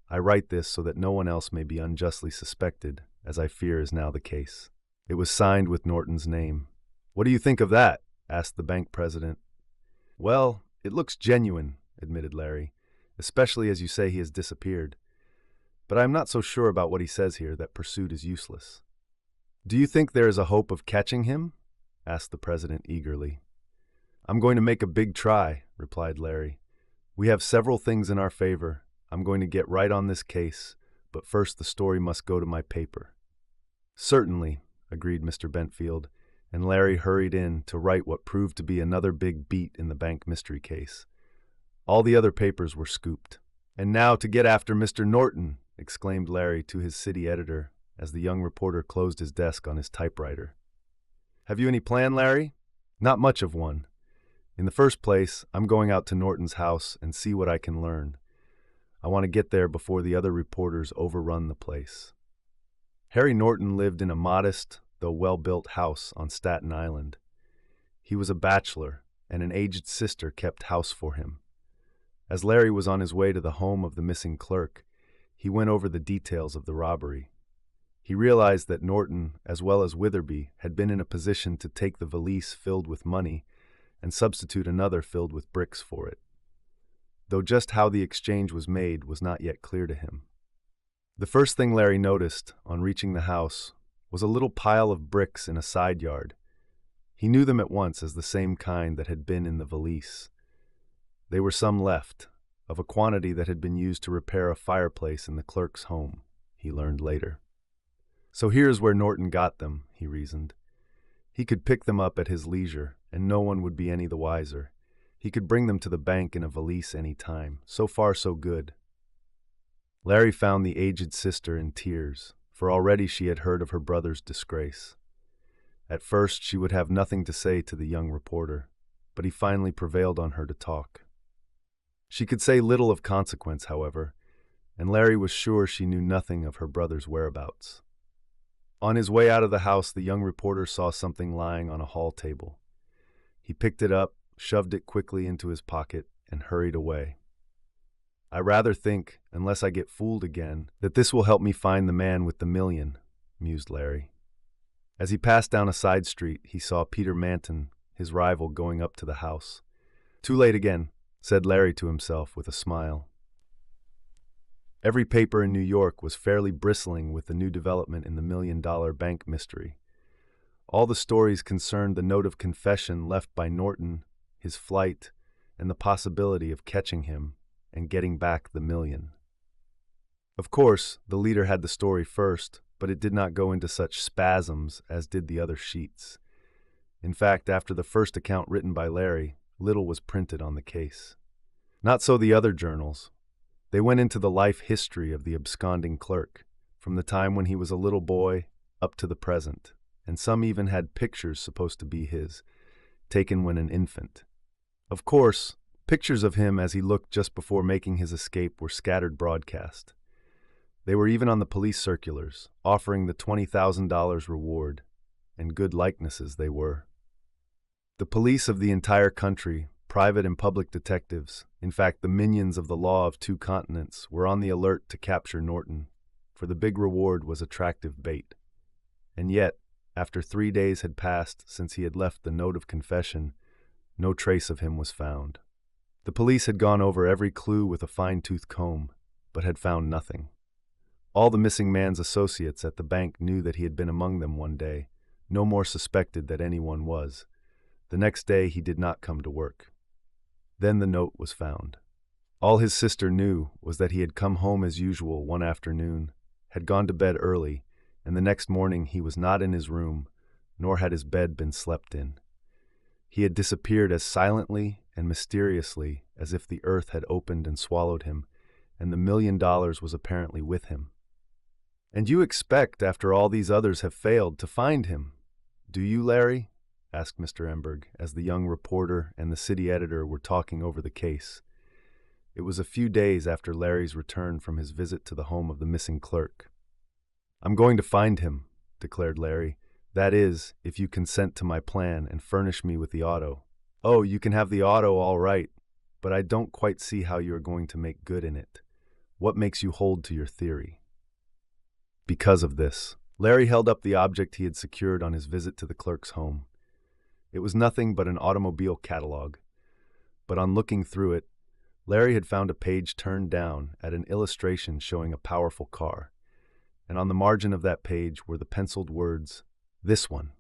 [SPEAKER 1] I write this so that no one else may be unjustly suspected, as I fear is now the case. It was signed with Norton's name. What do you think of that? Asked the bank president. Well, it looks genuine, admitted Larry, especially as you say he has disappeared. But I am not so sure about what he says here that pursuit is useless. Do you think there is a hope of catching him? Asked the president eagerly. I'm going to make a big try, replied Larry. We have several things in our favor. I'm going to get right on this case, but first the story must go to my paper." "Certainly," agreed Mr. Bentfield, and Larry hurried in to write what proved to be another big beat in the bank mystery case. All the other papers were scooped. "And now to get after Mr. Norton," exclaimed Larry to his city editor as the young reporter closed his desk on his typewriter. "Have you any plan, Larry?" "Not much of one. In the first place, I'm going out to Norton's house and see what I can learn. I want to get there before the other reporters overrun the place." Harry Norton lived in a modest, though well-built house on Staten Island. He was a bachelor, and an aged sister kept house for him. As Larry was on his way to the home of the missing clerk, he went over the details of the robbery. He realized that Norton, as well as Witherby, had been in a position to take the valise filled with money and substitute another filled with bricks for it, though just how the exchange was made was not yet clear to him. The first thing Larry noticed, on reaching the house, was a little pile of bricks in a side yard. He knew them at once as the same kind that had been in the valise. They were some left, of a quantity that had been used to repair a fireplace in the clerk's home, he learned later. So here's where Norton got them, he reasoned. He could pick them up at his leisure, and no one would be any the wiser. He could bring them to the bank in a valise any time. So far, so good. Larry found the aged sister in tears, for already she had heard of her brother's disgrace. At first, she would have nothing to say to the young reporter, but he finally prevailed on her to talk. She could say little of consequence, however, and Larry was sure she knew nothing of her brother's whereabouts. On his way out of the house, the young reporter saw something lying on a hall table. He picked it up, shoved it quickly into his pocket, and hurried away. "I rather think, unless I get fooled again, that this will help me find the man with the $1,000,000, mused Larry. As he passed down a side street, he saw Peter Manton, his rival, going up to the house. "Too late again," said Larry to himself with a smile. Every paper in New York was fairly bristling with the new development in the $1,000,000 bank mystery. All the stories concerned the note of confession left by Norton, his flight, and the possibility of catching him and getting back the $1,000,000. Of course, the leader had the story first, but it did not go into such spasms as did the other sheets. In fact, after the first account written by Larry, little was printed on the case. Not so the other journals. They went into the life history of the absconding clerk, from the time when he was a little boy up to the present, and some even had pictures supposed to be his, taken when an infant. Of course, pictures of him as he looked just before making his escape were scattered broadcast. They were even on the police circulars, offering the $20,000 reward, and good likenesses they were. The police of the entire country, private and public detectives, in fact the minions of the law of 2 continents, were on the alert to capture Norton, for the big reward was attractive bait. And yet, after 3 days had passed since he had left the note of confession, no trace of him was found. The police had gone over every clue with a fine-tooth comb, but had found nothing. All the missing man's associates at the bank knew that he had been among them one day, no more suspected that anyone was. The next day he did not come to work. Then the note was found. All his sister knew was that he had come home as usual one afternoon, had gone to bed early, and the next morning he was not in his room, nor had his bed been slept in. He had disappeared as silently and mysteriously as if the earth had opened and swallowed him, and the $1,000,000 was apparently with him. "And you expect, after all these others have failed, to find him, do you, Larry?" asked Mr. Emberg, as the young reporter and the city editor were talking over the case. It was a few days after Larry's return from his visit to the home of the missing clerk. "I'm going to find him," declared Larry. "That is, if you consent to my plan and furnish me with the auto." "Oh, you can have the auto all right, but I don't quite see how you are going to make good in it. What makes you hold to your theory?" Because of this, Larry held up the object he had secured on his visit to the clerk's home. It was nothing but an automobile catalog, but on looking through it, Larry had found a page turned down at an illustration showing a powerful car, and on the margin of that page were the penciled words, "This one."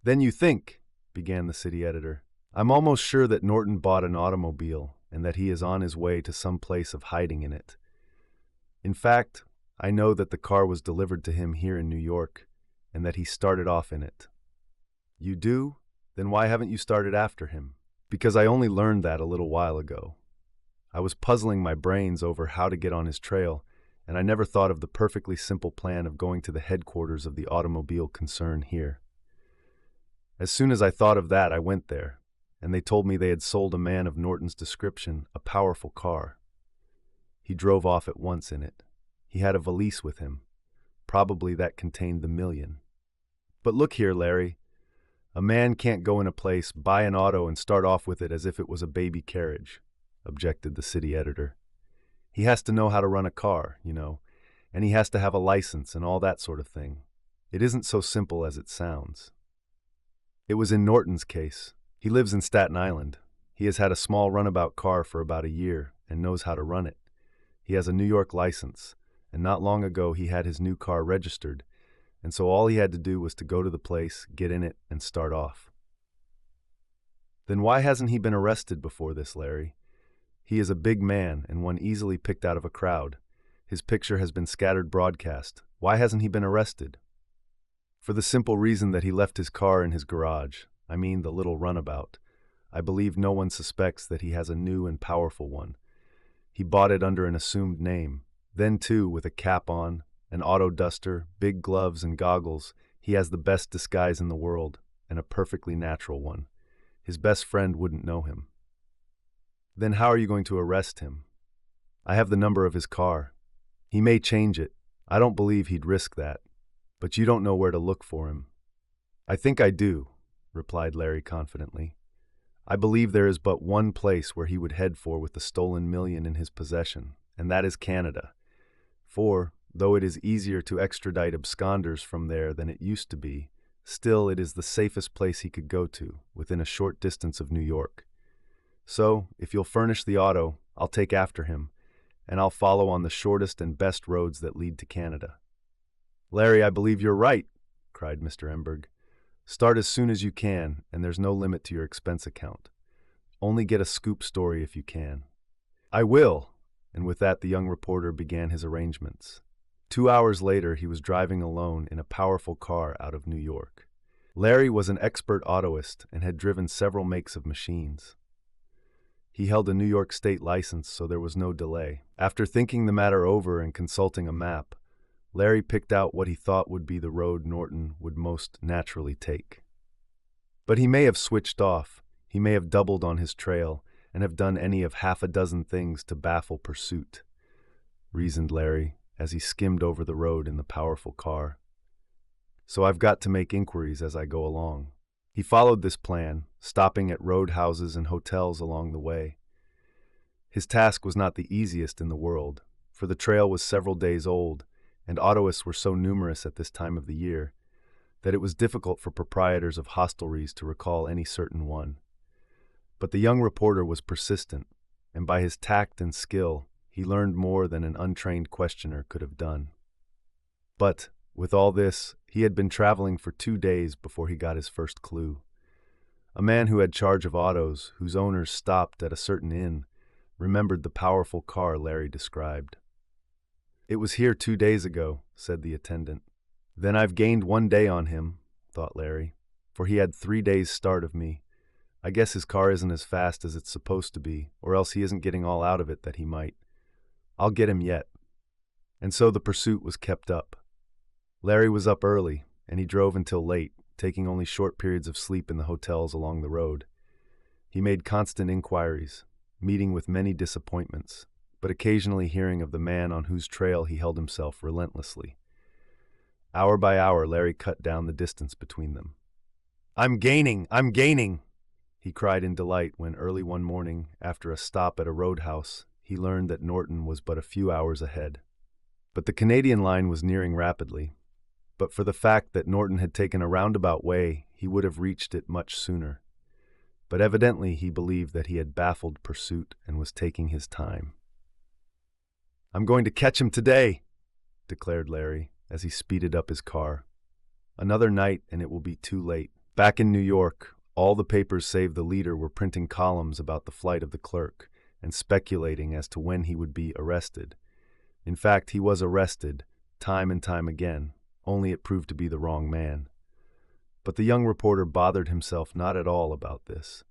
[SPEAKER 1] "Then you think," began the city editor, "I'm almost sure that Norton bought an automobile and that he is on his way to some place of hiding in it. In fact, I know that the car was delivered to him here in New York, and that he started off in it. You do? Then why haven't you started after him? Because I only learned that a little while ago. I was puzzling my brains over how to get on his trail, and I never thought of the perfectly simple plan of going to the headquarters of the automobile concern here. As soon as I thought of that, I went there, and they told me they had sold a man of Norton's description a powerful car. He drove off at once in it. He had a valise with him. Probably that contained the million. But look here, Larry. A man can't go in a place, buy an auto, and start off with it as if it was a baby carriage, objected the city editor. He has to know how to run a car, and he has to have a license and all that sort of thing. It isn't so simple as it sounds. It was in Norton's case. He lives in Staten Island. He has had a small runabout car for about a year and knows how to run it. He has a New York license, and not long ago he had his new car registered, and so all he had to do was to go to the place, get in it, and start off. Then why hasn't he been arrested before this, Larry? He is a big man and one easily picked out of a crowd. His picture has been scattered broadcast. Why hasn't he been arrested? For the simple reason that he left his car in his garage. I mean the little runabout. I believe no one suspects that he has a new and powerful one. He bought it under an assumed name. Then, too, with a cap on, an auto duster, big gloves and goggles, he has the best disguise in the world, and a perfectly natural one. His best friend wouldn't know him. Then how are you going to arrest him? I have the number of his car. He may change it. I don't believe he'd risk that. But you don't know where to look for him. I think I do, replied Larry confidently. I believe there is but one place where he would head for with the stolen million in his possession, and that is Canada. For, though it is easier to extradite absconders from there than it used to be, still it is the safest place he could go to, within a short distance of New York. So, if you'll furnish the auto, I'll take after him, and I'll follow on the shortest and best roads that lead to Canada. Larry, I believe you're right, cried Mr. Emberg. Start as soon as you can, and there's no limit to your expense account. Only get a scoop story if you can. I will, and with that the young reporter began his arrangements. 2 hours later, he was driving alone in a powerful car out of New York. Larry was an expert autoist and had driven several makes of machines. He held a New York state license, so there was no delay. After thinking the matter over and consulting a map, Larry picked out what he thought would be the road Norton would most naturally take. But he may have switched off, he may have doubled on his trail, and have done any of half a dozen things to baffle pursuit, reasoned Larry, as he skimmed over the road in the powerful car. So I've got to make inquiries as I go along. He followed this plan, stopping at roadhouses and hotels along the way. His task was not the easiest in the world, for the trail was several days old, and autoists were so numerous at this time of the year that it was difficult for proprietors of hostelries to recall any certain one. But the young reporter was persistent, and by his tact and skill, he learned more than an untrained questioner could have done. But, with all this, he had been traveling for 2 days before he got his first clue. A man who had charge of autos, whose owners stopped at a certain inn, remembered the powerful car Larry described. It was here 2 days ago, said the attendant. Then I've gained 1 day on him, thought Larry, for he had 3 days' start of me. I guess his car isn't as fast as it's supposed to be, or else he isn't getting all out of it that he might. I'll get him yet. And so the pursuit was kept up. Larry was up early, and he drove until late, taking only short periods of sleep in the hotels along the road. He made constant inquiries, meeting with many disappointments, but occasionally hearing of the man on whose trail he held himself relentlessly. Hour by hour, Larry cut down the distance between them. I'm gaining! I'm gaining! He cried in delight when early one morning, after a stop at a roadhouse, he learned that Norton was but a few hours ahead. But the Canadian line was nearing rapidly. But for the fact that Norton had taken a roundabout way, he would have reached it much sooner. But evidently he believed that he had baffled pursuit and was taking his time. I'm going to catch him today, declared Larry as he speeded up his car. Another night and it will be too late. Back in New York, all the papers save the leader were printing columns about the flight of the clerk, and speculating as to when he would be arrested. In fact, he was arrested, time and time again, only it proved to be the wrong man. But the young reporter bothered himself not at all about this.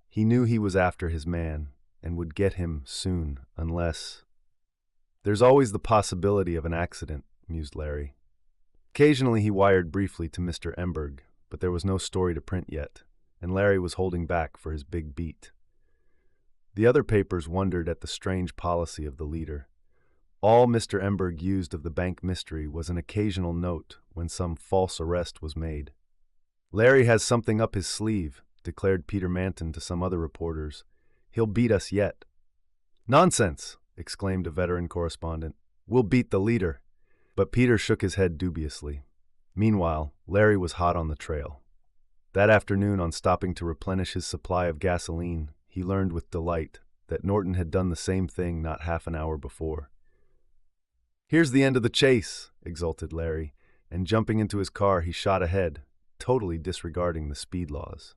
[SPEAKER 1] He knew he was after his man, and would get him soon, unless— "There's always the possibility of an accident," mused Larry. Occasionally he wired briefly to Mr. Emberg, but there was no story to print yet, and Larry was holding back for his big beat. The other papers wondered at the strange policy of the leader. All Mr. Emberg used of the bank mystery was an occasional note when some false arrest was made. "Larry has something up his sleeve," declared Peter Manton to some other reporters. "He'll beat us yet." "Nonsense!" exclaimed a veteran correspondent. "We'll beat the leader." But Peter shook his head dubiously. Meanwhile, Larry was hot on the trail. That afternoon, on stopping to replenish his supply of gasoline, he learned with delight that Norton had done the same thing not half an hour before. "Here's the end of the chase," exulted Larry, and jumping into his car he shot ahead, totally disregarding the speed laws.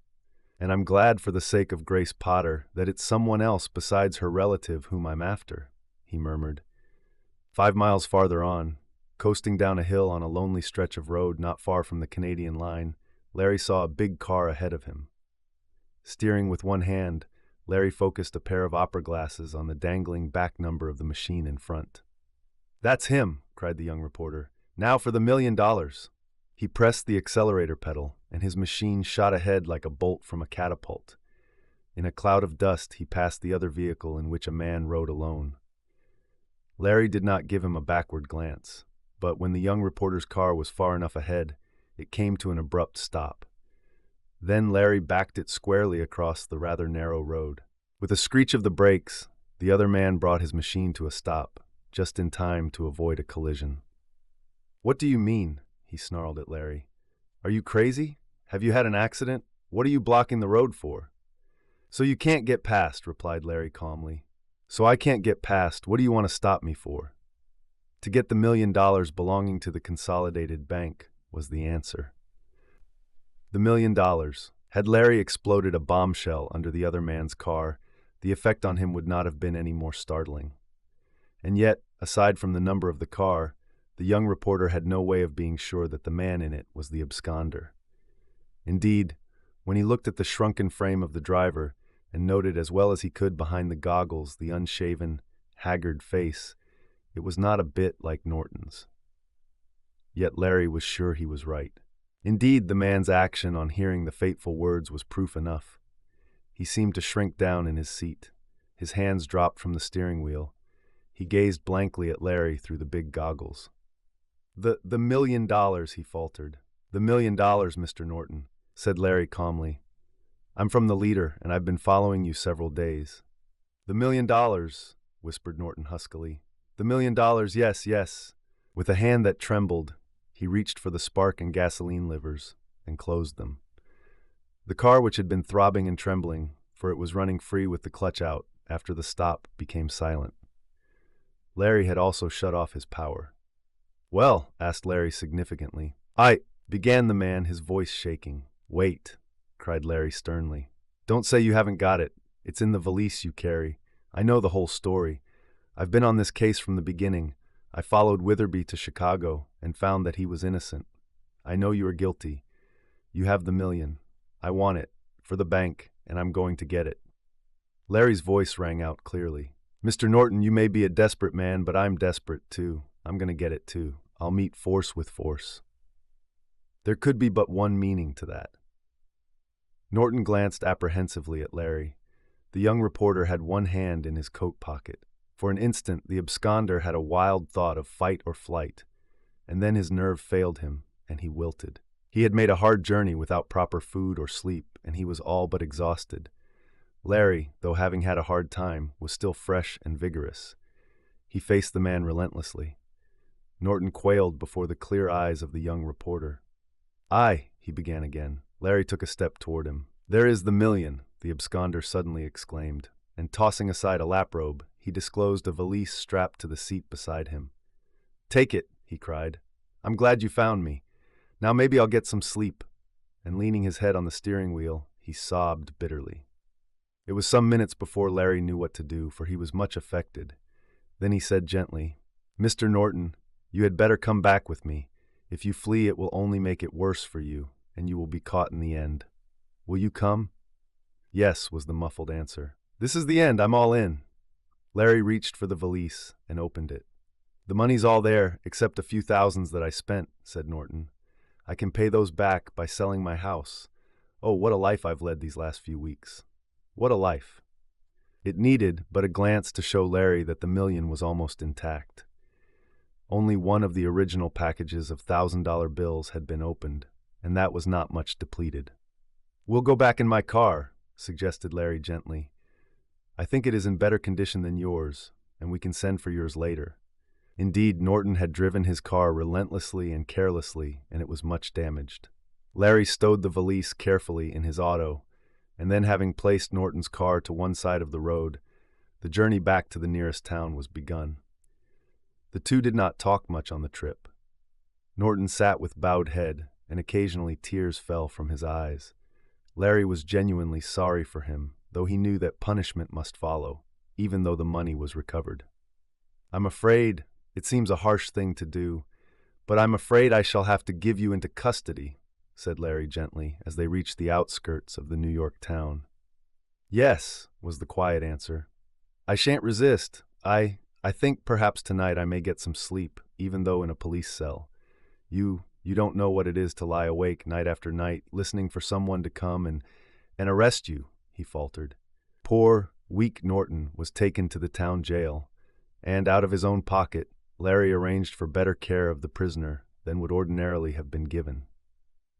[SPEAKER 1] "And I'm glad for the sake of Grace Potter that it's someone else besides her relative whom I'm after," he murmured. 5 miles farther on, coasting down a hill on a lonely stretch of road not far from the Canadian line, Larry saw a big car ahead of him. Steering with one hand, Larry focused a pair of opera glasses on the dangling back number of the machine in front. "That's him," cried the young reporter. "Now for the $1 million." He pressed the accelerator pedal, and his machine shot ahead like a bolt from a catapult. In a cloud of dust, he passed the other vehicle in which a man rode alone. Larry did not give him a backward glance, but when the young reporter's car was far enough ahead, it came to an abrupt stop. Then Larry backed it squarely across the rather narrow road. With a screech of the brakes, the other man brought his machine to a stop, just in time to avoid a collision. "What do you mean?" he snarled at Larry. "Are you crazy? Have you had an accident? What are you blocking the road for?" "So you can't get past," replied Larry calmly. "So I can't get past. What do you want to stop me for?" "To get the $1 million belonging to the Consolidated Bank," was the answer. The $1 million. Had Larry exploded a bombshell under the other man's car, the effect on him would not have been any more startling. And yet, aside from the number of the car, the young reporter had no way of being sure that the man in it was the absconder. Indeed, when he looked at the shrunken frame of the driver and noted as well as he could behind the goggles the unshaven, haggard face, it was not a bit like Norton's. Yet Larry was sure he was right. Indeed, the man's action on hearing the fateful words was proof enough. He seemed to shrink down in his seat. His hands dropped from the steering wheel. He gazed blankly at Larry through the big goggles. The $1 million, he faltered. "The $1 million, Mr. Norton," said Larry calmly. "I'm from the leader, and I've been following you several days." "The $1 million," whispered Norton huskily. "The $1 million, yes, yes." With a hand that trembled, he reached for the spark and gasoline levers and closed them. The car, which had been throbbing and trembling, for it was running free with the clutch out, after the stop became silent. Larry had also shut off his power. "Well," asked Larry significantly. "I—" began the man, his voice shaking. "Wait," cried Larry sternly. "Don't say you haven't got it. It's in the valise you carry. I know the whole story. I've been on this case from the beginning. I followed Witherby to Chicago and found that he was innocent. I know you are guilty. You have the $1 million. I want it, for the bank, and I'm going to get it." Larry's voice rang out clearly. "Mr. Norton, you may be a desperate man, but I'm desperate too. I'm going to get it too. I'll meet force with force." There could be but one meaning to that. Norton glanced apprehensively at Larry. The young reporter had one hand in his coat pocket. For an instant, the absconder had a wild thought of fight or flight, and then his nerve failed him, and he wilted. He had made a hard journey without proper food or sleep, and he was all but exhausted. Larry, though having had a hard time, was still fresh and vigorous. He faced the man relentlessly. Norton quailed before the clear eyes of the young reporter. "Aye," he began again. Larry took a step toward him. "There is the $1 million," the absconder suddenly exclaimed, and tossing aside a laprobe, he disclosed a valise strapped to the seat beside him. "Take it," he cried. "I'm glad you found me. Now maybe I'll get some sleep." And leaning his head on the steering wheel, he sobbed bitterly. It was some minutes before Larry knew what to do, for he was much affected. Then he said gently, "Mr. Norton, you had better come back with me. If you flee, it will only make it worse for you, and you will be caught in the end. Will you come?" "Yes," was the muffled answer. "This is the end. I'm all in." Larry reached for the valise and opened it. "The money's all there, except a few thousands that I spent," said Norton. "I can pay those back by selling my house. Oh, what a life I've led these last few weeks. What a life." It needed but a glance to show Larry that the million was almost intact. Only one of the original packages of $1,000 bills had been opened, and that was not much depleted. "We'll go back in my car," suggested Larry gently. "I think it is in better condition than yours, and we can send for yours later." Indeed, Norton had driven his car relentlessly and carelessly, and it was much damaged. Larry stowed the valise carefully in his auto, and then, having placed Norton's car to one side of the road, the journey back to the nearest town was begun. The two did not talk much on the trip. Norton sat with bowed head, and occasionally tears fell from his eyes. Larry was genuinely sorry for him, though he knew that punishment must follow, even though the money was recovered. "I'm afraid, it seems a harsh thing to do, but I'm afraid I shall have to give you into custody," said Larry gently, as they reached the outskirts of the New York town. "Yes," was the quiet answer. "I shan't resist. I think perhaps tonight I may get some sleep, even though in a police cell. You don't know what it is to lie awake night after night, listening for someone to come and arrest you," he faltered. Poor, weak Norton was taken to the town jail, and out of his own pocket, Larry arranged for better care of the prisoner than would ordinarily have been given.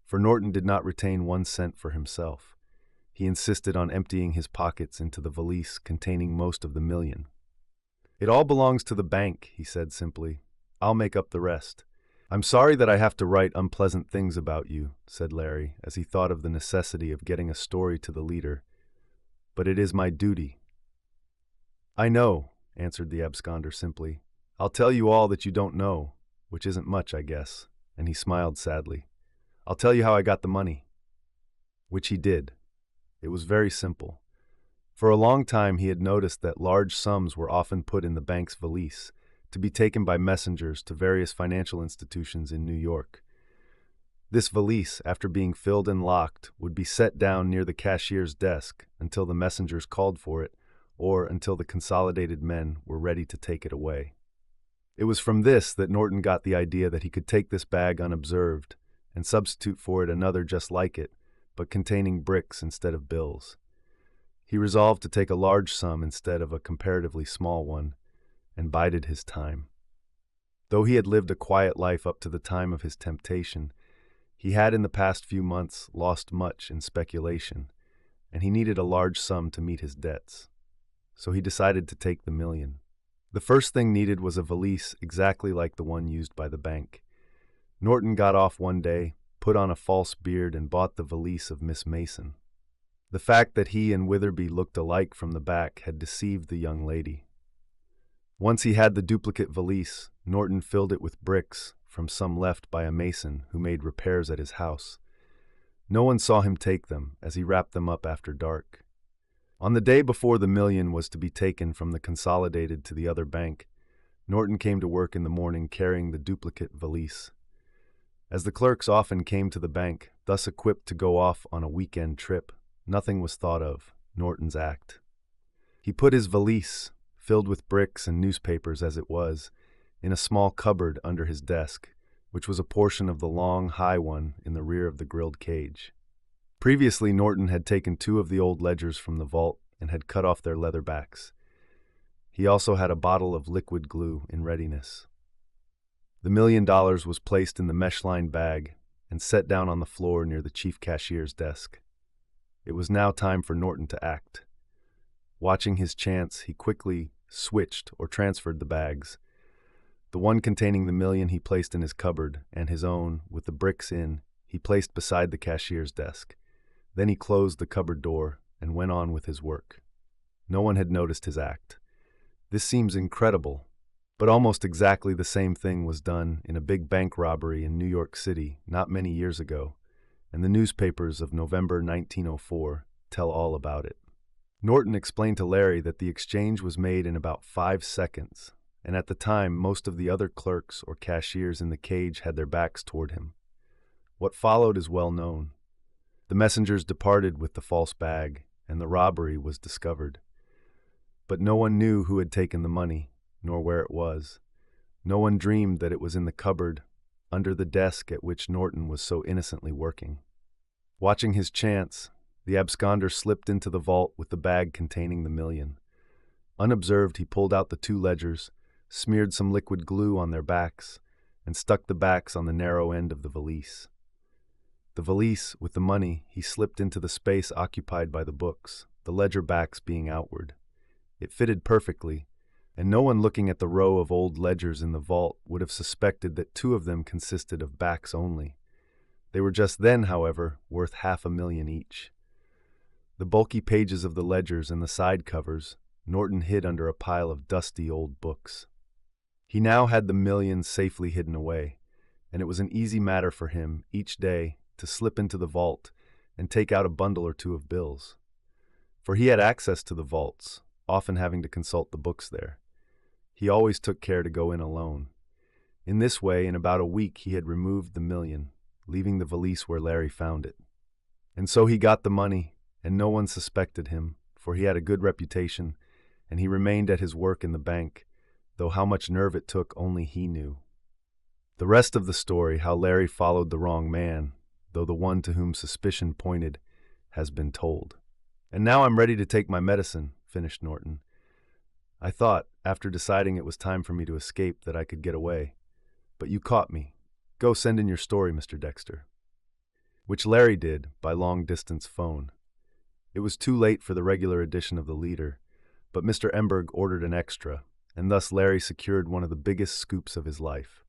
[SPEAKER 1] For Norton did not retain 1 cent for himself. He insisted on emptying his pockets into the valise containing most of the million. "It all belongs to the bank," he said simply. "I'll make up the rest." "I'm sorry that I have to write unpleasant things about you," said Larry, as he thought of the necessity of getting a story to the leader. "But it is my duty." "I know," answered the absconder simply. "I'll tell you all that you don't know, which isn't much, I guess," and he smiled sadly. "I'll tell you how I got the money." Which he did. It was very simple. For a long time he had noticed that large sums were often put in the bank's valise, to be taken by messengers to various financial institutions in New York. This valise, after being filled and locked, would be set down near the cashier's desk until the messengers called for it, or until the consolidated men were ready to take it away. It was from this that Norton got the idea that he could take this bag unobserved and substitute for it another just like it, but containing bricks instead of bills. He resolved to take a large sum instead of a comparatively small one, and bided his time. Though he had lived a quiet life up to the time of his temptation, he had in the past few months lost much in speculation, and he needed a large sum to meet his debts. So he decided to take the million. The first thing needed was a valise exactly like the one used by the bank. Norton got off one day, put on a false beard, and bought the valise of Miss Mason. The fact that he and Witherby looked alike from the back had deceived the young lady. Once he had the duplicate valise, Norton filled it with bricks from some left by a mason who made repairs at his house. No one saw him take them, as he wrapped them up after dark. On the day before the million was to be taken from the Consolidated to the other bank, Norton came to work in the morning carrying the duplicate valise. As the clerks often came to the bank, thus equipped to go off on a weekend trip, nothing was thought of Norton's act. He put his valise, filled with bricks and newspapers as it was, in a small cupboard under his desk, which was a portion of the long, high one in the rear of the grilled cage. Previously, Norton had taken 2 of the old ledgers from the vault and had cut off their leather backs. He also had a bottle of liquid glue in readiness. The $1 million was placed in the mesh-lined bag and set down on the floor near the chief cashier's desk. It was now time for Norton to act. Watching his chance, he quickly switched or transferred the bags. The one containing the million he placed in his cupboard, and his own, with the bricks in, he placed beside the cashier's desk. Then he closed the cupboard door and went on with his work. No one had noticed his act. This seems incredible, but almost exactly the same thing was done in a big bank robbery in New York City not many years ago, and the newspapers of November 1904 tell all about it. Norton explained to Larry that the exchange was made in about 5 seconds, and at the time most of the other clerks or cashiers in the cage had their backs toward him. What followed is well known. The messengers departed with the false bag, and the robbery was discovered. But no one knew who had taken the money, nor where it was. No one dreamed that it was in the cupboard, under the desk at which Norton was so innocently working. Watching his chance, the absconder slipped into the vault with the bag containing the million. Unobserved, he pulled out the 2 ledgers, smeared some liquid glue on their backs, and stuck the backs on the narrow end of the valise. The valise, with the money, he slipped into the space occupied by the books, the ledger backs being outward. It fitted perfectly, and no one looking at the row of old ledgers in the vault would have suspected that 2 of them consisted of backs only. They were just then, however, worth $500,000 each. The bulky pages of the ledgers and the side covers Norton hid under a pile of dusty old books. He now had the millions safely hidden away, and it was an easy matter for him, each day, to slip into the vault and take out a bundle or 2 of bills. For he had access to the vaults, often having to consult the books there. He always took care to go in alone. In this way, in about a week, he had removed the million, leaving the valise where Larry found it. And so he got the money, and no one suspected him, for he had a good reputation, and he remained at his work in the bank, though how much nerve it took only he knew. The rest of the story, how Larry followed the wrong man, though the one to whom suspicion pointed, has been told. "And now I'm ready to take my medicine," finished Norton. "I thought, after deciding it was time for me to escape, that I could get away. But you caught me. Go send in your story, Mr. Dexter." Which Larry did by long-distance phone. It was too late for the regular edition of the Leader, but Mr. Emberg ordered an extra, and thus Larry secured one of the biggest scoops of his life.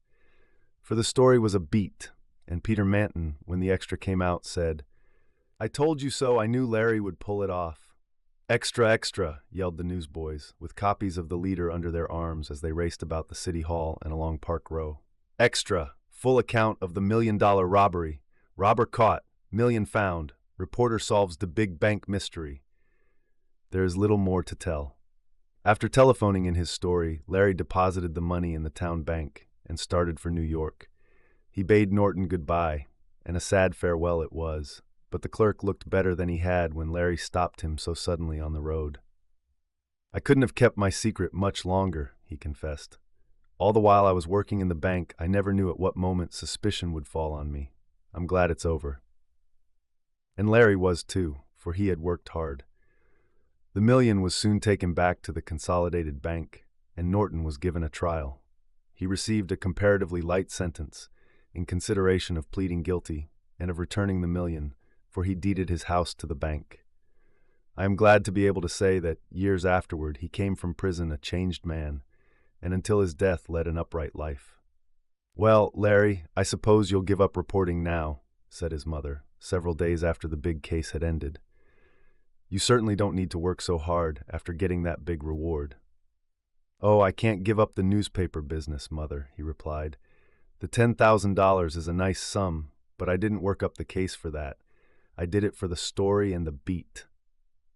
[SPEAKER 1] For the story was a beat, and Peter Manton, when the extra came out, said, "I told you so, I knew Larry would pull it off." "Extra, extra," yelled the newsboys, with copies of the Leader under their arms as they raced about the city hall and along Park Row. "Extra, full account of the $1 million robbery. Robber caught, million found. Reporter solves the big bank mystery." There is little more to tell. After telephoning in his story, Larry deposited the money in the town bank and started for New York. He bade Norton goodbye, and a sad farewell it was, but the clerk looked better than he had when Larry stopped him so suddenly on the road. "I couldn't have kept my secret much longer," he confessed. "All the while I was working in the bank, I never knew at what moment suspicion would fall on me. I'm glad it's over." And Larry was too, for he had worked hard. The million was soon taken back to the Consolidated Bank, and Norton was given a trial. He received a comparatively light sentence, in consideration of pleading guilty and of returning the million, for he deeded his house to the bank. I am glad to be able to say that, years afterward, he came from prison a changed man, and until his death led an upright life. "Well, Larry, I suppose you'll give up reporting now," said his mother, several days after the big case had ended. "You certainly don't need to work so hard after getting that big reward." "Oh, I can't give up the newspaper business, Mother," he replied. "The $10,000 is a nice sum, but I didn't work up the case for that. I did it for the story and the beat."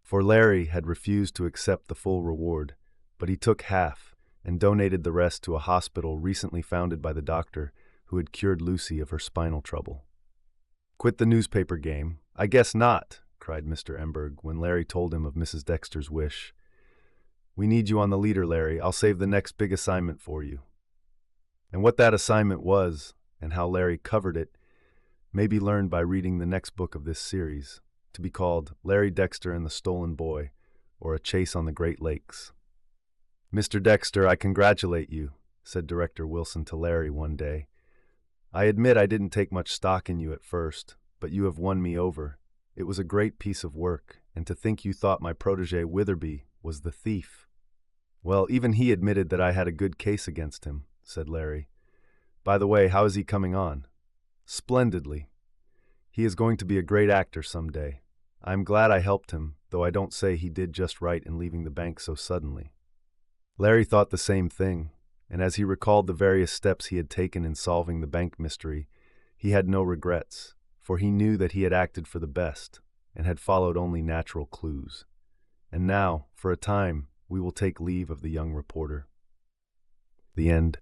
[SPEAKER 1] For Larry had refused to accept the full reward, but he took half and donated the rest to a hospital recently founded by the doctor who had cured Lucy of her spinal trouble. "Quit the newspaper game? I guess not," cried Mr. Emberg when Larry told him of Mrs. Dexter's wish. "We need you on the Leader, Larry. I'll save the next big assignment for you." And what that assignment was, and how Larry covered it, may be learned by reading the next book of this series, to be called Larry Dexter and the Stolen Boy, or A Chase on the Great Lakes. "Mr. Dexter, I congratulate you," said Director Wilson to Larry one day. "I admit I didn't take much stock in you at first, but you have won me over. It was a great piece of work, and to think you thought my protege Witherby was the thief." "Well, even he admitted that I had a good case against him," said Larry. "By the way, how is he coming on?" "Splendidly. He is going to be a great actor someday. I am glad I helped him, though I don't say he did just right in leaving the bank so suddenly." Larry thought the same thing, and as he recalled the various steps he had taken in solving the bank mystery, he had no regrets, for he knew that he had acted for the best and had followed only natural clues. And now, for a time, we will take leave of the young reporter. The end.